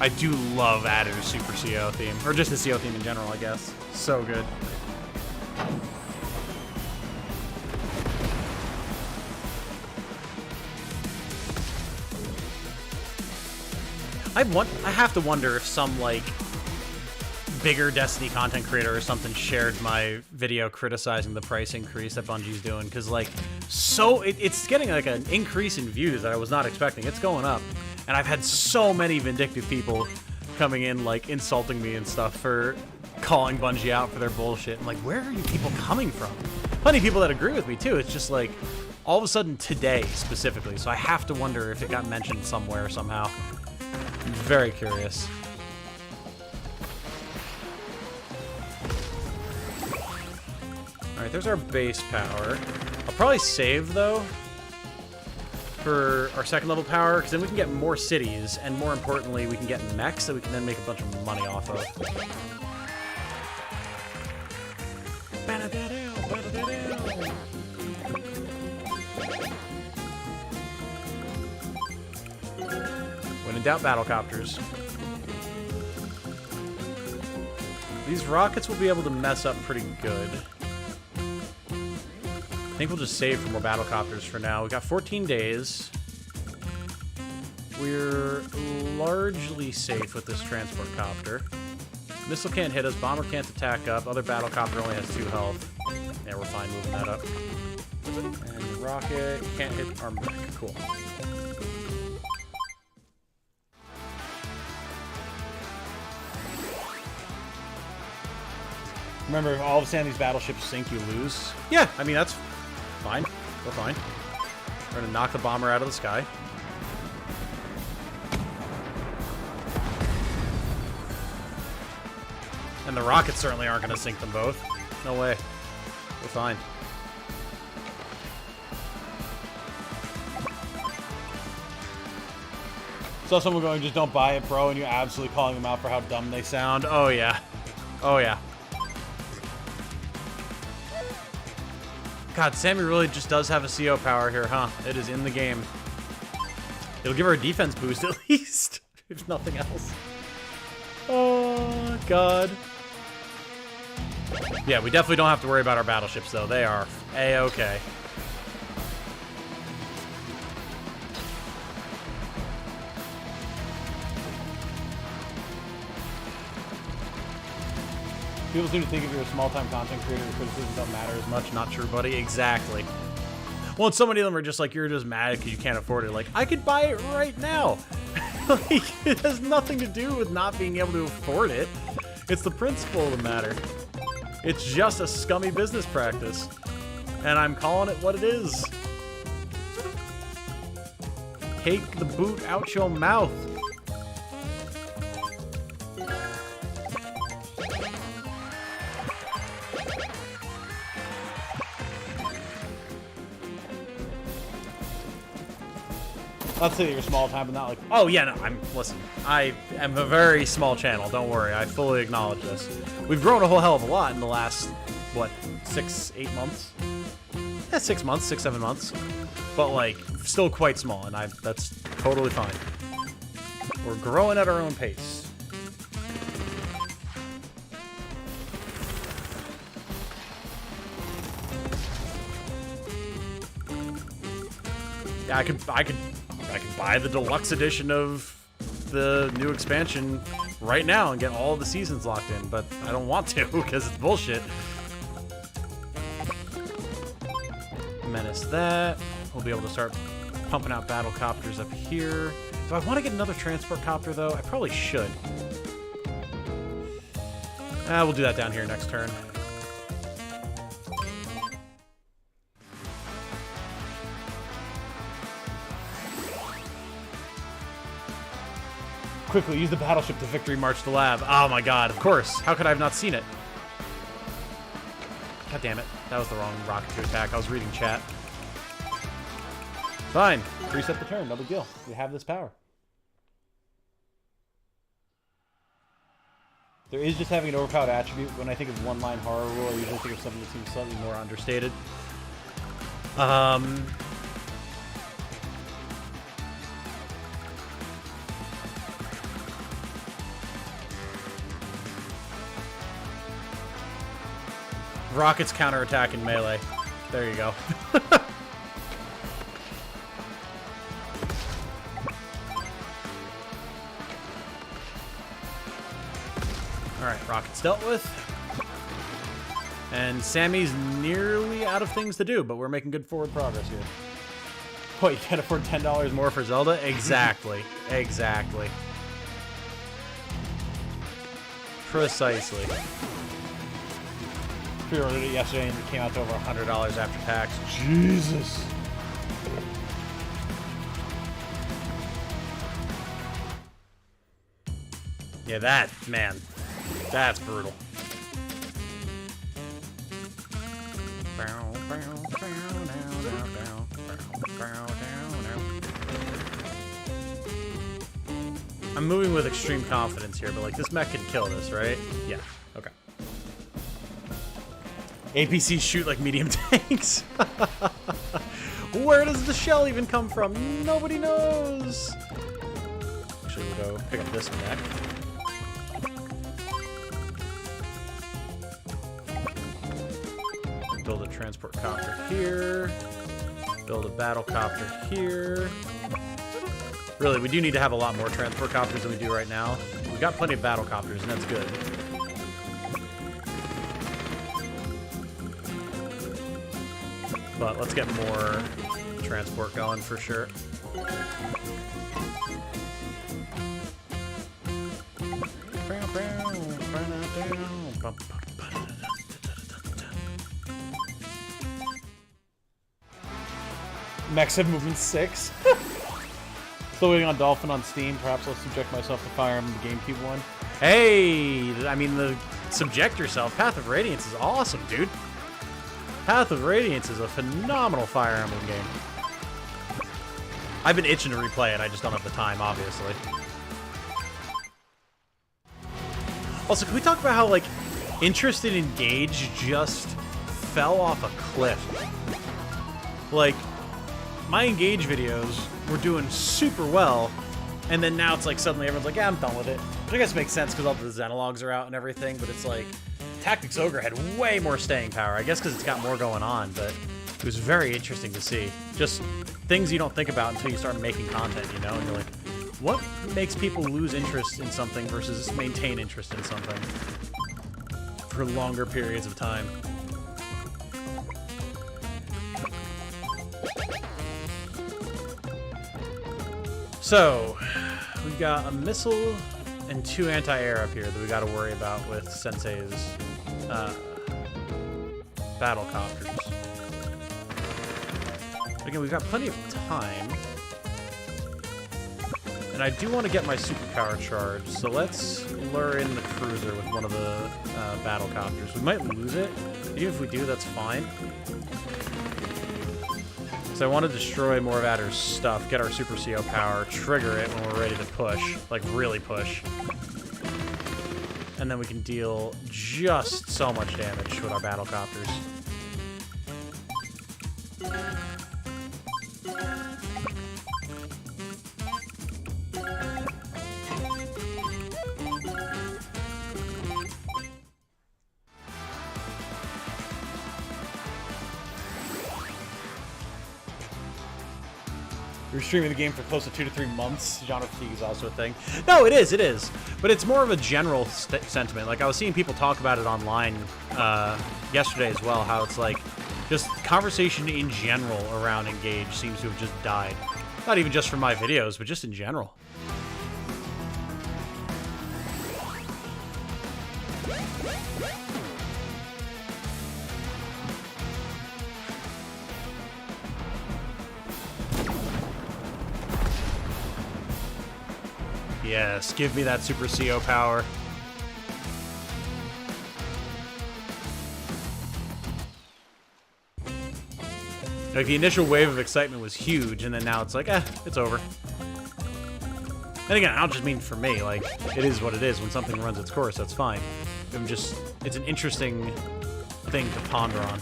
I do love Adder's Super CO theme. Or just the CO theme in general, I guess. So good. I have to wonder if some, like, bigger Destiny content creator or something shared my video criticizing the price increase that Bungie's doing, because, like, it's getting, like, an increase in views that I was not expecting. It's going up. And I've had so many vindictive people coming in, like, insulting me and stuff for calling Bungie out for their bullshit. I'm like, where are you people coming from? Plenty of people that agree with me, too. It's just, like, all of a sudden today, specifically. So I have to wonder if it got mentioned somewhere somehow. I'm very curious. Alright, there's our base power. I'll probably save, though, for our second level power, because then we can get more cities, and more importantly, we can get mechs that we can then make a bunch of money off of. When in doubt, battlecopters. These rockets will be able to mess up pretty good. I think we'll just save for more battlecopters for now. We got 14 days. We're largely safe with this transport copter. Missile can't hit us. Bomber can't attack up. Other battlecopter only has 2 health. Yeah, we're fine moving that up. And rocket can't hit our mech. Cool. Remember, if all of a sudden these battleships sink, you lose. Yeah, I mean, that's fine. We're fine. We're gonna knock the bomber out of the sky. And the rockets certainly aren't gonna sink them both. No way. We're fine. Saw someone going, just don't buy it, bro, and you're absolutely calling them out for how dumb they sound. Oh, yeah. Oh, yeah. God, Sammy really just does have a CO power here, huh? It is in the game. It'll give her a defense boost at least, if nothing else. Oh, God. Yeah, we definitely don't have to worry about our battleships, though. They are A-okay. People seem to think if you're a small-time content creator, your criticisms don't matter as much. Not true, buddy. Exactly. Well, and so many of them are just like, you're just mad because you can't afford it. Like, I could buy it right now. Like, it has nothing to do with not being able to afford it. It's the principle of the matter. It's just a scummy business practice. And I'm calling it what it is. Take the boot out your mouth. Not to say that you're small time, but not like... Oh, yeah, no, listen, I am a very small channel, don't worry, I fully acknowledge this. We've grown a whole hell of a lot in the last, what, 6, 8 months? Yeah, 6 months, 6, 7 months. But, like, still quite small, and that's totally fine. We're growing at our own pace. Yeah, I could buy the deluxe edition of the new expansion right now and get all the seasons locked in, but I don't want to because it's bullshit. Menace that. We'll be able to start pumping out battle copters up here. Do I want to get another transport copter, though? I probably should. We'll do that down here next turn. Quickly, use the battleship to victory march the lab. Oh my god, of course. How could I have not seen it? God damn it. That was the wrong rocket to attack. I was reading chat. Fine. Reset the turn, no big deal. We have this power. There is just having an overpowered attribute. When I think of one-line horror rule, I usually think of something that seems slightly more Understated. Rockets counterattack in melee. There you go. Alright, Rocket's dealt with. And Sammy's nearly out of things to do, but we're making good forward progress here. What, you can't afford $10 more for Zelda? Exactly. Exactly. Precisely. Pre-ordered it yesterday and it came out to over $100 after tax. Jesus. Yeah, that, man, that's brutal. I'm moving with extreme confidence here, but like this mech can kill this, right? Yeah, okay. APCs shoot like medium tanks. Where does the shell even come from? Nobody knows. Actually, we'll go pick up this mech. Build a transport copter here. Build a battle copter here. Really, we do need to have a lot more transport copters than we do right now. We've got plenty of battle copters, and that's good. But let's get more transport going for sure. Mechs have movement 6. Still waiting on Dolphin on Steam. Perhaps I'll subject myself to Fire Emblem, the GameCube one. Hey! I mean, the subject yourself. Path of Radiance is awesome, dude. Path of Radiance is a phenomenal Fire Emblem game. I've been itching to replay it. I just don't have the time, obviously. Also, can we talk about how, like, interest in Engage just fell off a cliff? Like, my Engage videos were doing super well, and then now it's like suddenly everyone's like, yeah, I'm done with it. Which I guess makes sense because all the Xenalogs are out and everything, but it's like, Tactics Ogre had way more staying power, I guess because it's got more going on, but it was very interesting to see. Just things you don't think about until you start making content, you know? And you're like, what makes people lose interest in something versus maintain interest in something for longer periods of time? So, we've got a missile and 2 anti-air up here that we got to worry about with Sensei's battle copters. Again, we've got plenty of time. And I do want to get my superpower charged, so let's lure in the cruiser with one of the battle copters. We might lose it. Even if we do, that's fine. So I want to destroy more of Adder's stuff, get our Super CO power, trigger it when we're ready to push, like really push. And then we can deal just so much damage with our battle copters. You're streaming the game for close to 2 to 3 months. Genre fatigue is also a thing. No, it is, but it's more of a general sentiment. Like I was seeing people talk about it online yesterday as well. How it's like just conversation in general around Engage seems to have just died. Not even just from my videos, but just in general. Yes, give me that Super CO power. Like, the initial wave of excitement was huge, and then now it's like, it's over. And again, I don't just mean for me, like, it is what it is. When something runs its course, that's fine. It's an interesting thing to ponder on.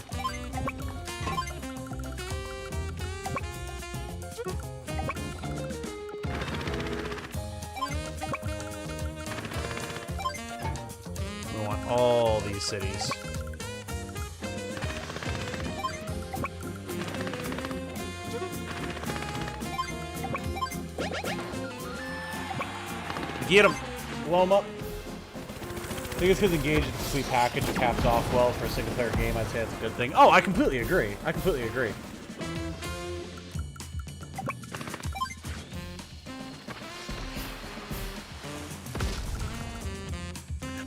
All these cities. Get him. Blow him up. I think it's because Engage is a complete package that caps off well for a single-player game. I'd say that's a good thing. Oh, I completely agree. I completely agree.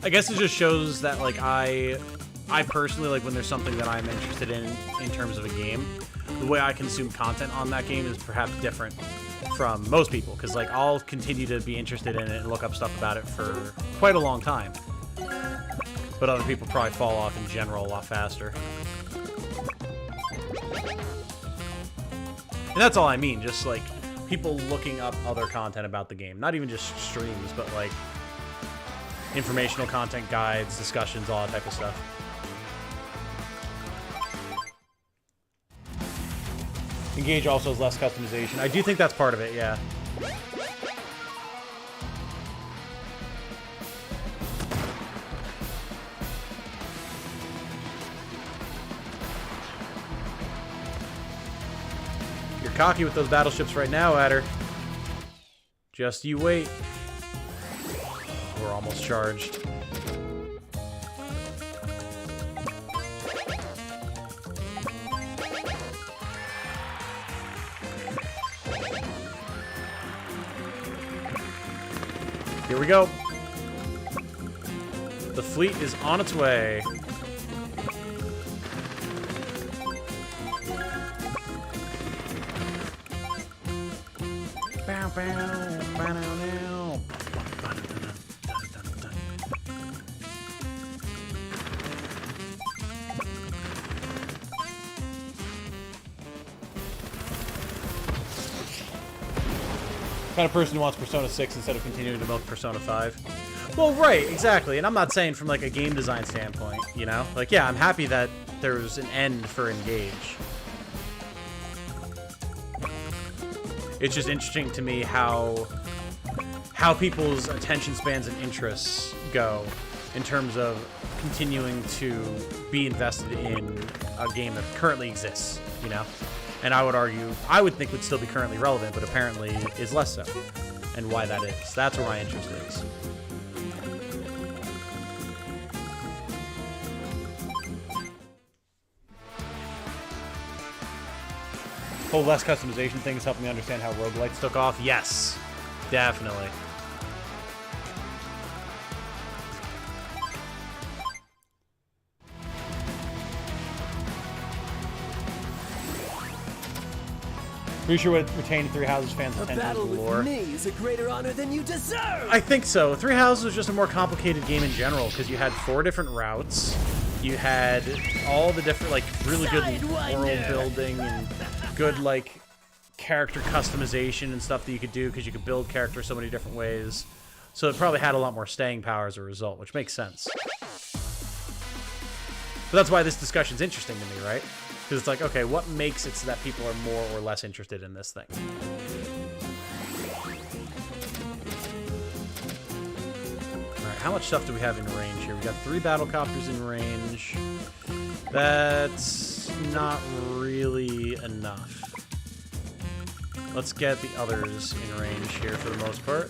I guess it just shows that, like, I personally, like, when there's something that I'm interested in terms of a game, the way I consume content on that game is perhaps different from most people, because, like, I'll continue to be interested in it and look up stuff about it for quite a long time. But other people probably fall off in general a lot faster. And that's all I mean, just, like, people looking up other content about the game. Not even just streams, but, like, informational content, guides, discussions, all that type of stuff. Engage also has less customization. I do think that's part of it, yeah. You're cocky with those battleships right now, Adder. Just you wait. We're almost charged. Here we go. The fleet is on its way. Bow, bow, bow, now. Kind of person who wants Persona 6 instead of continuing to milk Persona 5. Well, right, exactly. And I'm not saying from, like, a game design standpoint, you know? Like, yeah, I'm happy that there's an end for Engage. It's just interesting to me how people's attention spans and interests go in terms of continuing to be invested in a game that currently exists, you know? And I would argue, I would think would still be currently relevant, but apparently is less so. And why that is. That's where my interest is. Whole less customization thing is helping me understand how roguelites took off. Yes, definitely. Pretty sure what retained Three Houses fans' A attention battle is the with lore. me is a greater honor than you deserve! I think so. Three Houses was just a more complicated game in general, because you had 4 different routes. You had all the different, like, really good world building and good, like, character customization and stuff that you could do, because you could build characters so many different ways. So it probably had a lot more staying power as a result, which makes sense. But that's why this discussion's interesting to me, right? Because it's like, okay, what makes it so that people are more or less interested in this thing? Alright, how much stuff do we have in range here? We got 3 battlecopters in range. That's not really enough. Let's get the others in range here for the most part.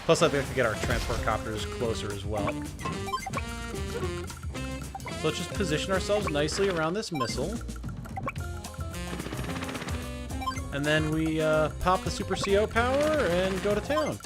Plus, I think we have to get our transport copters closer as well. So let's just position ourselves nicely around this missile. And then we pop the Super CO power and go to town.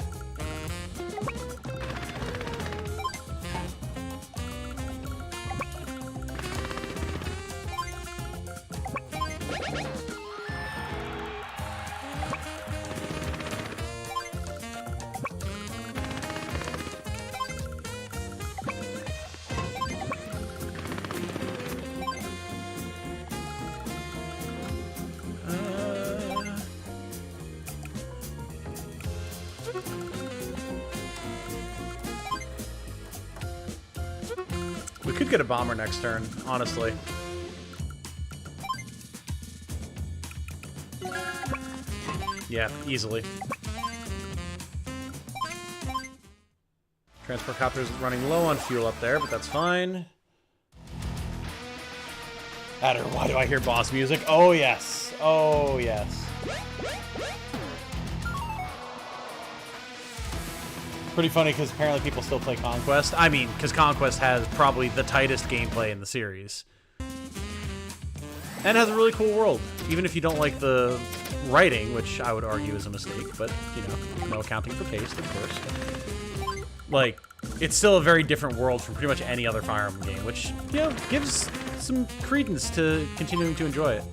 We could get a bomber next turn, honestly. Yeah, easily. Transport copter's running low on fuel up there, but that's fine. Adder, why do I hear boss music? Oh, yes. Oh, yes. Pretty funny because apparently people still play Conquest. Quest. I mean, because Conquest has probably the tightest gameplay in the series. And has a really cool world. Even if you don't like the writing, which I would argue is a mistake, but, you know, no accounting for taste, of course. Like, it's still a very different world from pretty much any other Fire Emblem game, which, you know, gives some credence to continuing to enjoy it.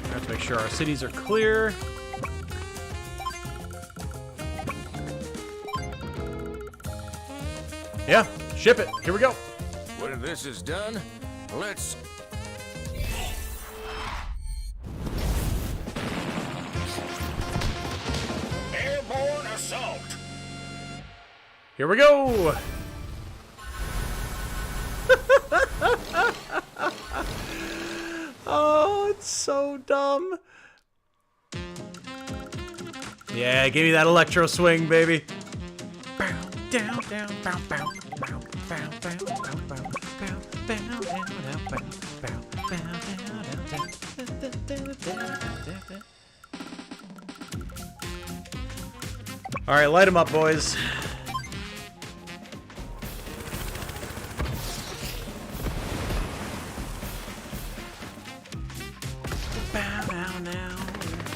We have to make sure our cities are clear. Yeah, ship it. Here we go. When this is done, let's... Airborne assault! Here we go. Oh, it's so dumb. Yeah, give me that electro swing, baby. Bow, down, down, bow, bow, bow, bow, bow, bow, bow, bow, bow, down, down, bow, bow, bow, down, down. All right, light them up, boys. Bow down now,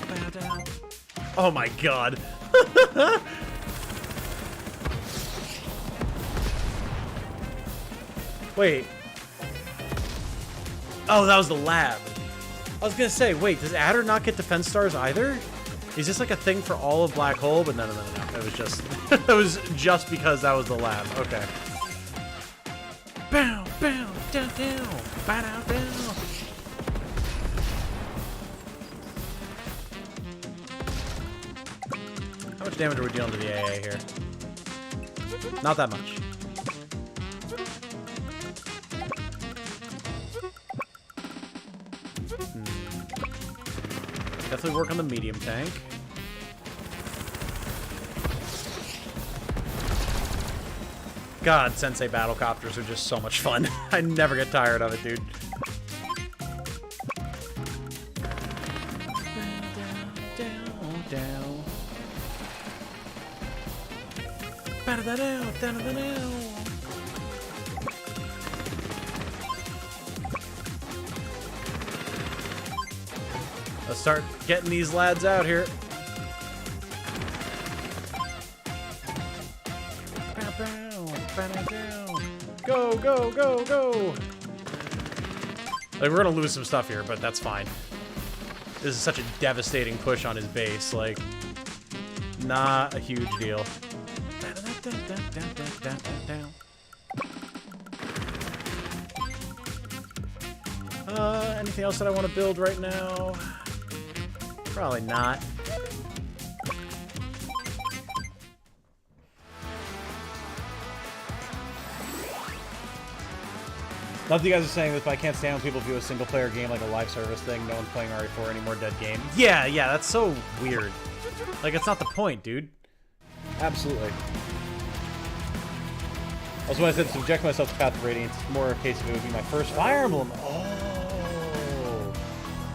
bow down. Oh my god. Wait. Oh, that was the lab. I was gonna say, wait, does Adder not get defense stars either? Is this like a thing for all of Black Hole? But no. It was just, it was just because that was the lab. Okay. Bow, bow, down, down, bow, down, down. How much damage are we dealing to the AA here? Not that much. Definitely work on the medium tank. God, Sensei battlecopters are just so much fun. I never get tired of it, dude. Down, down. Let's start getting these lads out here. Go, go, go, go! Like, we're gonna lose some stuff here, but that's fine. This is such a devastating push on his base, like, not a huge deal. Anything else that I want to build right now? Probably not. Not that you guys are saying this, but I can't stand when people view a single-player game like a live service thing. No one's playing RE4 anymore, dead game. Yeah, that's so weird. Like, it's not the point, dude. Absolutely. Also, when I said subject myself to Path of Radiance, it's more a case of it would be my first Fire Emblem. Oh.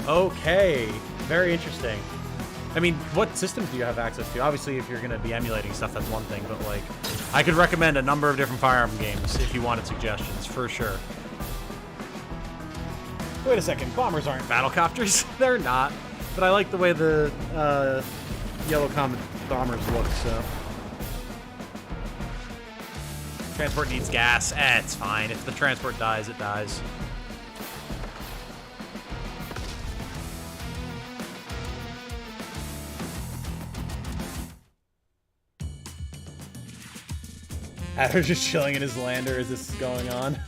Okay. Very interesting. I mean, what systems do you have access to? Obviously, if you're going to be emulating stuff, that's one thing, but, like, I could recommend a number of different Fire Emblem games if you wanted suggestions, for sure. Wait a second, bombers aren't Battlecopters? They're not. But I like the way the Yellow Comet bombers look, so. Transport needs gas. It's fine. If the transport dies, it dies. Adder's just chilling in his lander as this is going on.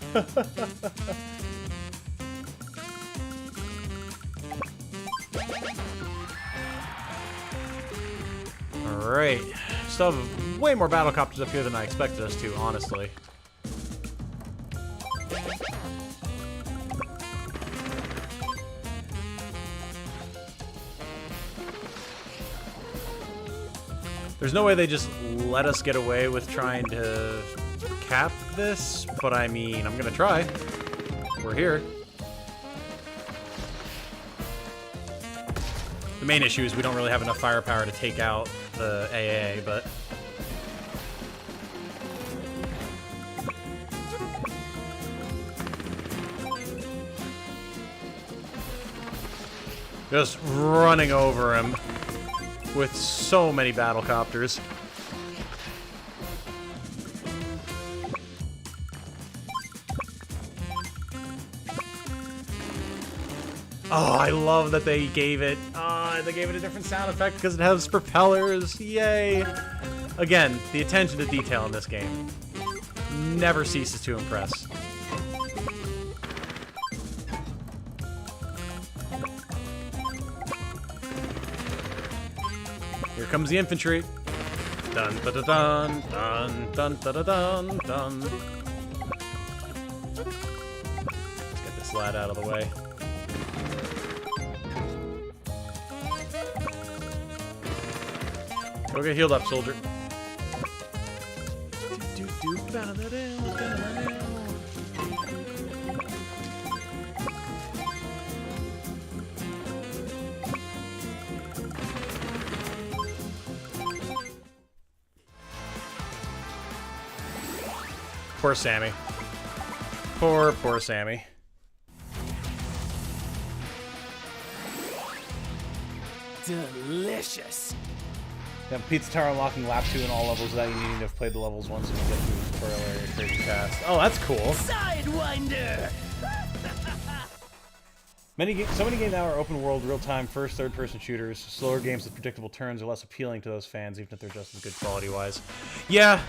Alright. Still have way more battlecopters up here than I expected us to, honestly. There's no way they just let us get away with trying to cap this, but I mean, I'm gonna try. We're here. The main issue is we don't really have enough firepower to take out the AA, but... Just running over him with so many battle copters. Oh, I love that they gave it a different sound effect because it has propellers. Yay! Again, the attention to detail in this game never ceases to impress. Here comes the infantry. Dun da da dun dun dun da da dun dun. Let's get this lad out of the way. Go get healed up, soldier. Poor Sammy. Poor Sammy. Delicious. Yeah, Pizza Tower unlocking lap 2 in all levels without you needing to have played the levels once and you get through the tutorial area crazy fast. Oh, that's cool. Sidewinder! So many games now are open world, real-time, first, third-person shooters. Slower games with predictable turns are less appealing to those fans, even if they're just as good quality-wise. Yeah.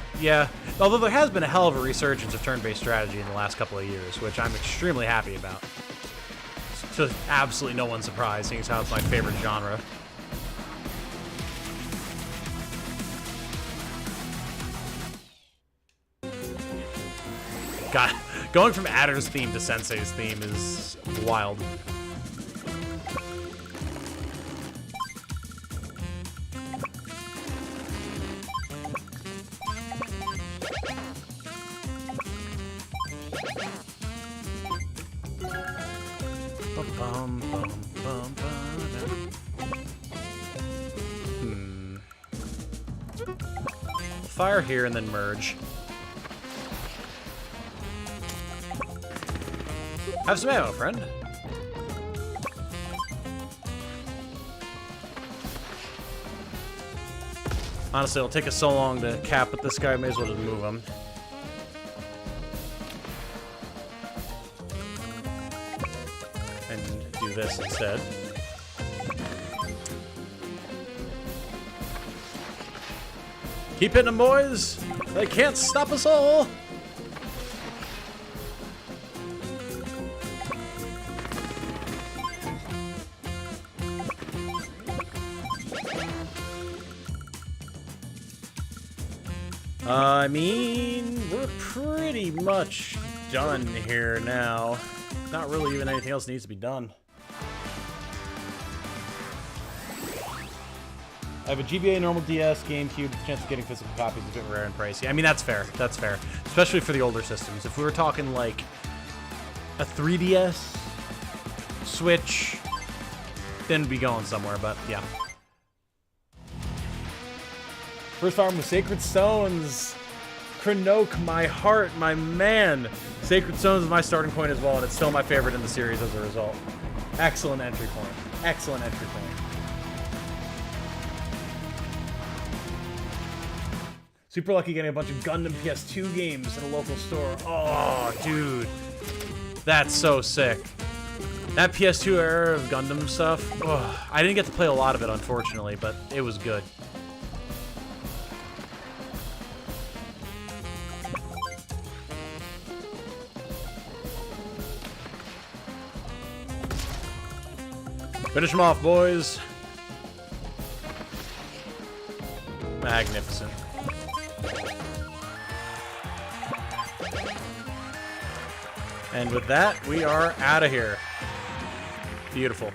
Although there has been a hell of a resurgence of turn-based strategy in the last couple of years, which I'm extremely happy about. To absolutely no one's surprise, seeing as how it's my favorite genre. God, going from Adder's theme to Sensei's theme is wild. Fire here and then merge. Have some ammo, friend. Honestly, it'll take us so long to cap with this guy, may as well just move him. And do this instead. Keep hitting them, boys! They can't stop us all! I mean, we're pretty much done here now. Not really even anything else needs to be done. I have a GBA, normal DS, GameCube. The chance of getting physical copies is a bit rare and pricey. I mean, that's fair. That's fair. Especially for the older systems. If we were talking like a 3DS, Switch, then it'd be going somewhere, but yeah. First farm with Sacred Stones. Kronoke, my heart, my man. Sacred Stones is my starting point as well, and it's still my favorite in the series as a result. Excellent entry point. Excellent entry point. Super lucky getting a bunch of Gundam PS2 games at a local store. Oh, dude. That's so sick. That PS2 era of Gundam stuff, oh, I didn't get to play a lot of it, unfortunately, but it was good. Finish them off, boys. Magnificent. And with that, we are out of here. Beautiful.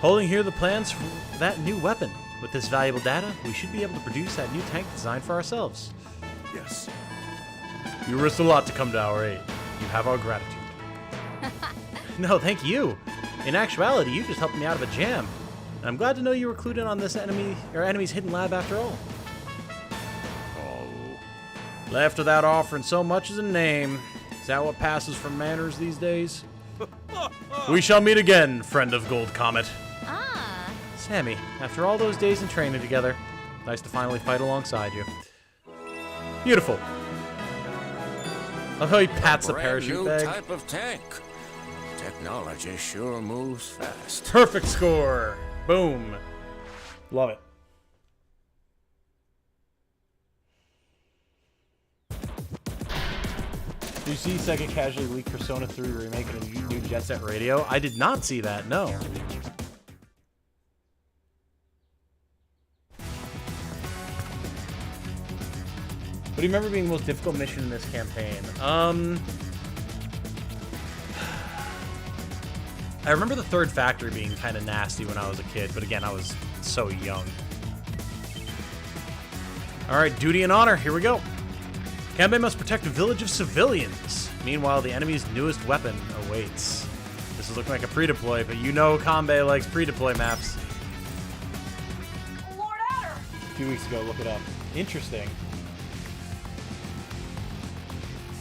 Holding here the plans for that new weapon. With this valuable data, we should be able to produce that new tank design for ourselves. Yes. You risked a lot to come to our aid. You have our gratitude. No, thank you. In actuality, you just helped me out of a jam. And I'm glad to know you were clued in on this enemy's hidden lab after all. Oh. Left without offering so much as a name. Is that what passes for manners these days? We shall meet again, friend of Gold Comet. Ah. Sammy, after all those days in training together, nice to finally fight alongside you. Beautiful. I love how he pats the parachute Brand new bag. type of tank. Technology sure moves fast. Perfect score. Boom. Love it. Did you see Sega casually leak Persona 3 remake and a new Jet Set Radio? I did not see that, no. What do you remember being the most difficult mission in this campaign? I remember the third factory being kind of nasty when I was a kid, but again, I was so young. Alright, duty and honor, here we go. Kanbei must protect a village of civilians. Meanwhile, the enemy's newest weapon awaits. This is looking like a pre-deploy, but you know Kanbei likes pre-deploy maps. Lord Adder! A few weeks ago, look it up. Interesting.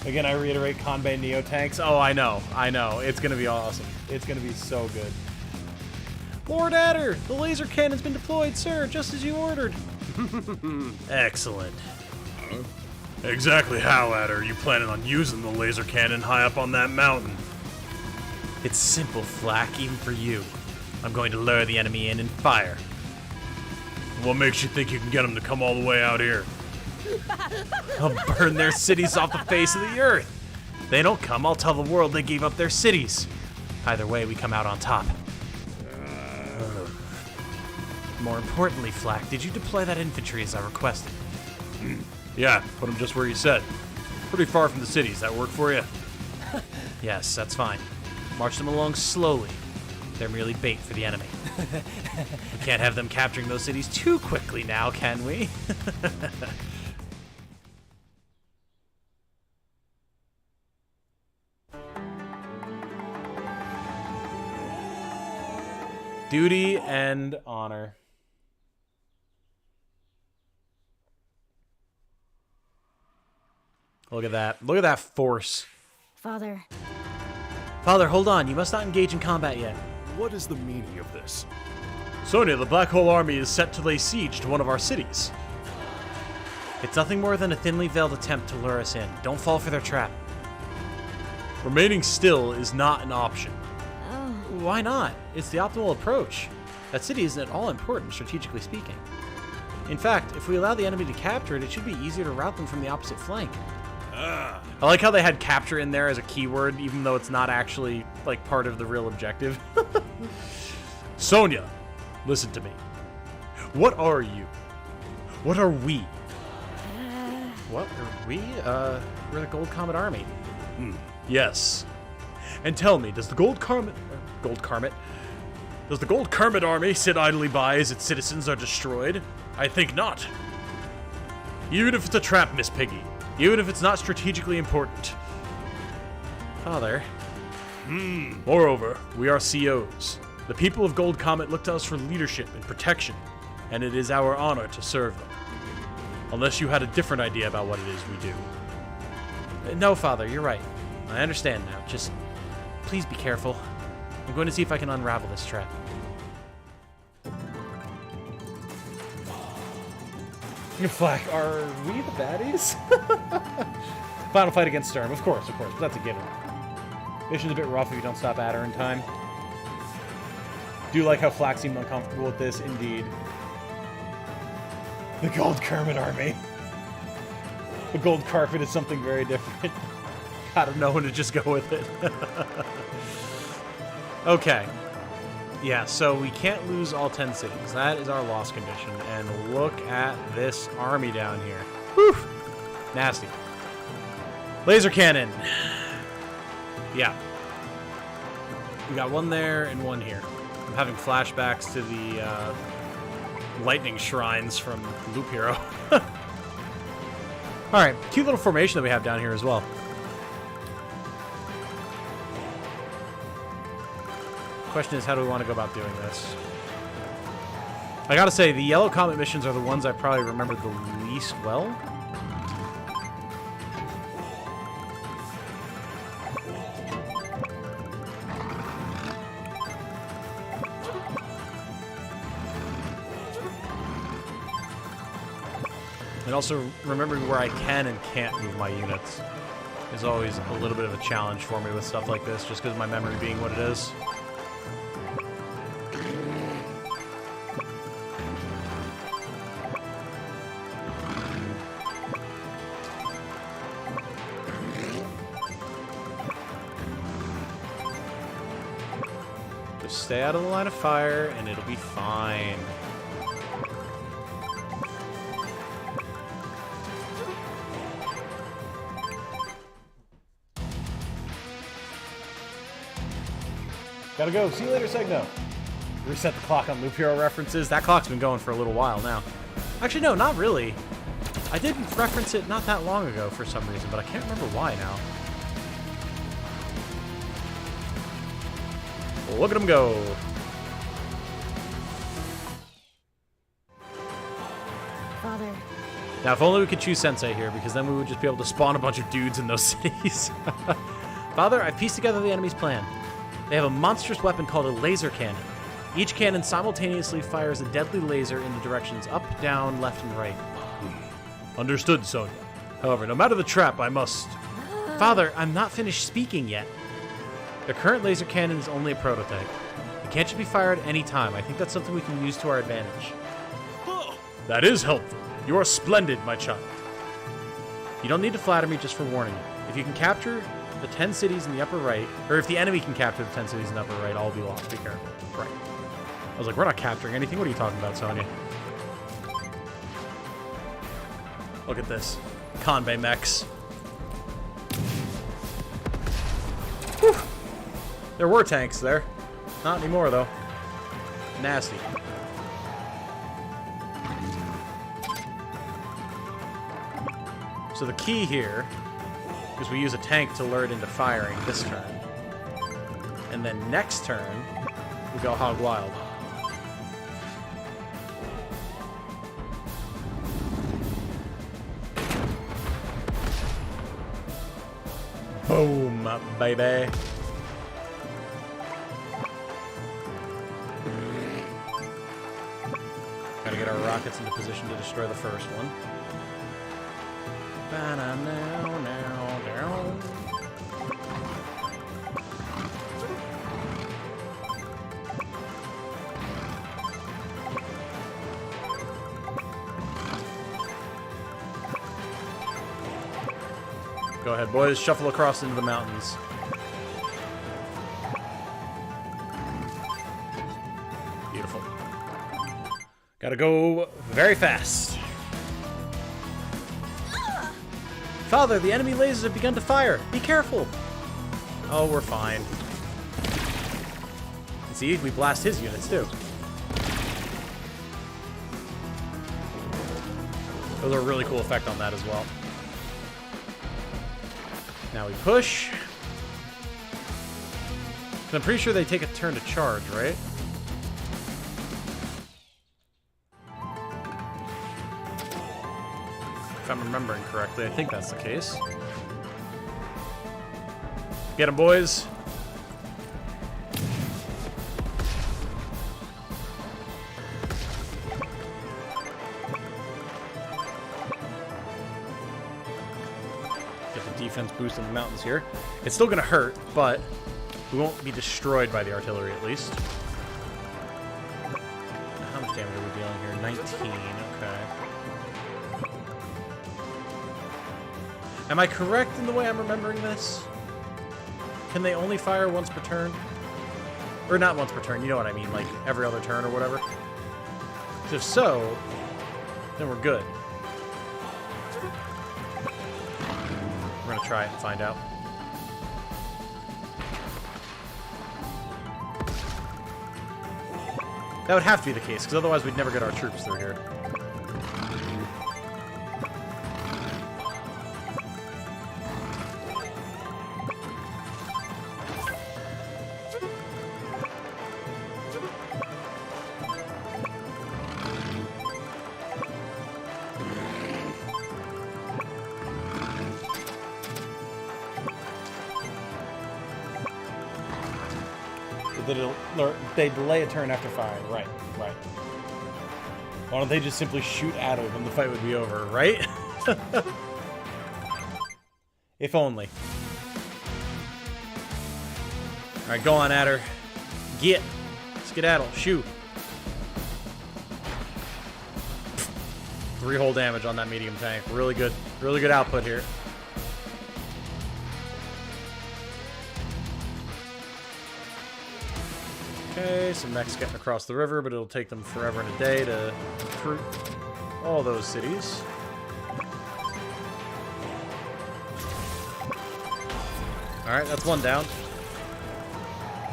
Again, I reiterate Kanbei Neo tanks. Oh, I know. It's gonna be awesome. It's gonna be so good. Lord Adder, the laser cannon's been deployed, sir, just as you ordered. Excellent. Exactly how, Adder, are you planning on using the laser cannon high up on that mountain? It's simple, Flack, even for you. I'm going to lure the enemy in and fire. What makes you think you can get them to come all the way out here? I'll burn their cities off the face of the earth. They don't come, I'll tell the world they gave up their cities. Either way, we come out on top. More importantly, Flack, did you deploy that infantry as I requested? Yeah, put them just where you said. Pretty far from the cities. That work for you? Yes, that's fine. March them along slowly. They're merely bait for the enemy. We can't have them capturing those cities too quickly now, can we? Duty and honor. Look at that. Look at that force. Father. Father, hold on. You must not engage in combat yet. What is the meaning of this? Sonia, the Black Hole Army is set to lay siege to one of our cities. It's nothing more than a thinly veiled attempt to lure us in. Don't fall for their trap. Remaining still is not an option. Oh. Why not? It's the optimal approach. That city isn't at all important, strategically speaking. In fact, if we allow the enemy to capture it, it should be easier to rout them from the opposite flank. I like how they had capture in there as a keyword, even though it's not actually, like, part of the real objective. Sonia, listen to me. What are you? What are we? What are we? We're the Gold Comet Army. Yes. And tell me, does the Gold Comet Army sit idly by as its citizens are destroyed? I think not. Even if it's a trap, Miss Piggy. Even if it's not strategically important. Father. Moreover, we are COs. The people of Gold Comet look to us for leadership and protection, and it is our honor to serve them. Unless you had a different idea about what it is we do. No, Father, you're right. I understand now. Just please be careful. I'm going to see if I can unravel this trap. Flack, are we the baddies? Final fight against Sturm, of course, but that's a given. Mission's a bit rough if you don't stop Adder in time. Do like how Flack seemed uncomfortable with this, indeed. The Gold Kermit Army. The gold carpet is something very different. Gotta know when to just go with it. Okay. Yeah, so we can't lose all 10 cities. That is our loss condition. And look at this army down here. Whew! Nasty. Laser cannon. Yeah. We got one there and one here. I'm having flashbacks to the lightning shrines from Loop Hero. Alright, cute little formation that we have down here as well. Question is, how do we want to go about doing this? I gotta say, the Yellow Comet missions are the ones I probably remember the least well. And also remembering where I can and can't move my units is always a little bit of a challenge for me with stuff like this, just because of my memory being what it is. Just stay out of the line of fire and it'll be fine. Gotta go. See you later, Segno. Reset the clock on Loop Hero references. That clock's been going for a little while now. Actually, no, not really. I did reference it not that long ago for some reason, but I can't remember why now. Look at him go. Father. Now, if only we could choose Sensei here, because then we would just be able to spawn a bunch of dudes in those cities. Father, I've pieced together the enemy's plan. They have a monstrous weapon called a laser cannon. Each cannon simultaneously fires a deadly laser in the directions up, down, left, and right. Understood, Sonia. However, no matter the trap, I must... Father, I'm not finished speaking yet. The current laser cannon is only a prototype. It can't just be fired any time. I think that's something we can use to our advantage. That is helpful. You are splendid, my child. You don't need to flatter me just for warning you. If you can capture the 10 cities in the upper right, or if the enemy can capture the 10 cities in the upper right, all will be lost. Be careful. Right. I was like, we're not capturing anything. What are you talking about, Sonya? Look at this. Convey mechs. Whew. There were tanks there. Not anymore, though. Nasty. So the key here is we use a tank to lure it into firing this turn. And then next turn, we go hog wild. Boom, baby. Gotta get our rockets into position to destroy the first one. Go ahead, boys. Shuffle across into the mountains. Beautiful. Gotta go very fast. Father, the enemy lasers have begun to fire. Be careful. Oh, we're fine. See, we blast his units too. That was a really cool effect on that as well. Now we push. I'm pretty sure they take a turn to charge, right? If I'm remembering correctly, I think that's the case. Get them, boys. Get the defense boost in the mountains here. It's still going to hurt, but we won't be destroyed by the artillery at least. How much damage are we dealing here? 19, okay. Am I correct in the way I'm remembering this? Can they only fire once per turn? Or not once per turn, you know what I mean, like every other turn or whatever? 'Cause if so, then we're good. We're gonna try it and find out. That would have to be the case, because otherwise we'd never get our troops through here. they delay a turn after firing. Right, right. Why don't they just simply shoot at him and the fight would be over, right? If only. Alright, go on, Adder. Get. Skedaddle. Shoot. 3 whole damage on that medium tank. Really good. Really good output here. Okay, some mechs getting across the river, but it'll take them forever and a day to recruit all those cities. Alright, that's one down.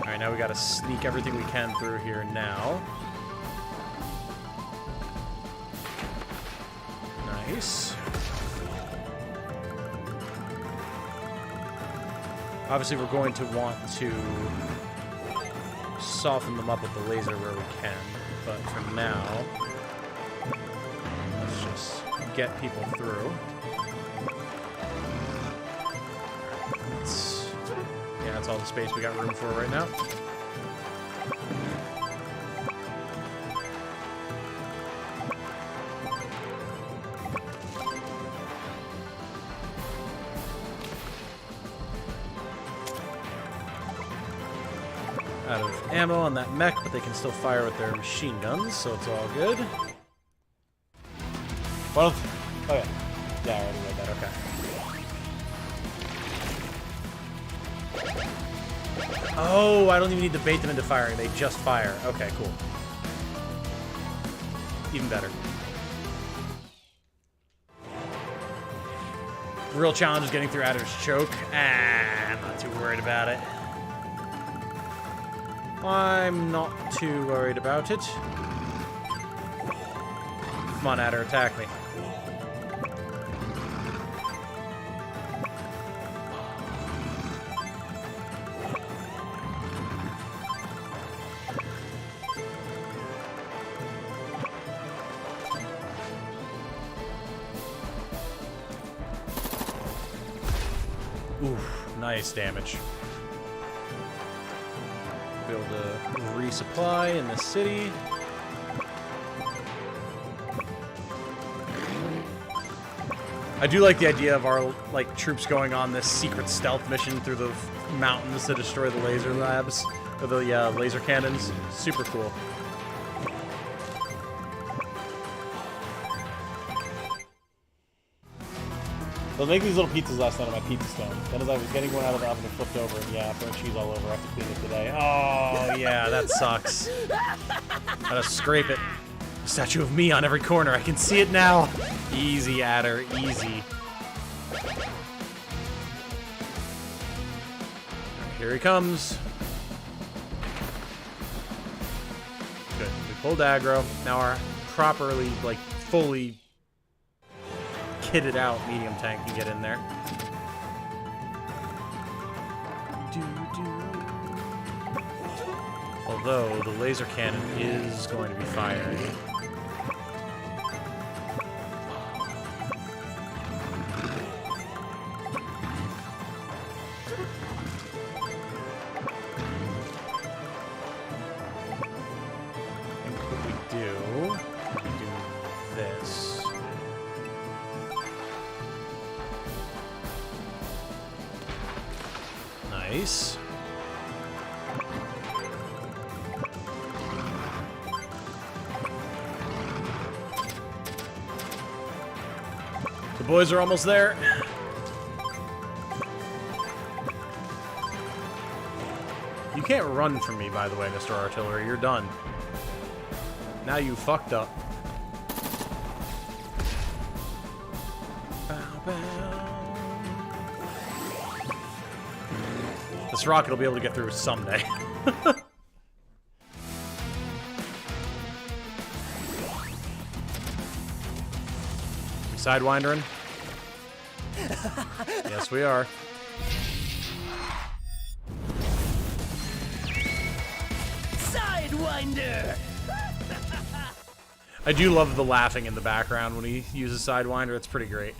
Alright, now we gotta sneak everything we can through here now. Nice. Obviously, we're going to want to soften them up with the laser where we can, but for now, let's just get people through. Yeah, that's all the space we got room for right now. Out of ammo on that mech, but they can still fire with their machine guns, so it's all good. Well, oh yeah. Yeah, I already read that, okay. Oh, I don't even need to bait them into firing, they just fire. Okay, cool. Even better. The real challenge is getting through Adder's choke. I'm not too worried about it. I'm not too worried about it. Come on, Adder, attack me. Oof, nice damage. Be able to resupply in the city. I do like the idea of our troops going on this secret stealth mission through the mountains to destroy the laser labs or the laser cannons. Super cool. So I was making these little pizzas last night on my pizza stone. Then as I was getting one out of the oven, it flipped over, and yeah, burnt cheese all over. I have to clean it today. Oh, yeah, that sucks. Gotta scrape it. A statue of me on every corner. I can see it now. Easy, Adder, easy. Here he comes. Good. We pulled aggro. Now our properly, fully kitted out medium tank can get in there. Although the laser cannon is going to be firing. And what we do this. Nice. The boys are almost there. You can't run from me, by the way, Mr. Artillery. You're done. Now you fucked up. Bow, bow. This rocket will be able to get through someday. We sidewindering? Yes, we are. Sidewinder! I do love the laughing in the background when he uses Sidewinder. It's pretty great.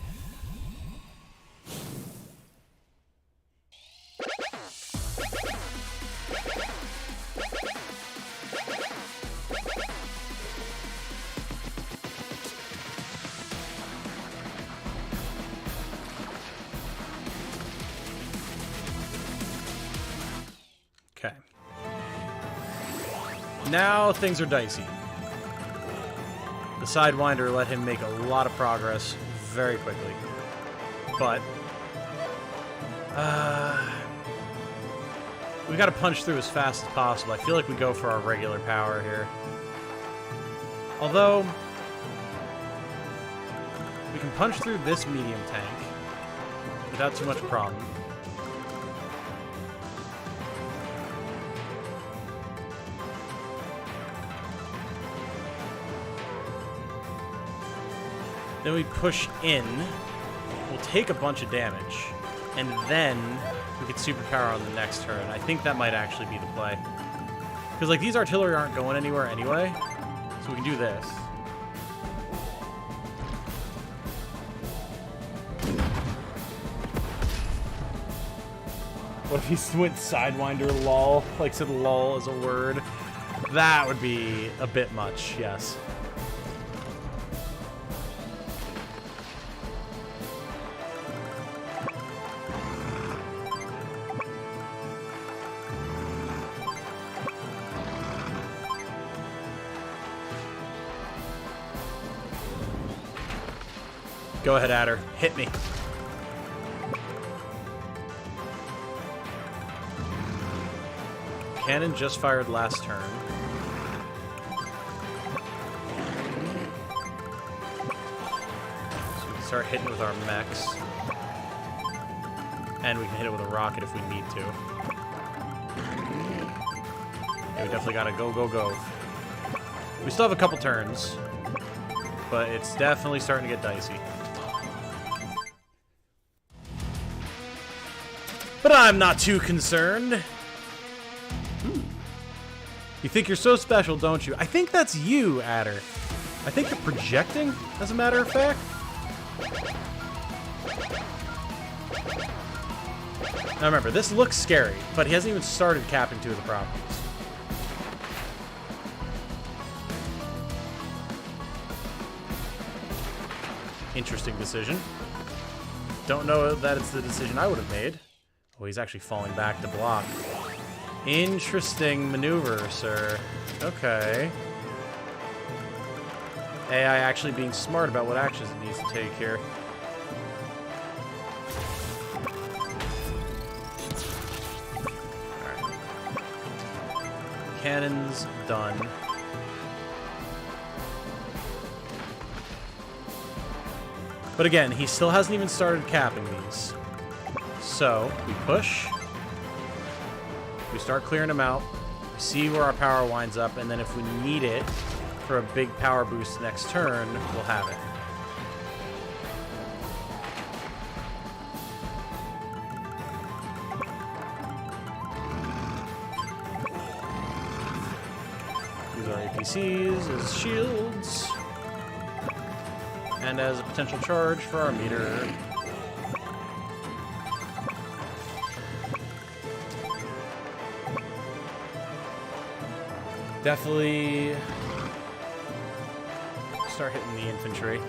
Okay. Now things are dicey. The Sidewinder let him make a lot of progress very quickly. But we gotta punch through as fast as possible. I feel like we go for our regular power here. Although, we can punch through this medium tank without too much problem. Then we push in. We'll take a bunch of damage. And then we get superpower on the next turn. I think that might actually be the play. Because, like, these artillery aren't going anywhere anyway. So we can do this. What if he went Sidewinder lol? Like, said lol as a word? That would be a bit much, yes. Go ahead, Adder. Hit me. Cannon just fired last turn. So we can start hitting with our mechs. And we can hit it with a rocket if we need to. Yeah, we definitely gotta go, go, go. We still have a couple turns. But it's definitely starting to get dicey. But I'm not too concerned. You think you're so special, don't you? I think that's you, Adder. I think you're projecting, as a matter of fact. Now remember, this looks scary, but he hasn't even started capping two of the properties. Interesting decision. Don't know that it's the decision I would have made. Oh, he's actually falling back to block. Interesting maneuver, sir. Okay. AI actually being smart about what actions it needs to take here. Alright. Cannon's done. But again, he still hasn't even started capping these. So, we push. We start clearing them out. We see where our power winds up, and then if we need it for a big power boost next turn, we'll have it. Use our APCs as shields. And as a potential charge for our meter. Definitely start hitting the infantry.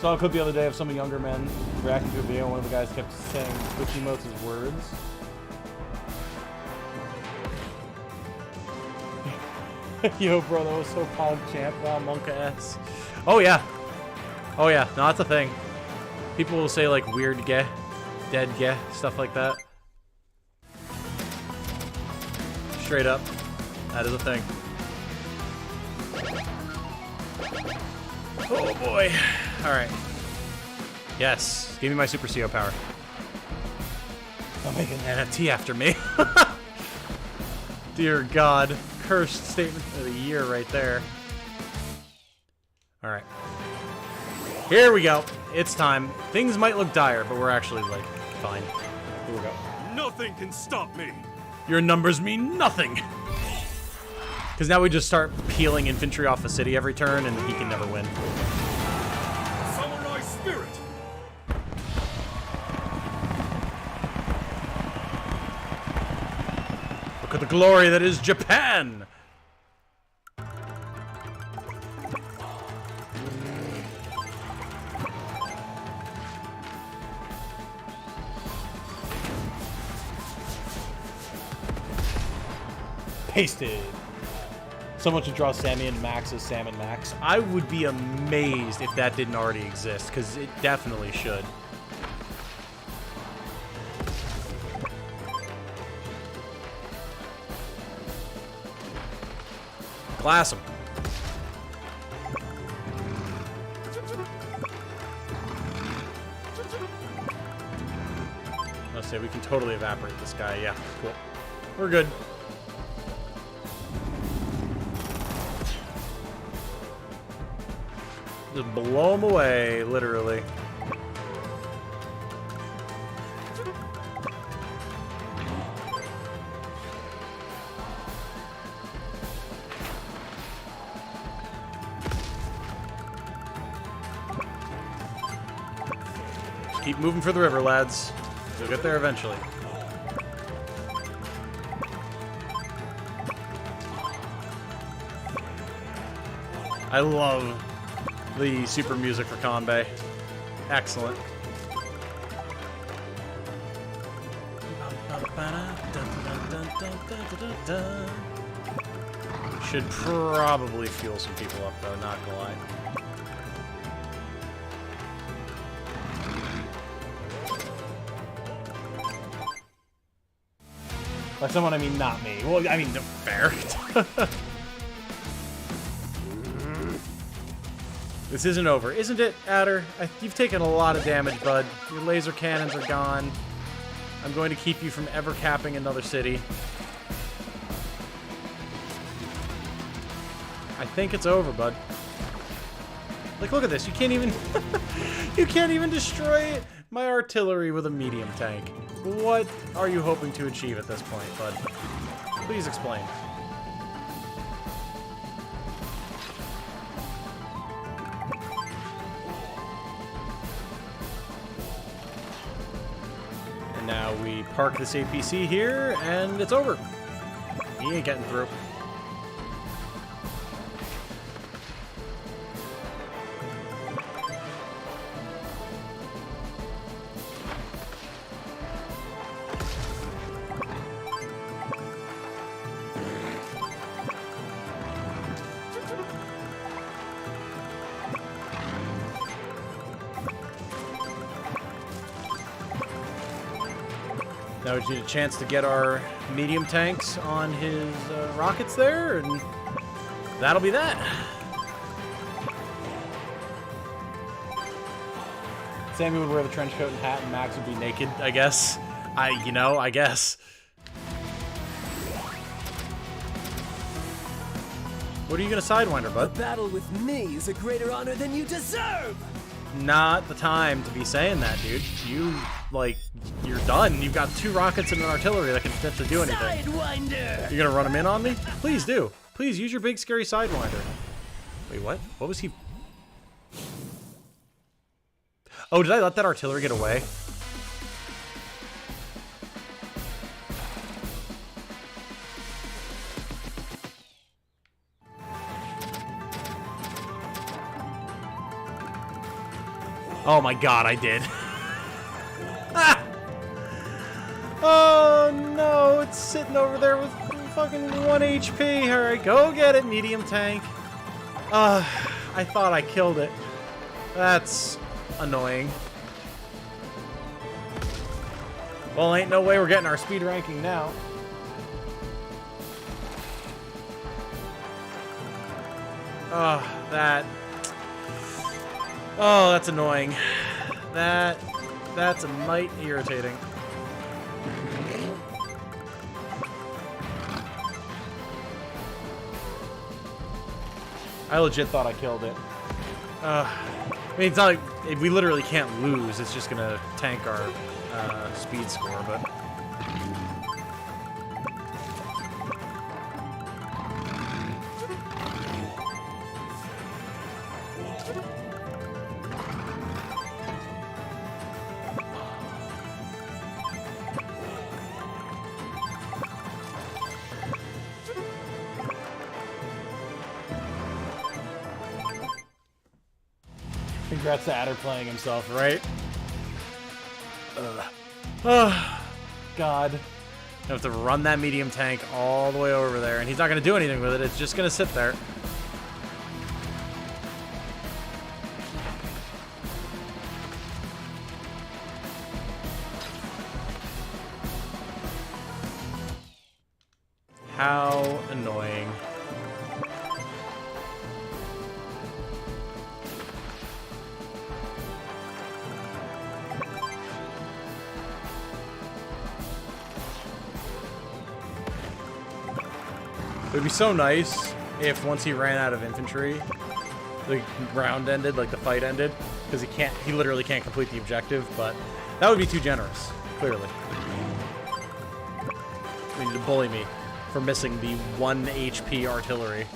Saw a clip the other day of some younger men reacting to a video. One of the guys kept saying Twitch emotes as words. Yo, bro, that was so Pog Champ. Wow, monk ass. Oh, yeah. Oh, yeah. No, that's a thing. People will say, like, weird gay, dead gay, stuff like that. Straight up. That is a thing. Oh, boy. Alright. Yes. Give me my Super CO power. I'm making an NFT after me. Dear God. Cursed statement of the year right there. Alright. Here we go. It's time. Things might look dire, but we're actually, like, fine. Here we go. Nothing can stop me. Your numbers mean nothing. Because now we just start peeling infantry off the city every turn, and he can never win. Samurai spirit. Look at the glory that is Japan! Wasted. Someone should draw Sammy and Max as Sam and Max. I would be amazed if that didn't already exist, because it definitely should. Glass him. Let's say we can totally evaporate this guy. Yeah, cool. We're good. Just blow him away, literally. Just keep moving for the river, lads. You'll get there eventually. I love the super music for Kanbei. Excellent. Should probably fuel some people up though, not gonna lie. By someone, I mean not me. Well, I mean, no, fair. This isn't over, isn't it, Adder? You've taken a lot of damage, bud. Your laser cannons are gone. I'm going to keep you from ever capping another city. I think it's over, bud. Like, look at this. You can't even... you can't even destroy my artillery with a medium tank. What are you hoping to achieve at this point, bud? Please explain. And now we park this APC here, and it's over. He ain't getting through. Now we just need a chance to get our medium tanks on his rockets there, and that'll be that. Sammy would wear the trench coat and hat, and Max would be naked. I guess. I guess. What are you gonna sidewinder, bud? Battle with me is a greater honor than you deserve! Not the time to be saying that, dude. You're done. You've got 2 rockets and an artillery that can potentially do anything. Sidewinder! You're gonna run them in on me? Please do. Please use your big scary sidewinder. Wait, what? What was he? Oh, did I let that artillery get away? Oh my god, I did. Ah! Oh no, it's sitting over there with fucking 1 HP. Alright, go get it, medium tank. I thought I killed it. That's annoying. Well, ain't no way we're getting our speed ranking now. Oh, that's annoying. That's a mite irritating. I legit thought I killed it. I mean, it's not like we literally can't lose. It's just gonna tank our speed score, but. Congrats to Adder playing himself, right? Oh, God. I have to run that medium tank all the way over there, and he's not going to do anything with it. It's just going to sit there. How annoying. It would be so nice if once he ran out of infantry, the round ended, like the fight ended, because he literally can't complete the objective, but that would be too generous, clearly. They need to bully me for missing the 1 HP artillery.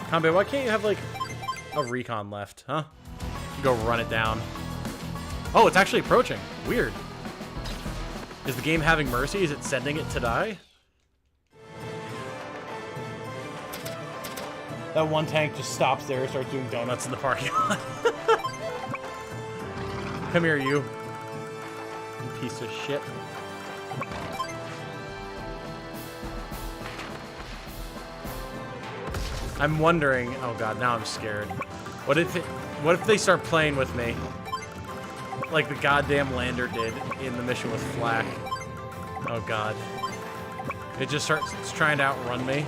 Kanbei, why can't you have, like, a recon left, huh? Go run it down. Oh, it's actually approaching. Weird. Is the game having mercy? Is it sending it to die? That one tank just stops there and starts doing donuts in the parking lot. Come here, you piece of shit. I'm wondering. Oh god, now I'm scared. What if they start playing with me, like the goddamn lander did in the mission with Flak? Oh god, it just starts trying to outrun me.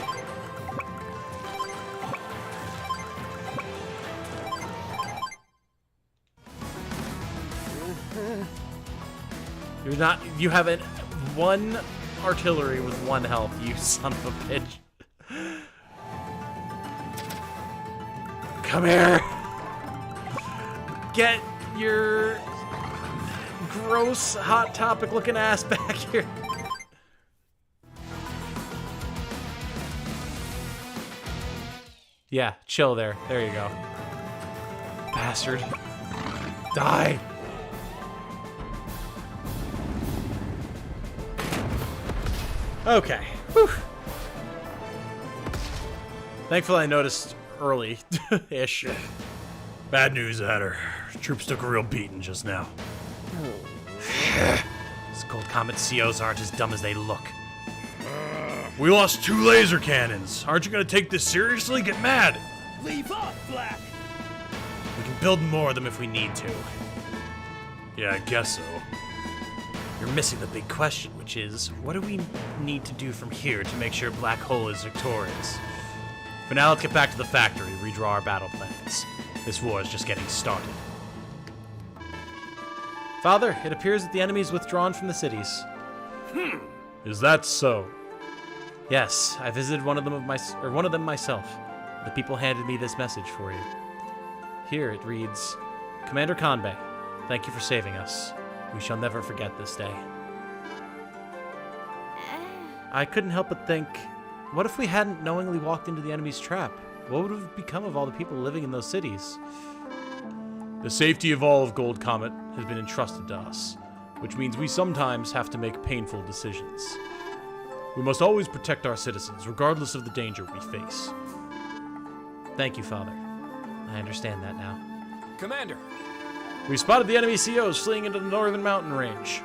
You're not. You have one artillery with 1 health. You son of a bitch. Come here. Get your gross Hot Topic looking ass back here. Yeah, chill there. There you go. Bastard. Die. Okay. Whew. Thankfully I noticed early-ish. Bad news, Adder. Troops took a real beating just now. These Gold Comet COs aren't as dumb as they look. We lost 2 laser cannons. Aren't you gonna take this seriously? Get mad. Leave off, Black! We can build more of them if we need to. Yeah, I guess so. You're missing the big question, which is, what do we need to do from here to make sure Black Hole is victorious? For now, let's get back to the factory, redraw our battle plans. This war is just getting started. Father, it appears that the enemy's withdrawn from the cities. Is that so? Yes, I visited one of them myself. The people handed me this message for you. Here it reads, Commander Kanbei, thank you for saving us. We shall never forget this day. I couldn't help but think, what if we hadn't knowingly walked into the enemy's trap? What would have become of all the people living in those cities? The safety of all of Gold Comet has been entrusted to us, which means we sometimes have to make painful decisions. We must always protect our citizens, regardless of the danger we face. Thank you, Father. I understand that now. Commander! We spotted the enemy COs fleeing into the northern mountain range.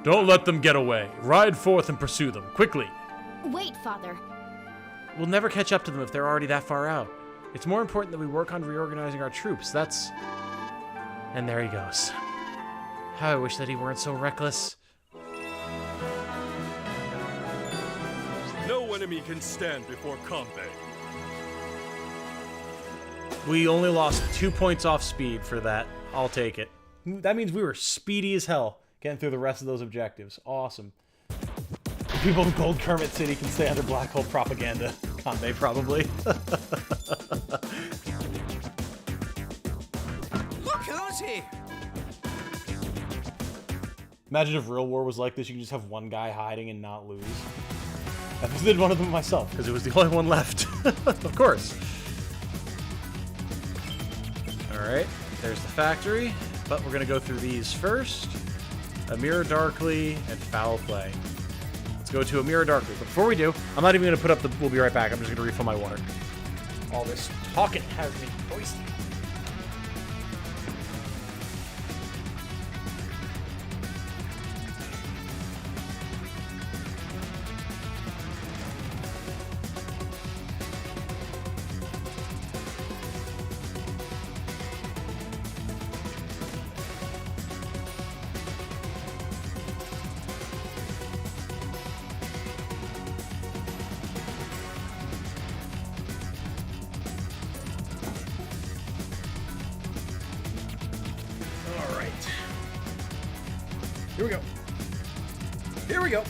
Don't let them get away. Ride forth and pursue them, quickly. Wait, Father. We'll never catch up to them if they're already that far out. It's more important that we work on reorganizing our troops. That's... And there he goes. How I wish that he weren't so reckless. No enemy can stand before Kanbei. We only lost 2 points off speed for that. I'll take it. That means we were speedy as hell getting through the rest of those objectives. Awesome. The people of Gold Kermit City can stay under black hole propaganda. Kanbei, probably. Look who's here! Imagine if real war was like this, you could just have one guy hiding and not lose. I visited one of them myself, because it was the only one left. Of course. Alright, there's the factory, but we're going to go through these first. A Mirror Darkly, and Foul Play. Let's go to a Mirror Darkly. But before we do, I'm not even going to put up the... We'll be right back. I'm just going to refill my water. All this talking has me thirsty. Here we go. Here we go.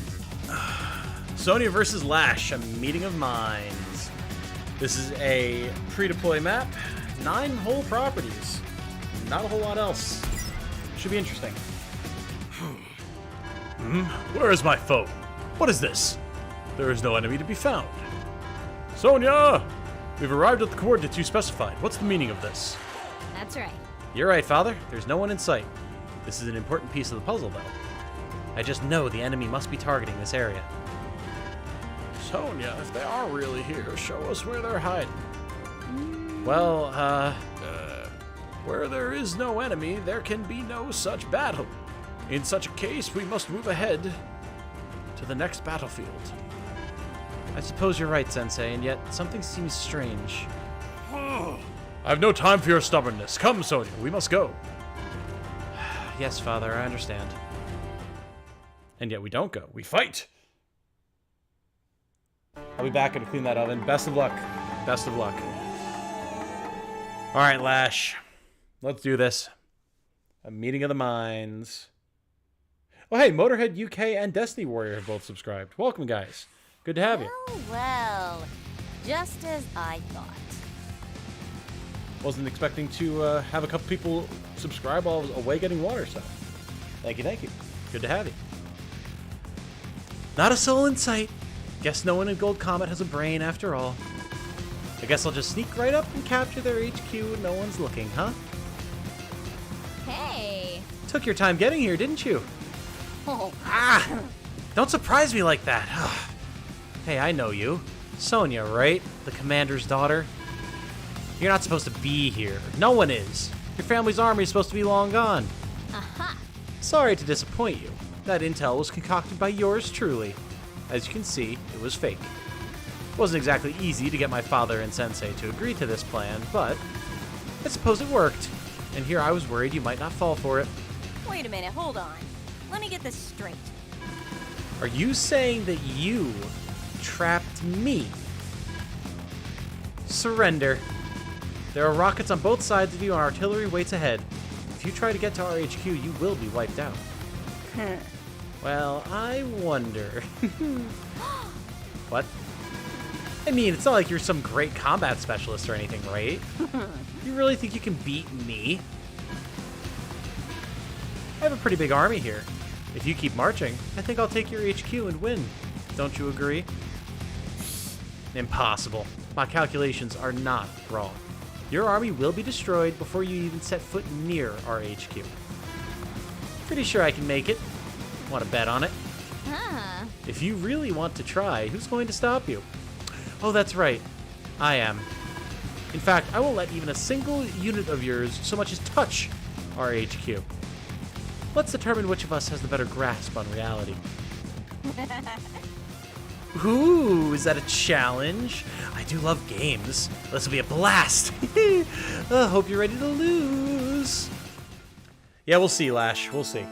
Sonya versus Lash, a meeting of minds. This is a pre-deploy map. 9 whole properties. Not a whole lot else. Should be interesting. Where is my foe? What is this? There is no enemy to be found. Sonya! We've arrived at the coordinates you specified. What's the meaning of this? That's right. You're right, Father. There's no one in sight. This is an important piece of the puzzle, though. I just know the enemy must be targeting this area. Sonya, if they are really here, show us where they're hiding. Well, Where there is no enemy, there can be no such battle. In such a case, we must move ahead to the next battlefield. I suppose you're right, Sensei, and yet something seems strange. I've no time for your stubbornness. Come, Sonya, we must go. Yes, Father, I understand. And yet we don't go. We fight! I'll be back and clean that oven. Best of luck. Best of luck. Alright, Lash. Let's do this. A meeting of the minds. Oh, hey, Motorhead UK and Destiny Warrior have both subscribed. Welcome, guys. Good to have you. Well, just as I thought. Wasn't expecting to have a couple people subscribe while I was away getting water, so thank you, thank you. Good to have you. Not a soul in sight. Guess no one in Gold Comet has a brain after all. I guess I'll just sneak right up and capture their HQ when no one's looking, huh? Hey! Took your time getting here, didn't you? Oh, Ah! Don't surprise me like that. Hey, I know you. Sonya, right? The commander's daughter. You're not supposed to be here. No one is. Your family's army is supposed to be long gone. aha! Sorry to disappoint you. That intel was concocted by yours truly. As you can see, it was fake. It wasn't exactly easy to get my father and Sensei to agree to this plan, but I suppose it worked. And here I was worried you might not fall for it. Wait a minute, hold on. Let me get this straight. Are you saying that you trapped me? Surrender. There are rockets on both sides of you and artillery waits ahead. If you try to get to our HQ, you will be wiped out. Well, I wonder. What? I mean, it's not like you're some great combat specialist or anything, right? You really think you can beat me? I have a pretty big army here. If you keep marching, I think I'll take your HQ and win. Don't you agree? Impossible. My calculations are not wrong. Your army will be destroyed before you even set foot near our HQ. Pretty sure I can make it. Want to bet on it? Huh? If you really want to try, who's going to stop you? Oh, that's right. I am. In fact, I won't let even a single unit of yours so much as touch our HQ. Let's determine which of us has the better grasp on reality. Ooh, is that a challenge? I do love games. This will be a blast. Hope you're ready to lose. Yeah, we'll see, Lash. We'll see.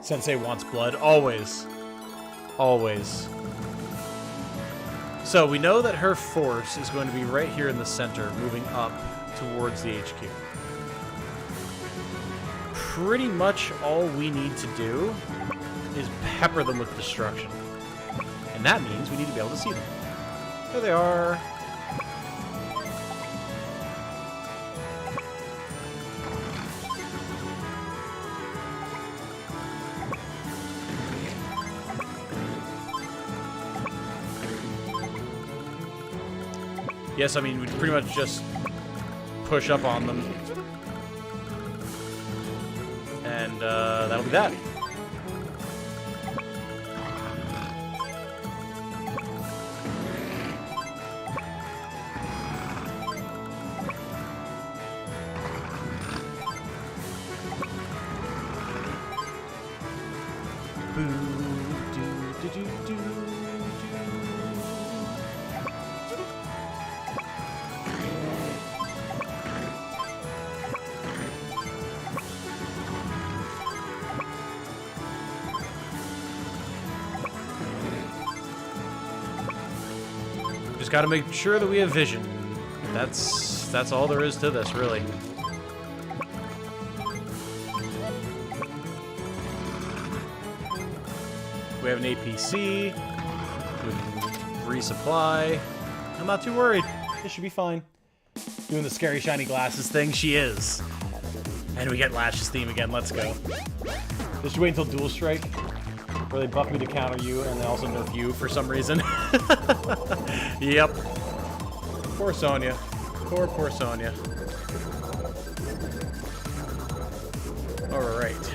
Sensei wants blood. Always. Always. So we know that her force is going to be right here in the center, moving up towards the HQ. Pretty much all we need to do is pepper them with destruction. And that means we need to be able to see them. There they are. Yes, I mean, we pretty much just push up on them. And And that'll be that. Just gotta make sure that we have vision. That's all there is to this, really. We have an APC. We can resupply. I'm not too worried. This should be fine. Doing the scary shiny glasses thing, she is. And we get Lash's theme again. Let's go. Just wait until Dual Strike, where they buff me to counter you and then also nerf you for some reason. Yep. Poor Sonya. Poor Sonya. Alright.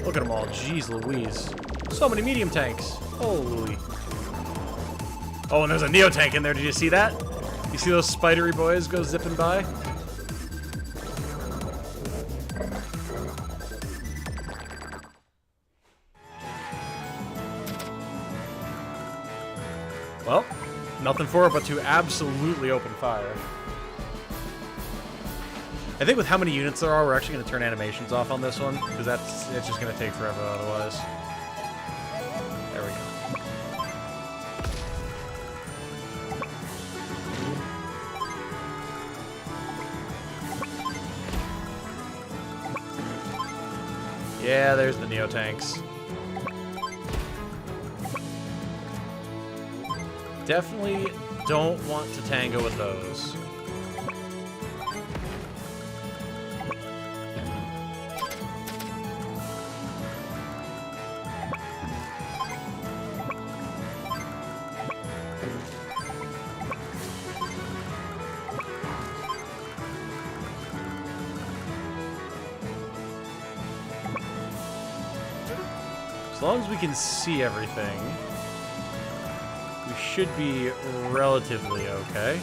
Look at them all. Jeez Louise. So many medium tanks. Holy. Oh, and there's a Neo tank in there. Did you see that? You see those spidery boys go zipping by? Well, nothing for it but to absolutely open fire. I think with how many units there are, we're actually going to turn animations off on this one, because it's just going to take forever otherwise. There we go. Yeah, there's the Neo tanks. Definitely don't want to tango with those. As long as we can see everything, we should be relatively okay.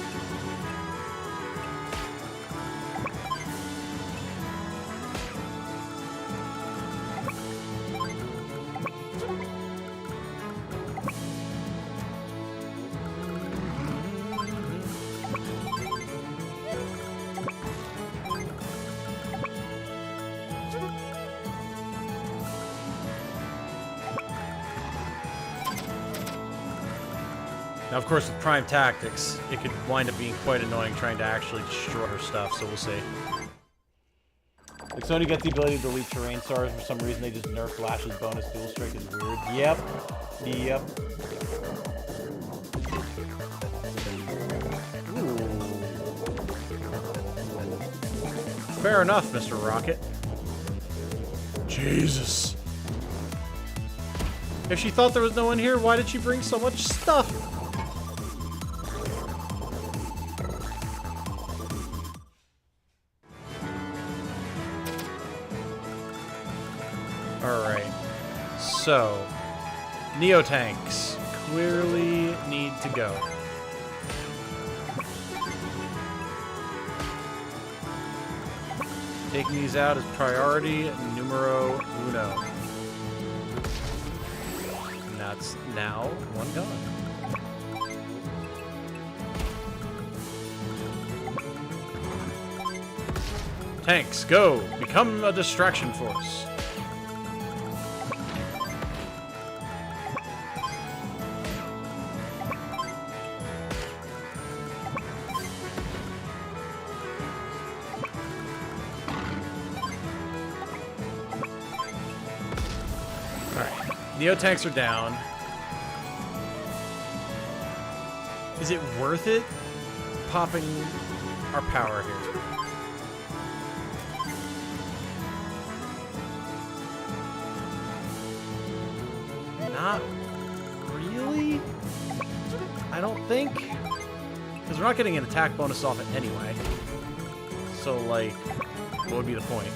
Now, of course, with Prime Tactics, it could wind up being quite annoying trying to actually destroy her stuff, so we'll see. Like, Sony gets the ability to delete terrain stars. For some reason, they just nerfed Lash's bonus dual strike. Is weird. Yep. Yep. Ooh. Fair enough, Mr. Rocket. Jesus. If she thought there was no one here, why did she bring so much stuff? Alright, so, Neo tanks clearly need to go. Taking these out is priority numero uno. And that's now one gone. Tanks, go! Become a distraction force. Neo tanks are down. Is it worth it popping our power here? Not really? I don't think. Because we're not getting an attack bonus off it anyway. So, like, what would be the point?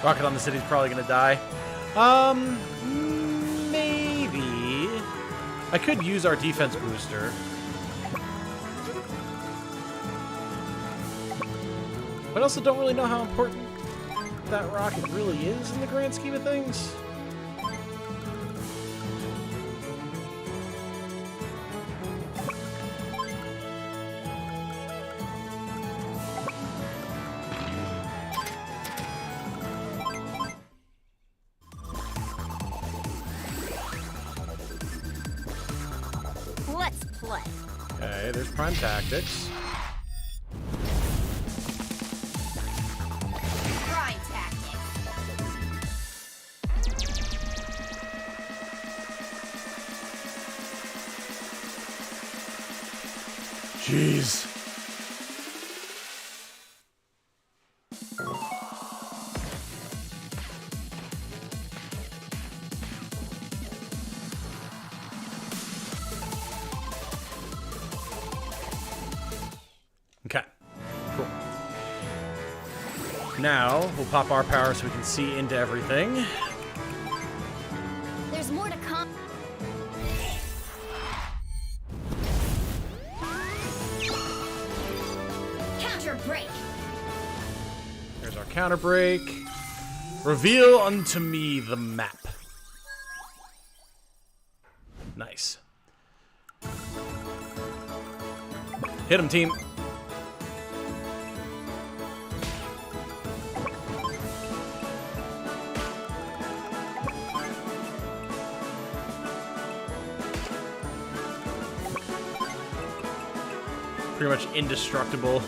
Rocket on the City's probably gonna die. Maybe. I could use our defense booster. But I also don't really know how important that rocket really is in the grand scheme of things. Let's play. Okay, there's Prime Tactics. Prime tactics. Jeez. Okay, cool. Now, we'll pop our power so we can see into everything. There's more to come. Counter break. There's our counter break. Reveal unto me the map. Nice. Hit him, team. Pretty much indestructible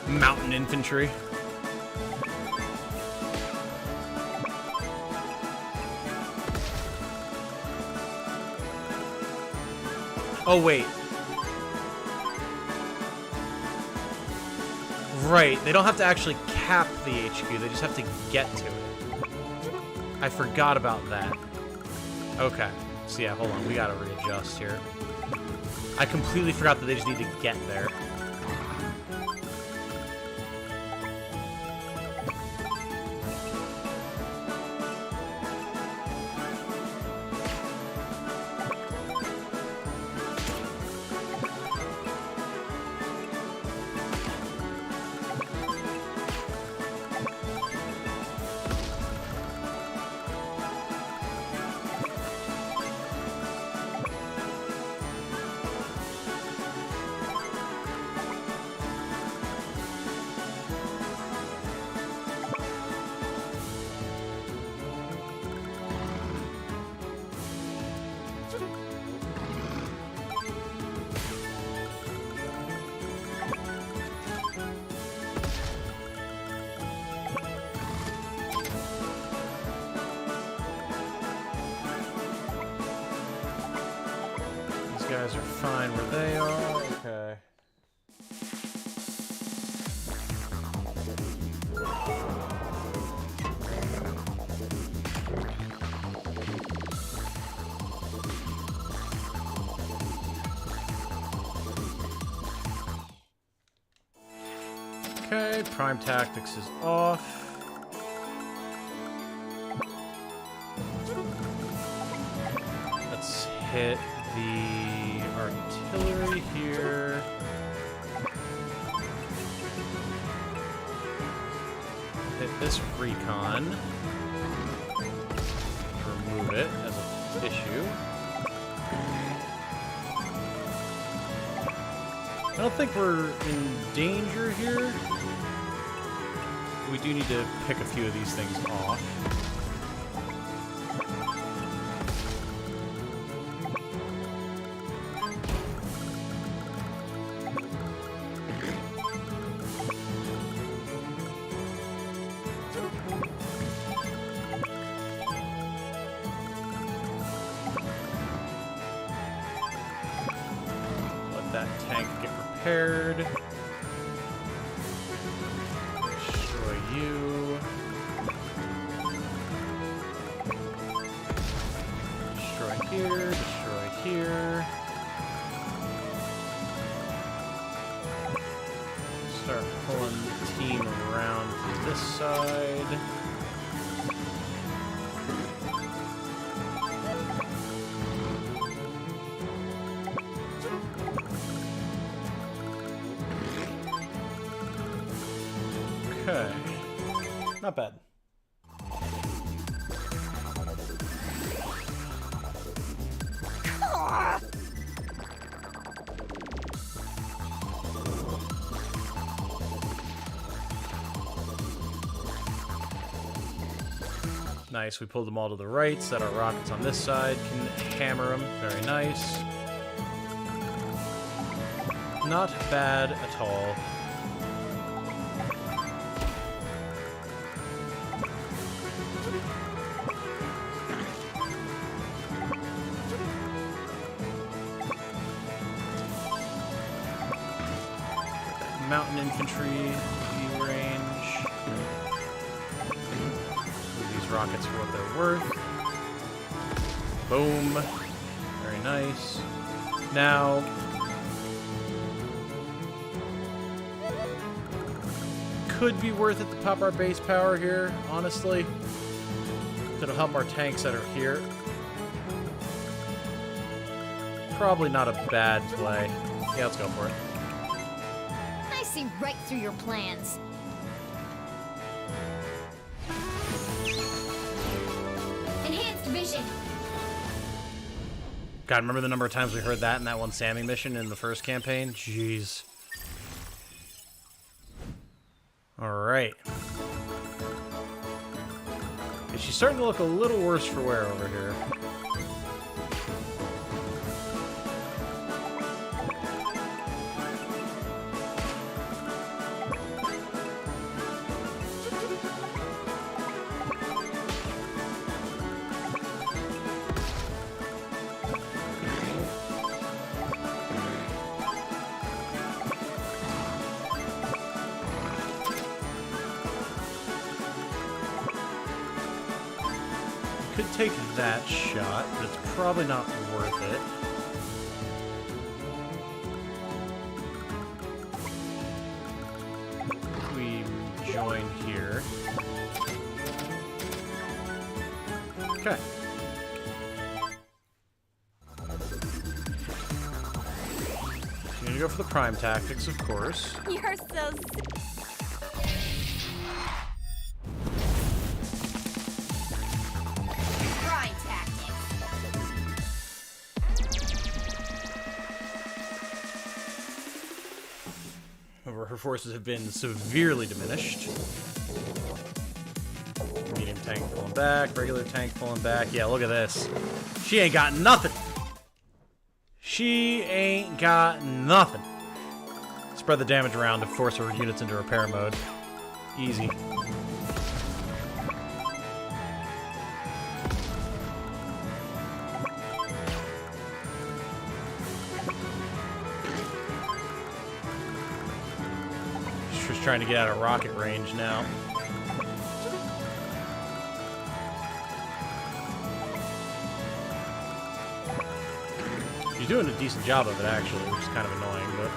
mountain infantry. Oh, wait. Right, they don't have to actually cap the HQ, they just have to get to it. I forgot about that. Okay, so yeah, hold on, we gotta readjust here. I completely forgot that they just need to get there. Guys are fine where they are. Okay. Okay, Prime Tactics is off. Let's hit the artillery here. Hit this recon. Remove it as an issue. I don't think we're in danger here. We do need to pick a few of these things off. That tank get repaired. Destroy you. Destroy here, destroy here. Start pulling the team around to this side. Okay. Not bad. Nice, we pulled them all to the right, so that our rockets on this side can hammer them. Very nice. Not bad at all. Mountain infantry, view range. These rockets for what they're worth. Boom. Very nice. Now, could be worth it to pop our base power here, honestly. That'll help our tanks that are here. Probably not a bad play. Yeah, let's go for it. I see right through your plans. Enhanced vision. God, remember the number of times we heard that in that one Sammy mission in the first campaign? Jeez. Alright. She's starting to look a little worse for wear over here. Could take that shot, but it's probably not worth it. We join here. Okay. You're gonna go for the prime tactics, of course. You're so prime tactics. Her forces have been severely diminished. Medium tank pulling back, regular tank pulling back. Yeah, look at this. She ain't got nothing. She ain't got nothing. Spread the damage around to force her units into repair mode. Easy. She's just trying to get out of rocket range now. She's doing a decent job of it, actually, which is kind of annoying, but...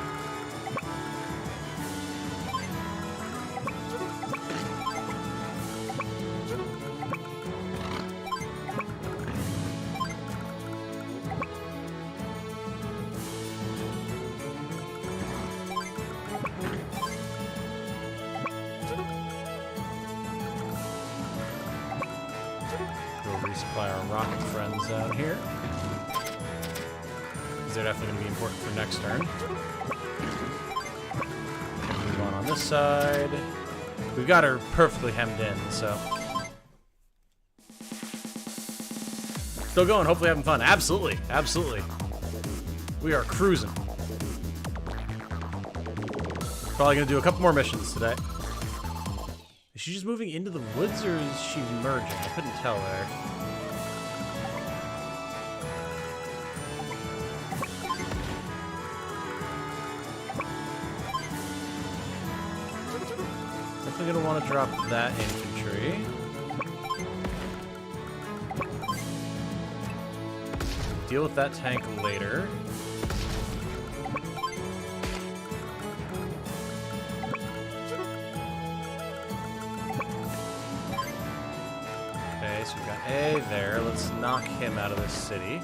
We'll resupply our rocket friends down here. They're definitely going to be important for next turn. Move on this side. We've got her perfectly hemmed in, so... Still going, hopefully having fun. Absolutely, absolutely. We are cruising. Probably going to do a couple more missions today. Is she just moving into the woods, or is she merging? I couldn't tell there. Definitely gonna want to drop that infantry. Deal with that tank later. Okay, so we've got A there. Let's knock him out of this city.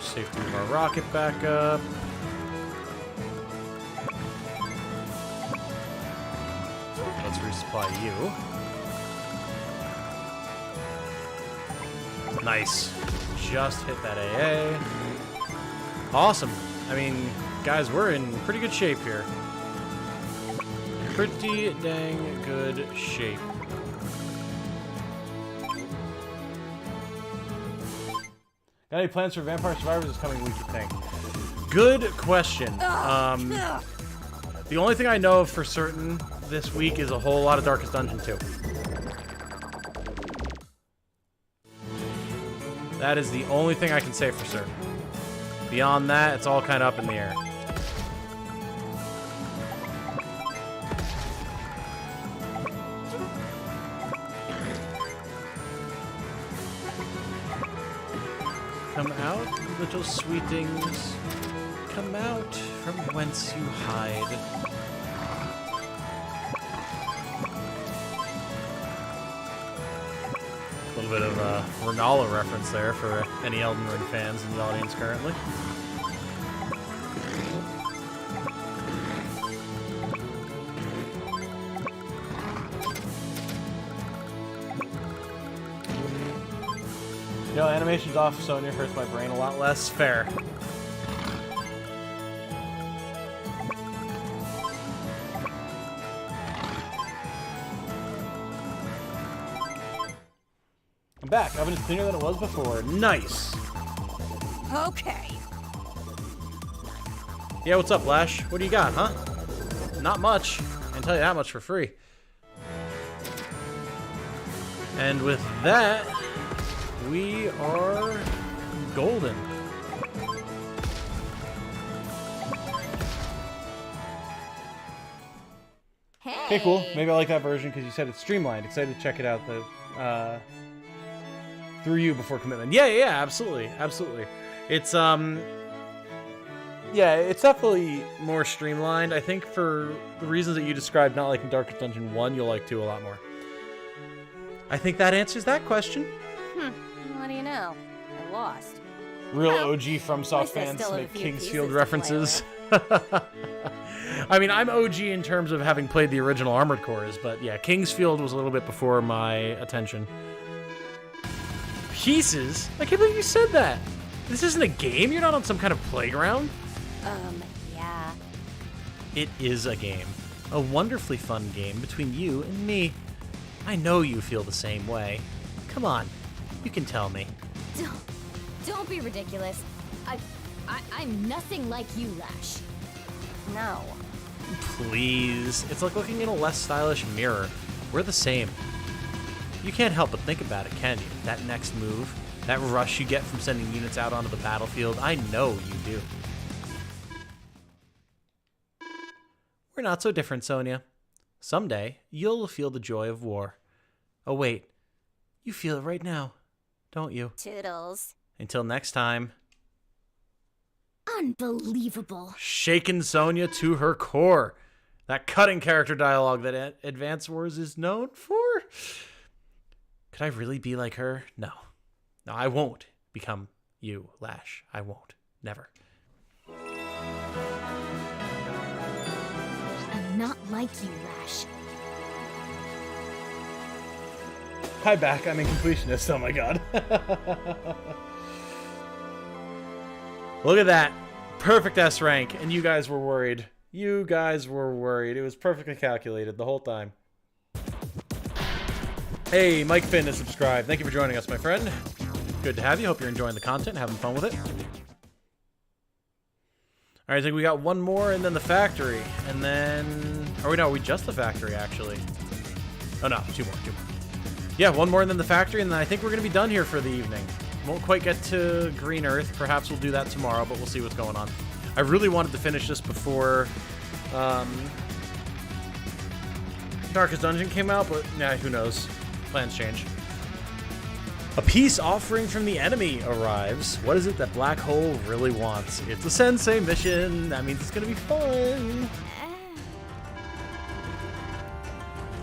Safe to move our rocket back up. Let's resupply you. Nice. Just hit that AA. Awesome. I mean, guys, we're in pretty good shape here. Pretty dang good shape. Got any plans for Vampire Survivors this coming week, you think? Good question. The only thing I know of for certain this week is a whole lot of Darkest Dungeon 2. That is the only thing I can say for certain. Beyond that, it's all kind of up in the air. Come out, little sweetings. Come out from whence you hide. A little bit of a Renala reference there for any Elden Ring fans in the audience currently. You know, animation's off, Sonya hurts my brain a lot less. Fair. I'm back. Oven is cleaner than it was before. Nice. Okay. Yeah, what's up, Lash? What do you got, huh? Not much. I can tell you that much for free. And with that, we are golden. Hey. Okay, cool. Maybe I like that version because you said it's streamlined. Excited to check it out through you before commitment. Yeah, absolutely, absolutely. It's yeah, it's definitely more streamlined. I think for the reasons that you described, not liking Darkest Dungeon 1, you'll like 2 a lot more. I think that answers that question. What do you know? I lost. Real Well, OG from Soft I fans still have a make few Kingsfield pieces references. to play I mean, I'm OG in terms of having played the original Armored Cores, but yeah, Kingsfield was a little bit before my attention. Pieces? I can't believe you said that. This isn't a game? You're not on some kind of playground? Yeah. It is a game. A wonderfully fun game between you and me. I know you feel the same way. Come on, you can tell me. Don't be ridiculous. I'm nothing like you, Lash. No. Please. It's like looking in a less stylish mirror. We're the same. You can't help but think about it, can you? That next move, that rush you get from sending units out onto the battlefield, I know you do. We're not so different, Sonya. Someday, you'll feel the joy of war. Oh wait, you feel it right now, don't you? Toodles. Until next time. Unbelievable. Shaken Sonya to her core. That cutting character dialogue that Advance Wars is known for? Could I really be like her? No. No, I won't become you, Lash. I won't. Never. I'm not like you, Lash. Hi, back. I'm a completionist. Oh my god. Look at that. Perfect S rank. And you guys were worried. You guys were worried. It was perfectly calculated the whole time. Hey, Mike Finn is subscribed. Thank you for joining us, my friend. Good to have you. Hope you're enjoying the content, having fun with it. All right, I think we got one more and then the factory. And then... Oh, no, we just the factory, actually. Oh, no, two more. Yeah, one more and then the factory, and then I think we're going to be done here for the evening. Won't quite get to Green Earth. Perhaps we'll do that tomorrow, but we'll see what's going on. I really wanted to finish this before Darkest Dungeon came out, but yeah, who knows. Plans change. A peace offering from the enemy arrives. What is it that Black Hole really wants? It's a Sensei mission. That means it's going to be fun.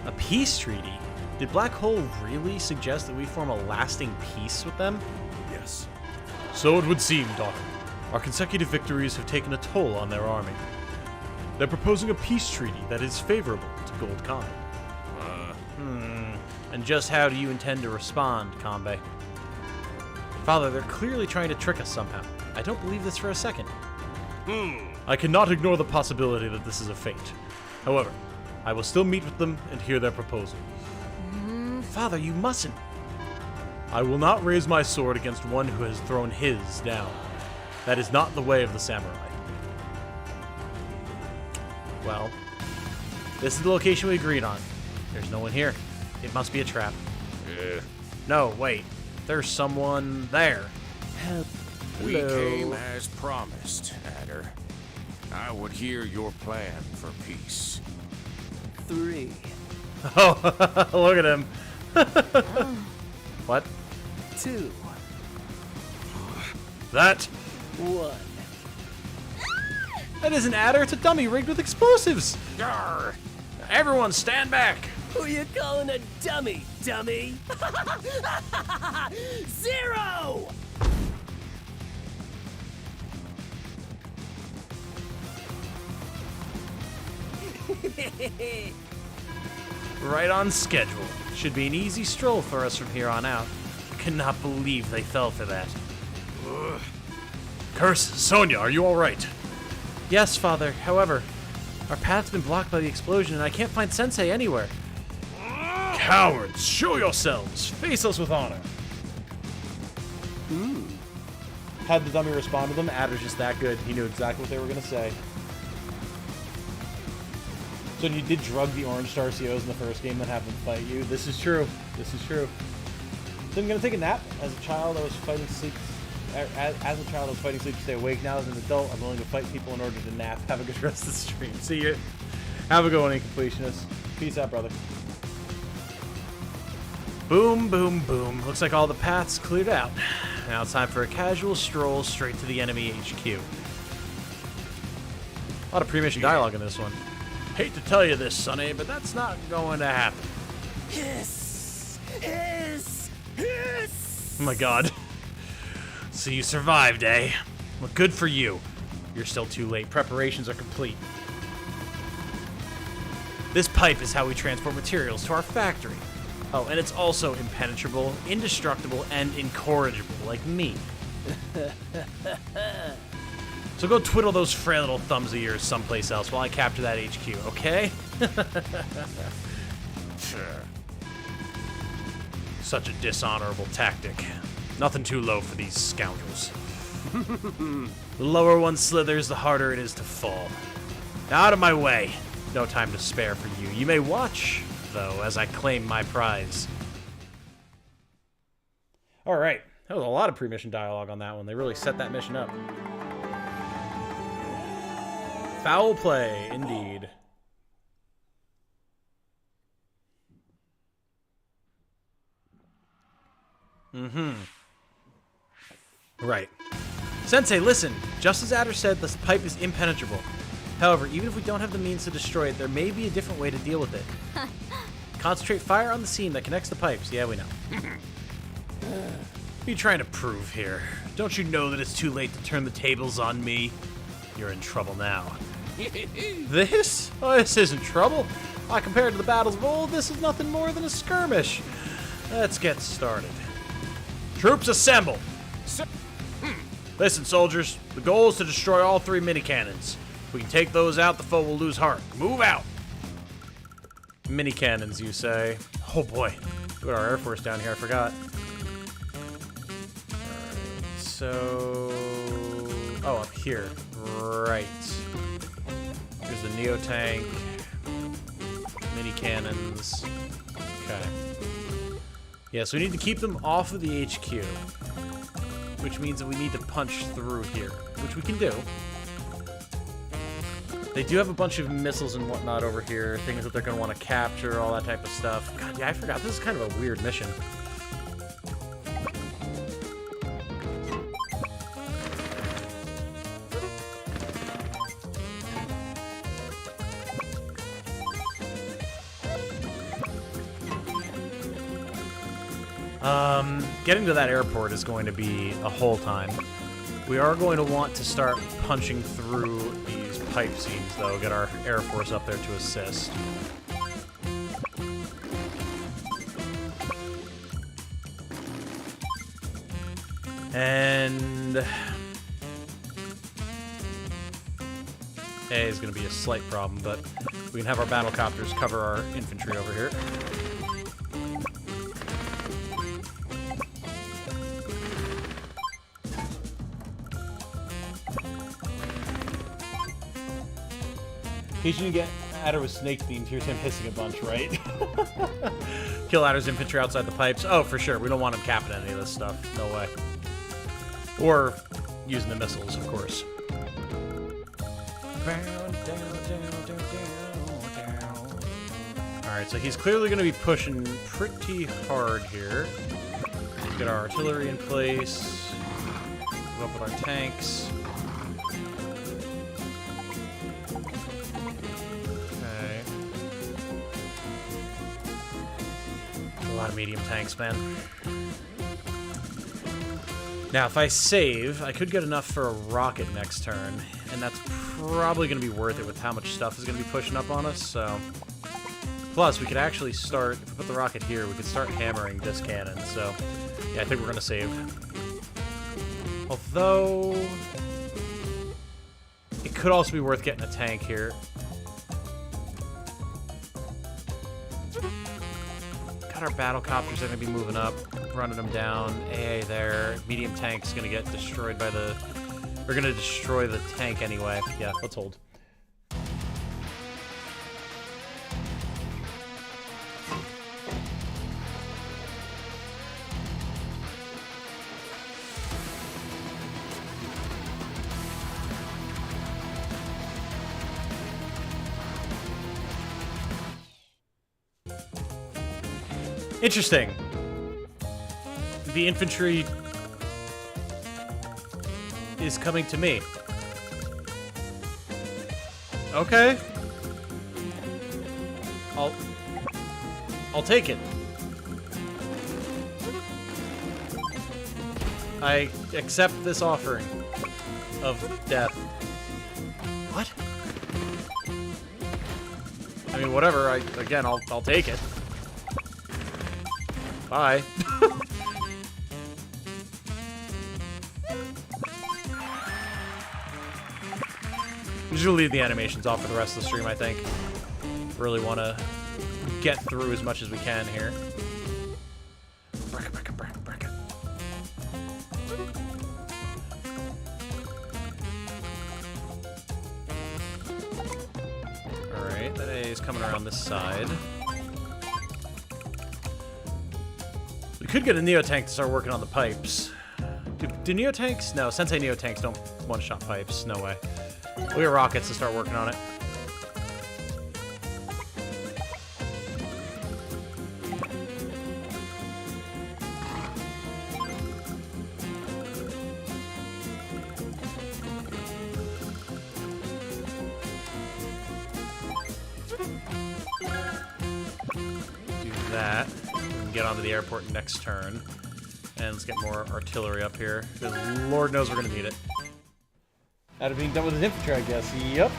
A peace treaty? Did Black Hole really suggest that we form a lasting peace with them? Yes. So it would seem, Daughter. Our consecutive victories have taken a toll on their army. They're proposing a peace treaty that is favorable to Gold Comet. And just how do you intend to respond, Kanbei? Father, they're clearly trying to trick us somehow. I don't believe this for a second. I cannot ignore the possibility that this is a feint. However, I will still meet with them and hear their proposal. Father, you mustn't. I will not raise my sword against one who has thrown his down. That is not the way of the samurai. Well, this is the location we agreed on. There's no one here. It must be a trap. No, wait. There's someone there. We Hello. came as promised, Adder. I would hear your plan for peace. 3. Oh, look at him. What? 2. That 1. That isn't Adder. It's a dummy rigged with explosives. Yarr. Everyone, stand back. Who you calling a dummy, dummy? 0! Right on schedule. Should be an easy stroll for us from here on out. I cannot believe they fell for that. curse. Sonia, are you all right? Yes, Father. However, our path's been blocked by the explosion, and I can't find Sensei anywhere. Cowards, show yourselves. Face us with honor. How'd the dummy respond to them? Adder's just that good. He knew exactly what they were going to say. So you did drug the orange star COs in the first game that have them fight you. This is true. This is true. So I'm going to take a nap. As a child, I was fighting sleep. As a child, I was fighting sleep to stay awake. Now, as an adult, I'm willing to fight people in order to nap. Have a good rest of the stream. See you. Have a good one, Incompletionist. Peace out, brother. Boom, boom, boom. Looks like all the paths cleared out. Now it's time for a casual stroll straight to the enemy HQ. A lot of pre-mission dialogue in this one. Hate to tell you this, Sonny, but that's not going to happen. Hiss! Hiss! Hiss! Oh my god. So you survived, eh? Well, good for you. You're still too late. Preparations are complete. This pipe is how we transport materials to our factory. Oh, and it's also impenetrable, indestructible, and incorrigible, like me. So go twiddle those frail little thumbs of yours someplace else while I capture that HQ, okay? Sure. Such a dishonorable tactic. Nothing too low for these scoundrels. The lower one slithers, the harder it is to fall. Now out of my way. No time to spare for you. You may watch, though, as I claim my prize. All right. That was a lot of pre-mission dialogue on that one. They really set that mission up. Foul play, indeed. Right. Sensei, listen. Just as Adder said, this pipe is impenetrable. However, even if we don't have the means to destroy it, there may be a different way to deal with it. Concentrate fire on the seam that connects the pipes. Yeah, we know. What are you trying to prove here? Don't you know that it's too late to turn the tables on me? You're in trouble now. This? Oh, this isn't trouble. Why, compared to the battles of old, this is nothing more than a skirmish. Let's get started. Troops assemble! Listen, soldiers. The goal is to destroy all 3 mini-cannons. If we can take those out, the foe will lose heart. Move out! Mini-cannons, you say? Oh boy. We got our Air Force down here, I forgot. Alright, so... Oh, up here. Right. Here's the Neo Tank. Mini-cannons. Okay. Yeah, so we need to keep them off of the HQ. Which means that we need to punch through here. Which we can do. They do have a bunch of missiles and whatnot over here. Things that they're going to want to capture, all that type of stuff. God, yeah, I forgot. This is kind of a weird mission. Getting to that airport is going to be a whole time. We are going to want to start punching through these pipe seams, though. Get our Air Force up there to assist. And A is going to be a slight problem, but we can have our battle copters cover our infantry over here. He's gonna get Adder with snake themed. Here's him hissing a bunch, right? Kill Adder's infantry outside the pipes. Oh, for sure. We don't want him capping any of this stuff. No way. Or using the missiles, of course. Alright, so he's clearly going to be pushing pretty hard here. Get our artillery in place. Go up with our tanks. Okay. A lot of medium tanks, man. Now, if I save, I could get enough for a rocket next turn, and that's probably going to be worth it with how much stuff is going to be pushing up on us, so... Plus, we could actually start, if we put the rocket here, we could start hammering this cannon, so... Yeah, I think we're going to save. Although... It could also be worth getting a tank here. Got our battle copters are going to be moving up, running them down. AA there. Medium tank's going to get destroyed by the... We're going to destroy the tank anyway. Yeah, let's hold. Interesting. The infantry is coming to me. Okay. I'll take it. I accept this offering of death. What? I mean, whatever. Again, I'll take it. Bye. I'm just gonna leave the animations off for the rest of the stream, I think. Really want to get through as much as we can here. Bracket. Alright, that A is coming around this side. We could get a Neo-Tank to start working on the pipes. Do Neo-Tanks? No, Sensei Neo-Tanks don't one-shot pipes. No way. We got rockets to start working on it. Do that. Get onto the airport next turn. And let's get more artillery up here, because Lord knows we're going to need it. Out of being done with his infantry, I guess. Yep.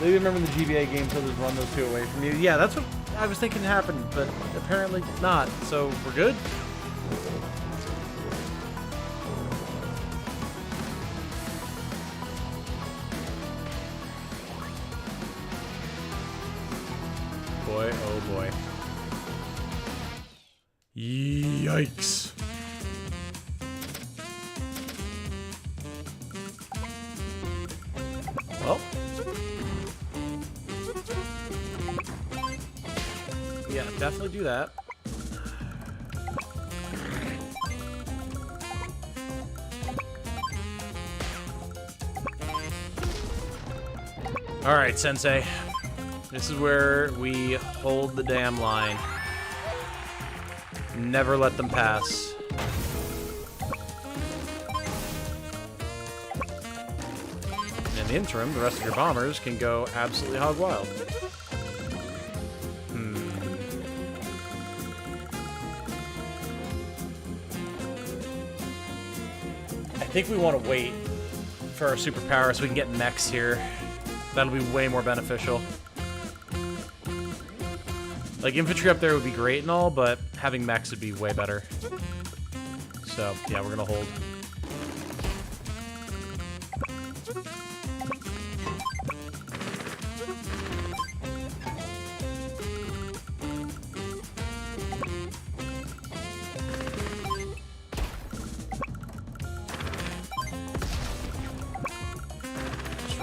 Maybe remember in the GBA game, he'll just run those two away from you. Yeah, that's what I was thinking happened, but apparently not. So we're good? Boy, oh boy. Yikes. Well. Yeah, definitely do that. Alright, Sensei. This is where we hold the damn line. Never let them pass. In the interim, the rest of your bombers can go absolutely hog wild. I think we want to wait for our superpower so we can get mechs here. That'll be way more beneficial. Like, infantry up there would be great and all, but having mechs would be way better. So, yeah, we're gonna hold.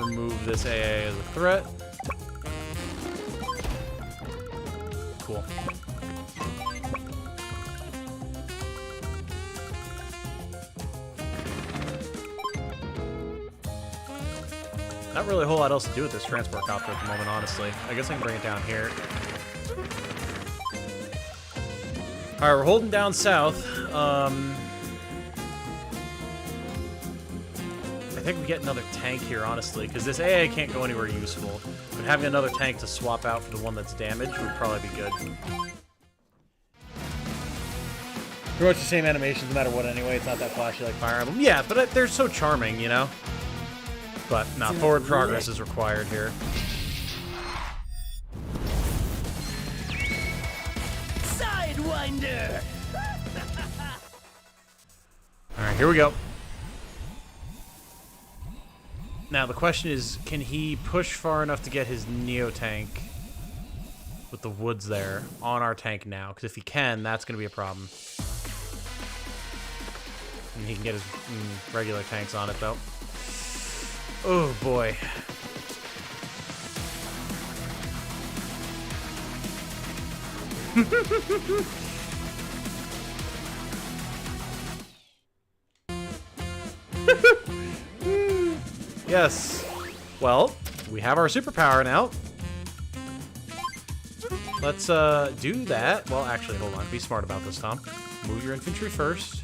remove this AA as a threat. Cool. Not really a whole lot else to do with this transport copter at the moment, honestly. I guess I can bring it down here. Alright, we're holding down south. I think we get another tank here, honestly, because this AA can't go anywhere useful. But having another tank to swap out for the one that's damaged would probably be good. Pretty much the same animations no matter what anyway. It's not that flashy like Fire Emblem. Yeah, but they're so charming, you know? But, no, forward progress is required here. Sidewinder! Alright, here we go. Now, the question is, can he push far enough to get his Neo tank with the woods there on our tank now? Because if he can, that's going to be a problem. And he can get his regular tanks on it, though. Oh, boy. Yes. Well, we have our superpower now. Let's do that. Well, actually, hold on. Be smart about this, Tom. Move your infantry first.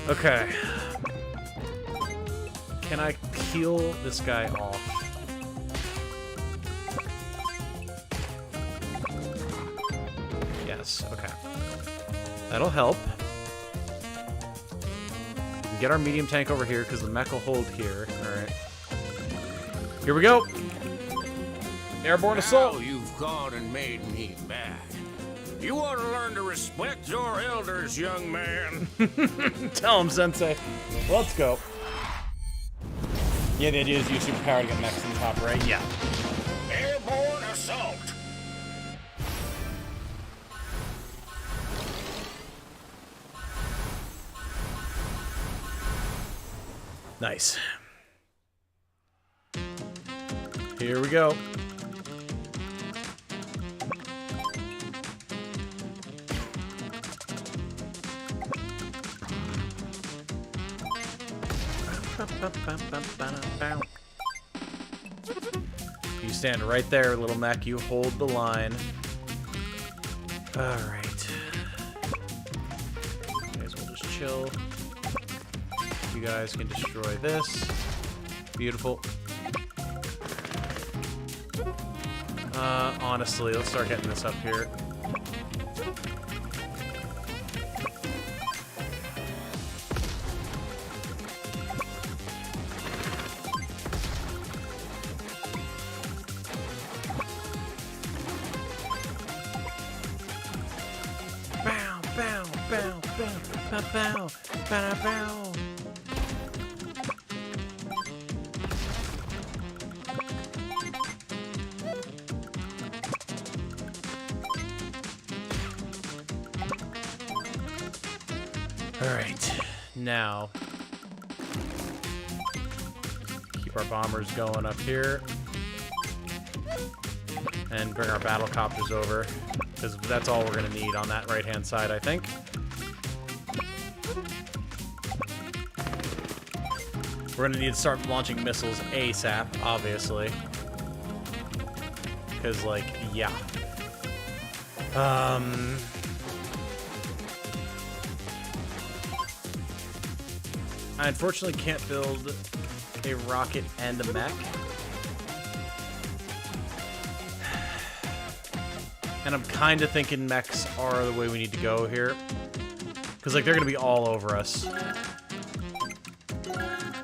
Okay. Can I peel this guy off? Yes, okay. That'll help. We can get our medium tank over here because the mech will hold here. Alright. Here we go! Airborne assault! Now you've gone and made me mad. You ought to learn to respect your elders, young man. Tell him, Sensei. Let's go. Yeah, the idea is to use superpower to get mechs in the top right. Yeah. Airborne assault. Nice. Here we go. You stand right there, little mech. You hold the line. Alright. May as well just chill. You guys can destroy this. Beautiful. Honestly, let's start getting this up here. Bow, bow, bow, bow, bow, bow, bow, bow. Alright, now keep our bombers going up here and bring our battle copters over because that's all we're going to need on that right hand side, I think. We're going to need to start launching missiles ASAP, obviously, because, like, yeah. I unfortunately can't build a rocket and a mech. And I'm kind of thinking mechs are the way we need to go here. Because, like, they're going to be all over us.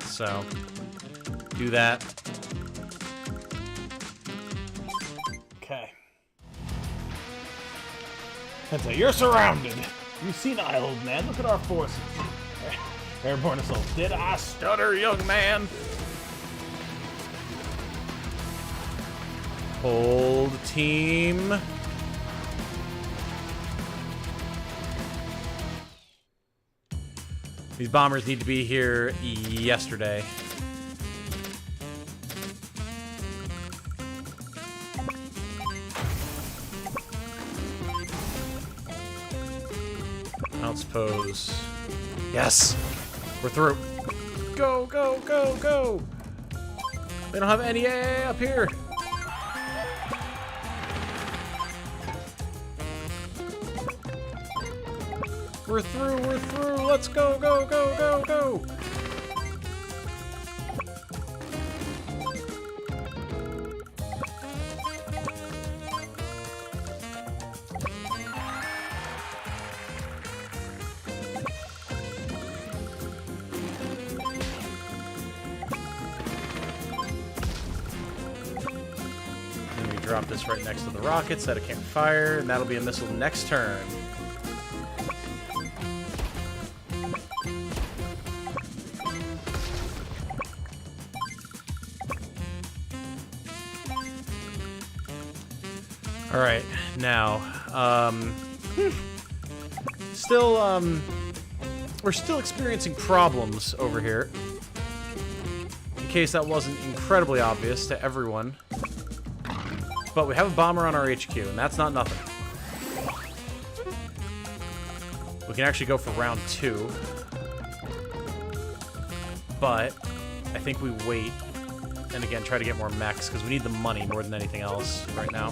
So, do that. Okay. Sensei, you're surrounded. You senile old man. Look at our forces. Airborne assault. Did I stutter, young man? Hold, team. These bombers need to be here yesterday. I don't suppose. Yes! We're through. Go, go, go, go! They don't have any AA up here. We're through, let's go, go, go, go, go! And we drop this right next to the rockets that it can't fire, and that'll be a missile next turn. All right, now, we're still experiencing problems over here. In case that wasn't incredibly obvious to everyone. But we have a bomber on our HQ, and that's not nothing. We can actually go for round 2. But I think we wait, and again, try to get more mechs, because we need the money more than anything else right now.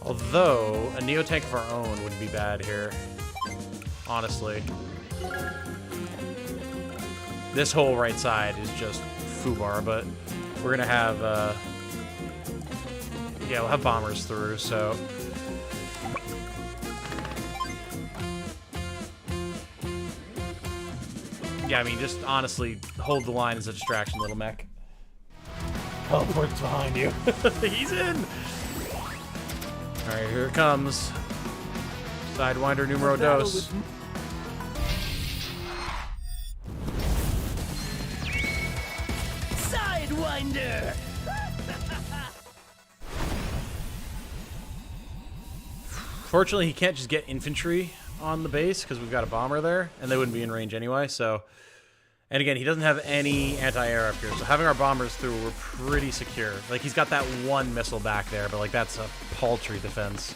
Although, a Neo-Tank of our own wouldn't be bad here. Honestly. This whole right side is just foobar, but we're gonna have, yeah, we'll have bombers through, so... Yeah, I mean, just honestly, hold the line as a distraction, little mech. Teleport's behind you. He's in! Alright, here it comes. Sidewinder numero dos. Sidewinder! Fortunately, he can't just get infantry on the base because we've got a bomber there, and they wouldn't be in range anyway, so... And again, he doesn't have any anti-air up here, so having our bombers through, we're pretty secure. Like, he's got that one missile back there, but, like, that's a paltry defense.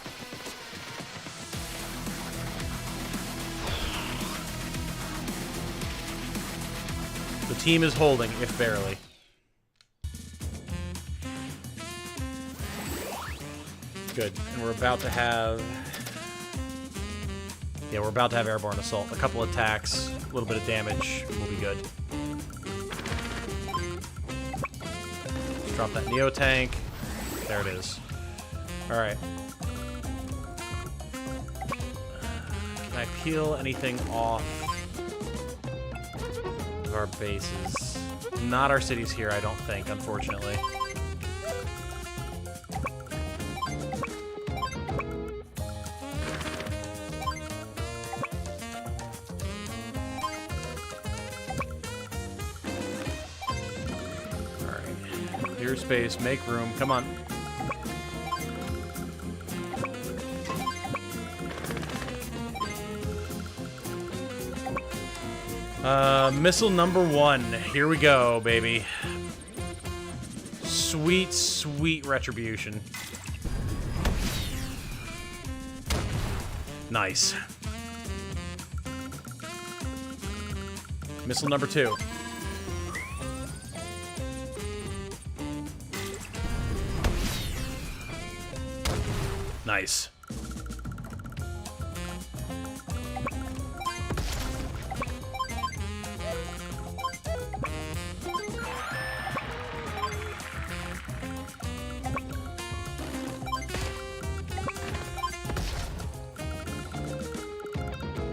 The team is holding, if barely. Good. And we're about to have... Yeah, we're about to have airborne assault. A couple attacks, a little bit of damage, and we'll be good. Let's drop that Neo tank. There it is. Alright. Can I peel anything off of our bases? Not our cities here, I don't think, unfortunately. Clear space, make room, come on. Missile number 1. Here we go, baby. Sweet, sweet retribution. Nice. Missile number 2. Nice.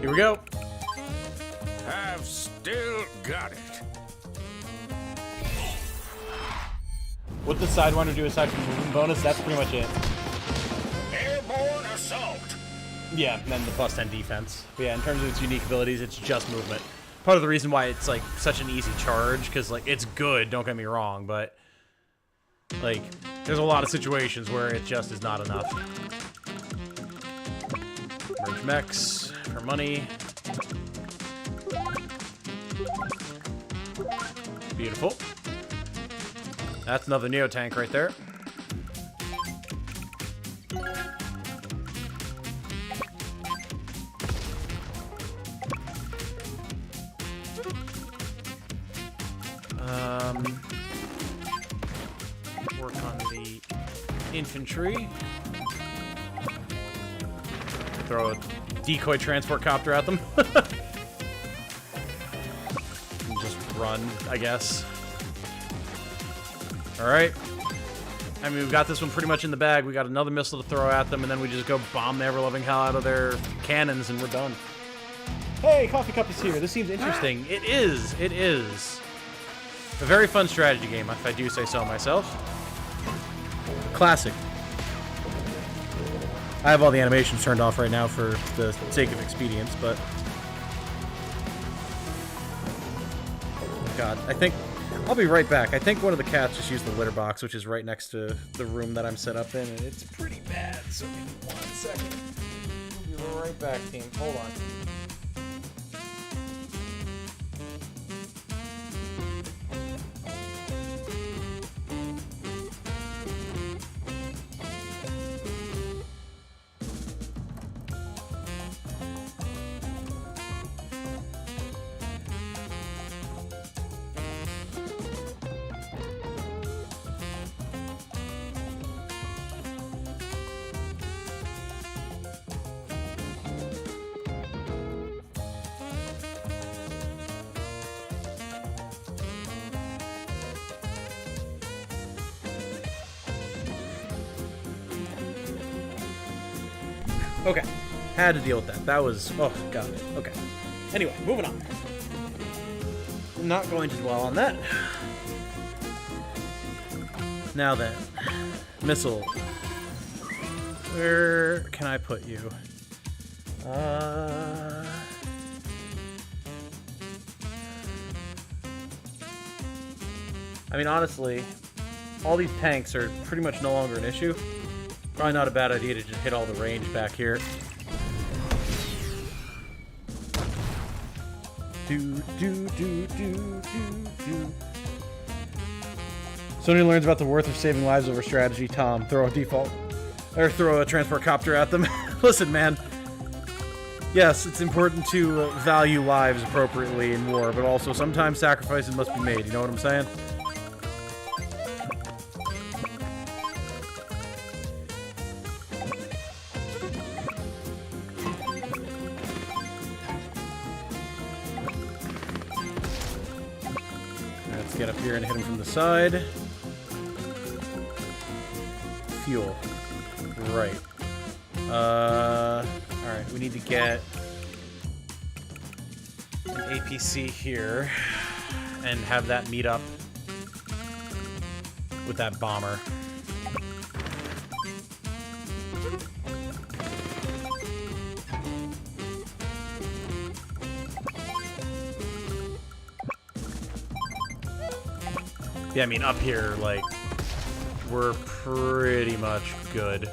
Here we go. I've still got it. What does Sidewinder do aside from movement bonus? That's pretty much it. Airborne assault. Yeah, and then the plus 10 defense. But yeah, in terms of its unique abilities, it's just movement. part of the reason why it's like such an easy charge, because like it's good, don't get me wrong, but like there's a lot of situations where it just is not enough. Merge mechs for money. Beautiful. That's another Neo tank right there. Work on the infantry. Throw a decoy transport copter at them. And just run, I guess. Alright. I mean, we've got this one pretty much in the bag. We got another missile to throw at them, and then we just go bomb the ever-loving hell out of their cannons, and we're done. Hey, Coffee Cup is here. This seems interesting. It is. It is. A very fun strategy game, if I do say so myself. Classic. I have all the animations turned off right now for the sake of expedience, but... God, I think... I'll be right back. I think one of the cats just used the litter box, which is right next to the room that I'm set up in, and it's pretty bad, so give me 1 second. We'll be right back, team. Hold on. Okay, had to deal with that. That was, oh god. Okay. Anyway, moving on. I'm not going to dwell on that. Now then, missile. Where can I put you? I mean, honestly, all these tanks are pretty much no longer an issue. Probably not a bad idea to just hit all the range back here. Somebody learns about the worth of saving lives over strategy. Tom, throw a default, or throw a transport copter at them. Listen, man. Yes, it's important to value lives appropriately in war, but also sometimes sacrifices must be made. You know what I'm saying? Let's get up here and hit him from the side. Fuel. Right. Alright, we need to get an APC here and have that meet up with that bomber. Yeah, I mean, up here, like, we're pretty much good.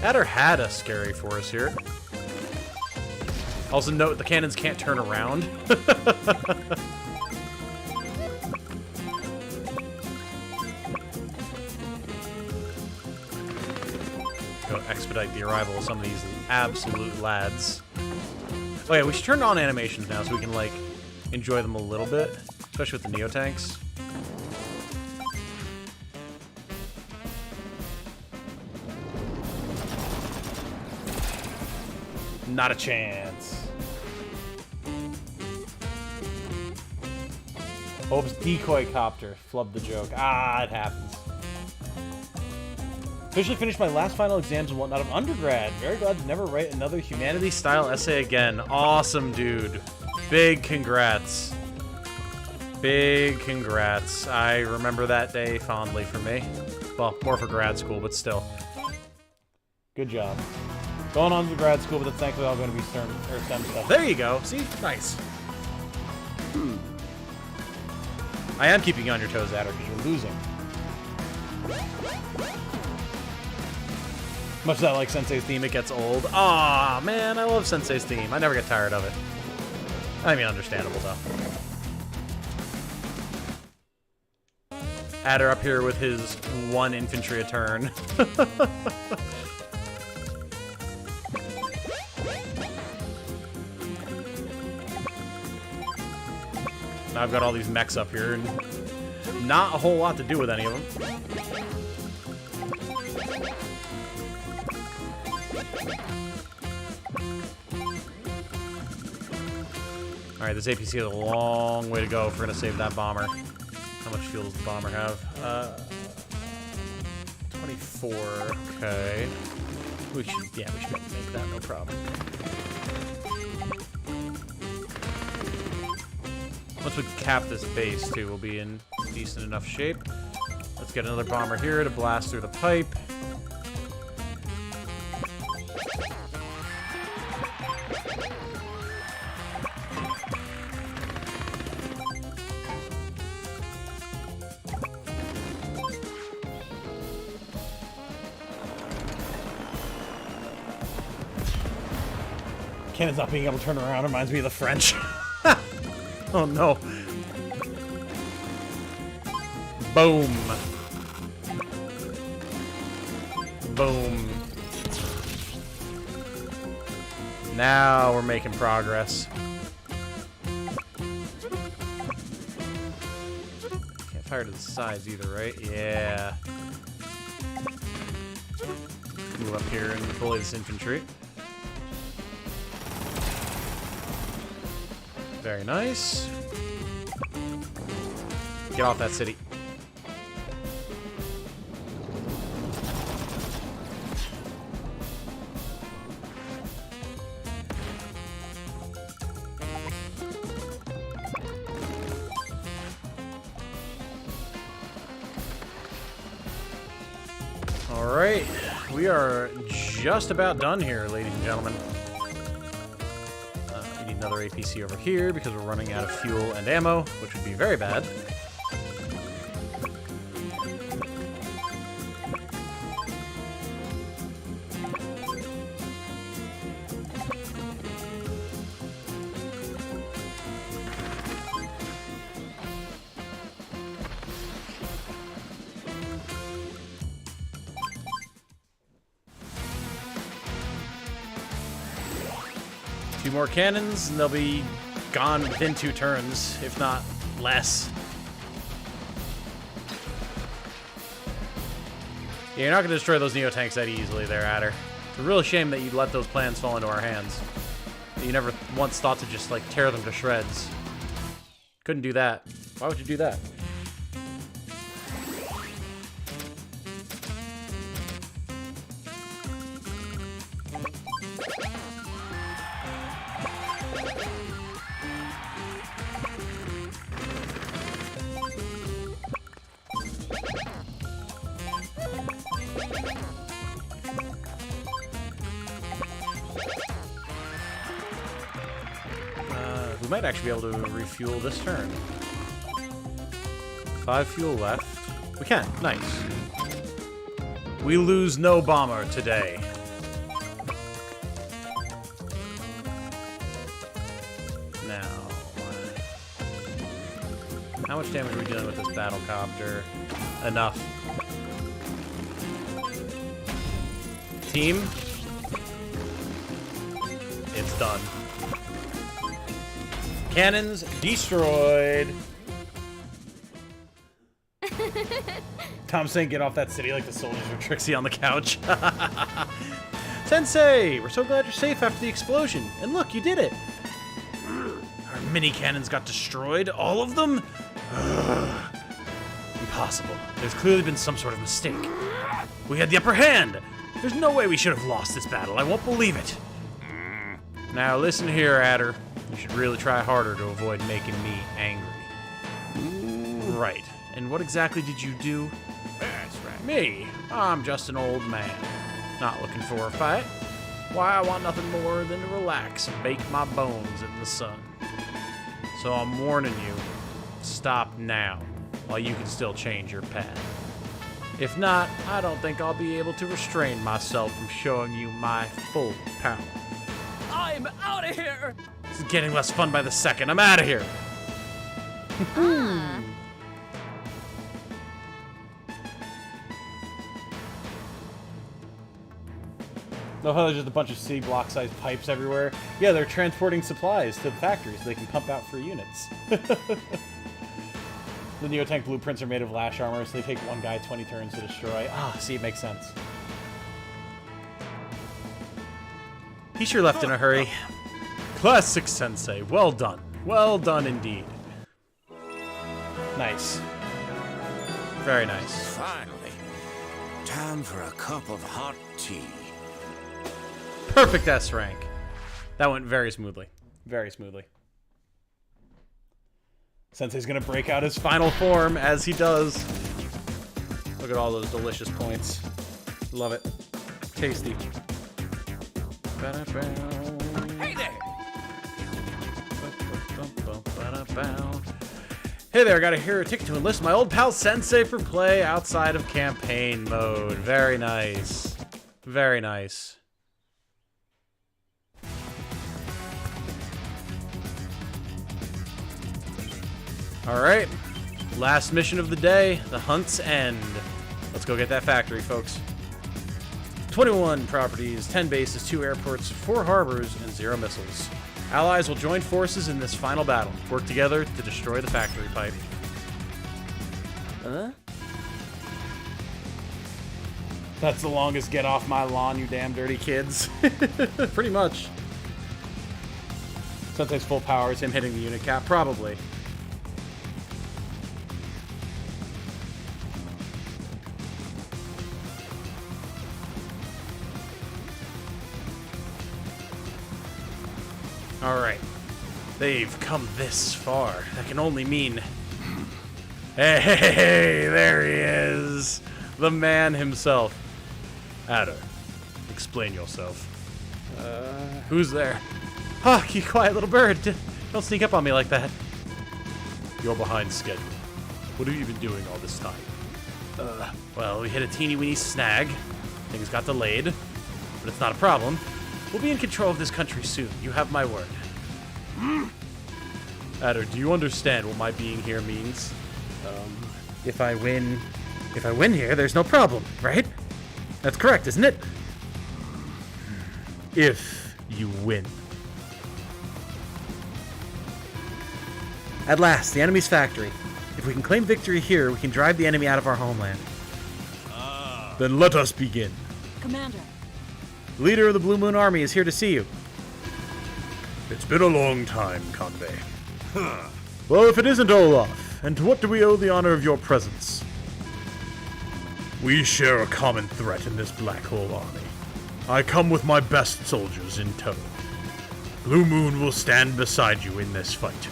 Adder had a scary force here. Also note, the cannons can't turn around. Go expedite the arrival of some of these absolute lads. Oh yeah, we should turn on animations now so we can, like, enjoy them a little bit. Especially with the Neo tanks. Not a chance. Hope's decoy copter. Flubbed the joke. Ah, it happens. Officially finished my last final exams and whatnot of undergrad. Very glad to never write another humanities-style essay again. Awesome, dude. Big congrats. Big congrats. I remember that day fondly for me. Well, more for grad school, but still. Good job. Going on to grad school, but that's thankfully all going to be STEM stuff. There you go. See? Nice. I am keeping you on your toes, Adder, because you're losing. Much that like Sensei's theme, it gets old. Aw, man, I love Sensei's theme. I never get tired of it. I mean, understandable, though. Adder up here with his 1 infantry a turn. Now I've got all these mechs up here, and not a whole lot to do with any of them. Alright, this APC has a long way to go if we're gonna save that bomber. How much fuel does the bomber have? 24, okay. We should be able to make that, no problem. Once we cap this base, too, we'll be in decent enough shape. Let's get another bomber here to blast through the pipe. Cannon's not being able to turn around reminds me of the French. Oh no. Boom. Boom. Now we're making progress. Can't fire to the sides either, right? Yeah. Move up here and bully this infantry. Very nice. Get off that city. All right, we are just about done here, ladies and gentlemen. We need another APC over here because we're running out of fuel and ammo, which would be very bad. Two more cannons, and they'll be gone within 2 turns, if not less. Yeah, you're not going to destroy those Neo-Tanks that easily there, Adder. It's a real shame that you let those plans fall into our hands. You never once thought to just, like, tear them to shreds. Couldn't do that. Why would you do that? We might actually be able to refuel this turn. 5 fuel left. We can. Nice. We lose no bomber today. Now, how much damage are we dealing with this battle copter? Enough. Team, it's done. Cannons destroyed. Tom's saying get off that city like the soldiers were Trixie on the couch. Sensei, we're so glad you're safe after the explosion. And look, you did it. Our mini cannons got destroyed, all of them? Impossible. There's clearly been some sort of mistake. We had the upper hand. There's no way we should have lost this battle. I won't believe it. Now listen here, Adder. You should really try harder to avoid making me angry. Right. And what exactly did you do? That's right. Me? I'm just an old man. Not looking for a fight. Why, I want nothing more than to relax and bake my bones in the sun. So I'm warning you, stop now, while you can still change your path. If not, I don't think I'll be able to restrain myself from showing you my full power. I'm out of here! This is getting less fun by the second. I'm out of here. Oh, there's just a bunch of city block-sized pipes everywhere. Yeah, they're transporting supplies to the factory so they can pump out free units. The Neotank blueprints are made of lash armor, so they take one guy 20 turns to destroy. Ah, see, it makes sense. He sure left in a hurry. Classic Sensei. Well done. Well done indeed. Nice. Very nice. Finally, time for a cup of hot tea. Perfect S rank. That went very smoothly. Very smoothly. Sensei's gonna break out his final form as he does. Look at all those delicious points. Love it. Tasty. Hey there! Hey there, got a hero ticket to enlist my old pal Sensei for play outside of campaign mode. Very nice. Very nice. Alright. Last mission of the day, the hunt's end. Let's go get that factory, folks. 21 properties, 10 bases, 2 airports, 4 harbors, and 0 missiles. Allies will join forces in this final battle. Work together to destroy the factory pipe. Huh? That's the longest get off my lawn, you damn dirty kids. Pretty much. Sensei's full power is Him hitting the unit cap? Probably. Alright. They've come this far. That can only mean... Hey, there he is! The man himself. Adder, explain yourself. Who's there? Ah, you quiet little bird. Don't sneak up on me like that. You're behind schedule. What have you been doing all this time? Well, we hit a teeny-weeny snag. Things got delayed. But it's not a problem. We'll be in control of this country soon. You have my word. Adder, do you understand what my being here means? If I win here, there's no problem, right? That's correct, isn't it? If you win. At last, the enemy's factory. If we can claim victory here, we can drive the enemy out of our homeland. Then let us begin. Commander. The leader of the Blue Moon Army is here to see you. It's been a long time, Kanbei. Well, if it isn't Olaf, and to what do we owe the honor of your presence? We share a common threat in this Black Hole Army. I come with my best soldiers in tow. Blue Moon will stand beside you in this fight.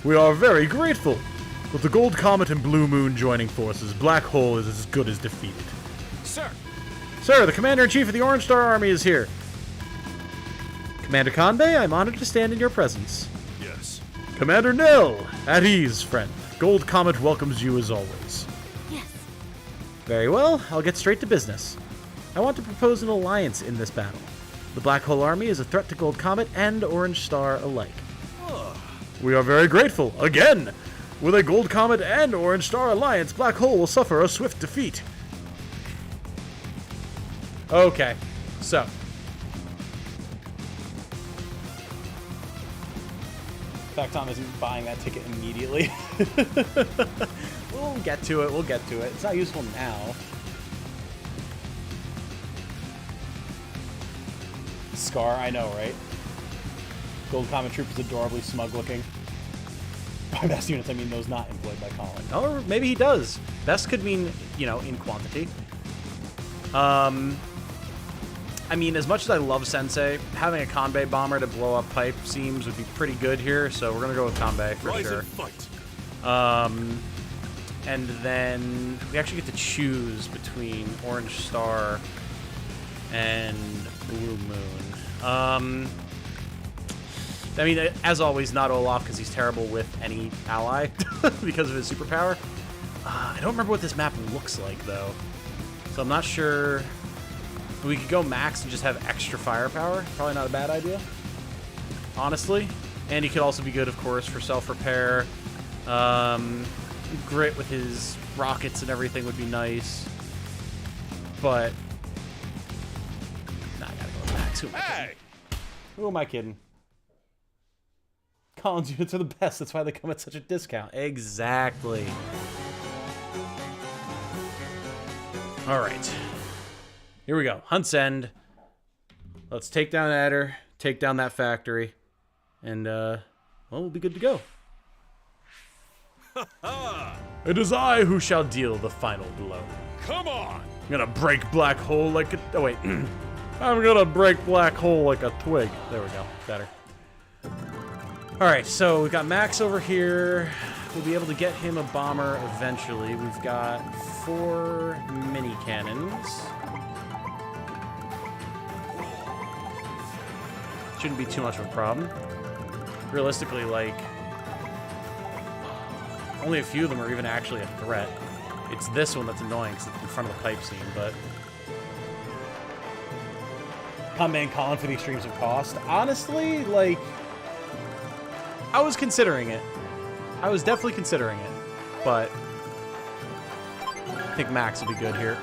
We are very grateful. With the Gold Comet and Blue Moon joining forces, Black Hole is as good as defeated. Sir, Sir, the Commander-in-Chief of the Orange Star Army is here. Commander Kanbei, I'm honored to stand in your presence. Yes. Commander Nell, at ease, friend. Gold Comet welcomes you as always. Yes. Very well, I'll get straight to business. I want to propose an alliance in this battle. The Black Hole Army is a threat to Gold Comet and Orange Star alike. We are very grateful. Again! With a Gold Comet and Orange Star alliance, Black Hole will suffer a swift defeat. Okay, so. Factom isn't buying that ticket immediately. We'll get to it. We'll get to it. It's not useful now. Scar, I know, right? Gold Comet Troop is adorably smug looking. By best units, I mean those not employed by Colin. Or maybe he does. Best could mean, you know, in quantity. I mean, as much as I love Sensei, having a Kanbei bomber to blow up pipe seams would be pretty good here, so we're gonna go with Kanbei for Rise sure. and fight. And then we actually get to choose between Orange Star and Blue Moon. I mean, as always, not Olaf because he's terrible with any ally because of his superpower. I don't remember what this map looks like, though. So I'm not sure. We could go max and just have extra firepower. Probably not a bad idea, honestly. And he could also be good, of course, for self-repair. Grit with his rockets and everything would be nice. But nah, I gotta go with max. Who am I kidding? Collins units are the best. That's why they come at such a discount. Exactly. All right. Here we go. Hunt's End. Let's take down Adder, take down that factory, and, well, we'll be good to go. It is I who shall deal the final blow. Come on! I'm gonna break Black Hole like a... Oh, wait. I'm gonna break Black Hole like a twig. There we go. Better. Alright, so we've got Max over here. We'll be able to get him a bomber eventually. We've got 4 mini cannons. Shouldn't be too much of a problem. Realistically, like, only a few of them are even actually a threat. It's this one that's annoying because it's in front of the pipe scene, but... Kanbei and Colin for these streams of cost. Honestly, like, I was considering it. I was definitely considering it, but I think Max will be good here.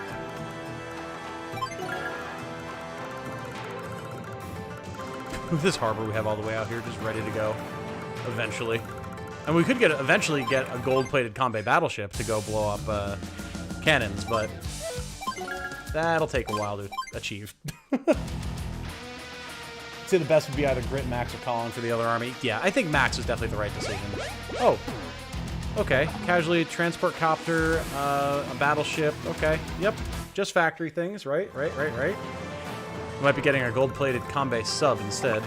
With this harbor we have all the way out here, just ready to go eventually. And we could eventually get a gold-plated Kanbei battleship to go blow up cannons, but that'll take a while to achieve. I'd say the best would be either Grit, Max, or Colin for the other army. Yeah, I think Max was definitely the right decision. Oh, okay. Casually transport copter, a battleship. Okay, yep. Just factory things, right? Right. We might be getting a gold-plated Kanbei sub instead.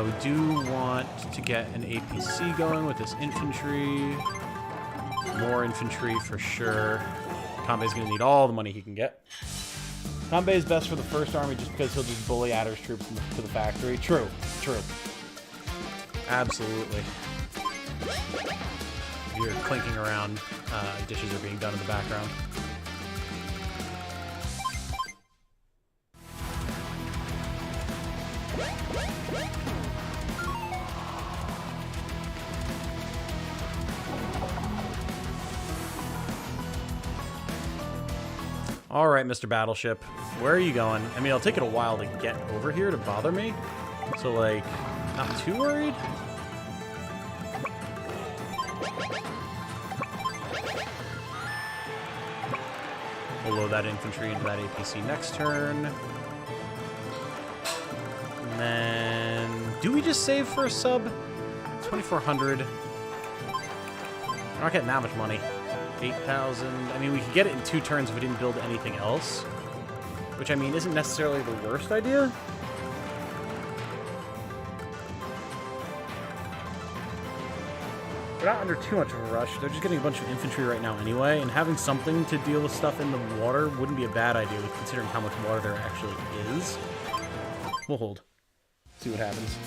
We do want to get an APC going with this infantry. More infantry for sure. Kanbei's going to need all the money he can get. Kanbei is best for the first army just because he'll just bully Adder's troops to the factory. True. Absolutely. You're clinking around. Dishes are being done in the background. All right, Mr. Battleship, where are you going? I mean, it'll take it a while to get over here to bother me. So, like, not too worried. We'll load that infantry into that APC next turn. And then... Do we just save for a sub? 2,400. We're not getting that much money. 8,000. I mean, we could get it in 2 turns if we didn't build anything else. Which, I mean, isn't necessarily the worst idea. They're not under too much of a rush. They're just getting a bunch of infantry right now anyway, and having something to deal with stuff in the water wouldn't be a bad idea, considering how much water there actually is. We'll hold. See what happens.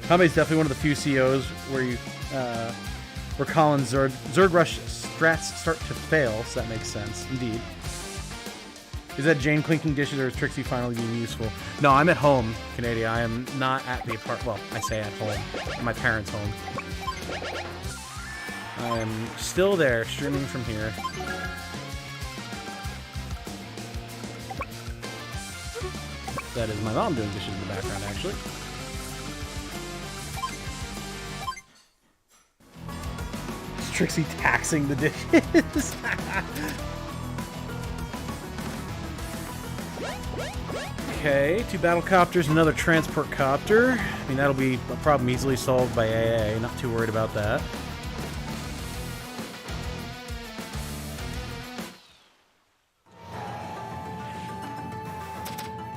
Kanbei's definitely one of the few COs where you, where Colin's Zerg Rush strats start to fail, so that makes sense. Indeed. Is that Jane clinking dishes, or is Trixie finally being useful? No, I'm at home, Canada. I am not at the apartment. Well, I say at home. At my parents' home. I am still there, streaming from here. That is my mom doing dishes in the background, actually. It's Trixie taxing the dishes. Okay, 2 battle copters, another transport copter. I mean, that'll be a problem easily solved by AA. Not too worried about that.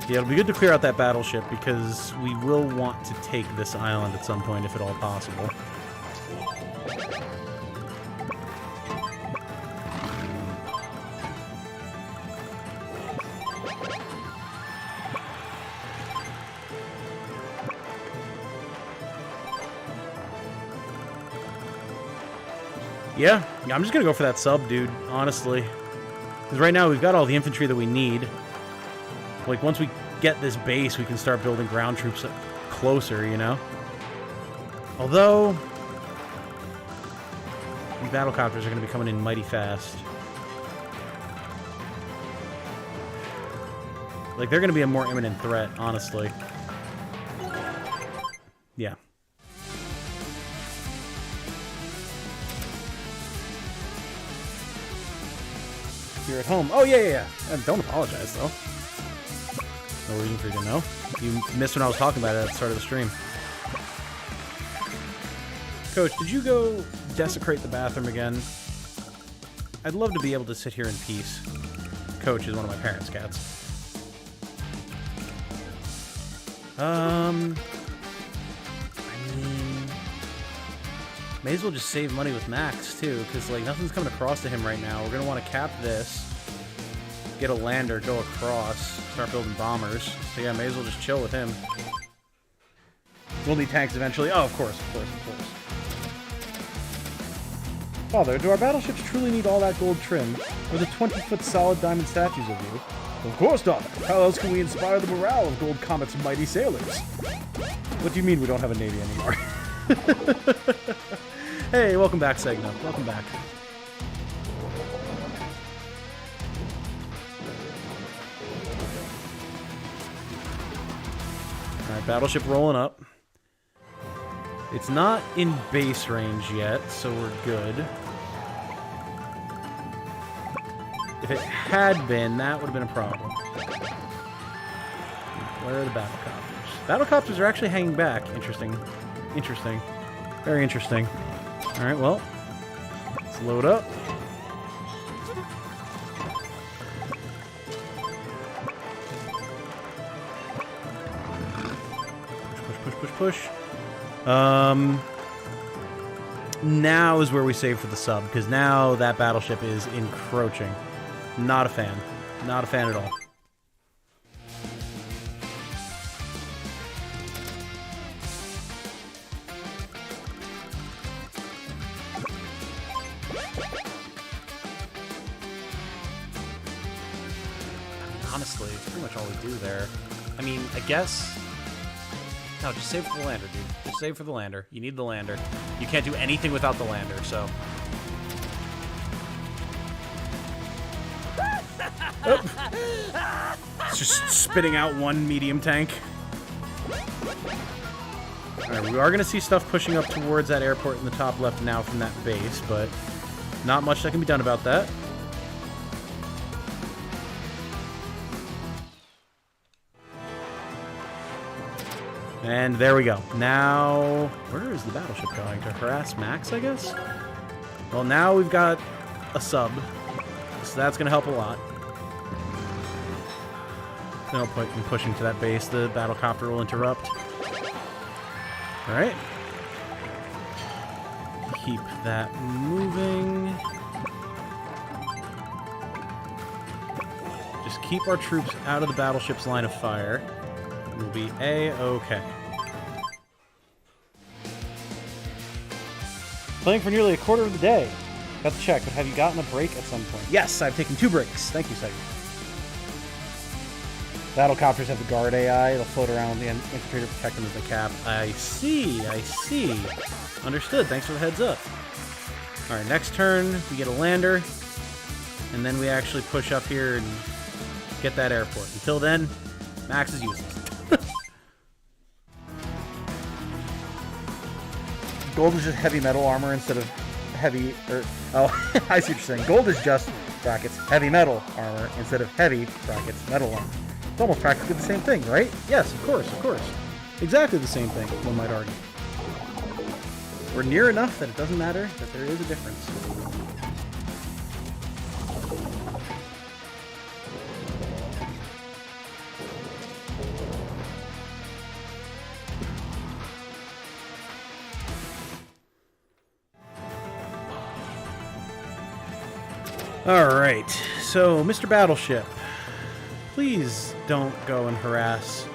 Yeah, it'll be good to clear out that battleship because we will want to take this island at some point if at all possible. Yeah, I'm just gonna go for that sub, dude, honestly. Because right now we've got all the infantry that we need. Like, once we get this base, we can start building ground troops closer, you know? Although, these battlecopters are gonna be coming in mighty fast. Like, they're gonna be a more imminent threat, honestly. Yeah. You're at home. Oh, yeah. Don't apologize, though. No reason for you to know. You missed when I was talking about it at the start of the stream. Coach, did you go desecrate the bathroom again? I'd love to be able to sit here in peace. Coach is one of my parents' cats. I mean, may as well just save money with Max, too, because, like, nothing's coming across to him right now. We're going to want to cap this, get a lander, go across, start building bombers. So, yeah, may as well just chill with him. We'll need tanks eventually. Oh, of course. Father, do our battleships truly need all that gold trim, or the 20-foot solid diamond statues of you? Of course not. How else can we inspire the morale of Gold Comet's mighty sailors? What do you mean we don't have a navy anymore? Hey, welcome back, Segno. Welcome back. Alright, battleship rolling up. It's not in base range yet, so we're good. If it had been, that would have been a problem. Where are the battlecopters? Battlecopters are actually hanging back. Interesting. Very interesting. Alright, well, let's load up. Push. Now is where we save for the sub, because now that battleship is encroaching. Not a fan. Not a fan at all. Honestly, it's pretty much all we do there. I mean, I guess... No, just save for the lander, dude. Just save for the lander. You need the lander. You can't do anything without the lander, so... Oh. It's just spitting out one medium tank. Alright, we are going to see stuff pushing up towards that airport in the top left now from that base, but not much that can be done about that. And there we go. Now, where is the battleship going? To harass Max, I guess? Well, now we've got a sub, so that's going to help a lot. No point in pushing to that base. The battlecopter will interrupt. Alright. Keep that moving. Just keep our troops out of the battleship's line of fire. We'll be A-okay. Playing for nearly a quarter of the day. Got to check, but have you gotten a break at some point? Yes, I've taken 2 breaks. Thank you, Sega. Battlecopters have the guard AI. They'll float around with the infantry to protect them as they cap. I see. Understood. Thanks for the heads up. Alright, next turn, we get a lander. And then we actually push up here and get that airport. Until then, Max is useless. Gold is just heavy metal armor instead of heavy... oh, I see what you're saying. Gold is just, brackets, heavy metal armor instead of heavy, brackets, metal armor. It's almost practically the same thing, right? Yes, of course. Exactly the same thing, one might argue. We're near enough that it doesn't matter that there is a difference. Alright, so Mr. Battleship, please don't go and harass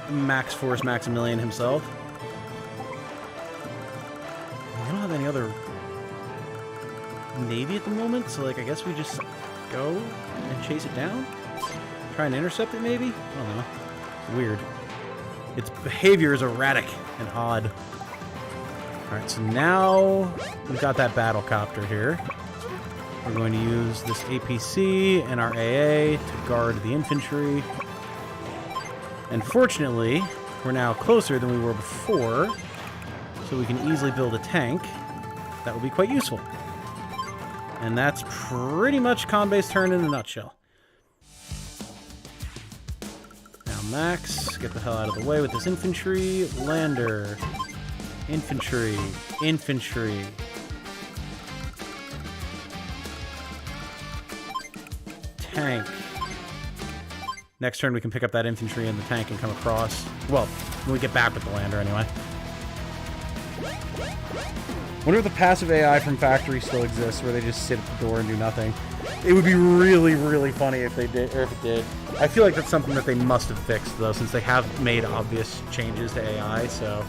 Max Force Maximilian himself. We don't have any other Navy at the moment, so like I guess we just go and chase it down? Try and intercept it maybe? I don't know. It's weird. Its behavior is erratic and odd. Alright, so now we've got that battle copter here. We're going to use this APC and our AA to guard the infantry. And fortunately, we're now closer than we were before, so we can easily build a tank. That will be quite useful. And that's pretty much Kanbei's turn in a nutshell. Now Max, get the hell out of the way with this infantry. Lander. Infantry. Infantry. Tank. Next turn we can pick up that infantry and the tank and come across. Well, when we get back with the lander anyway. Wonder if the passive AI from Factory still exists, where they just sit at the door and do nothing. It would be really, really funny if they did, or if it did. I feel like that's something that they must have fixed, though, since they have made obvious changes to AI, so...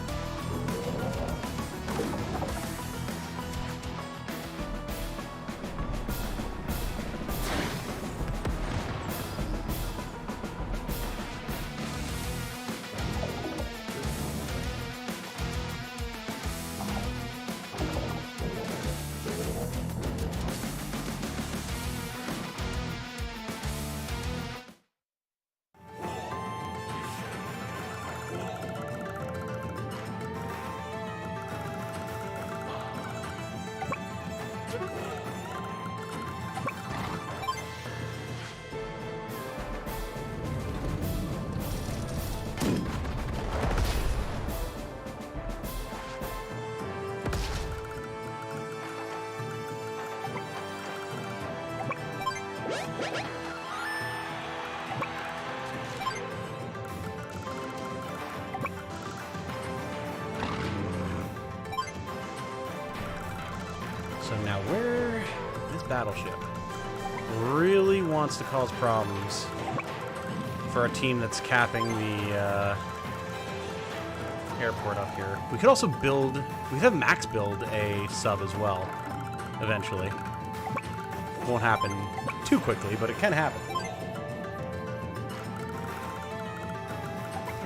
So now where this battleship really wants to cause problems for a team that's capping the airport up here. We could also build, we could have Max build a sub as well, eventually. Won't happen too quickly, but it can happen.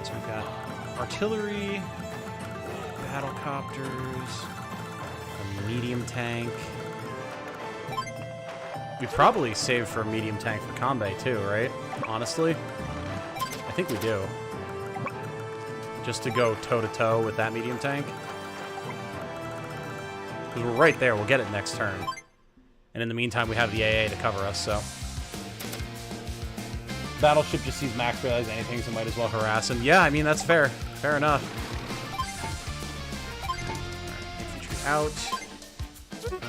So we've got artillery, battle copters, a medium tank. We probably saved for a medium tank for Kanbei too, right? Honestly, I think we do. Just to go toe-to-toe with that medium tank. Because we're right there, we'll get it next turn. And in the meantime, we have the AA to cover us, so... Battleship just sees Max realize anything, so might as well harass him. Yeah, I mean, that's fair. Fair enough. Infantry out. 2, 3,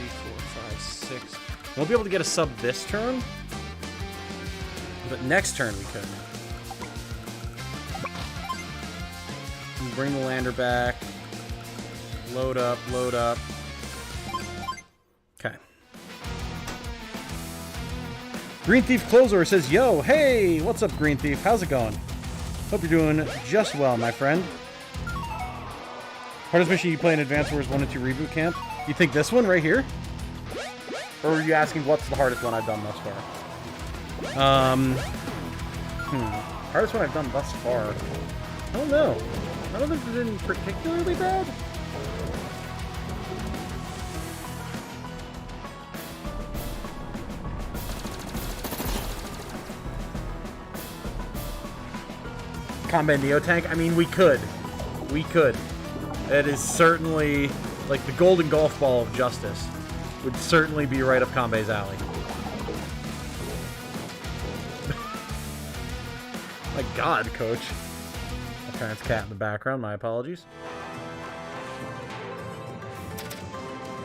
4, 5, 6. Won't be able to get a sub this turn. But next turn we could. Bring the lander back. Load up, load up. Okay. Green Thief Closer says, yo, hey, what's up, Green Thief? How's it going? Hope you're doing just well, my friend. Hardest mission you play in Advance Wars 1 and 2 Reboot Camp? You think this one right here? Or are you asking what's the hardest one I've done thus far? Hardest one I've done thus far? I don't know. I don't think it's been particularly bad. Combat Neo Tank? I mean, we could. We could. It is certainly, like, the golden golf ball of justice. Would certainly be right up Kanbei's alley. My god, coach. My parents' cat in the background, my apologies.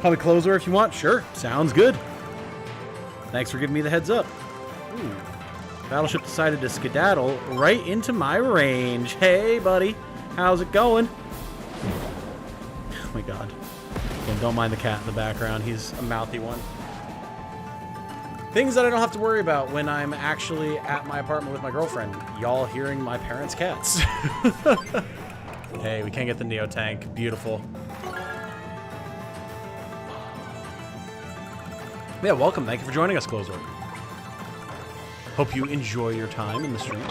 Call me Closer if you want. Sure, sounds good. Thanks for giving me the heads up. Ooh. Battleship decided to skedaddle right into my range. Hey, buddy. How's it going? Oh my god. And don't mind the cat in the background. He's a mouthy one. Things that I don't have to worry about when I'm actually at my apartment with my girlfriend. Y'all hearing my parents' cats. Hey, we can't get the Neo tank. Beautiful. Yeah, welcome. Thank you for joining us, Closework. Hope you enjoy your time in the stream.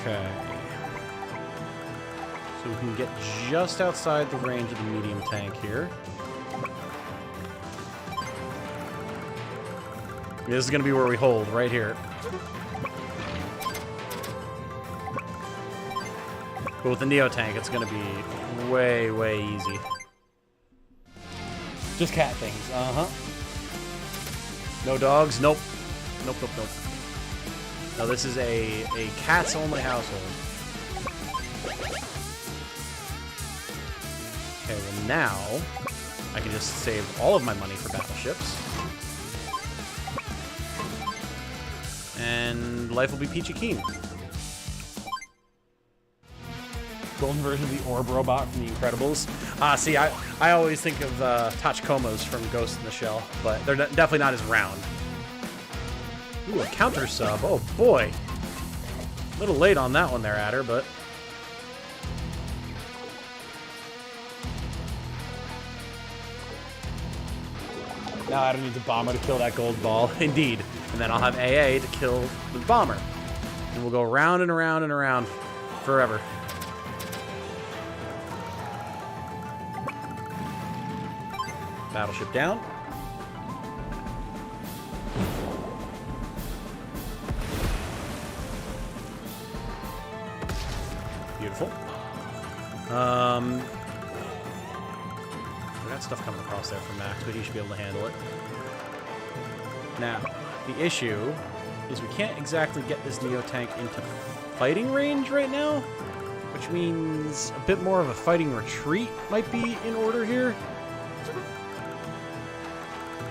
Okay. So we can get just outside the range of the medium tank here. This is going to be where we hold, right here. But with the Neo tank, it's going to be way, way easy. Just cat things. Uh-huh. No dogs? Nope. Nope, nope, nope. No, this is a cats-only household. Okay, well now, I can just save all of my money for battleships. And life will be peachy keen. Golden version of the orb robot from The Incredibles. See, I always think of Tachikomas from Ghost in the Shell, but they're definitely not as round. Ooh, a counter sub. Oh, boy. A little late on that one there, Adder, but... Now Adder needs a bomber to kill that gold ball. Indeed. And then I'll have AA to kill the bomber. And we'll go round and around and around forever. Battleship down. Beautiful. We got stuff coming across there from Max, but he should be able to handle it. Now, the issue is we can't exactly get this Neo tank into fighting range right now, which means a bit more of a fighting retreat might be in order here.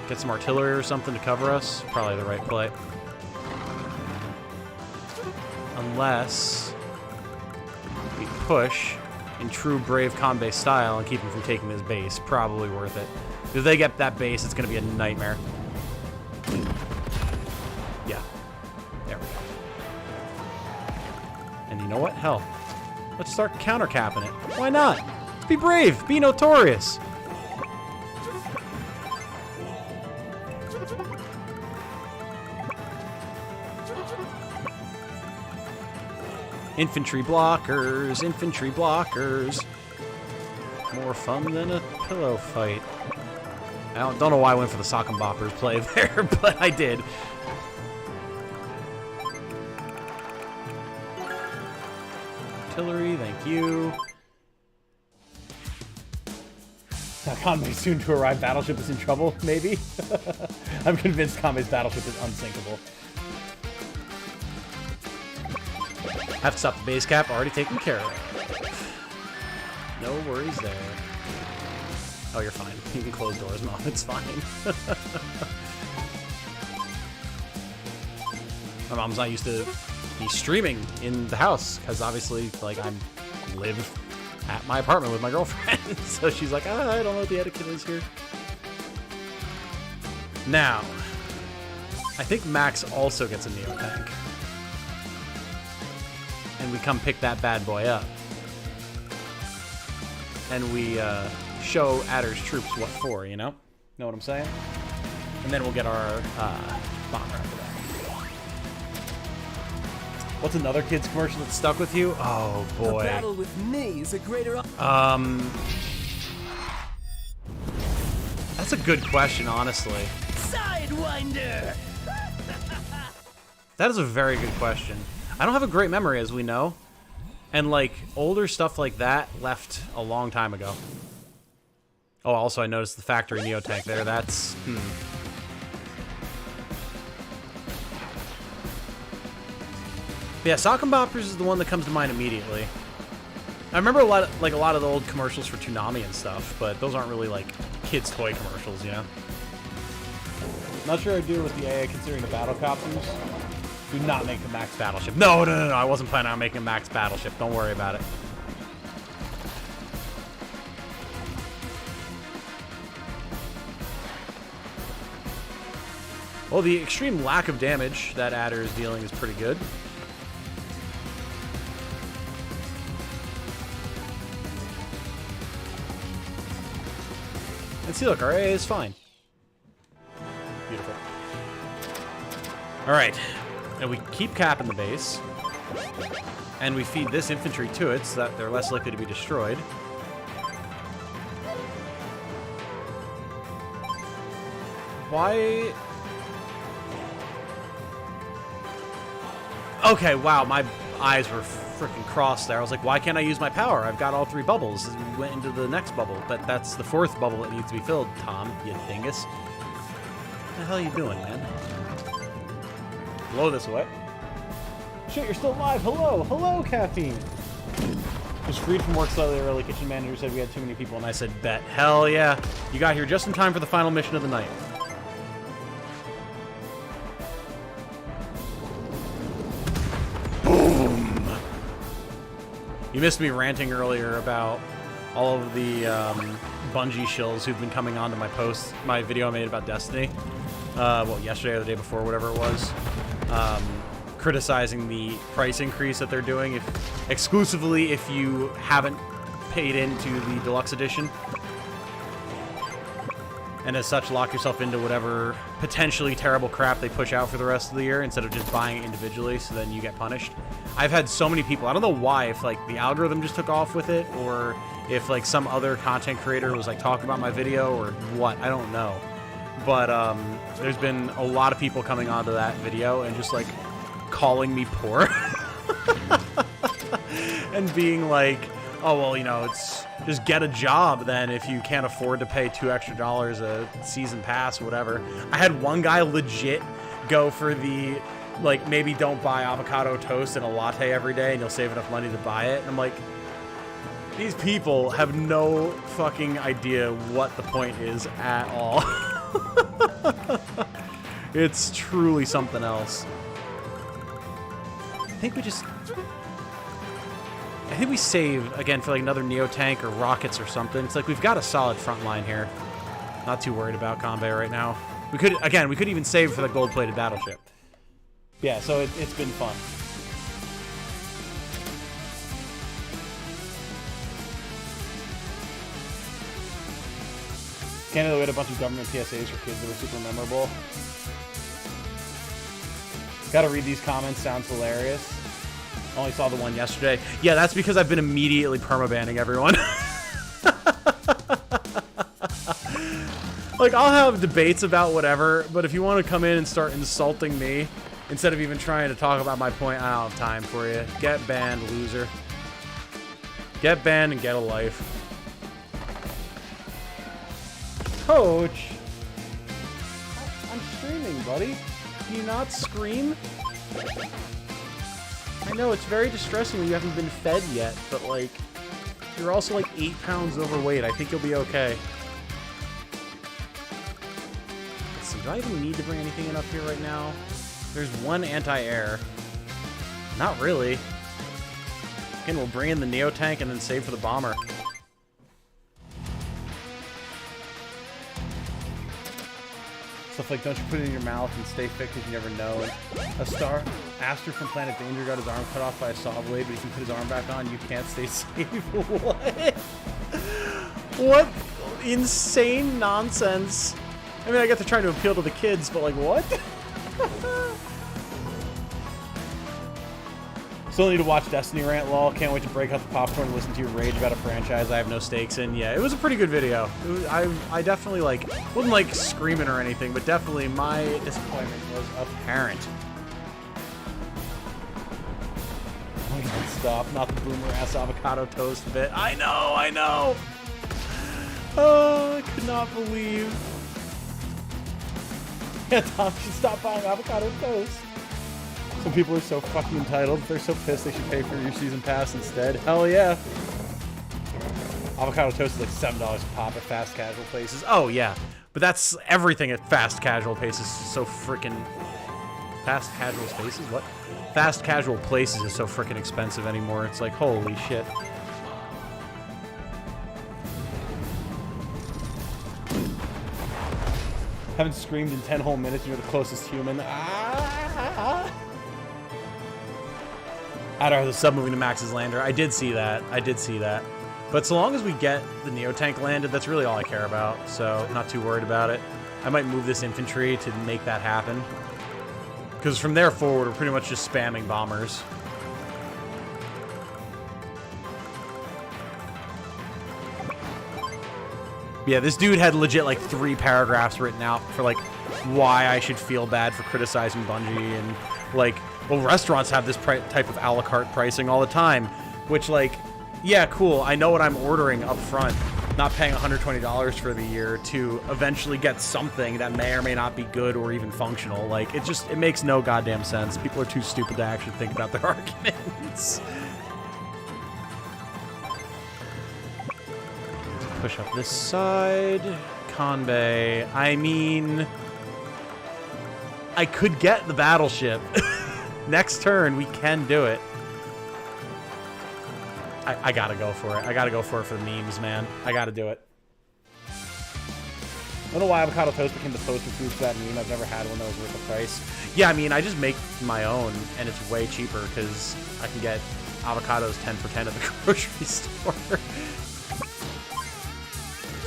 Get some artillery or something to cover us. Probably the right play. Unless we push in true Brave Kanbei style and keep him from taking his base. Probably worth it. If they get that base, it's going to be a nightmare. Yeah. There we go. And you know what? Hell. Let's start counter-capping it. Why not? Be brave. Be notorious. Infantry blockers, infantry blockers. More fun than a pillow fight. I don't know why I went for the sock and boppers play there, but I did. Artillery, thank you. Now Conway's soon to arrive battleship is in trouble, maybe? I'm convinced Conway's battleship is unsinkable. Have to stop the base cap, already taken care of. No worries there. Oh, you're fine. You can close doors, Mom. It's fine. My mom's not used to me streaming in the house, because obviously, like, I live at my apartment with my girlfriend. So she's like, I don't know what the etiquette is here. Now, I think Max also gets a Neo tank. And we come pick that bad boy up. And we show Adder's troops what for, you know? Know what I'm saying? And then we'll get our bomber after that. What's another kid's commercial that stuck with you? Oh, boy. A battle with me is a greater... That's a good question, honestly. Sidewinder! That is a very good question. I don't have a great memory, as we know. And, like, older stuff like that left a long time ago. Oh, also, I noticed the factory Neo tank there. That's... Yeah, Sock and Boppers is the one that comes to mind immediately. I remember a lot of the old commercials for Toonami and stuff, but those aren't really, like, kids' toy commercials, you know? Not sure I do with the AA considering the battle copters. Do not make the max battleship. No, I wasn't planning on making a max battleship. Don't worry about it. Well, the extreme lack of damage that Adder is dealing is pretty good. And see, look, our AA is fine. Beautiful. Alright. And we keep capping the base. And we feed this infantry to it so that they're less likely to be destroyed. Why... Okay, wow, my eyes were freaking crossed there. I was like, why can't I use my power? I've got all 3 bubbles. And we went into the next bubble, but that's the 4th bubble that needs to be filled, Tom, you dingus. What the hell are you doing, man? Blow this away. Shit, you're still alive. Hello. Hello, caffeine. Was freed from work slightly early. Kitchen manager said we had too many people, and I said, bet. Hell yeah. You got here just in time for the final mission of the night. You missed me ranting earlier about all of the Bungie shills who've been coming onto my post, my video I made about Destiny. Well, yesterday or the day before, whatever it was. Criticizing the price increase that they're doing exclusively if you haven't paid into the deluxe edition. And as such, lock yourself into whatever potentially terrible crap they push out for the rest of the year instead of just buying it individually, so then you get punished. I've had so many people, I don't know why, if like the algorithm just took off with it, or if like some other content creator was like talking about my video, or what, I don't know. But there's been a lot of people coming onto that video and just like calling me poor. And being like, oh, well, you know, it's just get a job then if you can't afford to pay $2 extra a season pass, whatever. I had one guy legit go for the, like, maybe don't buy avocado toast and a latte every day and you'll save enough money to buy it. And I'm like, these people have no fucking idea what the point is at all. It's truly something else. I think we save, again, for like another Neo tank or rockets or something. It's like we've got a solid front line here. Not too worried about combat right now. We could even save for the gold-plated battleship. Yeah, so it's been fun. Canada, we had a bunch of government PSAs for kids that were super memorable. Gotta read these comments, sounds hilarious. Only saw the one yesterday. Yeah, that's because I've been immediately permabanning everyone. Like, I'll have debates about whatever, but if you want to come in and start insulting me, instead of even trying to talk about my point, I don't have time for you. Get banned, loser. Get banned and get a life. Coach! I'm streaming, buddy. Can you not scream? I know, it's very distressing when you haven't been fed yet, but, like, you're also, like, 8 pounds overweight. I think you'll be okay. Let's see, do I even need to bring anything in up here right now? There's one anti-air. Not really. Again, we'll bring in the Neo tank and then save for the bomber. Stuff like, don't you put it in your mouth and stay fit because you never know. A star, Aster from Planet Danger got his arm cut off by a saw blade, but he can put his arm back on. You can't stay safe. What? What insane nonsense. I mean, I get they're trying to appeal to the kids, but like, what? Still need to watch Destiny rant, lol. Can't wait to break out the popcorn and listen to your rage about a franchise I have no stakes in. Yeah, it was a pretty good video. I definitely, like, wasn't, like, screaming or anything, but definitely my disappointment was apparent. Oh my god, stop. Not the boomer-ass avocado toast bit. I know! Oh, I could not believe. Yeah, Tom should stop buying avocado toast. Some people are so fucking entitled. They're so pissed they should pay for your season pass instead. Hell yeah. Avocado toast is like $7 a pop at fast casual places. Oh, yeah. But that's everything at fast casual paces is so freaking... Fast casual spaces? What? Fast casual places is so freaking expensive anymore. It's like, holy shit. Haven't screamed in 10 whole minutes. You're the closest human. Ah! Adar, the sub moving to Max's lander. I did see that. I did see that. But so long as we get the Neotank landed, that's really all I care about. So, not too worried about it. I might move this infantry to make that happen. Because from there forward, we're pretty much just spamming bombers. Yeah, this dude had legit like 3 paragraphs written out for like why I should feel bad for criticizing Bungie and like, well, restaurants have this type of a la carte pricing all the time, which like, yeah, cool. I know what I'm ordering up front, not paying $120 for the year to eventually get something that may or may not be good or even functional. Like, it makes no goddamn sense. People are too stupid to actually think about their arguments. Push up this side. Kanbei. I mean, I could get the battleship. Next turn, we can do it. I gotta go for it. I gotta go for it for the memes, man. I gotta do it. I don't know why avocado toast became the poster food for that meme. I've never had one that was worth the price. Yeah, I mean, I just make my own, and it's way cheaper because I can get avocados 10 for 10 at the grocery store.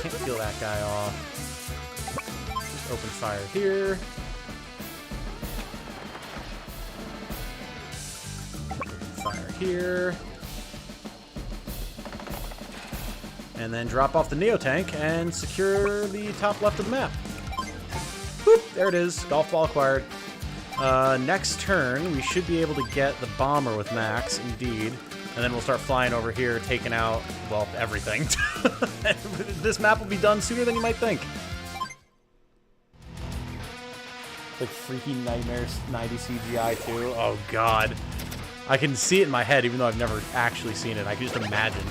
Can't peel that guy off. Just open fire here. Open fire here. And then drop off the Neotank and secure the top left of the map. Boop, there it is. Golf ball acquired. Next turn, we should be able to get the bomber with Max, indeed. And then we'll start flying over here, taking out, well, everything. This map will be done sooner than you might think. Like freaky nightmares 90 CGI too. Oh god. I can see it in my head even though I've never actually seen it. I can just imagine.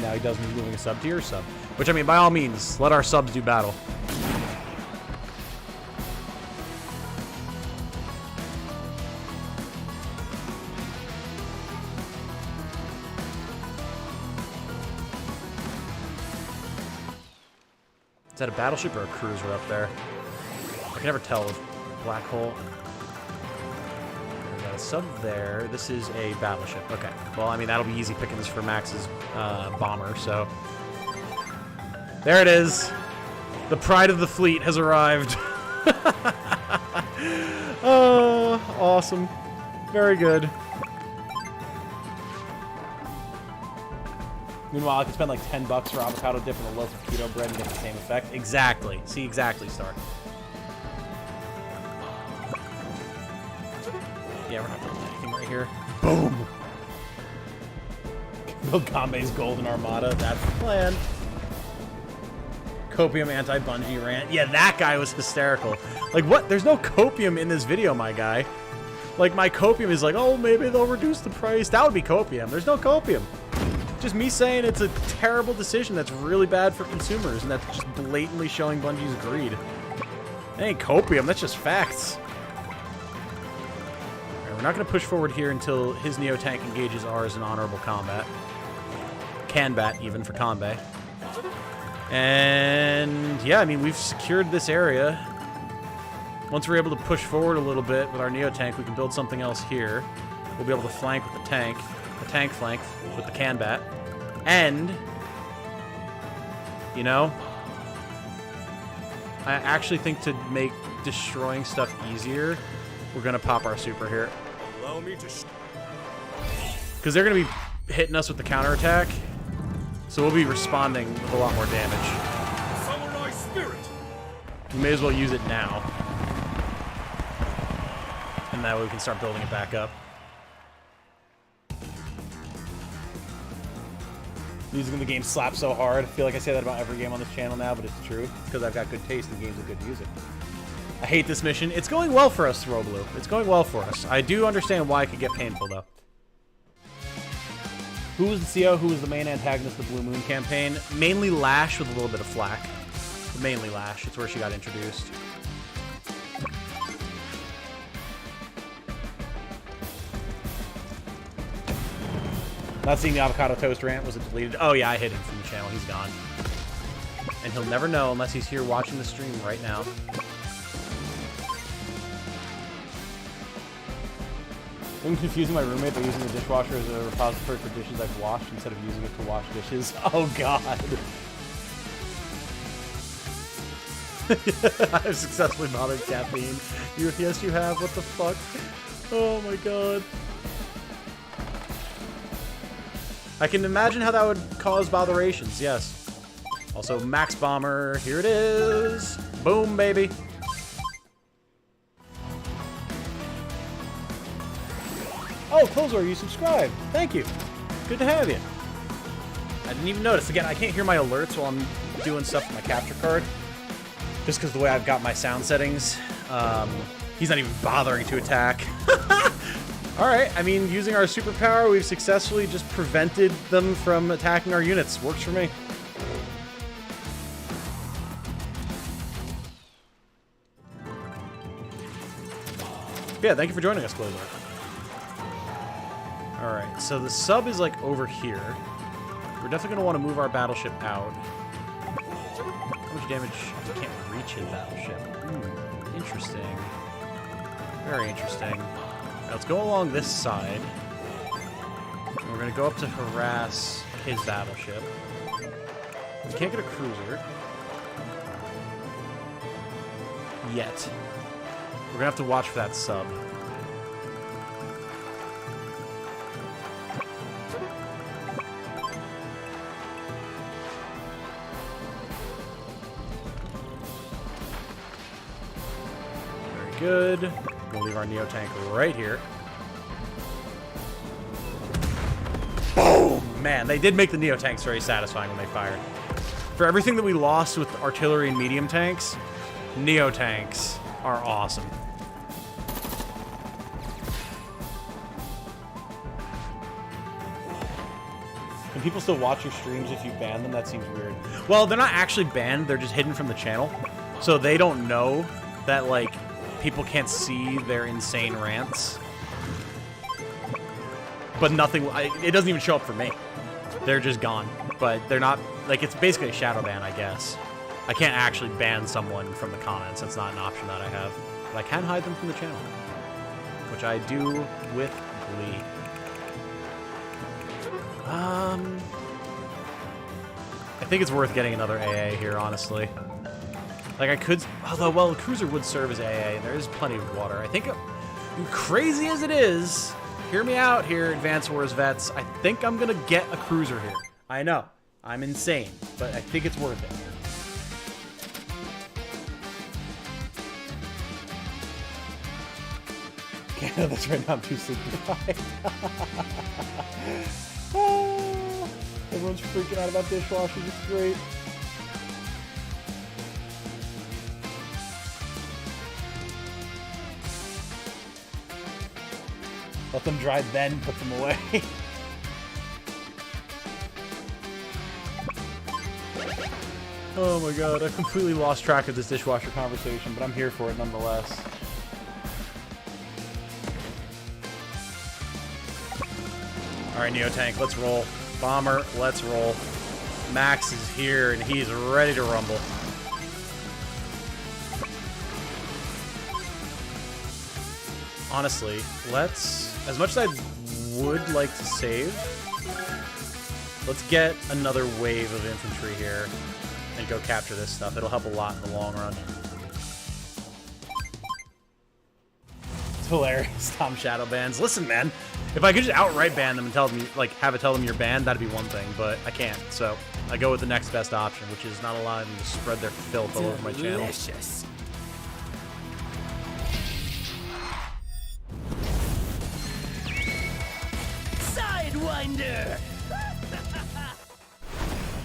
Now he does me moving a sub to your sub. Which, I mean, by all means, let our subs do battle. Is that a battleship or a cruiser up there? I can never tell with black hole. We got a sub there. This is a battleship. Okay. Well, I mean, that'll be easy pickings for Max's bomber, so. There it is. The pride of the fleet has arrived. Oh, awesome. Very good. Meanwhile, I could spend like $10 for avocado dip and a loaf of keto bread and get the same effect. Exactly. See, exactly, Star. Yeah, we're not building anything right here. Boom! Build Kanbei's Golden Armada. That's the plan. Copium anti-Bungie rant. Yeah, that guy was hysterical. Like, what? There's no copium in this video, my guy. Like, my copium is like, oh, maybe they'll reduce the price. That would be copium. There's no copium. Just me saying it's a terrible decision that's really bad for consumers, and that's just blatantly showing Bungie's greed. That ain't copium, that's just facts. Alright, we're not going to push forward here until his Neotank engages ours in honorable combat. Canbat, even, for Kanbei. And, yeah, I mean, we've secured this area. Once we're able to push forward a little bit with our Neotank, we can build something else here. We'll be able to flank with the tank flank with the Canbat. And, you know, I actually think to make destroying stuff easier, we're going to pop our super here. Allow me to Because they're going to be hitting us with the counterattack, so we'll be responding with a lot more damage. samurai spirit. We may as well use it now. And that way we can start building it back up. Music in the game slaps so hard. I feel like I say that about every game on this channel now, but it's true. It's because I've got good taste in games with good music. I hate this mission. It's going well for us, Throblue. It's going well for us. I do understand why it could get painful, though. Who was the CO? Who was the main antagonist of the Blue Moon campaign? Mainly Lash with a little bit of Flack. But mainly Lash. It's where she got introduced. Not seeing the avocado toast rant. Was it deleted? Oh yeah, I hid him from the channel. He's gone. And he'll never know unless he's here watching the stream right now. I'm confusing my roommate by using the dishwasher as a repository for dishes I've washed instead of using it to wash dishes. Oh god. I've successfully modded caffeine. Yes, you have. What the fuck? Oh my god. I can imagine how that would cause botherations, yes. Also, Max Bomber, here it is. Boom, baby. Oh, Closor, you subscribed. Thank you. Good to have you. I didn't even notice. Again, I can't hear my alerts while I'm doing stuff with my capture card. Just because the way I've got my sound settings. He's not even bothering to attack. Alright, I mean, using our superpower, we've successfully just prevented them from attacking our units. Works for me. Yeah, thank you for joining us, Closer. Alright, so the sub is, like, over here. We're definitely going to want to move our battleship out. How much damage? I can't reach his battleship. Interesting. Very interesting. Now, let's go along this side. And we're going to go up to harass his battleship. We can't get a cruiser. Yet. We're going to have to watch for that sub. Very good. We'll leave our Neo tank right here. Boom! Man, they did make the Neo tanks very satisfying when they fired. For everything that we lost with artillery and medium tanks, Neo tanks are awesome. Can people still watch your streams if you ban them? That seems weird. Well, they're not actually banned. They're just hidden from the channel. So they don't know that, like, people can't see their insane rants. But nothing... it doesn't even show up for me. They're just gone. But they're not... Like, it's basically a shadow ban, I guess. I can't actually ban someone from the comments. That's not an option that I have. But I can hide them from the channel. Which I do with glee. I think it's worth getting another AA here, honestly. Like, I could... Although, well, the cruiser would serve as AA. There is plenty of water. I think... Crazy as it is... Hear me out here, Advanced Wars vets. I think I'm gonna get a cruiser here. I know. I'm insane. But I think it's worth it. Yeah, that's right now. I'm too sleepy. Everyone's freaking out about dishwashers. It's great. Let them dry, then put them away. Oh my god, I completely lost track of this dishwasher conversation, but I'm here for it nonetheless. Alright, Neo Tank, let's roll. Bomber, let's roll. Max is here, and he's ready to rumble. Honestly, let's... As much as I would like to save, let's get another wave of infantry here and go capture this stuff. It'll help a lot in the long run. It's hilarious, Tom Shadow bans. Listen, man, if I could just outright ban them and tell them, like, have it tell them you're banned, that'd be one thing, but I can't. So I go with the next best option, which is not allowing them to spread their filth all over my channel. Delicious. Sidewinder!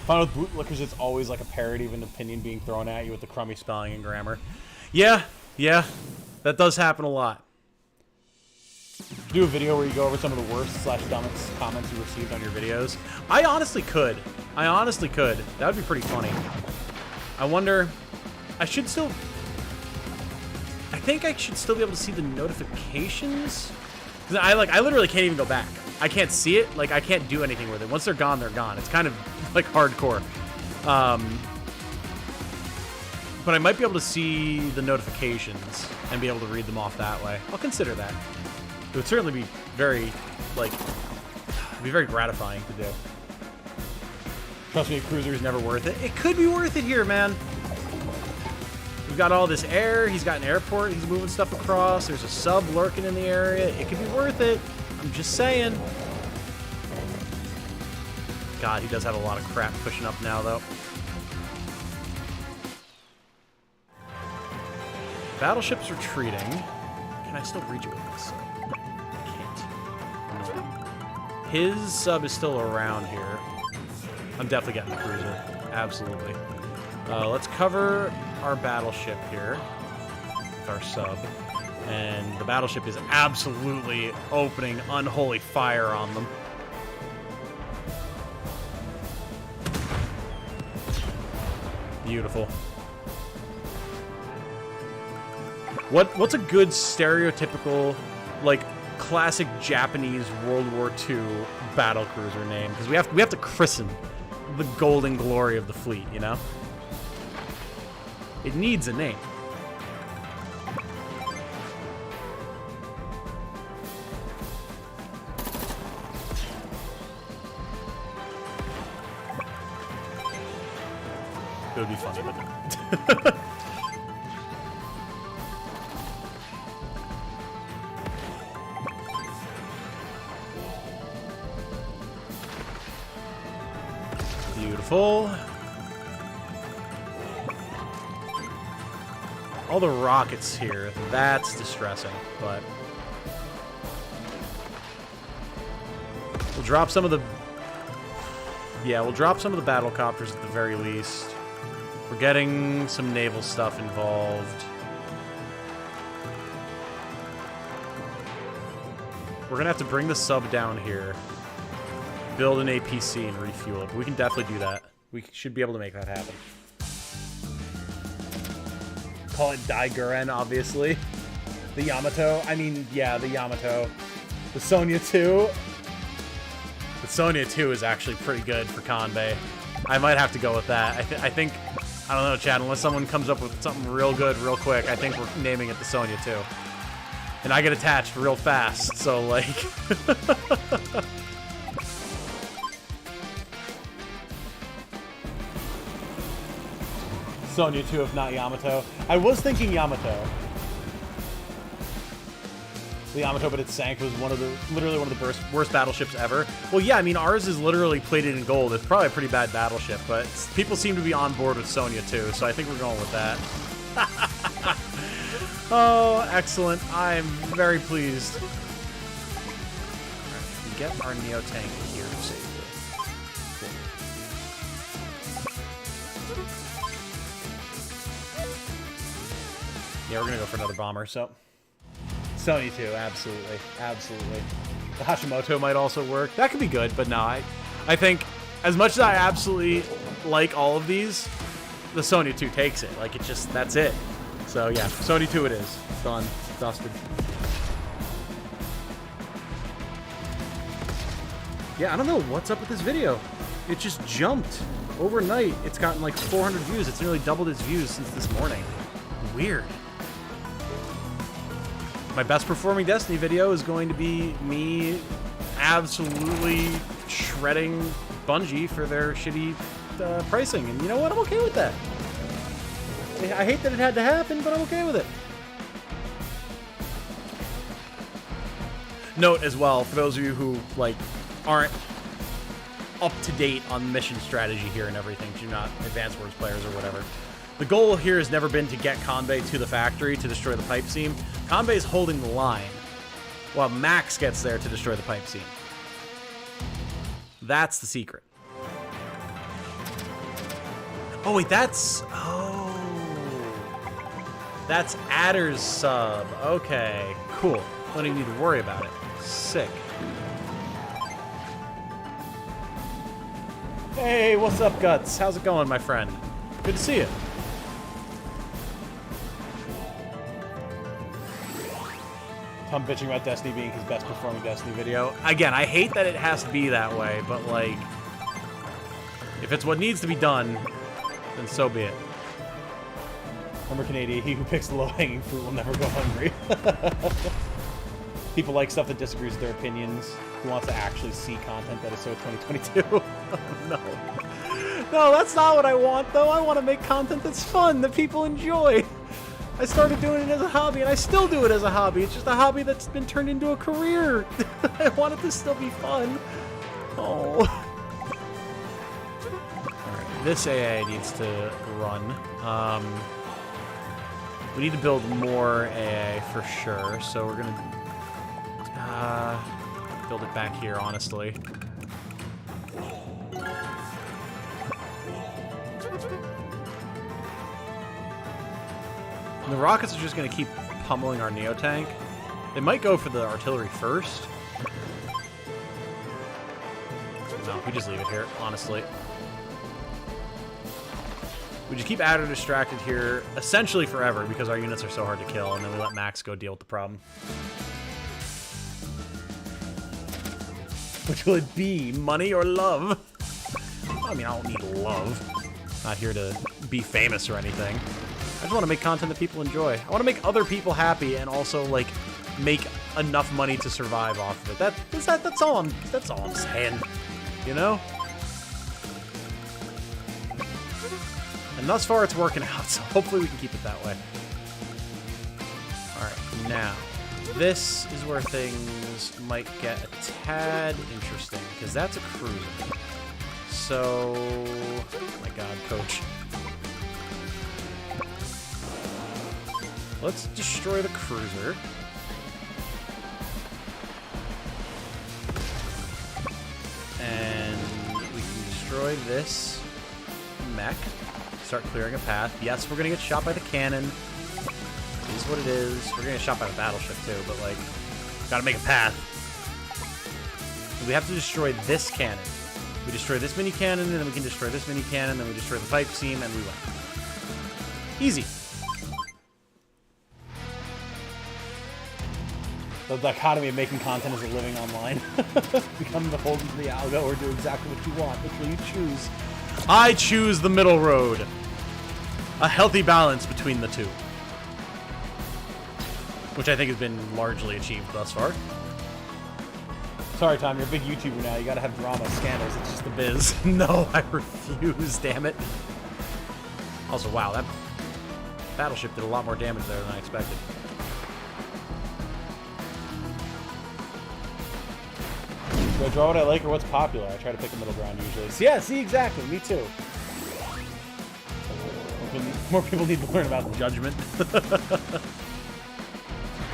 Fun with bootlickers, it's always like a parody of an opinion being thrown at you with the crummy spelling and grammar. Yeah, that does happen a lot. Do a video where you go over some of the worst / dumbest comments you received on your videos. I honestly could. I honestly could. That would be pretty funny. I wonder... I think I should still be able to see the notifications. 'Cause I literally can't even go back. I can't see it. Like, I can't do anything with it. Once they're gone, they're gone. It's kind of like hardcore. But I might be able to see the notifications and be able to read them off that way. I'll consider that. It would certainly be very, like, it'd be very gratifying to do. Trust me, a cruiser is never worth it. It could be worth it here, man. We've got all this air. He's got an airport. He's moving stuff across. There's a sub lurking in the area. It could be worth it. I'm just saying. God, he does have a lot of crap pushing up now, though. Battleship's retreating. Can I still reach with this? I can't. No. His sub is still around here. I'm definitely getting the cruiser. Absolutely. Let's cover our battleship here with our sub. And the battleship is absolutely opening unholy fire on them. Beautiful. What's a good stereotypical, like, classic Japanese World War II battlecruiser name? Because we have to christen the golden glory of the fleet, you know? It needs a name. It would be funny, but no. Beautiful. All the rockets here, that's distressing, but we'll drop some of the... Yeah, we'll drop some of the battle copters at the very least. We're getting some naval stuff involved. We're gonna have to bring the sub down here, build an APC and refuel it, but we can definitely do that. We should be able to make that happen. Call it Daiguren, obviously. The Yamato. I mean, yeah, the Yamato. The Sonya 2. The Sonya 2 is actually pretty good for Kanbei. I might have to go with that. I think, I don't know, Chad, unless someone comes up with something real good real quick, I think we're naming it the Sonya 2. And I get attached real fast, so, like... Sonya 2, if not Yamato. I was thinking Yamato. The Yamato, but it sank, was literally one of the worst battleships ever. Well, yeah, I mean, ours is literally plated in gold. It's probably a pretty bad battleship, but people seem to be on board with Sonya 2, so I think we're going with that. Oh, excellent. I am very pleased. Alright, get our Neo tank here safely. Yeah, we're gonna go for another bomber, so... Sonya 2, absolutely. Absolutely. The Hashimoto might also work. That could be good, but no, I think, as much as I absolutely like all of these, the Sonya 2 takes it. Like, it's just, that's it. So, yeah, Sonya 2 it is. Done. Dusted. Yeah, I don't know what's up with this video. It just jumped. Overnight, it's gotten like 400 views. It's nearly doubled its views since this morning. Weird. My best performing Destiny video is going to be me absolutely shredding Bungie for their shitty pricing. And you know what? I'm okay with that. I hate that it had to happen, but I'm okay with it. Note as well, for those of you who like aren't up to date on mission strategy here and everything, you're not Advanced Wars players or whatever. The goal here has never been to get Kanbei to the factory to destroy the pipe seam. Kanbei is holding the line, while Max gets there to destroy the pipe seam. That's the secret. Oh wait, that's... Oh. That's Adder's sub. Okay, cool. Don't even need to worry about it. Sick. Hey, what's up, Guts? How's it going, my friend? Good to see you. Tom bitching about Destiny being his best performing Destiny video. Again, I hate that it has to be that way, but like, if it's what needs to be done, then so be it. Remember, Canadian, he who picks the low-hanging fruit will never go hungry. People like stuff that disagrees with their opinions. Who wants to actually see content that is so 2022? No. No, that's not what I want, though. I want to make content that's fun, that people enjoy. I started doing it as a hobby, and I still do it as a hobby. It's just a hobby that's been turned into a career. I want it to still be fun. Oh. Alright, this AA needs to run. We need to build more AA for sure, so we're gonna build it back here, honestly. And the rockets are just going to keep pummeling our Neo tank. They might go for the artillery first. No, we just leave it here, honestly. We just keep Adder distracted here, essentially forever, because our units are so hard to kill, and then we let Max go deal with the problem. Which will it be? Money or love? I mean, I don't need love. Not here to be famous or anything. I just want to make content that people enjoy. I want to make other people happy and also, like, make enough money to survive off of it. That's all I'm saying. You know? And thus far, it's working out, so hopefully we can keep it that way. Alright, now, this is where things might get a tad interesting, because that's a cruiser. So... oh my god, coach. Let's destroy the cruiser. And we can destroy this mech. Start clearing a path. Yes, we're gonna get shot by the cannon. It is what it is. We're gonna get shot by the battleship too, but like, gotta make a path. We have to destroy this cannon. We destroy this mini cannon, and then we can destroy this mini cannon, then we destroy the pipe seam, and we win. Easy. The dichotomy of making content as a living online. Become beholden to the algo or do exactly what you want. Which will you choose? I choose the middle road. A healthy balance between the two. Which I think has been largely achieved thus far. Sorry, Tom, you're a big YouTuber now. You gotta have drama, scandals. It's just the biz. No, I refuse, damn it. Also, wow, that battleship did a lot more damage there than I expected. Do I draw what I like or what's popular? I try to pick a middle ground usually. So yeah, see, exactly. Me too. More people need to learn about judgment.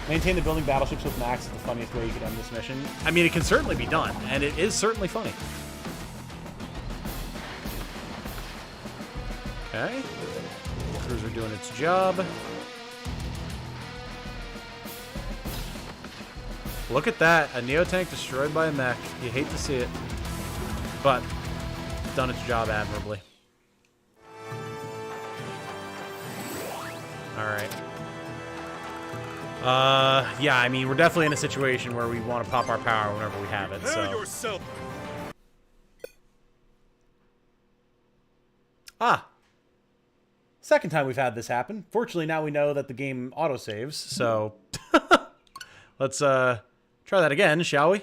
Maintain the building battleships with Max is the funniest way you could end this mission. I mean, it can certainly be done, and it is certainly funny. Okay. Cruiser doing its job. Look at that. A Neo tank destroyed by a mech. You hate to see it. But it's done its job admirably. Alright. Yeah, I mean, we're definitely in a situation where we want to pop our power whenever we have it, so... yourself. Ah! Second time we've had this happen. Fortunately, now we know that the game autosaves, so... Let's, try that again, shall we?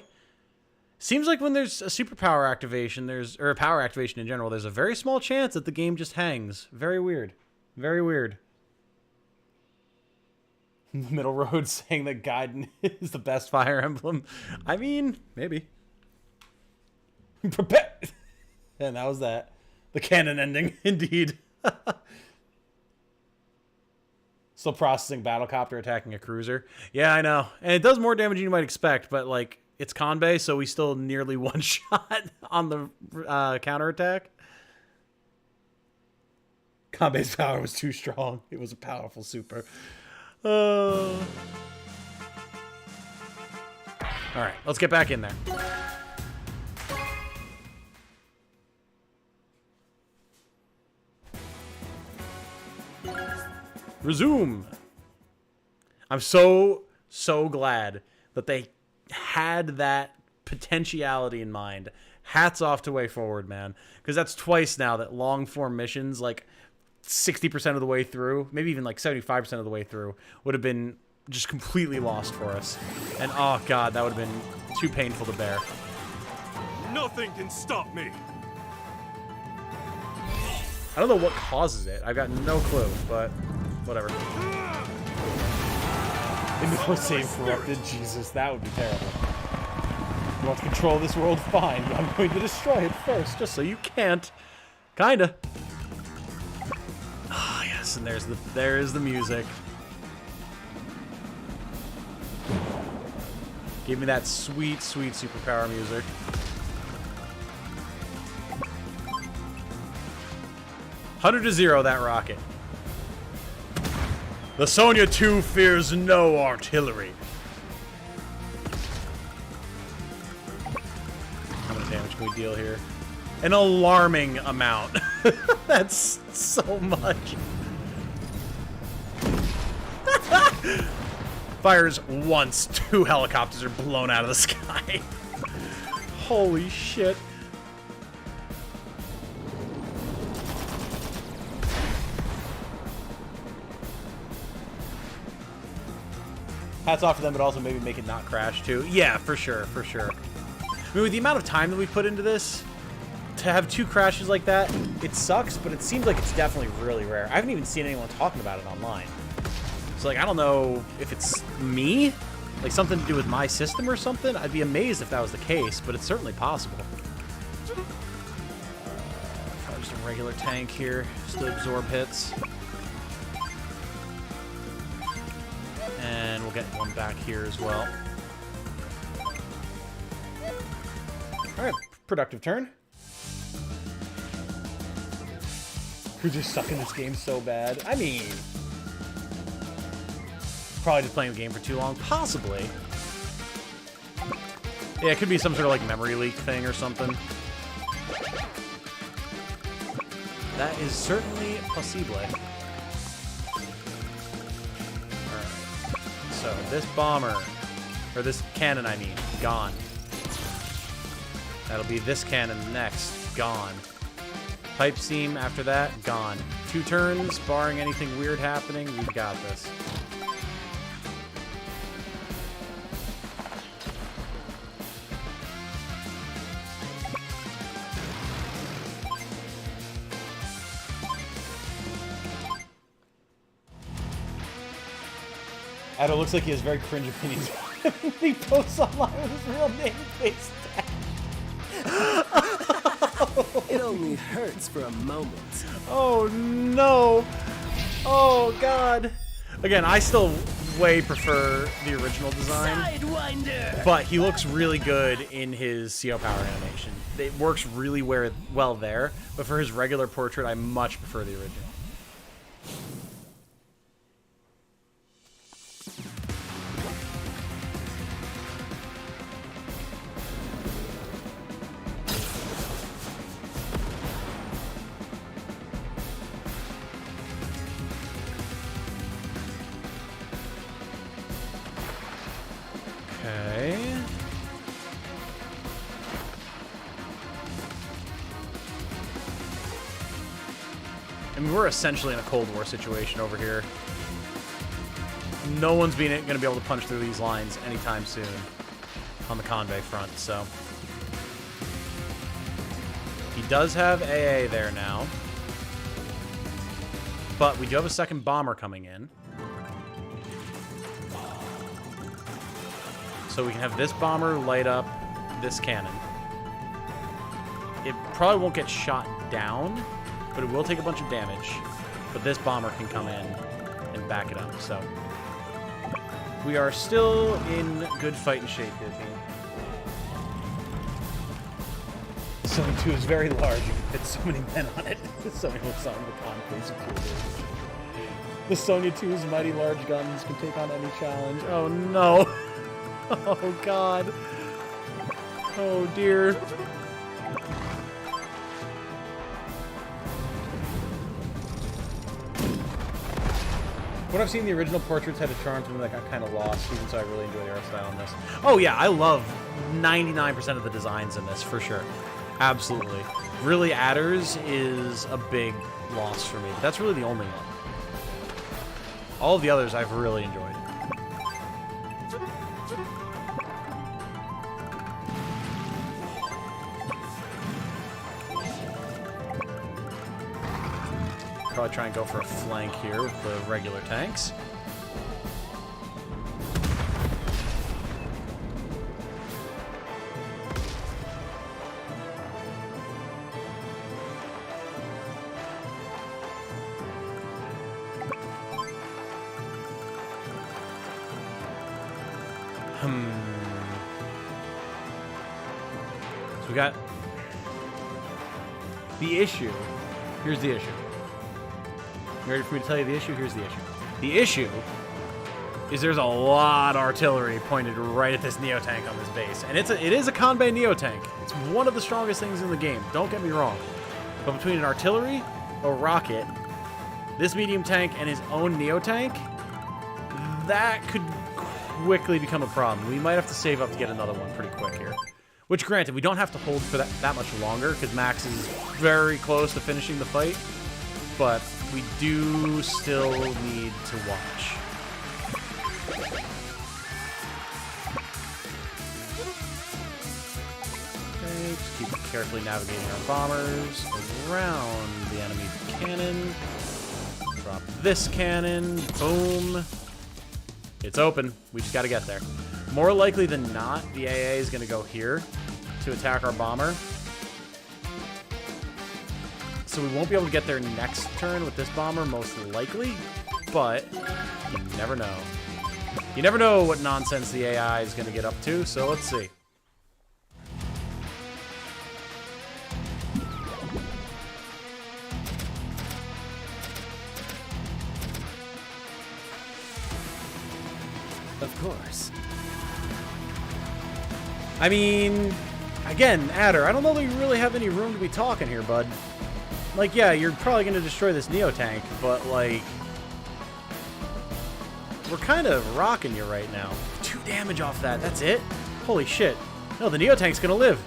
Seems like when there's a superpower activation, or a power activation in general, there's a very small chance that the game just hangs. Very weird. Very weird. The middle road saying that Gaiden is the best Fire Emblem. I mean, maybe. Prepare! And that was that. The canon ending, indeed. Still processing Battlecopter attacking a cruiser. Yeah, I know. And it does more damage than you might expect, but, like, it's Kanbei, so we still nearly one-shot on the counterattack. Kanbei's power was too strong. It was a powerful super. Alright, let's get back in there. Resume! I'm so glad that they had that potentiality in mind. Hats off to Way Forward, man. Because that's twice now that long-form missions, like 60% of the way through, maybe even like 75% of the way through, would have been just completely lost for us. And oh god, that would have been too painful to bear. Nothing can stop me. I don't know what causes it. I've got no clue, but whatever. Inventory save corrupted. Jesus, that would be terrible. You want to control this world? Fine. I'm going to destroy it first, just so you can't. Kinda. Ah, yes, and there's the music. Give me that sweet, sweet superpower music. $100-0 that rocket. The Sonya 2 fears no artillery. How much damage can we deal here? An alarming amount. That's so much. Fires once, 2 helicopters are blown out of the sky. Holy shit. Hats off to them, but also maybe make it not crash too. Yeah, for sure, for sure. I mean, with the amount of time that we put into this, to have 2 crashes like that, it sucks, but it seems like it's definitely really rare. I haven't even seen anyone talking about it online. So, like, I don't know if it's me, like something to do with my system or something. I'd be amazed if that was the case, but it's certainly possible. Probably just a regular tank here, just to absorb hits. And we'll get one back here as well. Alright, productive turn. We're just sucking this game so bad. I mean, probably just playing the game for too long. Possibly. Yeah, it could be some sort of like memory leak thing or something. That is certainly possible. So, this bomber, or this cannon, I mean, gone. That'll be this cannon next, gone. Pipe seam after that, gone. 2 turns, barring anything weird happening, we've got this. Ado looks like he has very cringe opinions. He posts online with his real name face tag. It only hurts for a moment. Oh no! Oh god! Again, I still way prefer the original design, Sidewinder! but he looks really good in his CO power animation. It works really well there, but for his regular portrait, I much prefer the original. Okay. I mean, we're essentially in a Cold War situation over here. No one's going to be able to punch through these lines anytime soon on the convoy front, so. He does have AA there now. But we do have a second bomber coming in. So we can have this bomber light up this cannon. It probably won't get shot down, but it will take a bunch of damage. But this bomber can come in and back it up, so. We are still in good fighting shape here, team. The Sonya 2 is very large. You can fit so many men on it. Sonya looks on the concrete security. The Sonya 2's mighty large guns can take on any challenge. Oh no! Oh, God. Oh, dear. When I've seen the original portraits had a charm to them that got kind of lost, even so I really enjoy the art style in this. Oh yeah, I love 99% of the designs in this, for sure. Absolutely. Really, Adders is a big loss for me, but that's really the only one. All of the others I've really enjoyed. Probably try and go for a flank here with the regular tanks. So we got the issue. Here's the issue. You ready for me to tell you the issue? Here's the issue. The issue is there's a lot of artillery pointed right at this Neotank on this base. And it is a Kanbei Neotank. It's one of the strongest things in the game. Don't get me wrong. But between an artillery, a rocket, this medium tank, and his own Neotank, that could quickly become a problem. We might have to save up to get another one pretty quick here. Which, granted, we don't have to hold for that much longer, because Max is very close to finishing the fight. But we do still need to watch. Okay, just keep carefully navigating our bombers around the enemy cannon. Drop this cannon. Boom. It's open. We just got to get there. More likely than not, the AA is going to go here to attack our bomber. So we won't be able to get there next turn with this bomber, most likely. But you never know. You never know what nonsense the AI is going to get up to, so let's see. Of course. I mean, again, Adder, I don't know that you really have any room to be talking here, bud. Like, yeah, you're probably going to destroy this Neotank, but, like, we're kind of rocking you right now. 2 damage off that, that's it? Holy shit. No, the Neotank's going to live.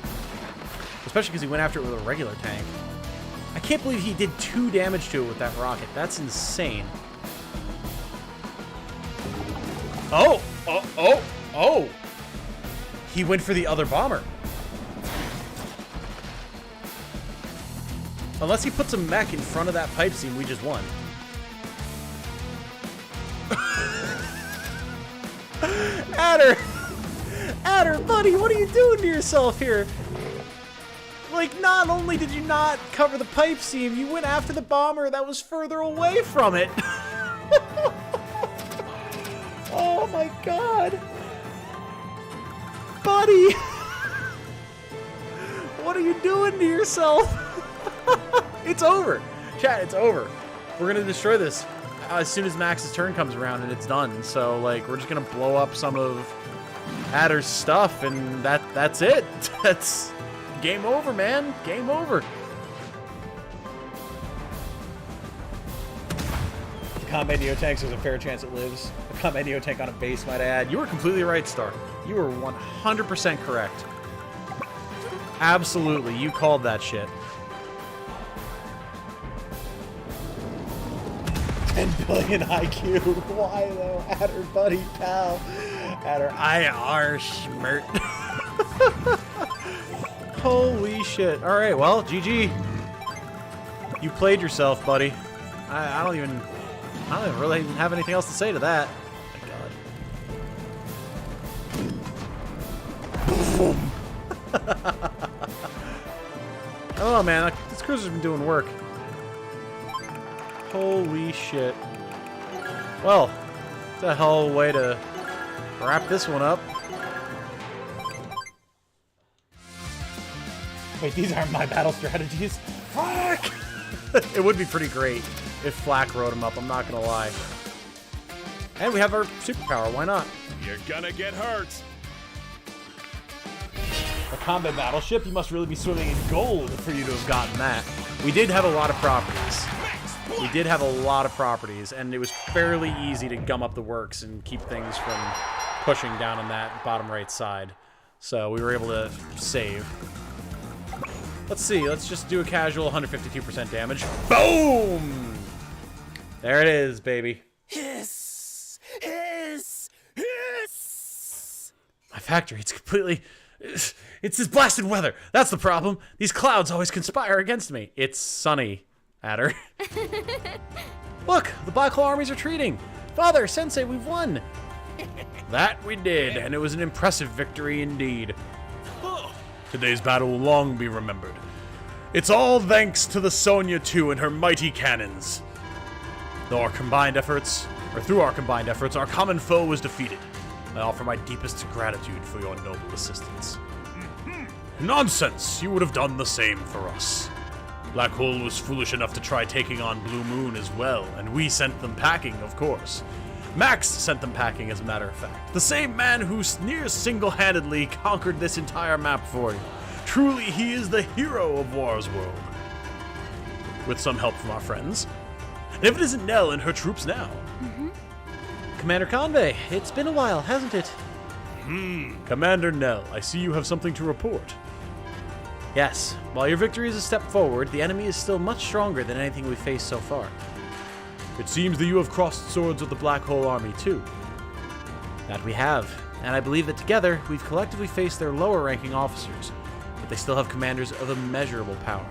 Especially because he went after it with a regular tank. I can't believe he did 2 damage to it with that rocket. That's insane. Oh! Oh! Oh! Oh! He went for the other bomber. Unless he puts a mech in front of that pipe seam, we just won. Adder! Adder, buddy, what are you doing to yourself here? Like, not only did you not cover the pipe seam, you went after the bomber that was further away from it. Oh my god. Buddy! What are you doing to yourself? It's over. Chat, it's over. We're going to destroy this as soon as Max's turn comes around and it's done. So, like, we're just going to blow up some of Adder's stuff and that's it. That's game over, man. Game over. The Combat Neotanks, there's a fair chance it lives. The Combat Neotank on a base, might I add. You were completely right, Star. You were 100% correct. Absolutely. You called that shit. 10 billion IQ. Why though? Adder, buddy, pal. Adder, I are schmert. Holy shit. Alright, well, GG. You played yourself, buddy. I don't even really have anything else to say to that. Oh my god. I don't know, man. This cruiser's been doing work. Holy shit. Well, it's a hell of a way to wrap this one up. Wait, these aren't my battle strategies. Fuck! It would be pretty great if Flack wrote them up, I'm not gonna lie. And we have our superpower, why not? You're gonna get hurt. A combat battleship? You must really be swimming in gold for you to have gotten that. We did have a lot of properties. We did have a lot of properties, and it was fairly easy to gum up the works and keep things from pushing down on that bottom right side. So we were able to save. Let's see, let's just do a casual 152% damage. Boom! There it is, baby. Hiss! Hiss! Hiss! My factory, it's completely... It's this blasted weather. That's the problem. These clouds always conspire against me. It's sunny, Adder. Look, the Black Hole Army's retreating. Father, Sensei, we've won. That we did, and it was an impressive victory indeed. Today's battle will long be remembered. It's all thanks to the Sonya 2 and her mighty cannons. Through our combined efforts, our common foe was defeated. I offer my deepest gratitude for your noble assistance. Nonsense! You would have done the same for us. Black Hole was foolish enough to try taking on Blue Moon as well, and we sent them packing, of course. Max sent them packing, as a matter of fact. The same man who near single-handedly conquered this entire map for you. Truly, he is the hero of War's World. With some help from our friends. And if it isn't Nell and her troops now. Commander Convey, it's been a while, hasn't it? Commander Nell, I see you have something to report. Yes, while your victory is a step forward, the enemy is still much stronger than anything we've faced so far. It seems that you have crossed swords with the Black Hole Army, too. That we have, and I believe that together, we've collectively faced their lower-ranking officers, but they still have commanders of immeasurable power.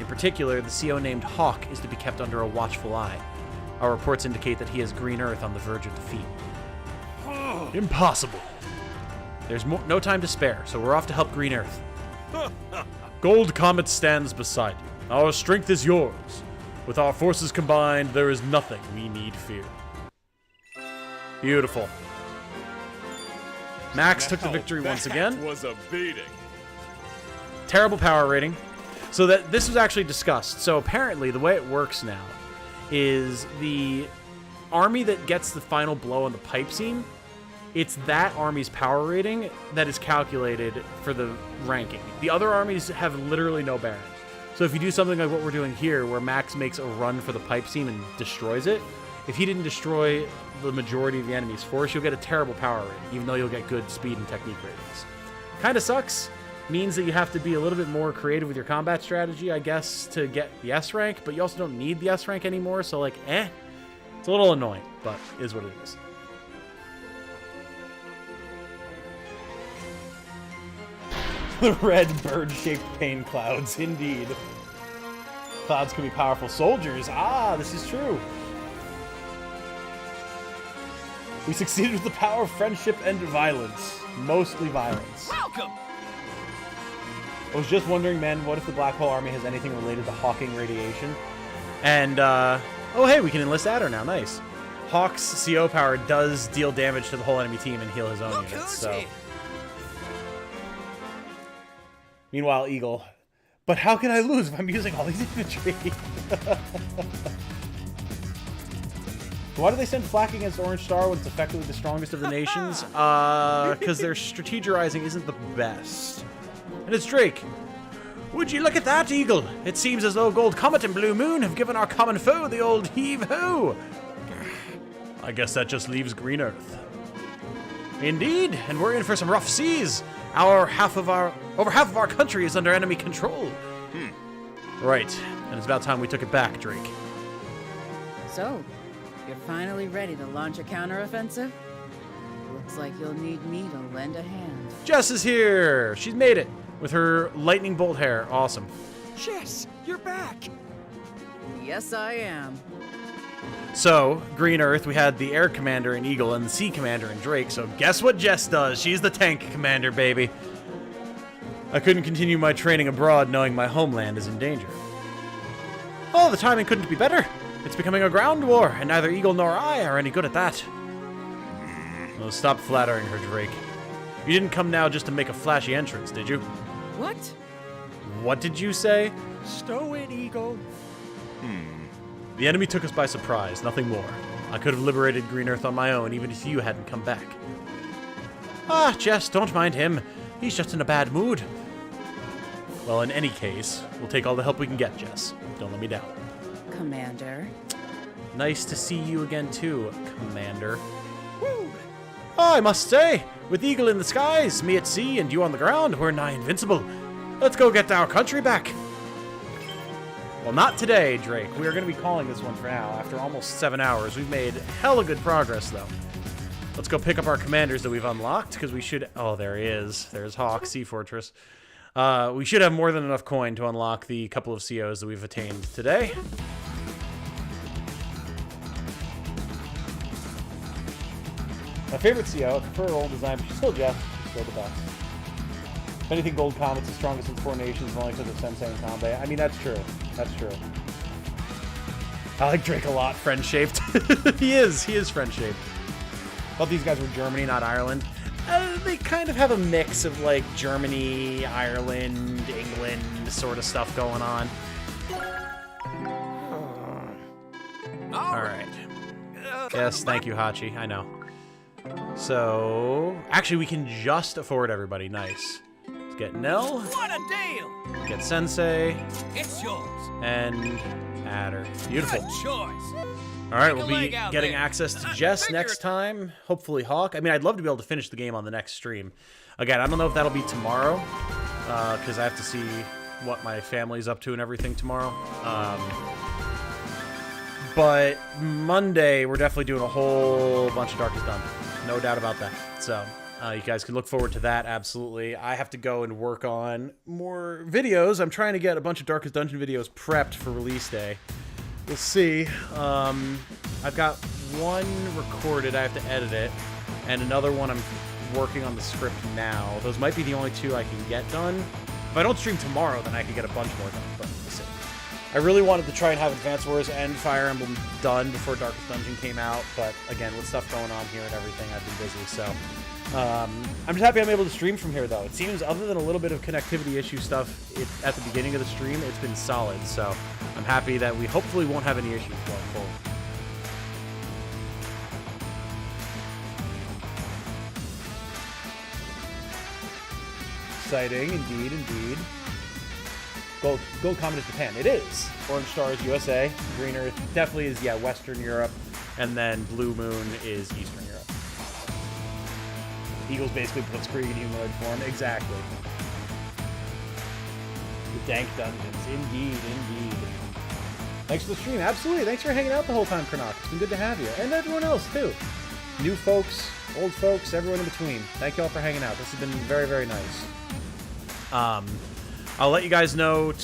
In particular, the CO named Hawk is to be kept under a watchful eye. Our reports indicate that he has Green Earth on the verge of defeat. Impossible! There's no time to spare, so we're off to help Green Earth. Gold Comet stands beside you. Our strength is yours. With our forces combined, there is nothing we need fear. Beautiful. Max took the victory once again. That was a beating. Terrible power rating. So that this was actually discussed. So apparently the way it works now is the army that gets the final blow on the pipe seam, it's that army's power rating that is calculated for the ranking. The other armies have literally no bearing. So if you do something like what we're doing here, where Max makes a run for the pipe seam and destroys it, if he didn't destroy the majority of the enemy's force, you'll get a terrible power rating, even though you'll get good speed and technique ratings. Kind of sucks. Means that you have to be a little bit more creative with your combat strategy, I guess, to get the S rank, but you also don't need the S rank anymore, so like, It's a little annoying, but is what it is. The red bird-shaped pain clouds, indeed. Clouds can be powerful soldiers. Ah, this is true. We succeeded with the power of friendship and violence. Mostly violence. Welcome! I was just wondering, man, what if the Black Hole Army has anything related to Hawking radiation? And, oh hey, we can enlist Adder now, nice. Hawk's CO power does deal damage to the whole enemy team and heal his own units, so... Meanwhile, Eagle. But how can I lose if I'm using all these infantry? Why do they send flak against Orange Star when it's effectively the strongest of the nations? Because their strategizing isn't the best. And it's Drake. Would you look at that, Eagle? It seems as though Gold Comet and Blue Moon have given our common foe the old heave-ho. I guess that just leaves Green Earth. Indeed, and we're in for some rough seas. Over half of our country is under enemy control. Right, and it's about time we took it back, Drake. So, you're finally ready to launch a counteroffensive? Looks like you'll need me to lend a hand. Jess is here! She's made it! With her lightning bolt hair. Awesome. Jess, you're back! Yes, I am. So, Green Earth, we had the Air Commander in Eagle and the Sea Commander in Drake, so guess what Jess does? She's the Tank Commander, baby. I couldn't continue my training abroad knowing my homeland is in danger. Oh, the timing couldn't be better. It's becoming a ground war, and neither Eagle nor I are any good at that. Oh, stop flattering her, Drake. You didn't come now just to make a flashy entrance, did you? What? What did you say? Stow it, Eagle. The enemy took us by surprise, nothing more. I could have liberated Green Earth on my own, even if you hadn't come back. Ah, Jess, don't mind him. He's just in a bad mood. Well, in any case, we'll take all the help we can get, Jess. Don't let me down. Commander. Nice to see you again, too, Commander. Woo! Oh, I must say, with Eagle in the skies, me at sea, and you on the ground, we're nigh invincible. Let's go get our country back. Well, not today, Drake. We are going to be calling this one for now. After almost 7 hours, we've made hella good progress, though. Let's go pick up our commanders that we've unlocked, because we should... Oh, there he is. There's Hawk, Sea Fortress. We should have more than enough coin to unlock the couple of COs that we've attained today. My favorite CO, I prefer her old design, but she's still Jeff. She's still the best. If anything, Gold Comet's the strongest of the four nations, only because of Sensei and Combat. I mean, that's true. That's true. I like Drake a lot, friend-shaped. He is friend-shaped. Thought these guys were Germany, not Ireland. They kind of have a mix of, like, Germany, Ireland, England sort of stuff going on. Alright. Yes, thank you, Hachi. I know. So, actually, we can just afford everybody. Nice. Let's get Nell. What a deal! Get Sensei. It's yours. And Adder. Beautiful. Good choice. All right, we'll Take a be leg out getting there. access to Jess Figure next it. time. Hopefully Hawk. I mean, I'd love to be able to finish the game on the next stream. Again, I don't know if that'll be tomorrow, because I have to see what my family's up to and everything tomorrow. But Monday, we're definitely doing a whole bunch of Darkest Dungeon. No doubt about that. So, you guys can look forward to that, absolutely. I have to go and work on more videos. I'm trying to get a bunch of Darkest Dungeon videos prepped for release day. We'll see. I've got one recorded, I have to edit it, and another one I'm working on the script now. Those might be the only two I can get done. If I don't stream tomorrow, then I can get a bunch more done, but we'll see. I really wanted to try and have Advance Wars and Fire Emblem done before Darkest Dungeon came out, but again, with stuff going on here and everything, I've been busy, so... I'm just happy I'm able to stream from here, though. It seems, other than a little bit of connectivity issue stuff at the beginning of the stream, it's been solid, so I'm happy that we hopefully won't have any issues going forward. Exciting, indeed, indeed. Gold Comet is Japan. It is. Orange Star is USA. Green Earth definitely is, yeah, Western Europe. And then Blue Moon is Eastern Europe. Eagle's basically Blitzkrieg in humanoid form. Exactly. The dank dungeons. Indeed, indeed. Thanks for the stream. Absolutely. Thanks for hanging out the whole time, Chronoc. It's been good to have you. And everyone else, too. New folks, old folks, everyone in between. Thank you all for hanging out. This has been very, very nice. I'll let you guys know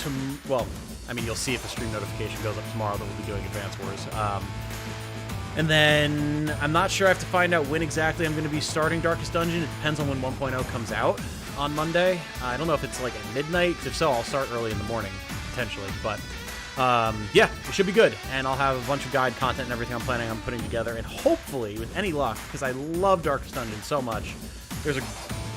well, I mean, you'll see if the stream notification goes up tomorrow that we'll be doing Advance Wars. And then I'm not sure. I have to find out when exactly I'm going to be starting Darkest Dungeon. It depends on when 1.0 comes out on Monday. I don't know if it's like at midnight. If so, I'll start early in the morning, potentially. But yeah, it should be good. And I'll have a bunch of guide content and everything I'm planning on putting together. And hopefully, with any luck, because I love Darkest Dungeon so much, there's a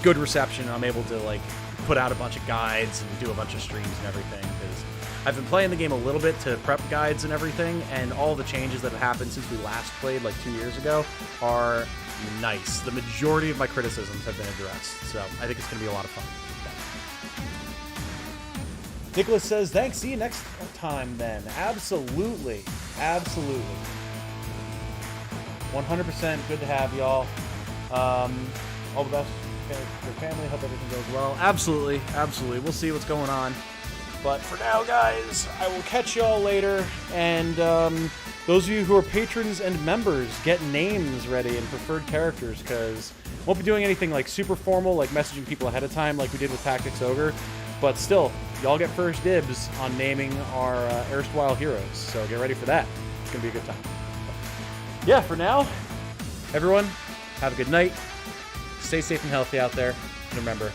good reception. I'm able to like put out a bunch of guides and do a bunch of streams and everything, because I've been playing the game a little bit to prep guides and everything, and all the changes that have happened since we last played like 2 years ago are nice. The majority of my criticisms have been addressed, so I think it's going to be a lot of fun. Nicholas says, thanks, see you next time then. Absolutely. Absolutely. 100% good to have y'all. All the best for your family. Hope everything goes well. Absolutely. Absolutely. We'll see what's going on. But for now, guys, I will catch y'all later. And those of you who are patrons and members, get names ready and preferred characters, because won't be doing anything like super formal, like messaging people ahead of time like we did with Tactics Ogre. But still, y'all get first dibs on naming our erstwhile heroes. So get ready for that. It's going to be a good time. But yeah, for now, everyone, have a good night. Stay safe and healthy out there. And remember,